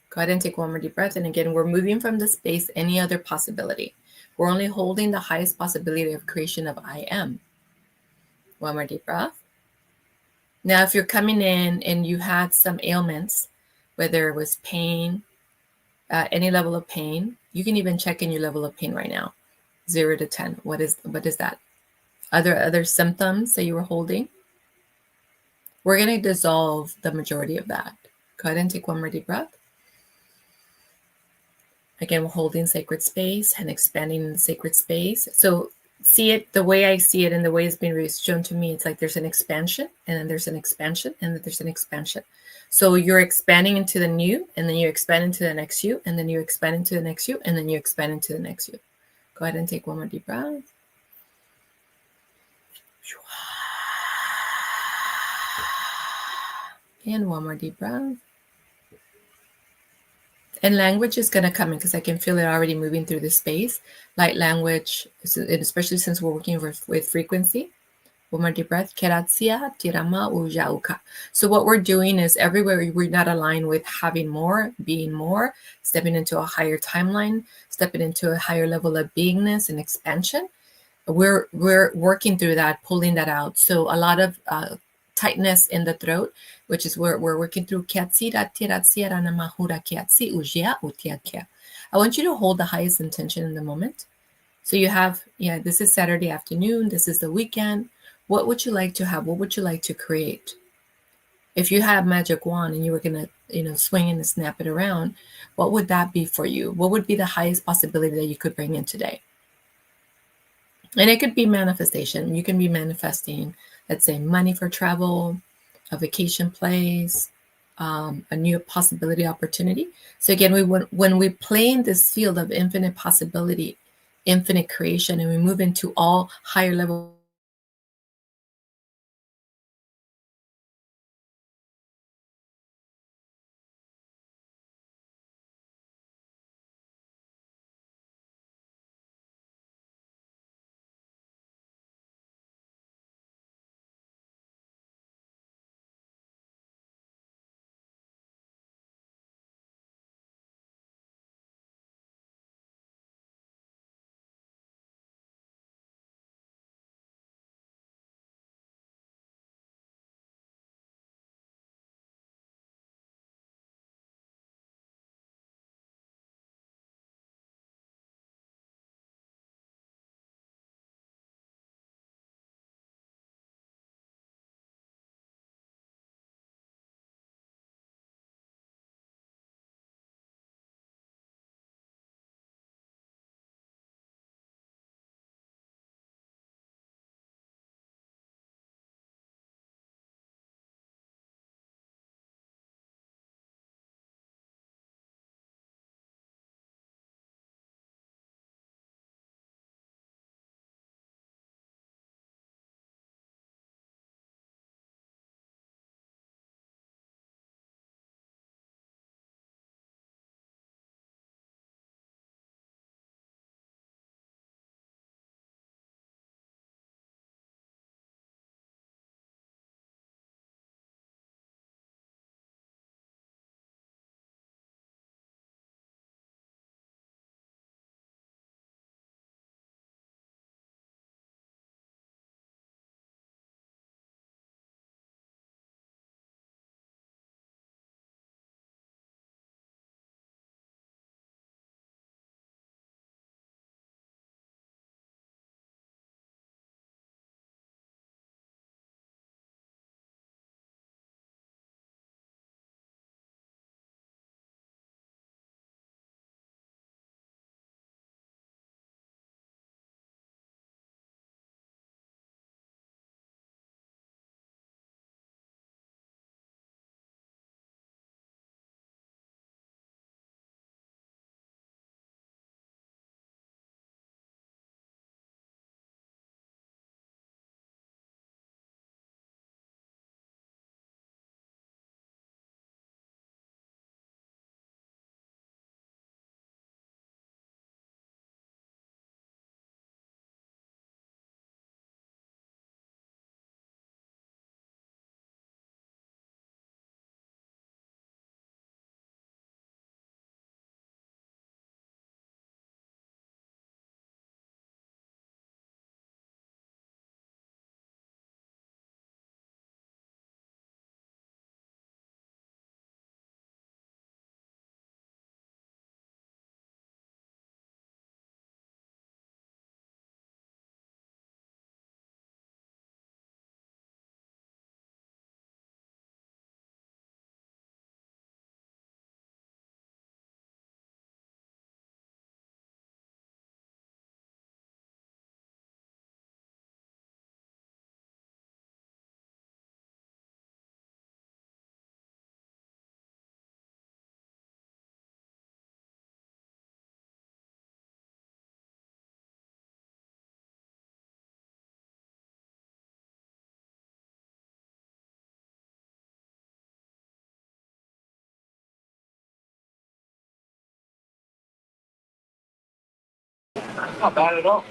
Go ahead and take one more deep breath. And again, we're moving from the space, any other possibility. We're only holding the highest possibility of creation of I am. One more deep breath. Now, if you're coming in and you had some ailments, whether it was pain, any level of pain, you can even check in your level of pain right now, 0 to 10. What is that? Other symptoms that you were holding? We're going to dissolve the majority of that. Go ahead and take one more deep breath. Again, we're holding sacred space and expanding sacred space. So see it the way I see it and the way it's been shown to me. It's like there's an expansion, and then there's an expansion, and then there's an expansion. So you're expanding into the new, and then you expand into the next you, and then you expand into the next you, and then you expand into the next you. Go ahead and take one more deep breath. And one more deep breath. And language is going to come in because I can feel it already moving through the space. Light language, especially since we're working with frequency. One more deep breath. Keratsia, tirama, ujauka. So what we're doing is everywhere we're not aligned with having more, being more, stepping into a higher timeline, stepping into a higher level of beingness and expansion. We're working through that, pulling that out. So a lot of tightness in the throat, which is where we're working through. I want you to hold the highest intention in the moment. So you have, this is Saturday afternoon. This is the weekend. What would you like to have? What would you like to create? If you had a magic wand and you were going to, swing and snap it around, what would that be for you? What would be the highest possibility that you could bring in today? And it could be manifestation. You can be manifesting, let's say, money for travel, a vacation place, a new possibility, opportunity. So again, when we play in this field of infinite possibility, infinite creation, and we move into all higher level Not bad at all.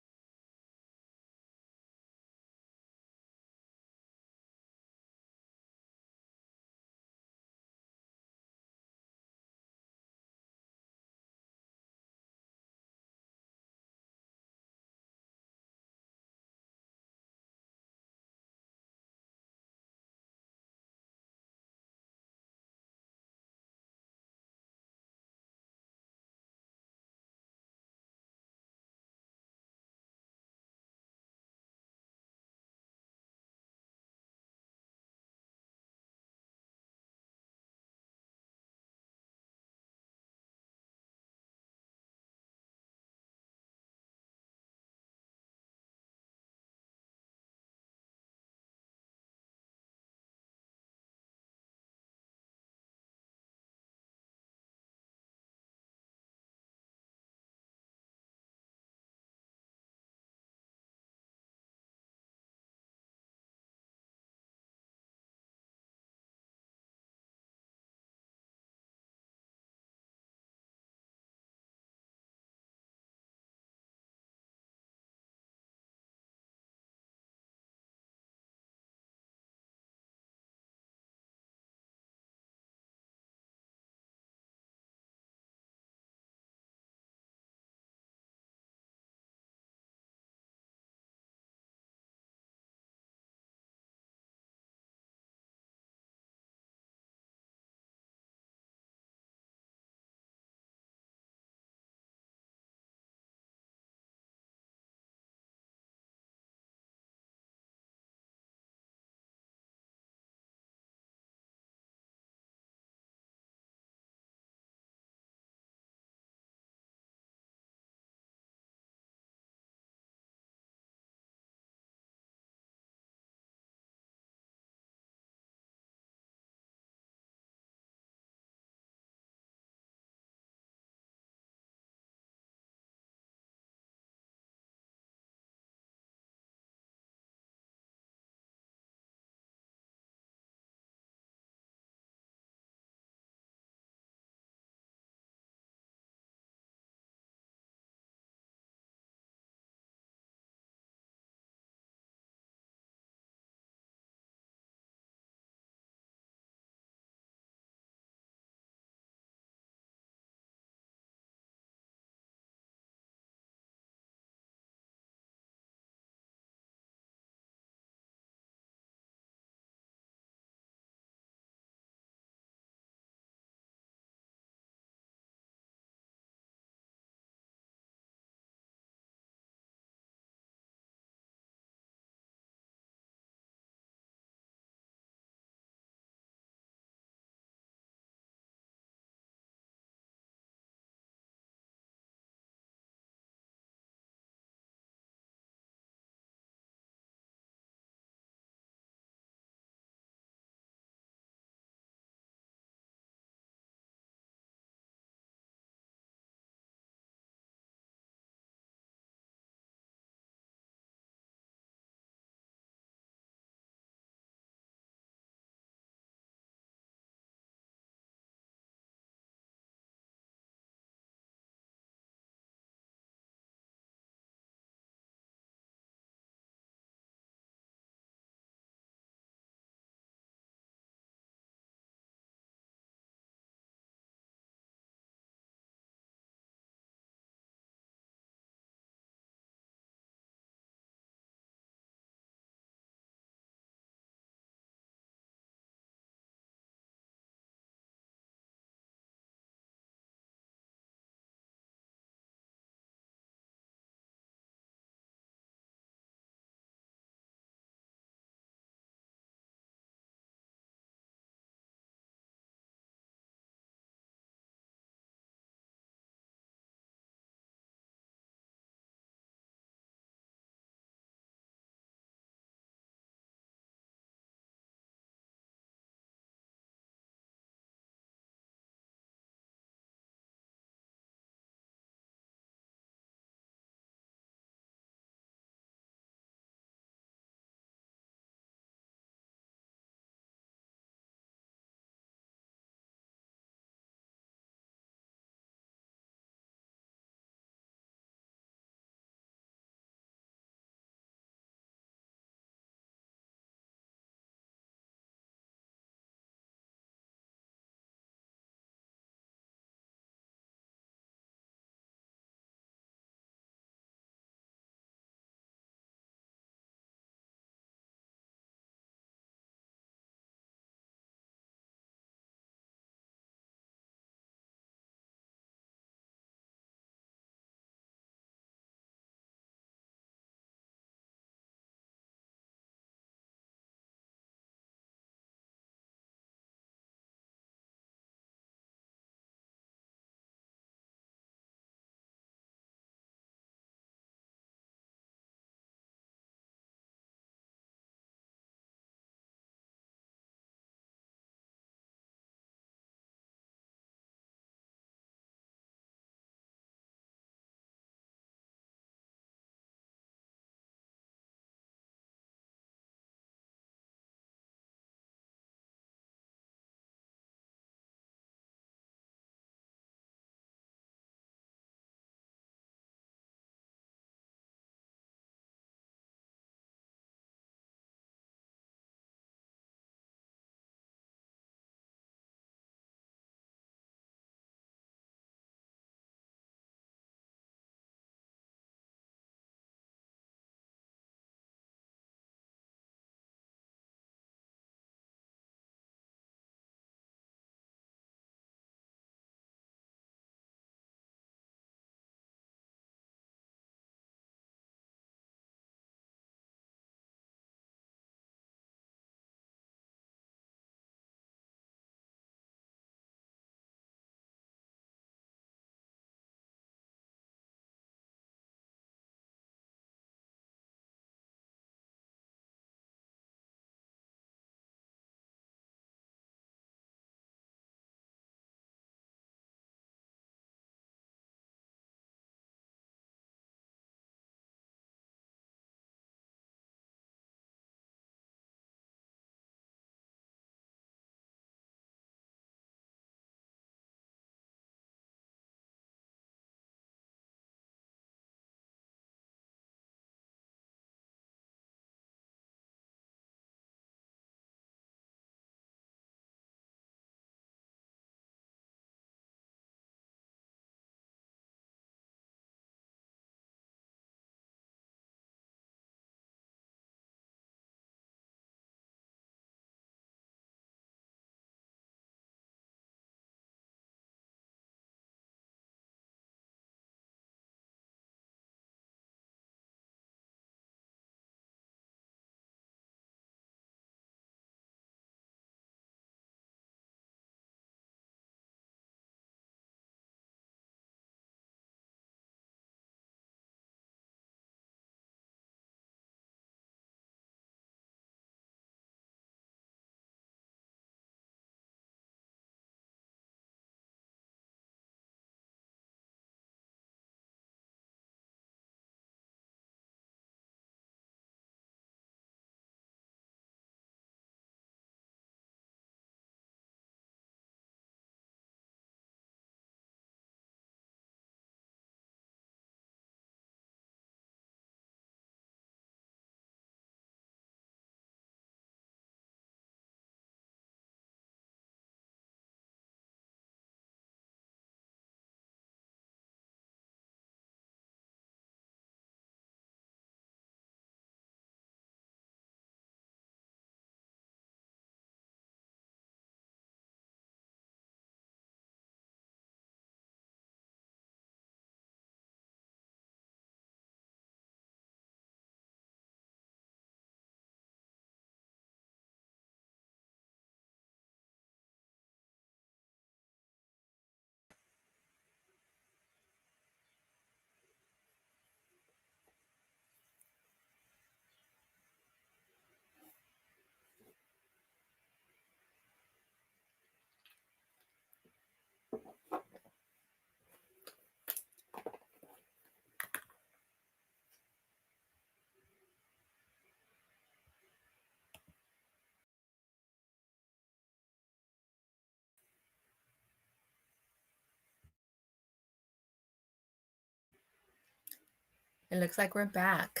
It looks like we're back.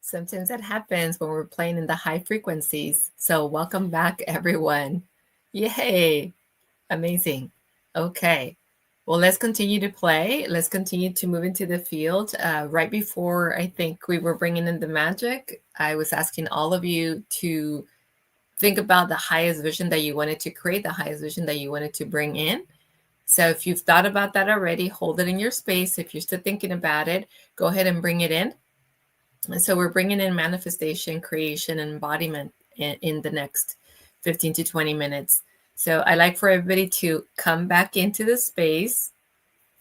Sometimes that happens when we're playing in the high frequencies. So welcome back, everyone. Yay. Amazing. Okay. Well, let's continue to play. Let's continue to move into the field. Right before I think we were bringing in the magic, I was asking all of you to think about the highest vision that you wanted to create, the highest vision that you wanted to bring in. So if you've thought about that already, hold it in your space. If you're still thinking about it, go ahead and bring it in. And so we're bringing in manifestation, creation, and embodiment in the next 15 to 20 minutes. So I like for everybody to come back into the space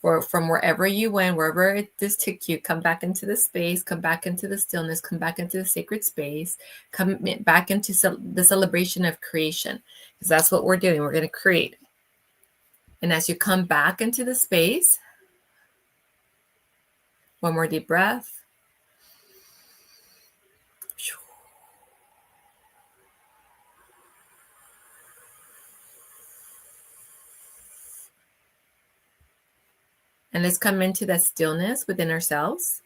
from wherever you went, wherever this took you, come back into the space, come back into the stillness, come back into the sacred space, come back into the celebration of creation, because that's what we're doing. We're going to create. And as you come back into the space, one more deep breath. And let's come into that stillness within ourselves.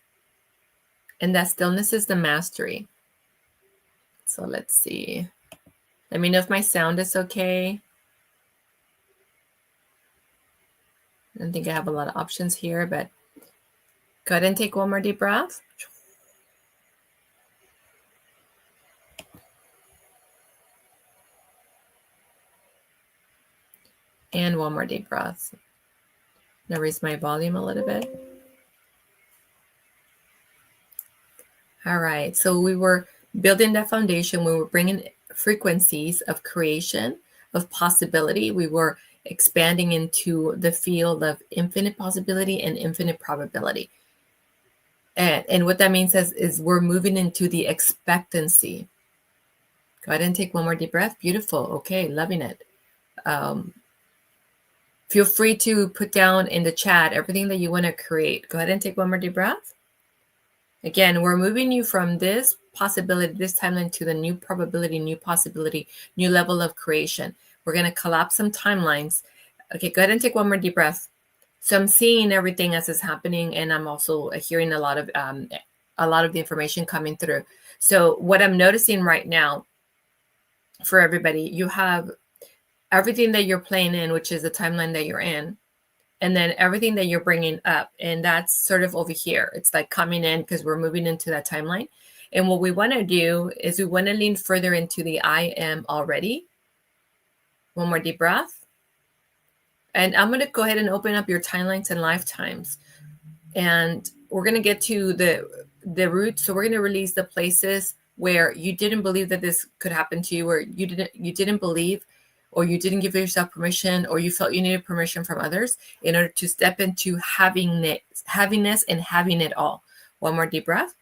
And that stillness is the mastery. So let's see. Let me know if my sound is okay. I don't think I have a lot of options here, but go ahead and take one more deep breath. And one more deep breath. I'm going to raise my volume a little bit. All right, so we were building that foundation. We were bringing frequencies of creation, of possibility. We were expanding into the field of infinite possibility and infinite probability. And what that means is we're moving into the expectancy. Go ahead and take one more deep breath. Beautiful. Okay, loving it. Feel free to put down in the chat everything that you want to create. Go ahead and take one more deep breath. Again, we're moving you from this possibility, this timeline, to the new probability, new possibility, new level of creation. We're going to collapse some timelines. Okay, go ahead and take one more deep breath. So I'm seeing everything as it's happening, and I'm also hearing a lot of the information coming through. So what I'm noticing right now for everybody, you have everything that you're playing in, which is the timeline that you're in, and then everything that you're bringing up, and that's sort of over here. It's like coming in because we're moving into that timeline. And what we want to do is we want to lean further into the I am already. One more deep breath. And I'm going to go ahead and open up your timelines and lifetimes. And we're going to get to the root. So we're going to release the places where you didn't believe that this could happen to you, or you didn't believe, or you didn't give yourself permission, or you felt you needed permission from others in order to step into havingness and having it all. One more deep breath.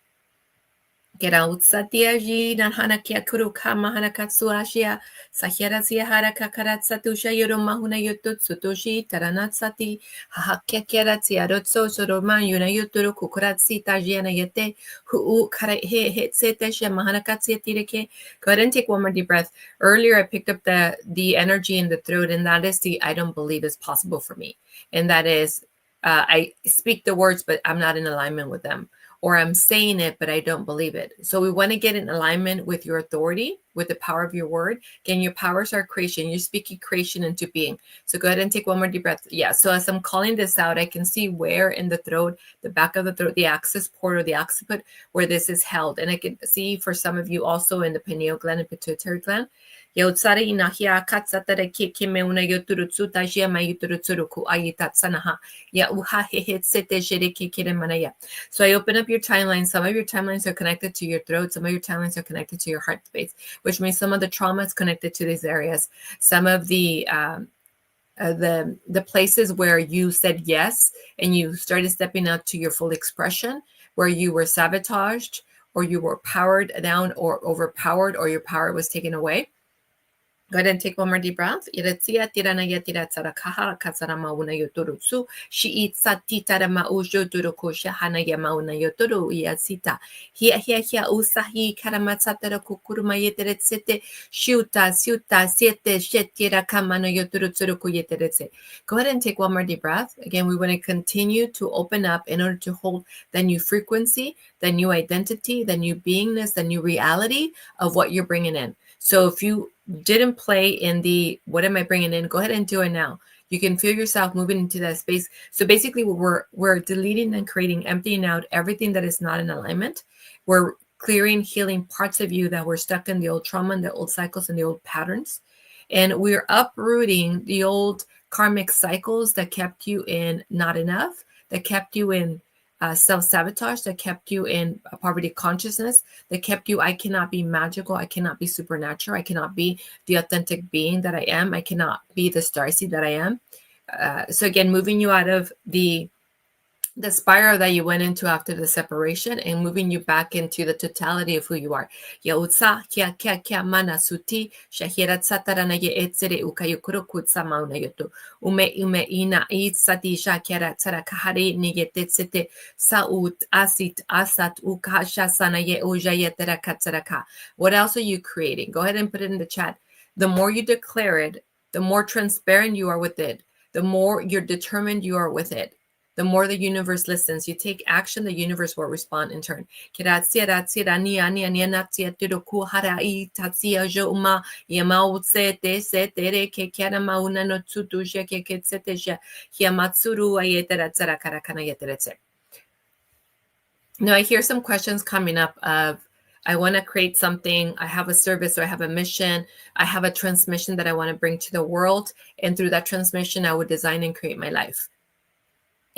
Get out Satyaji Nanhanakia Kuruka Mahanakatsuashia Sahirazia Haraka Karatsatusha Yoromahuna Yutut Sutoshi Taranatsati Hahakiakeratsia Rotso Soroman Yuna Yuturu Kukuratsi Tajiana Yete Hu Karahe Hetsetesha Mahanakatsia Tireke. Go ahead and take one more deep breath. Earlier I picked up the energy in the throat, and that is the I don't believe is possible for me. And that is I speak the words, but I'm not in alignment with them. Or I'm saying it, but I don't believe it. So we want to get in alignment with your authority, with the power of your word. Again, your powers are creation. You're speaking creation into being. So go ahead and take one more deep breath. Yeah. So as I'm calling this out, I can see where in the throat, the back of the throat, the access port or the occiput, where this is held. And I can see for some of you also in the pineal gland and pituitary gland. So I open up your timeline. Some of your timelines are connected to your throat. Some of your timelines are connected to your heart space, which means some of the trauma is connected to these areas. Some of the places where you said yes and you started stepping out to your full expression, where you were sabotaged or you were powered down or overpowered or your power was taken away. Go ahead and take one more deep breath. Iratsia tiranaya tiratsara kahara katsara mauna yotorutsu. Shiitsa titara maujo turuko shahanaya mauna yotoru iasita. Hia hia hia usahi karamatsatara kukuruma yeteretsete. Shuta siuta siete shetira kamano yotorutsuruku yeteretse. Go ahead and take one more deep breath. Again, we want to continue to open up in order to hold the new frequency, the new identity, the new beingness, the new reality of what you're bringing in. So if you didn't play in the what am I bringing in, go ahead and do it now. You can feel yourself moving into that space. So basically we're deleting and creating, emptying out everything that is not in alignment. We're clearing, healing parts of you that were stuck in the old trauma and the old cycles and the old patterns. And we're uprooting the old karmic cycles that kept you in not enough, that kept you in self-sabotage, that kept you in poverty consciousness, that kept you, I cannot be magical, I cannot be supernatural, I cannot be the authentic being that I am, I cannot be the starseed that I am. So again, moving you out of the spiral that you went into after the separation and moving you back into the totality of who you are. Yautsa kia kia kia mana suti shahirat satarana ye etsere ukayukuro kutsa mauna yoto ume ina itsati shakera tsara kahari nigetetsete saut asit asat ukasha sana ye ujayetera katsaraka. What else are you creating? Go ahead and put it in the chat. The more you declare it, the more transparent you are with it, the more you're determined you are with it. The more the universe listens, you take action, the universe will respond in turn. Now I hear some questions coming up of, I want to create something, I have a service or I have a mission, I have a transmission that I want to bring to the world, and through that transmission, I would design and create my life.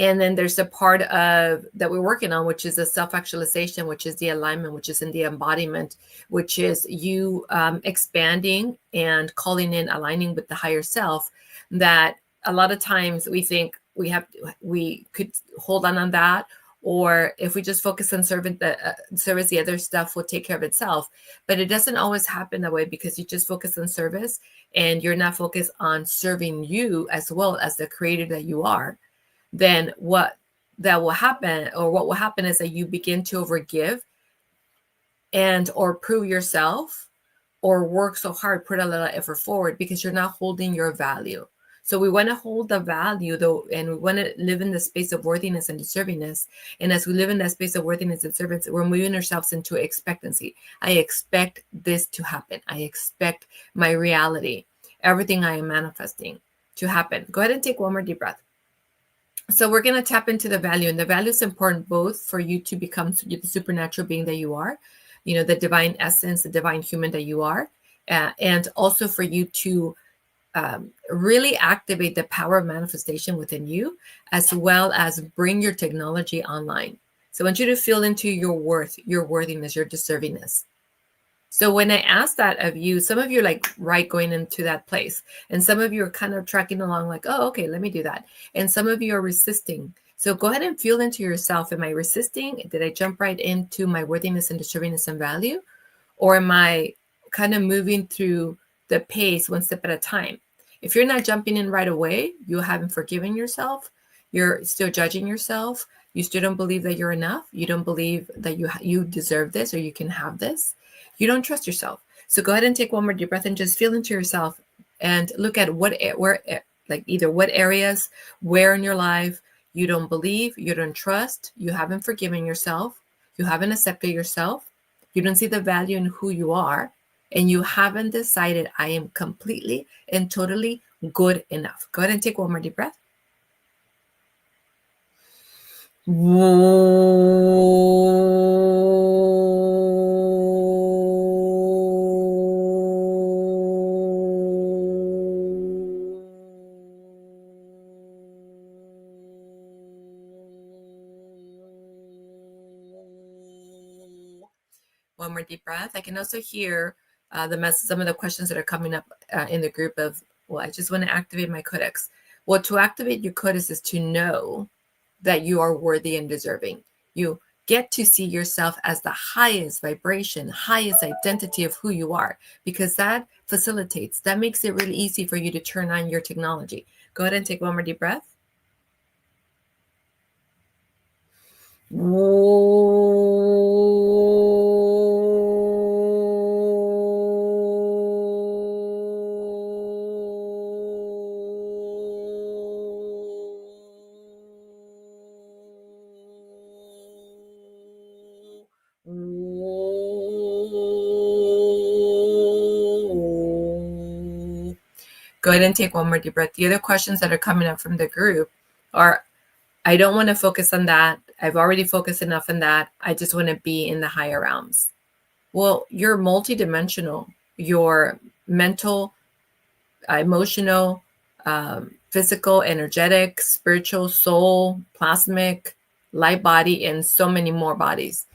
And then there's a part of that we're working on, which is the self-actualization, which is the alignment, which is in the embodiment, which is you expanding and calling in, aligning with the higher self. That a lot of times we think we could hold on that, or if we just focus on service, the other stuff will take care of itself. But it doesn't always happen that way, because you just focus on service and you're not focused on serving you as well as the creator that you are. Then what will happen is that you begin to overgive and or prove yourself or work so hard, put a little effort forward, because you're not holding your value. So we want to hold the value though, and we want to live in the space of worthiness and deservingness. And as we live in that space of worthiness and deservingness, we're moving ourselves into expectancy. I expect this to happen. I expect my reality, everything I am manifesting, to happen. Go ahead and take one more deep breath. So we're going to tap into the value, and the value is important both for you to become the supernatural being that you are, the divine essence, the divine human that you are, and also for you to really activate the power of manifestation within you, as well as bring your technology online. So I want you to feel into your worth, your worthiness, your deservingness. So when I ask that of you, some of you are right going into that place. And some of you are kind of tracking along like, oh, okay, let me do that. And some of you are resisting. So go ahead and feel into yourself. Am I resisting? Did I jump right into my worthiness and deservingness and value? Or am I kind of moving through the pace one step at a time? If you're not jumping in right away, you haven't forgiven yourself. You're still judging yourself. You still don't believe that you're enough. You don't believe that you deserve this or you can have this. You don't trust yourself. So go ahead and take one more deep breath and just feel into yourself and look at what areas, where in your life you don't believe, you don't trust, you haven't forgiven yourself, you haven't accepted yourself, you don't see the value in who you are, and you haven't decided, I am completely and totally good enough. Go ahead and take one more deep breath. One more deep breath. I can also hear some of the questions that are coming up in the group of, well, I just want to activate my codex. Well, to activate your codex is to know that you are worthy and deserving. You get to see yourself as the highest vibration, highest identity of who you are, because that facilitates, that makes it really easy for you to turn on your technology. Go ahead and take one more deep breath. Go ahead and take one more deep breath. The other questions that are coming up from the group are, I don't want to focus on that. I've already focused enough on that. I just want to be in the higher realms. Well, you're multidimensional. Your mental, emotional, physical, energetic, spiritual, soul, plasmic, light body, and so many more bodies.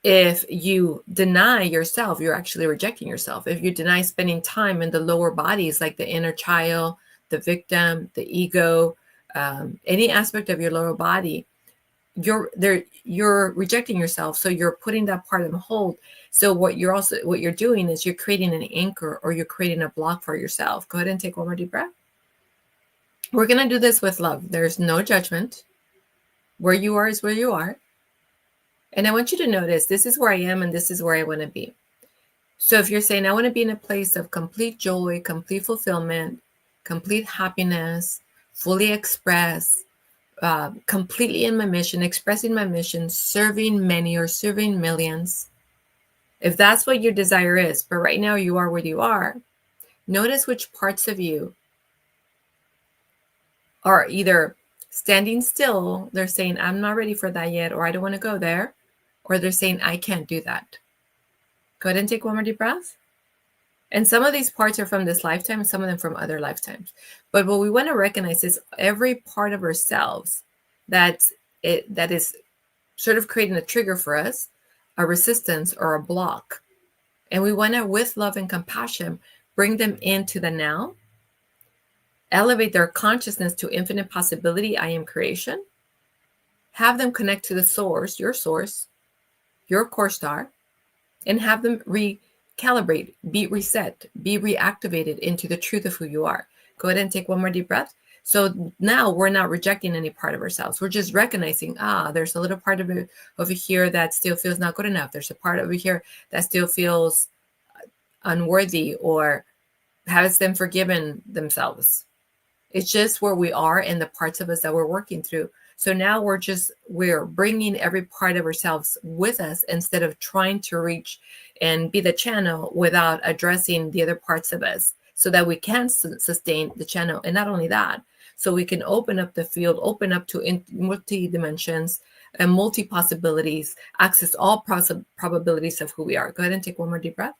If you deny yourself, you're actually rejecting yourself. If you deny spending time in the lower bodies, like the inner child, the victim, the ego, any aspect of your lower body, you're rejecting yourself. So you're putting that part on hold. So what you're doing is you're creating an anchor, or you're creating a block for yourself. Go ahead and take one more deep breath. We're going to do this with love. There's no judgment. Where you are is where you are. And I want you to notice, this is where I am and this is where I want to be. So if you're saying, I want to be in a place of complete joy, complete fulfillment, complete happiness, fully express, completely in my mission, expressing my mission, serving many or serving millions. If that's what your desire is, but right now you are where you are, notice which parts of you are either standing still, they're saying, I'm not ready for that yet, or I don't want to go there, or they're saying, I can't do that. Go ahead and take one more deep breath. And some of these parts are from this lifetime, some of them from other lifetimes. But what we want to recognize is every part of ourselves that is sort of creating a trigger for us, a resistance or a block. And we want to, with love and compassion, bring them into the now, elevate their consciousness to infinite possibility, I am creation, have them connect to the source, your core star, and have them recalibrate, be reset, be reactivated into the truth of who you are. Go ahead and take one more deep breath. So now we're not rejecting any part of ourselves. We're just recognizing, there's a little part of it over here that still feels not good enough. There's a part over here that still feels unworthy or has them forgiven themselves. It's just where we are and the parts of us that we're working through. So now we're bringing every part of ourselves with us instead of trying to reach and be the channel without addressing the other parts of us, so that we can sustain the channel. And not only that, so we can open up the field, open up to multi-dimensions and multi-possibilities, access all probabilities of who we are. Go ahead and take one more deep breath.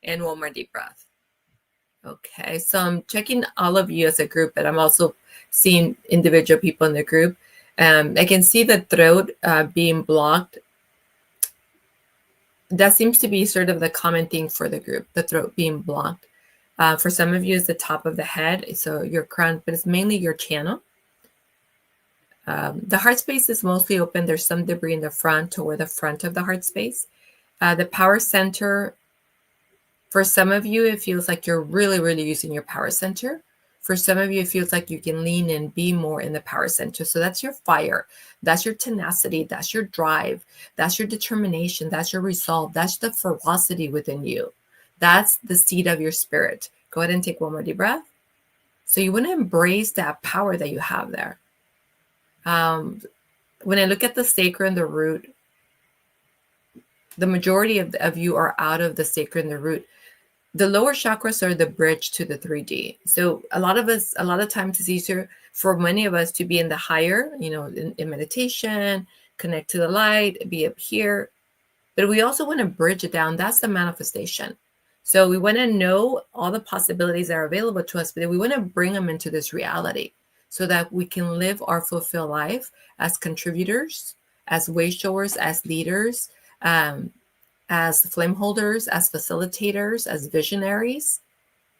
And one more deep breath. Okay, so I'm checking all of you as a group, but I'm also seeing individual people in the group. I can see the throat being blocked. That seems to be sort of the common thing for the group, the throat being blocked. For some of you, it's the top of the head, so your crown, but it's mainly your channel. The heart space is mostly open. There's some debris in the front, toward the front of the heart space. The power center, for some of you, it feels like you're really, really using your power center. For some of you, it feels like you can lean and be more in the power center. So that's your fire. That's your tenacity. That's your drive. That's your determination. That's your resolve. That's the ferocity within you. That's the seed of your spirit. Go ahead and take one more deep breath. So you want to embrace that power that you have there. When I look at the sacral and the root, the majority of you are out of the sacral and the root. The lower chakras are the bridge to the 3D. So a lot of times it's easier for many of us to be in the higher, in meditation, connect to the light, be up here. but we also want to bridge it down. That's the manifestation. So we want to know all the possibilities that are available to us, but we want to bring them into this reality so that we can live our fulfilled life as contributors, as way showers, as leaders, as flame holders, as facilitators, as visionaries,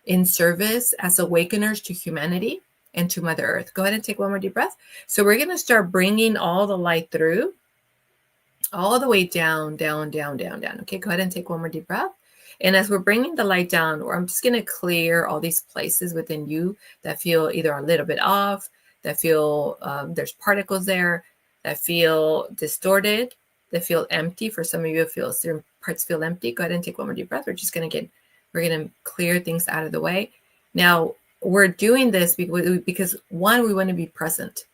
in service, as awakeners to humanity and to Mother Earth. Go ahead and take one more deep breath. So we're going to start bringing all the light through, all the way down, down, down, down, down. Okay, go ahead and take one more deep breath. And as we're bringing the light down, I'm just going to clear all these places within you that feel either a little bit off, that feel there's particles there, that feel distorted, that feel empty. For some of you, feel certain parts feel empty. Go ahead and take one more deep breath. We're just going to clear things out of the way. Now, we're doing this because one, we want to be present.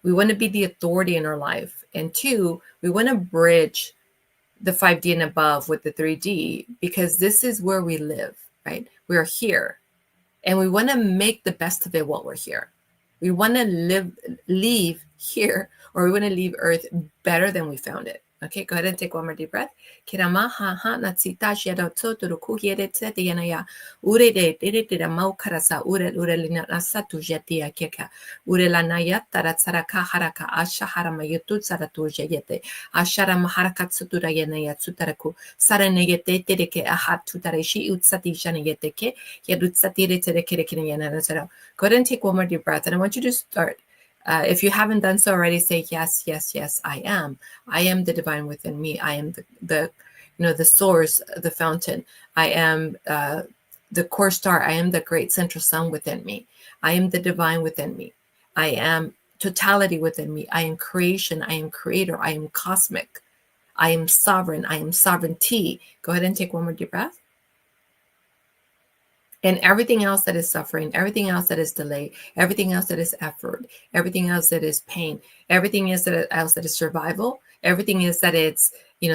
We want to be the authority in our life. And two, we want to bridge the 5D and above with the 3D, because this is where we live, right? We're here and we want to make the best of it while we're here. We want to leave here, or we want to leave Earth better than we found it. Okay, go ahead and take one more deep breath. Kirama ha ha natsita shado tsotoro kuhiere tsete yanaya ure de de mau karasa ure lina asatu jetia keka ure la nayata ratsaraka haraka ashahara mayutu saratu jete ashara maharaka tsutura yanaya tsutaraku saranegete tereke ahat tutareshi utsati janegete ke yadutsatire terekere yanana. Go ahead and take one more deep breath, and I want you to start. If you haven't done so already, say yes, yes, yes. I am the divine within me. I am the source, the fountain. I am the core star. I am the great central sun within me. I am the divine within me. I am totality within me. I am creation. I am creator. I am cosmic. I am sovereign. I am sovereignty. Go ahead and take one more deep breath. And everything else that is suffering, everything else that is delay, everything else that is effort, everything else that is pain, everything else that is survival, everything is that it's,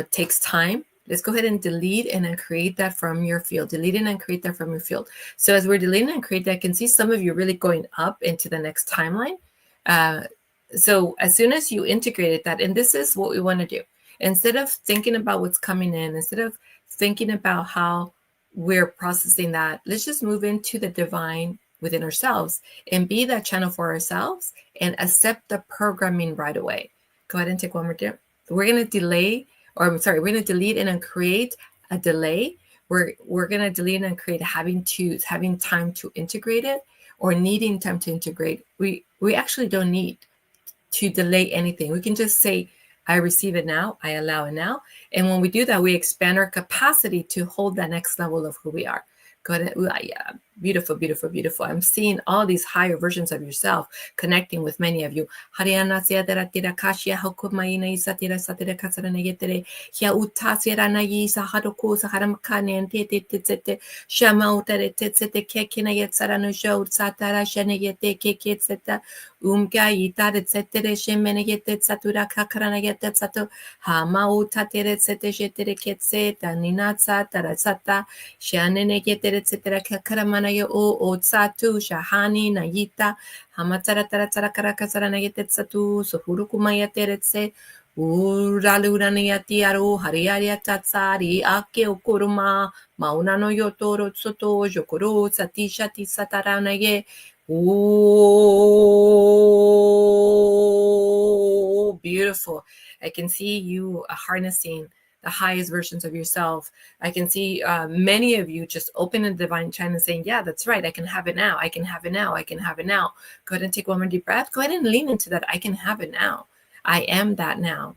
takes time. Let's go ahead and delete and then create that from your field. Delete it and create that from your field. So as we're deleting and create that, I can see some of you really going up into the next timeline. So as soon as you integrated that, and this is what we want to do. Instead of thinking about what's coming in, instead of thinking about how we're processing that, let's just move into the divine within ourselves and be that channel for ourselves and accept the programming right away. Go ahead and take one more dip. We're going to we're going to delete and then create a delay. We're going to delete and create having time to integrate it, or needing time to integrate. We actually don't need to delay anything. We can just say, I receive it now, I allow it now. And when we do that, we expand our capacity to hold that next level of who we are. Go ahead. Yeah, beautiful, beautiful, beautiful. I'm seeing all these higher versions of yourself connecting with many of you. Etcétera, Karamanayo o Tsatu, Shahani, Nayita, Hamatara Taratara Karakasara Nagetetsatu, Sohurukumaya Teretse, Uraluraniatiaru, Hariaria Tatsari, Ake Okuruma, Maunano Yotoro Tsoto, Jokoro, Satisha Tisataranaye. Oh, beautiful. I can see you harnessing the highest versions of yourself. I can see many of you just open a divine channel and saying, yeah, that's right. I can have it now. I can have it now. I can have it now. Go ahead and take one more deep breath. Go ahead and lean into that. I can have it now. I am that now.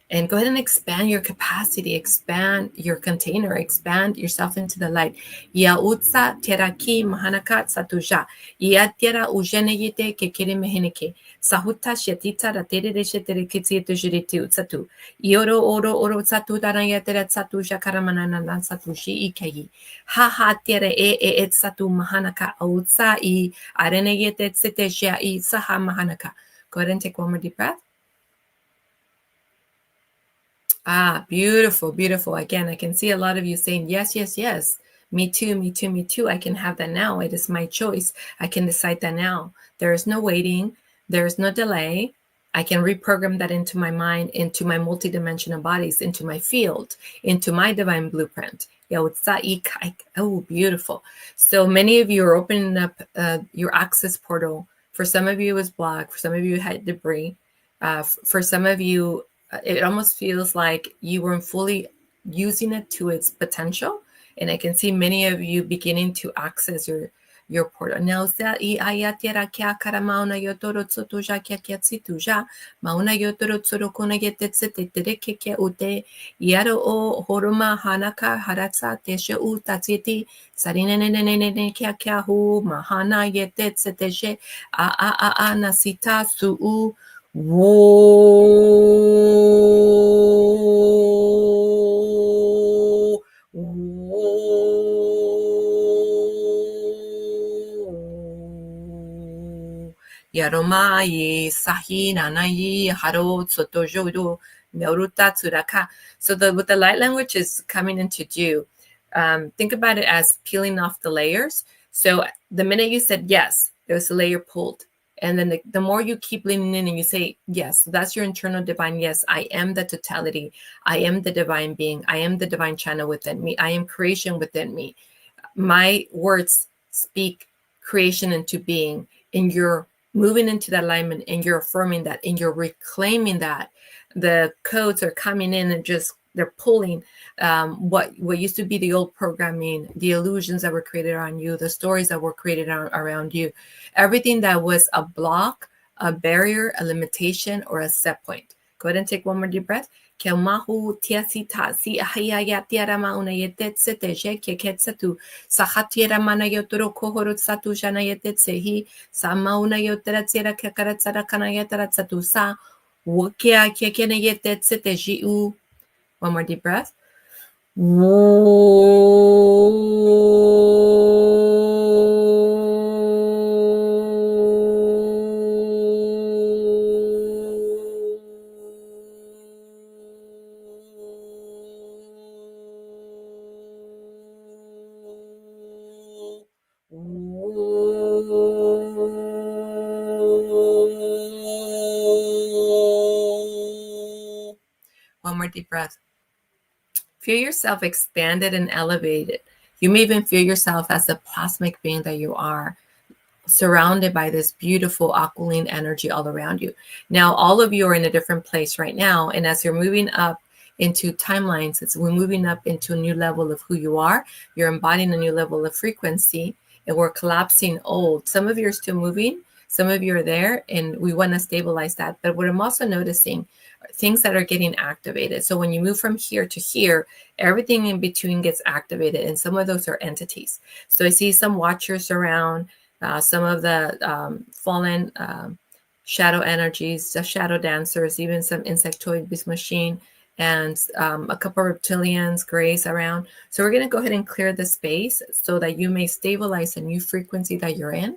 And go ahead and expand your capacity, expand your container, expand yourself into the light. Yautsa teraki mahanakat satuja. Yatera ujeneyite kekere meheneke. Sahuta shetita ratere reshetere kitsietu juriti utsatu. Yoro oro satu darayatera satuja karamanana satushi ikeyi. Ha tere et satu mahanaka autsa I areneyete tsetesha I saha mahanaka. Go ahead and take one more deep breath. Ah, beautiful, beautiful. Again, I can see a lot of you saying, yes, yes, yes. Me too, me too, me too. I can have that now. It is my choice. I can decide that now. There is no waiting. There is no delay. I can reprogram that into my mind, into my multidimensional bodies, into my field, into my divine blueprint. Oh, beautiful. So many of you are opening up your access portal. For some of you, it was blocked. For some of you, had debris. For some of you, it almost feels like you weren't fully using it to its potential. And I can see many of you beginning to access your portal. Now, ayatera kya kara mauna yotoro tsutuja kya kya tsituja, mauna yotoro tsurokuna getetsete tereke kya ute, yaro o horuma hanaka haratsa tesha u tatsiti, sarinene kya kya hu, mahana yetetsete a nasita su u, Yaromai sahi nanayi haro tsotojodo meruta tsuraka. So with the light language is coming into you. Think about it as peeling off the layers. So the minute you said yes, there's a layer pulled. And then the more you keep leaning in and you say, yes, that's your internal divine yes, I am the totality. I am the divine being. I am the divine channel within me. I am creation within me. My words speak creation into being, and you're moving into that alignment, and you're affirming that, and you're reclaiming that. The codes are coming in and just they're pulling what used to be the old programming, the illusions that were created on you, the stories that were created around you, everything that was a block, a barrier, a limitation, or a set point. Go ahead and take one more deep breath. Kelmahu tiasita si ahaya tiara mauna yetet sete je keketsatu sahatiera mana yotoro kohorot satu jana yetet sehi sa mauna yotera tsera kekaratsara kana yetara satu sa wokia kekene yetet sete jiu. One more deep breath. One more deep breath. Feel yourself expanded and elevated. You may even feel yourself as the cosmic being that you are, surrounded by this beautiful aquiline energy all around you. Now, all of you are in a different place right now. And as you're moving up into timelines, we're moving up into a new level of who you are. You're embodying a new level of frequency, and we're collapsing old. Some of you are still moving. Some of you are there, and we want to stabilize that. But what I'm also noticing are things that are getting activated. So when you move from here to here, everything in between gets activated, and some of those are entities. So I see some watchers around, some of the fallen shadow energies, the shadow dancers, even some insectoid beast machine, and a couple of reptilians, grays around. So we're going to go ahead and clear the space so that you may stabilize a new frequency that you're in.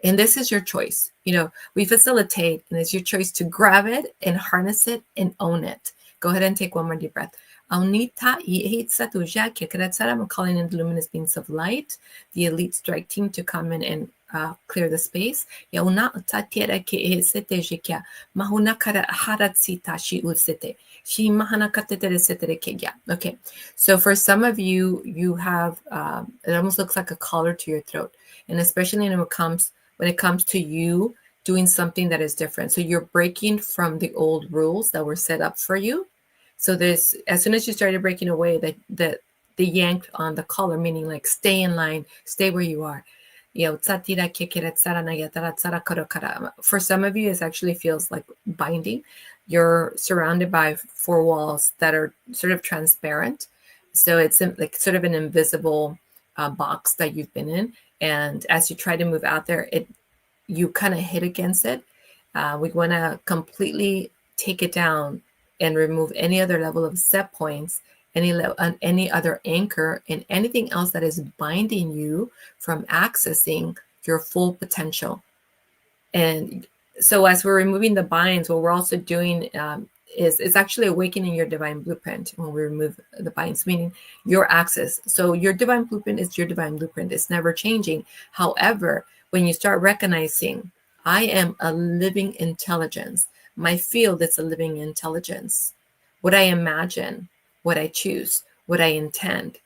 And this is your choice. You know, we facilitate, and it's your choice to grab it and harness it and own it. Go ahead and take one more deep breath. I'm calling in the luminous beings of light, the elite strike team, to come in and clear the space. Okay, so for some of you, you have it almost looks like a collar to your throat, and especially when it comes to you doing something that is different. So you're breaking from the old rules that were set up for you. So there's, as soon as you started breaking away, the yank on the collar, meaning like stay in line, stay where you are. For some of you, it actually feels like binding. You're surrounded by four walls that are sort of transparent. So it's like sort of an invisible box that you've been in. And as you try to move out there, you kind of hit against it. We want to completely take it down and remove any other level of set points, any other anchor, and anything else that is binding you from accessing your full potential. And so as we're removing the binds, what we're also doing is it's actually awakening your divine blueprint when we remove the binds, meaning your access. So your divine blueprint is your divine blueprint. It's never changing. However, when you start recognizing, I am a living intelligence. My field is a living intelligence. What I imagine, what I choose, what I intend,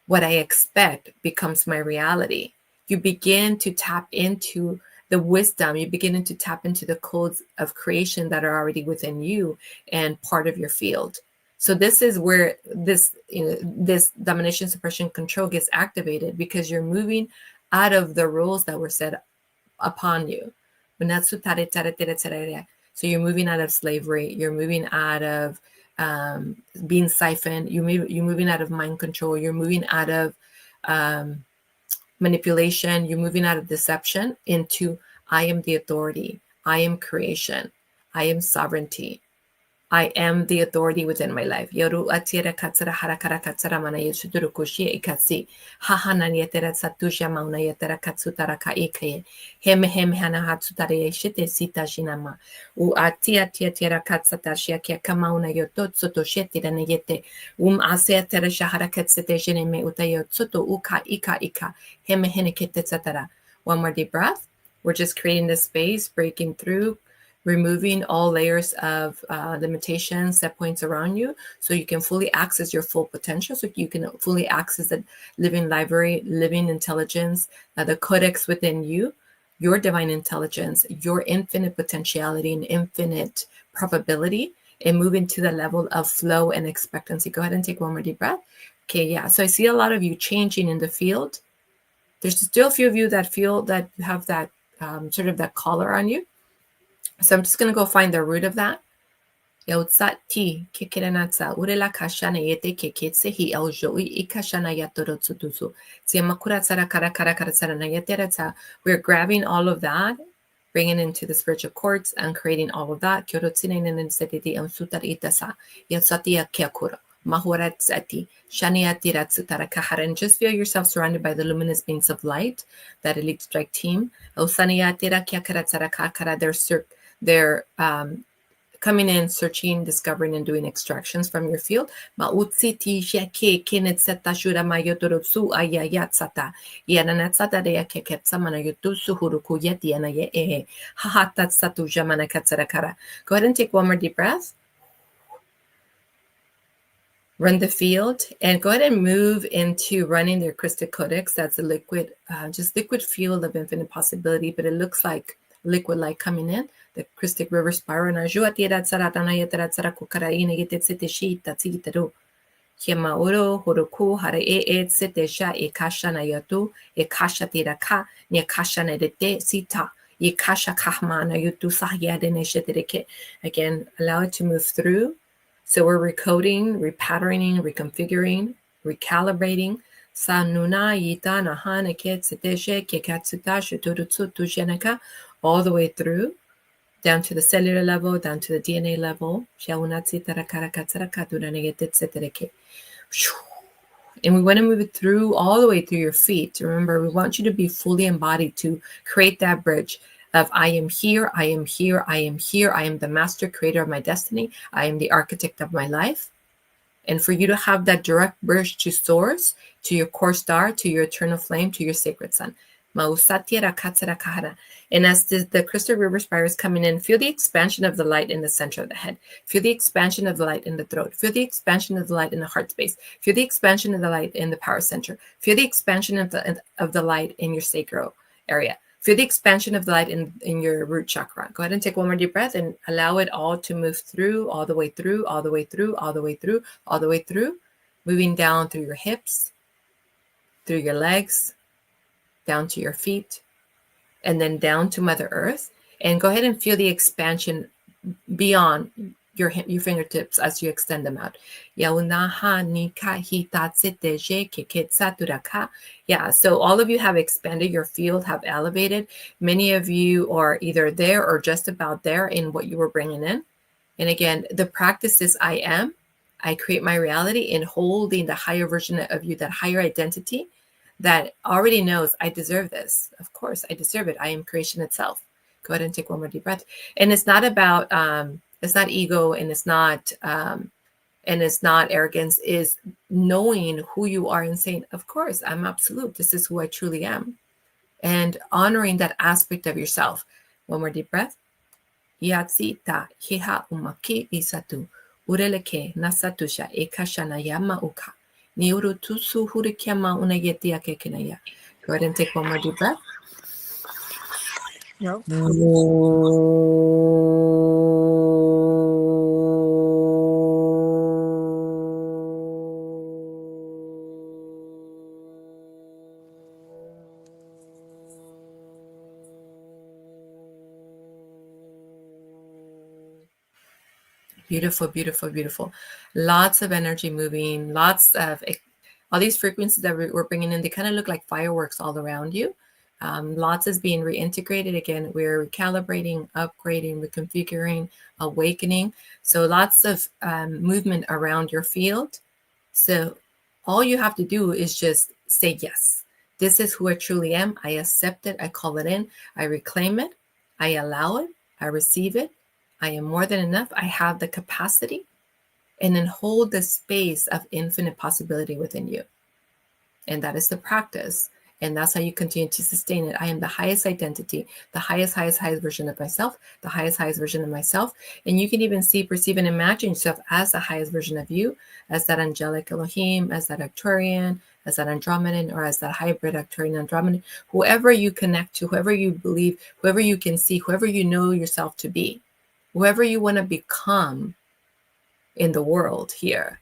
what I expect becomes my reality. You begin to tap into the wisdom, you begin to tap into the codes of creation that are already within you and part of your field. So this is where this domination, suppression, control gets activated, because you're moving out of the rules that were set upon you. So you're moving out of slavery, you're moving out of being siphoned, you're moving out of mind control, you're moving out of manipulation, you're moving out of deception into I am the authority, I am creation, I am sovereignty, I am the authority within my life. Yoru atira katsara harakara katsara mana yesuduru koshi ikatsi. Hahana yetera satusha mauna yetera katsutara ka ikaye. Hem hana hatsutara yeshite sita shinama. U atia tira katsata shiakia kamauna yototsu to shetira neyete. Asea tera shahara katsete shineme utayotsuto uka ika. Hem hene ketetsatara. One more deep breath. We're just creating this space, breaking through, removing all layers of limitations, set points around you, so you can fully access your full potential, so you can fully access the living library, living intelligence, the codex within you, your divine intelligence, your infinite potentiality and infinite probability, and move into the level of flow and expectancy. Go ahead and take one more deep breath. Okay, yeah. So I see a lot of you changing in the field. There's still a few of you that feel that you have that sort of that collar on you. So I'm just going to go find the root of that. Yautsati kikiranatsa urela kashana yete keketse hi eljoi ikashana yatorotsutusu. Siamakura tsara kara tsara na yateratsa. We're grabbing all of that, bringing it into the spiritual courts and creating all of that. Kyototsine nensetiti amsutar itasa. Yatsati yakyakura. Mahuratsati. Shaniatiratsutara kahara. And just feel yourself surrounded by the luminous beings of light, that elite strike team. Osaniatira kyakaratsara kakara. They're coming in, searching, discovering, and doing extractions from your field. Mautsiti shake kinetseta shura mayotorotsu ayayatsata. Yananatsata de yakeketsa manayotusu huruku yetiana ye hahatatsatu jamana katsarakara. Go ahead and take one more deep breath. Run the field and go ahead and move into running their crystal codex. That's a liquid, just liquid field of infinite possibility, but it looks like liquid light coming in. The crystal river spiral. Hiamauro, Horoku, Hare Setesha, Ekasha Nayatu, Ekasha Tiraka, Nyakasha Nedete, Sita, Yekasha Kahmana, Yutu Sahyadene Shetereke. Again, allow it to move through. So we're recoding, repatterning, reconfiguring, recalibrating. Sanuna Yita Nahana Ket Seteshe, Kekatsuta, Shuturutsu, Tushanaka, all the way through, down to the cellular level, down to the DNA level. And we want to move it through, all the way through your feet. Remember, we want you to be fully embodied to create that bridge of I am here, I am here, I am here. I am the master creator of my destiny. I am the architect of my life. And for you to have that direct bridge to source, to your core star, to your eternal flame, to your sacred sun. And as the crystal river spiral is coming in, feel the expansion of the light in the center of the head. Feel the expansion of the light in the throat. Feel the expansion of the light in the heart space. Feel the expansion of the light in the power center. Feel the expansion of the light in your sacral area. Feel the expansion of the light in your root chakra. Go ahead and take one more deep breath and allow it all to move through, all the way through, all the way through, all the way through, all the way through, moving down through your hips, through your legs, down to your feet, and then down to Mother Earth. And go ahead and feel the expansion beyond your fingertips as you extend them out. Yeah, so all of you have expanded your field, have elevated. Many of you are either there or just about there in what you were bringing in. And again, the practice is I am. I create my reality in holding the higher version of you, that higher identity that already knows I deserve this. Of course, I deserve it. I am creation itself. Go ahead and take one more deep breath. And it's not about, it's not ego, and it's not arrogance. Is knowing who you are and saying, of course, I'm absolute. This is who I truly am. And honoring that aspect of yourself. One more deep breath. Yatsita hiha umaki isatu. Ureleke nasatusha ekashana yama uka. Niuru tusu hurikiama unagetia kekinaya. Go ahead and take one more deep breath. No. Beautiful, beautiful, beautiful. Lots of energy moving, lots of all these frequencies that we're bringing in, they kind of look like fireworks all around you. Lots is being reintegrated. Again, we're recalibrating, upgrading, reconfiguring, awakening. So lots of movement around your field. So all you have to do is just say yes. This is who I truly am. I accept it. I call it in. I reclaim it. I allow it. I receive it. I am more than enough. I have the capacity. And then hold the space of infinite possibility within you. And that is the practice. And that's how you continue to sustain it. I am the highest identity, the highest version of myself, the highest version of myself. And you can even see, perceive, and imagine yourself as the highest version of you, as that angelic Elohim, as that Arcturian, as that Andromedan, or as that hybrid Arcturian Andromedan, whoever you connect to, whoever you believe, whoever you can see, whoever you know yourself to be, whoever you want to become in the world here.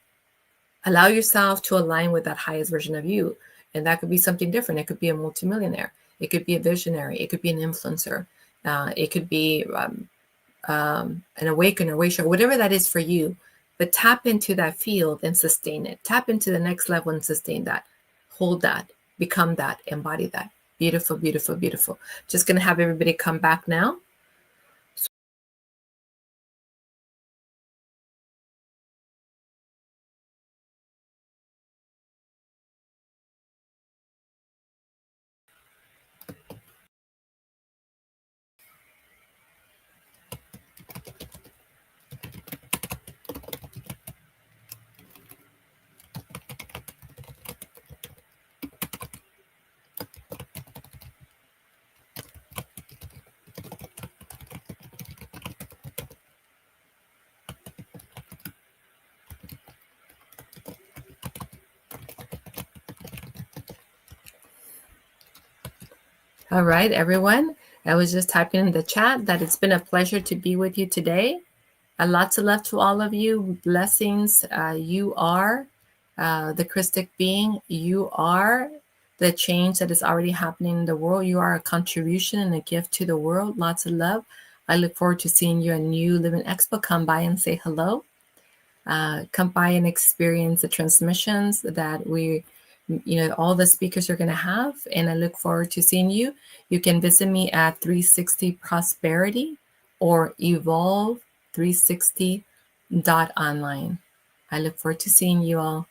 Allow yourself to align with that highest version of you. And that could be something different. It could be a multimillionaire. It could be a visionary. It could be an influencer. It could be an awakener, whatever that is for you. But tap into that field and sustain it. Tap into the next level and sustain that. Hold that. Become that. Embody that. Beautiful, beautiful, beautiful. Just going to have everybody come back now. All right, everyone. I was just typing in the chat that it's been a pleasure to be with you today. Lots of love to all of you. Blessings. You are the Christic being. You are the change that is already happening in the world. You are a contribution and a gift to the world. Lots of love. I look forward to seeing you at New Living Expo. Come by and say hello. Come by and experience the transmissions that all the speakers are going to have. And I look forward to seeing you. You can visit me at 360 Prosperity or evolve360.online. I look forward to seeing you all.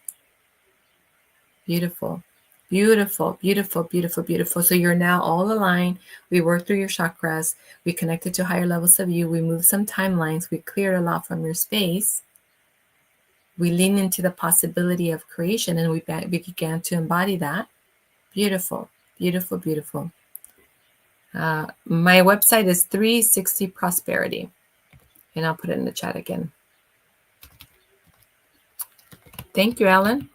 Beautiful, beautiful, beautiful, beautiful, beautiful. So you're now all aligned. We worked through your chakras. We connected to higher levels of you. We moved some timelines. We cleared a lot from your space. We lean into the possibility of creation, and we began to embody that. Beautiful, beautiful, beautiful. My website is 360 Prosperity, and I'll put it in the chat again. Thank you, Alan.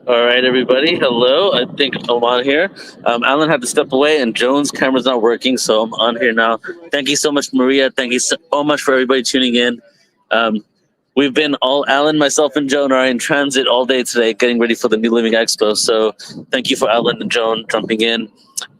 All right, everybody. Hello. I think I'm on here. Alan had to step away, and Joan's camera's not working, so I'm on here now. Thank you so much, Maria. Thank you so much for everybody tuning in. We've been Alan, myself, and Joan are in transit all day today, getting ready for the New Living Expo. So thank you for Alan and Joan jumping in.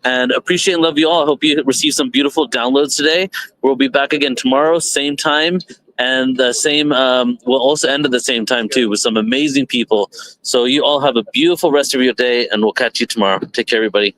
And appreciate and love you all. I hope you receive some beautiful downloads today. We'll be back again tomorrow, same time. And the same, we'll also end at the same time too with some amazing people. So you all have a beautiful rest of your day, and we'll catch you tomorrow. Take care, everybody.